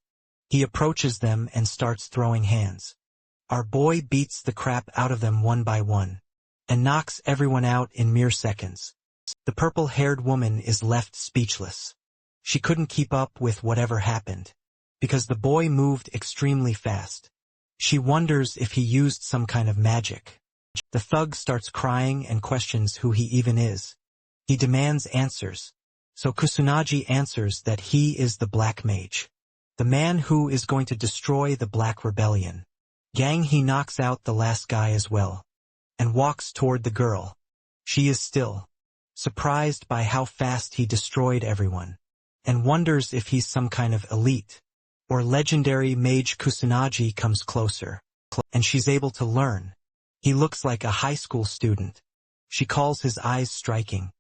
He approaches them and starts throwing hands. Our boy beats the crap out of them one by one and knocks everyone out in mere seconds. The purple-haired woman is left speechless. She couldn't keep up with whatever happened, because the boy moved extremely fast. She wonders if he used some kind of magic. The thug starts crying and questions who he even is. He demands answers. So Kusunaji answers that he is the Black Mage, the man who is going to destroy the Black Rebellion. Gang, he knocks out the last guy as well, and walks toward the girl. She is still surprised by how fast he destroyed everyone, and wonders if he's some kind of elite or legendary mage. Kusunaji comes closer, and she's able to learn. He looks like a high school student. She calls his eyes striking.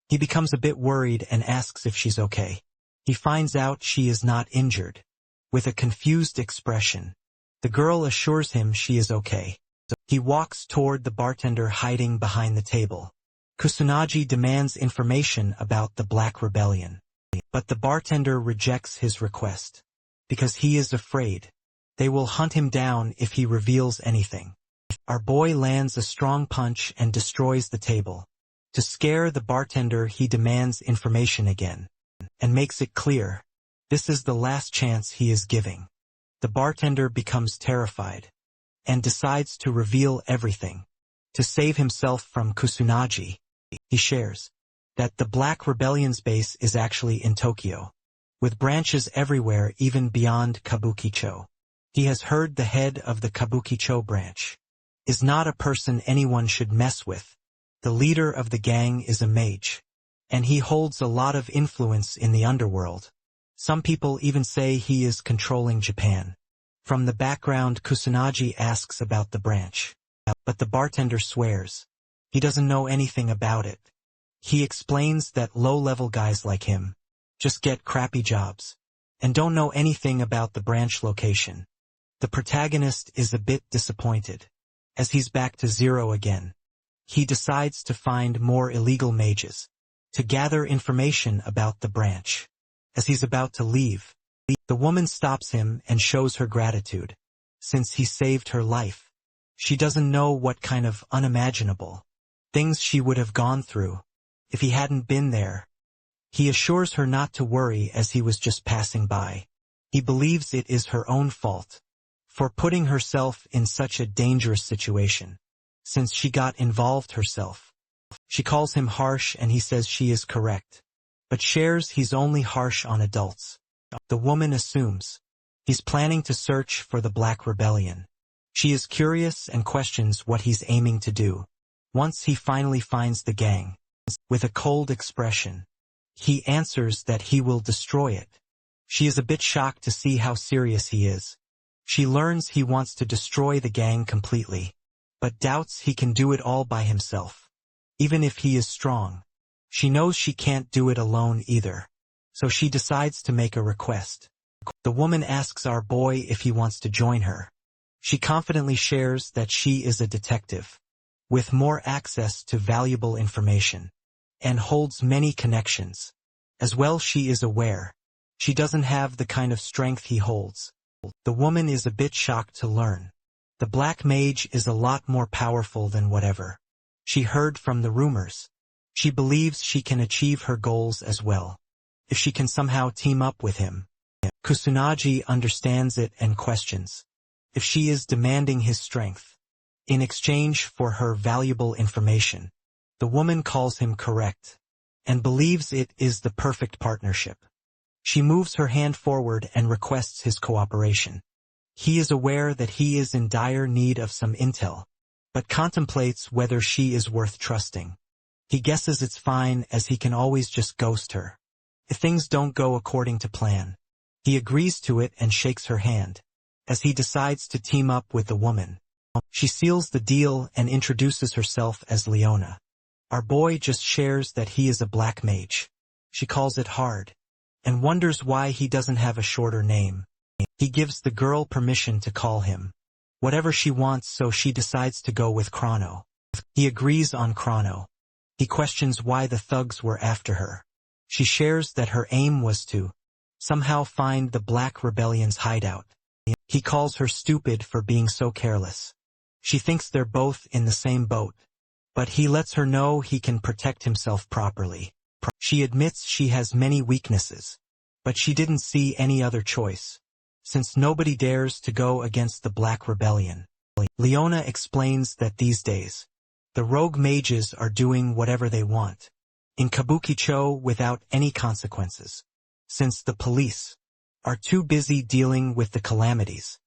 He becomes a bit worried and asks if she's okay. He finds out she is not injured. With a confused expression, the girl assures him she is okay. He walks toward the bartender hiding behind the table. Kusunaji demands information about the Black Rebellion, but the bartender rejects his request, because he is afraid they will hunt him down if he reveals anything. Our boy lands a strong punch and destroys the table. To scare the bartender, he demands information again, and makes it clear this is the last chance he is giving. The bartender becomes terrified, and decides to reveal everything. To save himself from Kusunaji, he shares that the Black Rebellion's base is actually in Tokyo, with branches everywhere even beyond Kabukicho. He has heard the head of the Kabukicho branch is not a person anyone should mess with. The leader of the gang is a mage, and he holds a lot of influence in the underworld. Some people even say he is controlling Japan. From the background, Kusunaji asks about the branch, but the bartender swears he doesn't know anything about it. He explains that low-level guys like him just get crappy jobs and don't know anything about the branch location. The protagonist is a bit disappointed, as he's back to zero again. He decides to find more illegal mages to gather information about the branch. As he's about to leave, the woman stops him and shows her gratitude, since he saved her life. She doesn't know what kind of unimaginable things she would have gone through if he hadn't been there. He assures her not to worry, as he was just passing by. He believes it is her own fault for putting herself in such a dangerous situation, since she got involved herself. She calls him harsh, and he says she is correct, but shares he's only harsh on adults. The woman assumes he's planning to search for the Black Rebellion. She is curious and questions what he's aiming to do. Once he finally finds the gang, with a cold expression, he answers that he will destroy it. She is a bit shocked to see how serious he is. She learns he wants to destroy the gang completely, but doubts he can do it all by himself. Even if he is strong, she knows she can't do it alone either, so she decides to make a request. The woman asks our boy if he wants to join her. She confidently shares that she is a detective, with more access to valuable information, and holds many connections. As well, she is aware she doesn't have the kind of strength he holds. The woman is a bit shocked to learn the Black Mage is a lot more powerful than whatever she heard from the rumors. She believes she can achieve her goals as well, if she can somehow team up with him. Kusunaji understands it and questions if she is demanding his strength in exchange for her valuable information. The woman calls him correct, and believes it is the perfect partnership. She moves her hand forward and requests his cooperation. He is aware that he is in dire need of some intel, but contemplates whether she is worth trusting. He guesses it's fine as he can always just ghost her. If things don't go according to plan, he agrees to it and shakes her hand, as he decides to team up with the woman. She seals the deal and introduces herself as Leona. Our boy just shares that he is a black mage. She calls it hard, and wonders why he doesn't have a shorter name. He gives the girl permission to call him whatever she wants, so she decides to go with Chrono. He agrees on Chrono. He questions why the thugs were after her. She shares that her aim was to somehow find the Black Rebellion's hideout. He calls her stupid for being so careless. She thinks they're both in the same boat, but he lets her know he can protect himself properly. She admits she has many weaknesses, but she didn't see any other choice, since nobody dares to go against the Black Rebellion. Leona explains that these days, the rogue mages are doing whatever they want in Kabukicho without any consequences, since the police are too busy dealing with the calamities.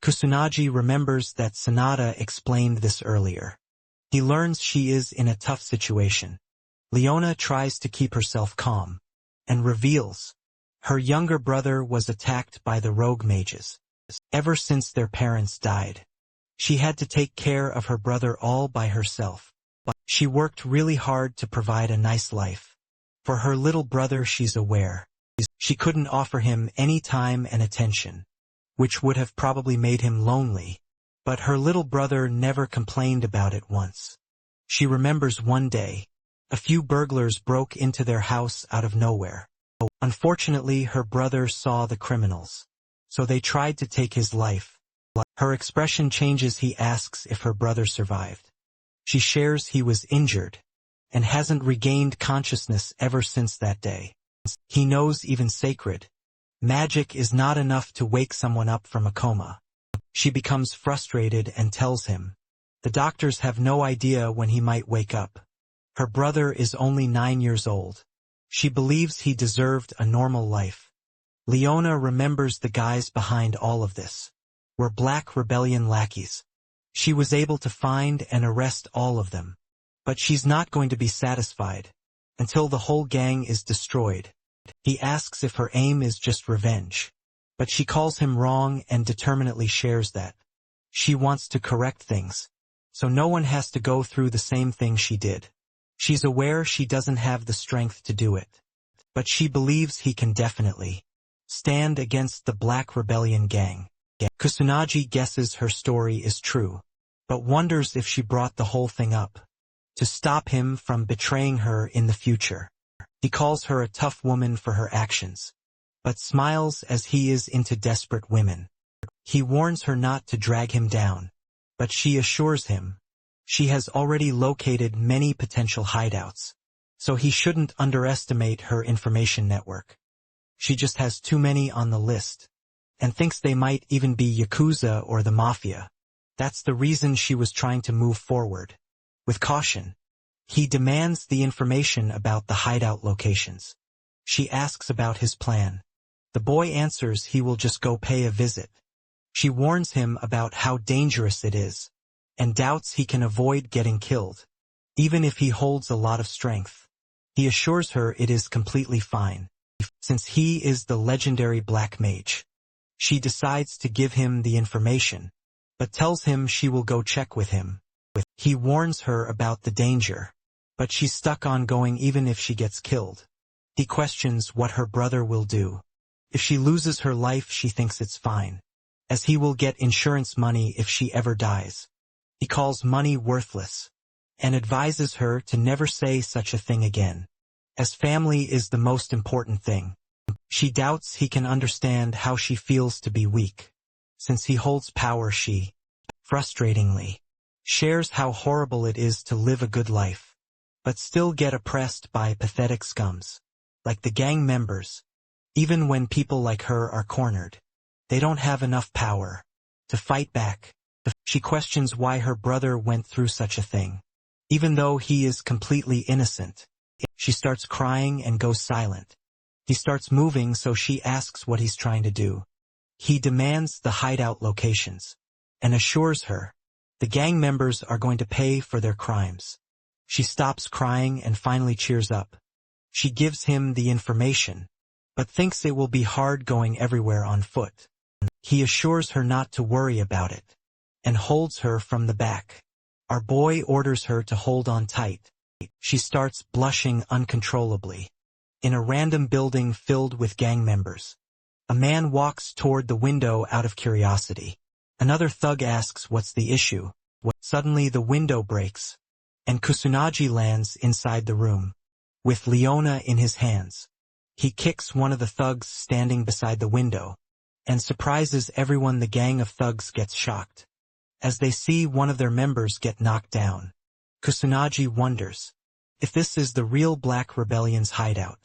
Kusunaji remembers that Sanada explained this earlier. He learns she is in a tough situation. Leona tries to keep herself calm, and reveals her younger brother was attacked by the rogue mages. Ever since their parents died, she had to take care of her brother all by herself. But she worked really hard to provide a nice life for her little brother. She's aware she couldn't offer him any time and attention, which would have probably made him lonely, but her little brother never complained about it once. She remembers one day, a few burglars broke into their house out of nowhere. Unfortunately, her brother saw the criminals, so they tried to take his life. Her expression changes. He asks if her brother survived. She shares he was injured and hasn't regained consciousness ever since that day. He knows even sacred magic is not enough to wake someone up from a coma. She becomes frustrated and tells him the doctors have no idea when he might wake up. Her brother is only 9 years old. She believes he deserved a normal life. Leona remembers the guys behind all of this were Black Rebellion lackeys. She was able to find and arrest all of them, but she's not going to be satisfied until the whole gang is destroyed. He asks if her aim is just revenge, but she calls him wrong and determinedly shares that she wants to correct things, so no one has to go through the same thing she did. She's aware she doesn't have the strength to do it, but she believes he can definitely stand against the Black Rebellion gang. Kusunaji guesses her story is true, but wonders if she brought the whole thing up to stop him from betraying her in the future. He calls her a tough woman for her actions, but smiles as he is into desperate women. He warns her not to drag him down, but she assures him she has already located many potential hideouts, so he shouldn't underestimate her information network. She just has too many on the list, and thinks they might even be Yakuza or the Mafia. That's the reason she was trying to move forward with caution. He demands the information about the hideout locations. She asks about his plan. The boy answers he will just go pay a visit. She warns him about how dangerous it is, and doubts he can avoid getting killed, even if he holds a lot of strength. He assures her it is completely fine, since he is the legendary Black Mage. She decides to give him the information, but tells him she will go check with him. He warns her about the danger, but she's stuck on going even if she gets killed. He questions what her brother will do. If she loses her life, she thinks it's fine, as he will get insurance money if she ever dies. He calls money worthless, and advises her to never say such a thing again, as family is the most important thing. She doubts he can understand how she feels to be weak, since he holds power. She, frustratingly, shares how horrible it is to live a good life, but still get oppressed by pathetic scums, like the gang members. Even when people like her are cornered, they don't have enough power to fight back. She questions why her brother went through such a thing, even though he is completely innocent. She starts crying and goes silent. He starts moving, so she asks what he's trying to do. He demands the hideout locations, and assures her the gang members are going to pay for their crimes. She stops crying and finally cheers up. She gives him the information, but thinks it will be hard going everywhere on foot. He assures her not to worry about it, and holds her from the back. Our boy orders her to hold on tight. She starts blushing uncontrollably. In a random building filled with gang members, a man walks toward the window out of curiosity. Another thug asks what's the issue. Suddenly the window breaks, and Kusunaji lands inside the room, with Leona in his hands. He kicks one of the thugs standing beside the window, and surprises everyone. The gang of thugs gets shocked as they see one of their members get knocked down. Kusunaji wonders if this is the real Black Rebellion's hideout.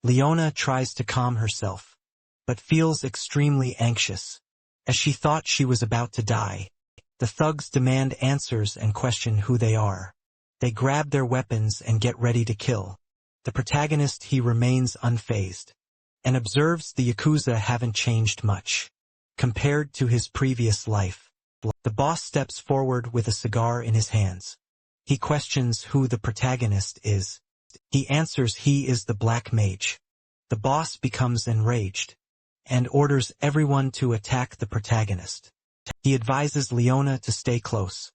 Leona tries to calm herself, but feels extremely anxious, as she thought she was about to die. The thugs demand answers and question who they are. They grab their weapons and get ready to kill. The protagonist, he remains unfazed, and observes the Yakuza haven't changed much compared to his previous life. The boss steps forward with a cigar in his hands. He questions who the protagonist is. He answers he is the Black Mage. The boss becomes enraged, and orders everyone to attack the protagonist. He advises Leona to stay close.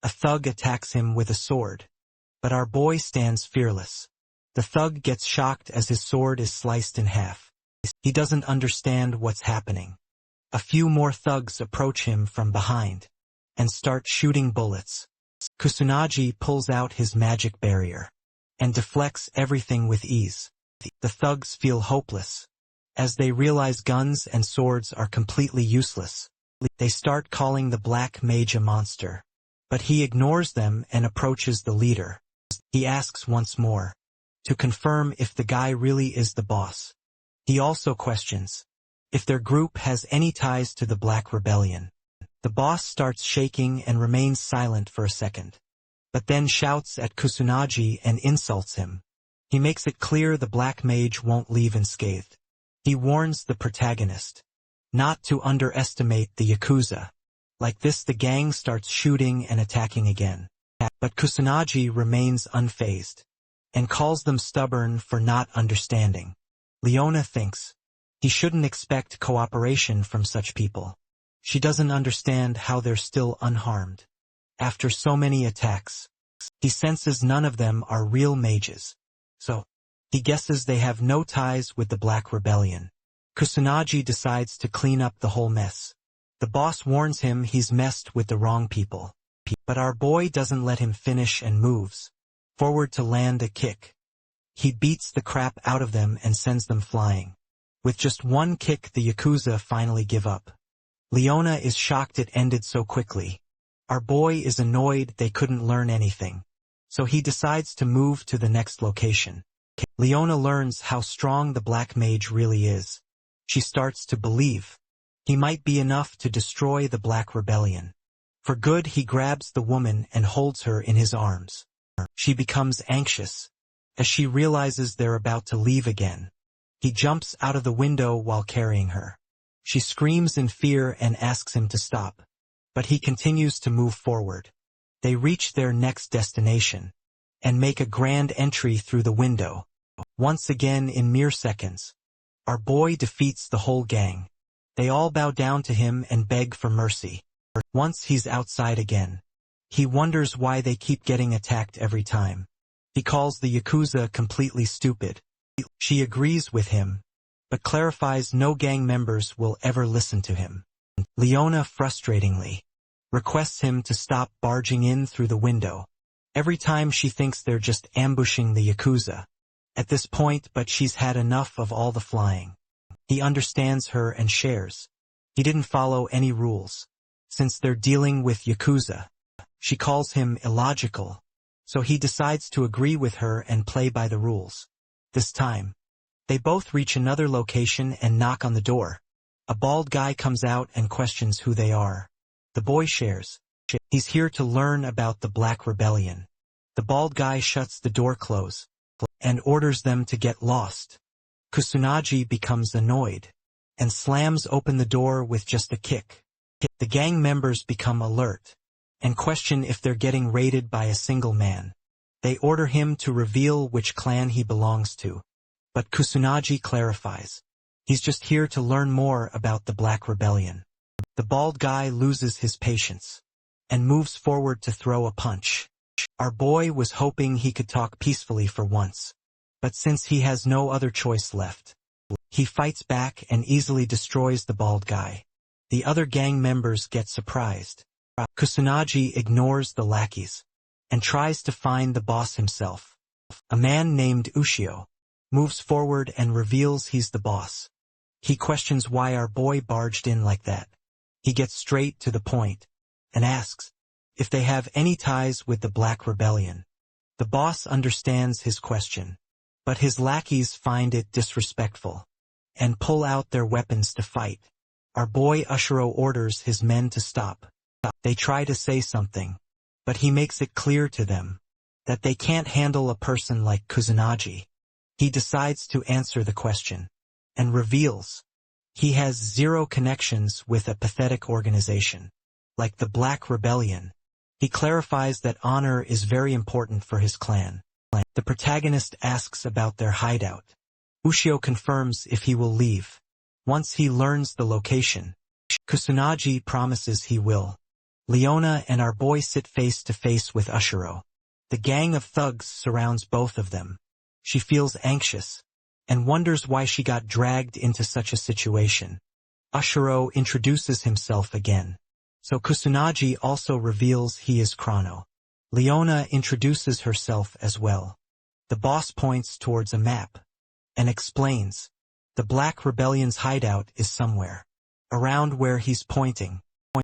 A thug attacks him with a sword, but our boy stands fearless. The thug gets shocked as his sword is sliced in half. He doesn't understand what's happening. A few more thugs approach him from behind and start shooting bullets. Kusunaji pulls out his magic barrier and deflects everything with ease. The thugs feel hopeless as they realize guns and swords are completely useless. They start calling the Black Mage a monster, but he ignores them and approaches the leader. He asks once more to confirm if the guy really is the boss. He also questions if their group has any ties to the Black Rebellion. The boss starts shaking and remains silent for a second, but then shouts at Kusunaji and insults him. He makes it clear the Black Mage won't leave unscathed. He warns the protagonist not to underestimate the Yakuza. Like this, the gang starts shooting and attacking again. But Kusunaji remains unfazed and calls them stubborn for not understanding. Leona thinks he shouldn't expect cooperation from such people. She doesn't understand how they're still unharmed after so many attacks. He senses none of them are real mages, so he guesses they have no ties with the Black Rebellion. Kusunaji decides to clean up the whole mess. The boss warns him he's messed with the wrong people, but our boy doesn't let him finish and moves forward to land a kick. He beats the crap out of them and sends them flying. With just one kick, the Yakuza finally give up. Leona is shocked it ended so quickly. Our boy is annoyed they couldn't learn anything, so he decides to move to the next location. Leona learns how strong the Black Mage really is. She starts to believe he might be enough to destroy the Black Rebellion. For good, he grabs the woman and holds her in his arms. She becomes anxious as she realizes they're about to leave again. He jumps out of the window while carrying her. She screams in fear and asks him to stop, but he continues to move forward. They reach their next destination and make a grand entry through the window. Once again, in mere seconds, our boy defeats the whole gang. They all bow down to him and beg for mercy. Once he's outside again, he wonders why they keep getting attacked every time. He calls the Yakuza completely stupid. She agrees with him, but clarifies no gang members will ever listen to him. Leona frustratingly requests him to stop barging in through the window. Every time she thinks they're just ambushing the Yakuza at this point, but she's had enough of all the flying. He understands her and shares. He didn't follow any rules, since they're dealing with Yakuza. She calls him illogical, so he decides to agree with her and play by the rules. This time, they both reach another location and knock on the door. A bald guy comes out and questions who they are. The boy shares. He's here to learn about the Black Rebellion. The bald guy shuts the door close and orders them to get lost. Kusunaji becomes annoyed and slams open the door with just a kick. The gang members become alert and question if they're getting raided by a single man. They order him to reveal which clan he belongs to. But Kusanagi clarifies. He's just here to learn more about the Black Rebellion. The bald guy loses his patience and moves forward to throw a punch. Our boy was hoping he could talk peacefully for once. But since he has no other choice left, he fights back and easily destroys the bald guy. The other gang members get surprised. Kusanagi ignores the lackeys and tries to find the boss himself. A man named Ushio moves forward and reveals he's the boss. He questions why our boy barged in like that. He gets straight to the point and asks if they have any ties with the Black Rebellion. The boss understands his question, but his lackeys find it disrespectful and pull out their weapons to fight. Our boy Ushiro orders his men to stop. They try to say something, but he makes it clear to them that they can't handle a person like Kusanagi. He decides to answer the question and reveals he has zero connections with a pathetic organization like the Black Rebellion. He clarifies that honor is very important for his clan. The protagonist asks about their hideout. Ushio confirms if he will leave once he learns the location. Kusanagi promises he will. Leona and our boy sit face to face with Ushiro. The gang of thugs surrounds both of them. She feels anxious and wonders why she got dragged into such a situation. Ushiro introduces himself again, so Kusanagi also reveals he is Chrono. Leona introduces herself as well. The boss points towards a map and explains the Black Rebellion's hideout is somewhere around where he's pointing.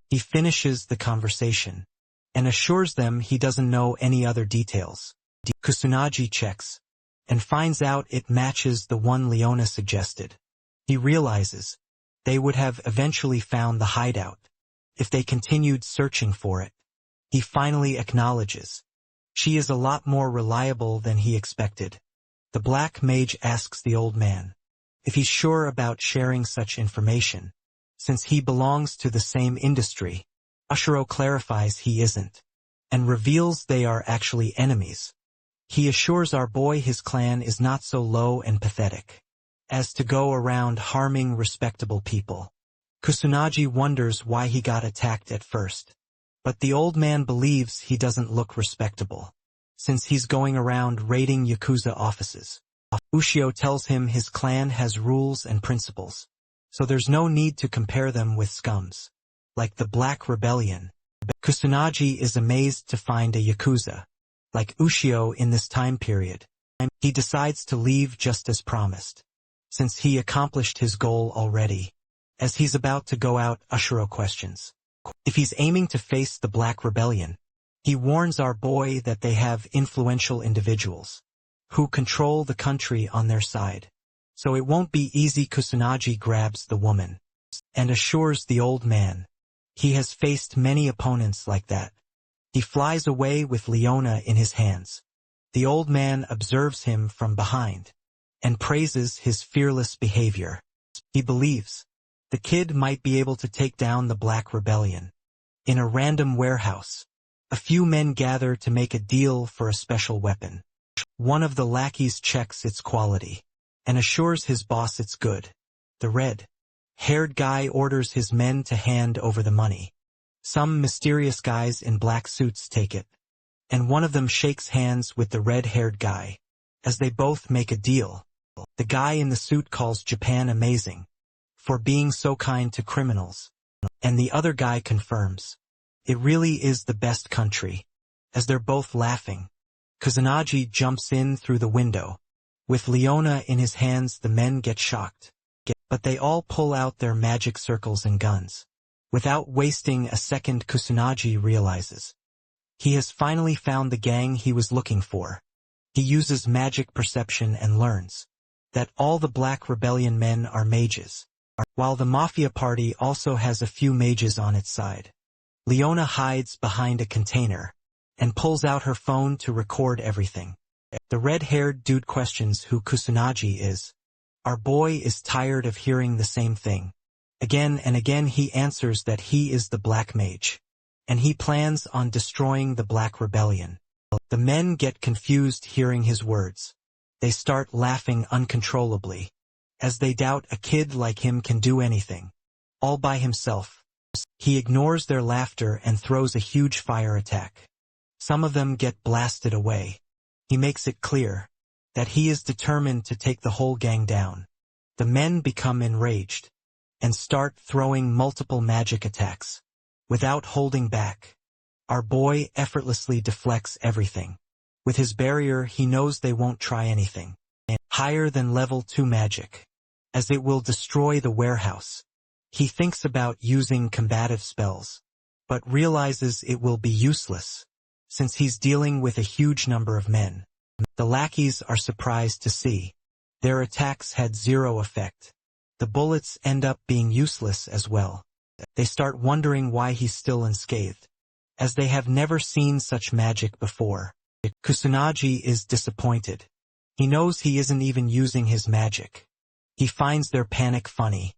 He finishes the conversation and assures them he doesn't know any other details. Kusanagi checks and finds out it matches the one Leona suggested. He realizes they would have eventually found the hideout if they continued searching for it. He finally acknowledges she is a lot more reliable than he expected. The Black Mage asks the old man if he's sure about sharing such information, since he belongs to the same industry. Ushiro clarifies he isn't, and reveals they are actually enemies. He assures our boy his clan is not so low and pathetic as to go around harming respectable people. Kusanagi wonders why he got attacked at first, but the old man believes he doesn't look respectable, since he's going around raiding Yakuza offices. Ushio tells him his clan has rules and principles, so there's no need to compare them with scums like the Black Rebellion. Kusanagi is amazed to find a Yakuza like Ushio in this time period. He decides to leave just as promised, since he accomplished his goal already. As he's about to go out, Ushiro questions if he's aiming to face the Black Rebellion. He warns our boy that they have influential individuals who control the country on their side, so it won't be easy. Kusanagi grabs the woman and assures the old man he has faced many opponents like that. He flies away with Leona in his hands. The old man observes him from behind and praises his fearless behavior. He believes the kid might be able to take down the Black Rebellion. In a random warehouse, a few men gather to make a deal for a special weapon. One of the lackeys checks its quality and assures his boss it's good. The red-haired guy orders his men to hand over the money. Some mysterious guys in black suits take it, and one of them shakes hands with the red-haired guy as they both make a deal. The guy in the suit calls Japan amazing for being so kind to criminals, and the other guy confirms it really is the best country. As they're both laughing, Kusanagi jumps in through the window. With Leona in his hands, the men get shocked, but they all pull out their magic circles and guns. Without wasting a second, Kusanagi realizes he has finally found the gang he was looking for. He uses magic perception and learns that all the Black Rebellion men are mages, while the Mafia party also has a few mages on its side. Leona hides behind a container and pulls out her phone to record everything. The red-haired dude questions who Kusanagi is. Our boy is tired of hearing the same thing. Again and again he answers that he is the Black Mage, and he plans on destroying the Black Rebellion. The men get confused hearing his words. They start laughing uncontrollably, as they doubt a kid like him can do anything, all by himself. He ignores their laughter and throws a huge fire attack. Some of them get blasted away. He makes it clear that he is determined to take the whole gang down. The men become enraged and start throwing multiple magic attacks. Without holding back, our boy effortlessly deflects everything. With his barrier, he knows they won't try anything higher than level 2 magic, as it will destroy the warehouse. He thinks about using combative spells, but realizes it will be useless, since he's dealing with a huge number of men. The lackeys are surprised to see their attacks had zero effect. The bullets end up being useless as well. They start wondering why he's still unscathed, as they have never seen such magic before. Kusanagi is disappointed. He knows he isn't even using his magic. He finds their panic funny.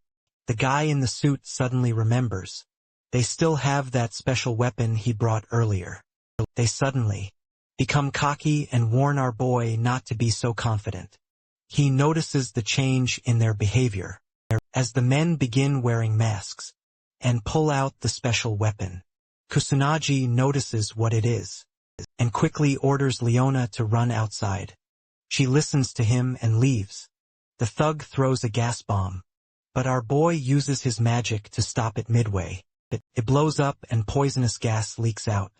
The guy in the suit suddenly remembers they still have that special weapon he brought earlier. They suddenly become cocky and warn our boy not to be so confident. He notices the change in their behavior as the men begin wearing masks and pull out the special weapon. Kusanagi notices what it is and quickly orders Leona to run outside. She listens to him and leaves. The thug throws a gas bomb, but our boy uses his magic to stop it midway. It blows up and poisonous gas leaks out.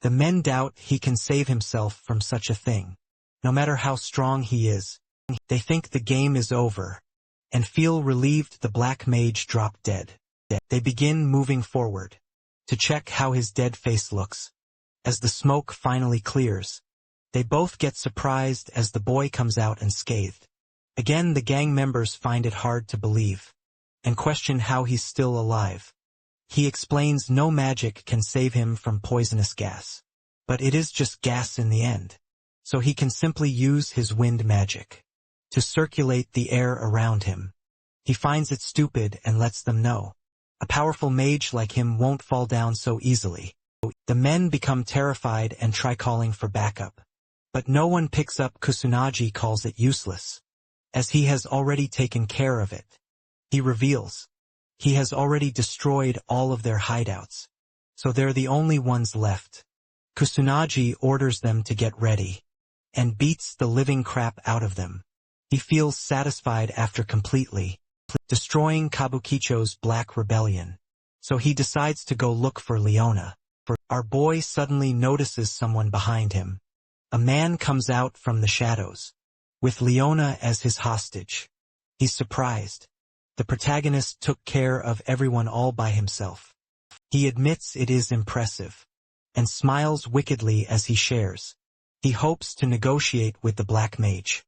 The men doubt he can save himself from such a thing. No matter how strong he is, they think the game is over and feel relieved the black mage dropped dead. They begin moving forward to check how his dead face looks. As the smoke finally clears, they both get surprised as the boy comes out unscathed. Again, the gang members find it hard to believe and question how he's still alive. He explains no magic can save him from poisonous gas, but it is just gas in the end, so he can simply use his wind magic to circulate the air around him. He finds it stupid and lets them know a powerful mage like him won't fall down so easily. The men become terrified and try calling for backup, but no one picks up. Kusanagi calls it useless, as he has already taken care of it. He reveals he has already destroyed all of their hideouts, so they're the only ones left. Kusanagi orders them to get ready and beats the living crap out of them. He feels satisfied after completely destroying Kabukicho's Black Rebellion, so he decides to go look for Leona. Our boy suddenly notices someone behind him. A man comes out from the shadows, with Leona as his hostage. He's surprised. The protagonist took care of everyone all by himself. He admits it is impressive, and smiles wickedly as he shares. He hopes to negotiate with the Black Mage.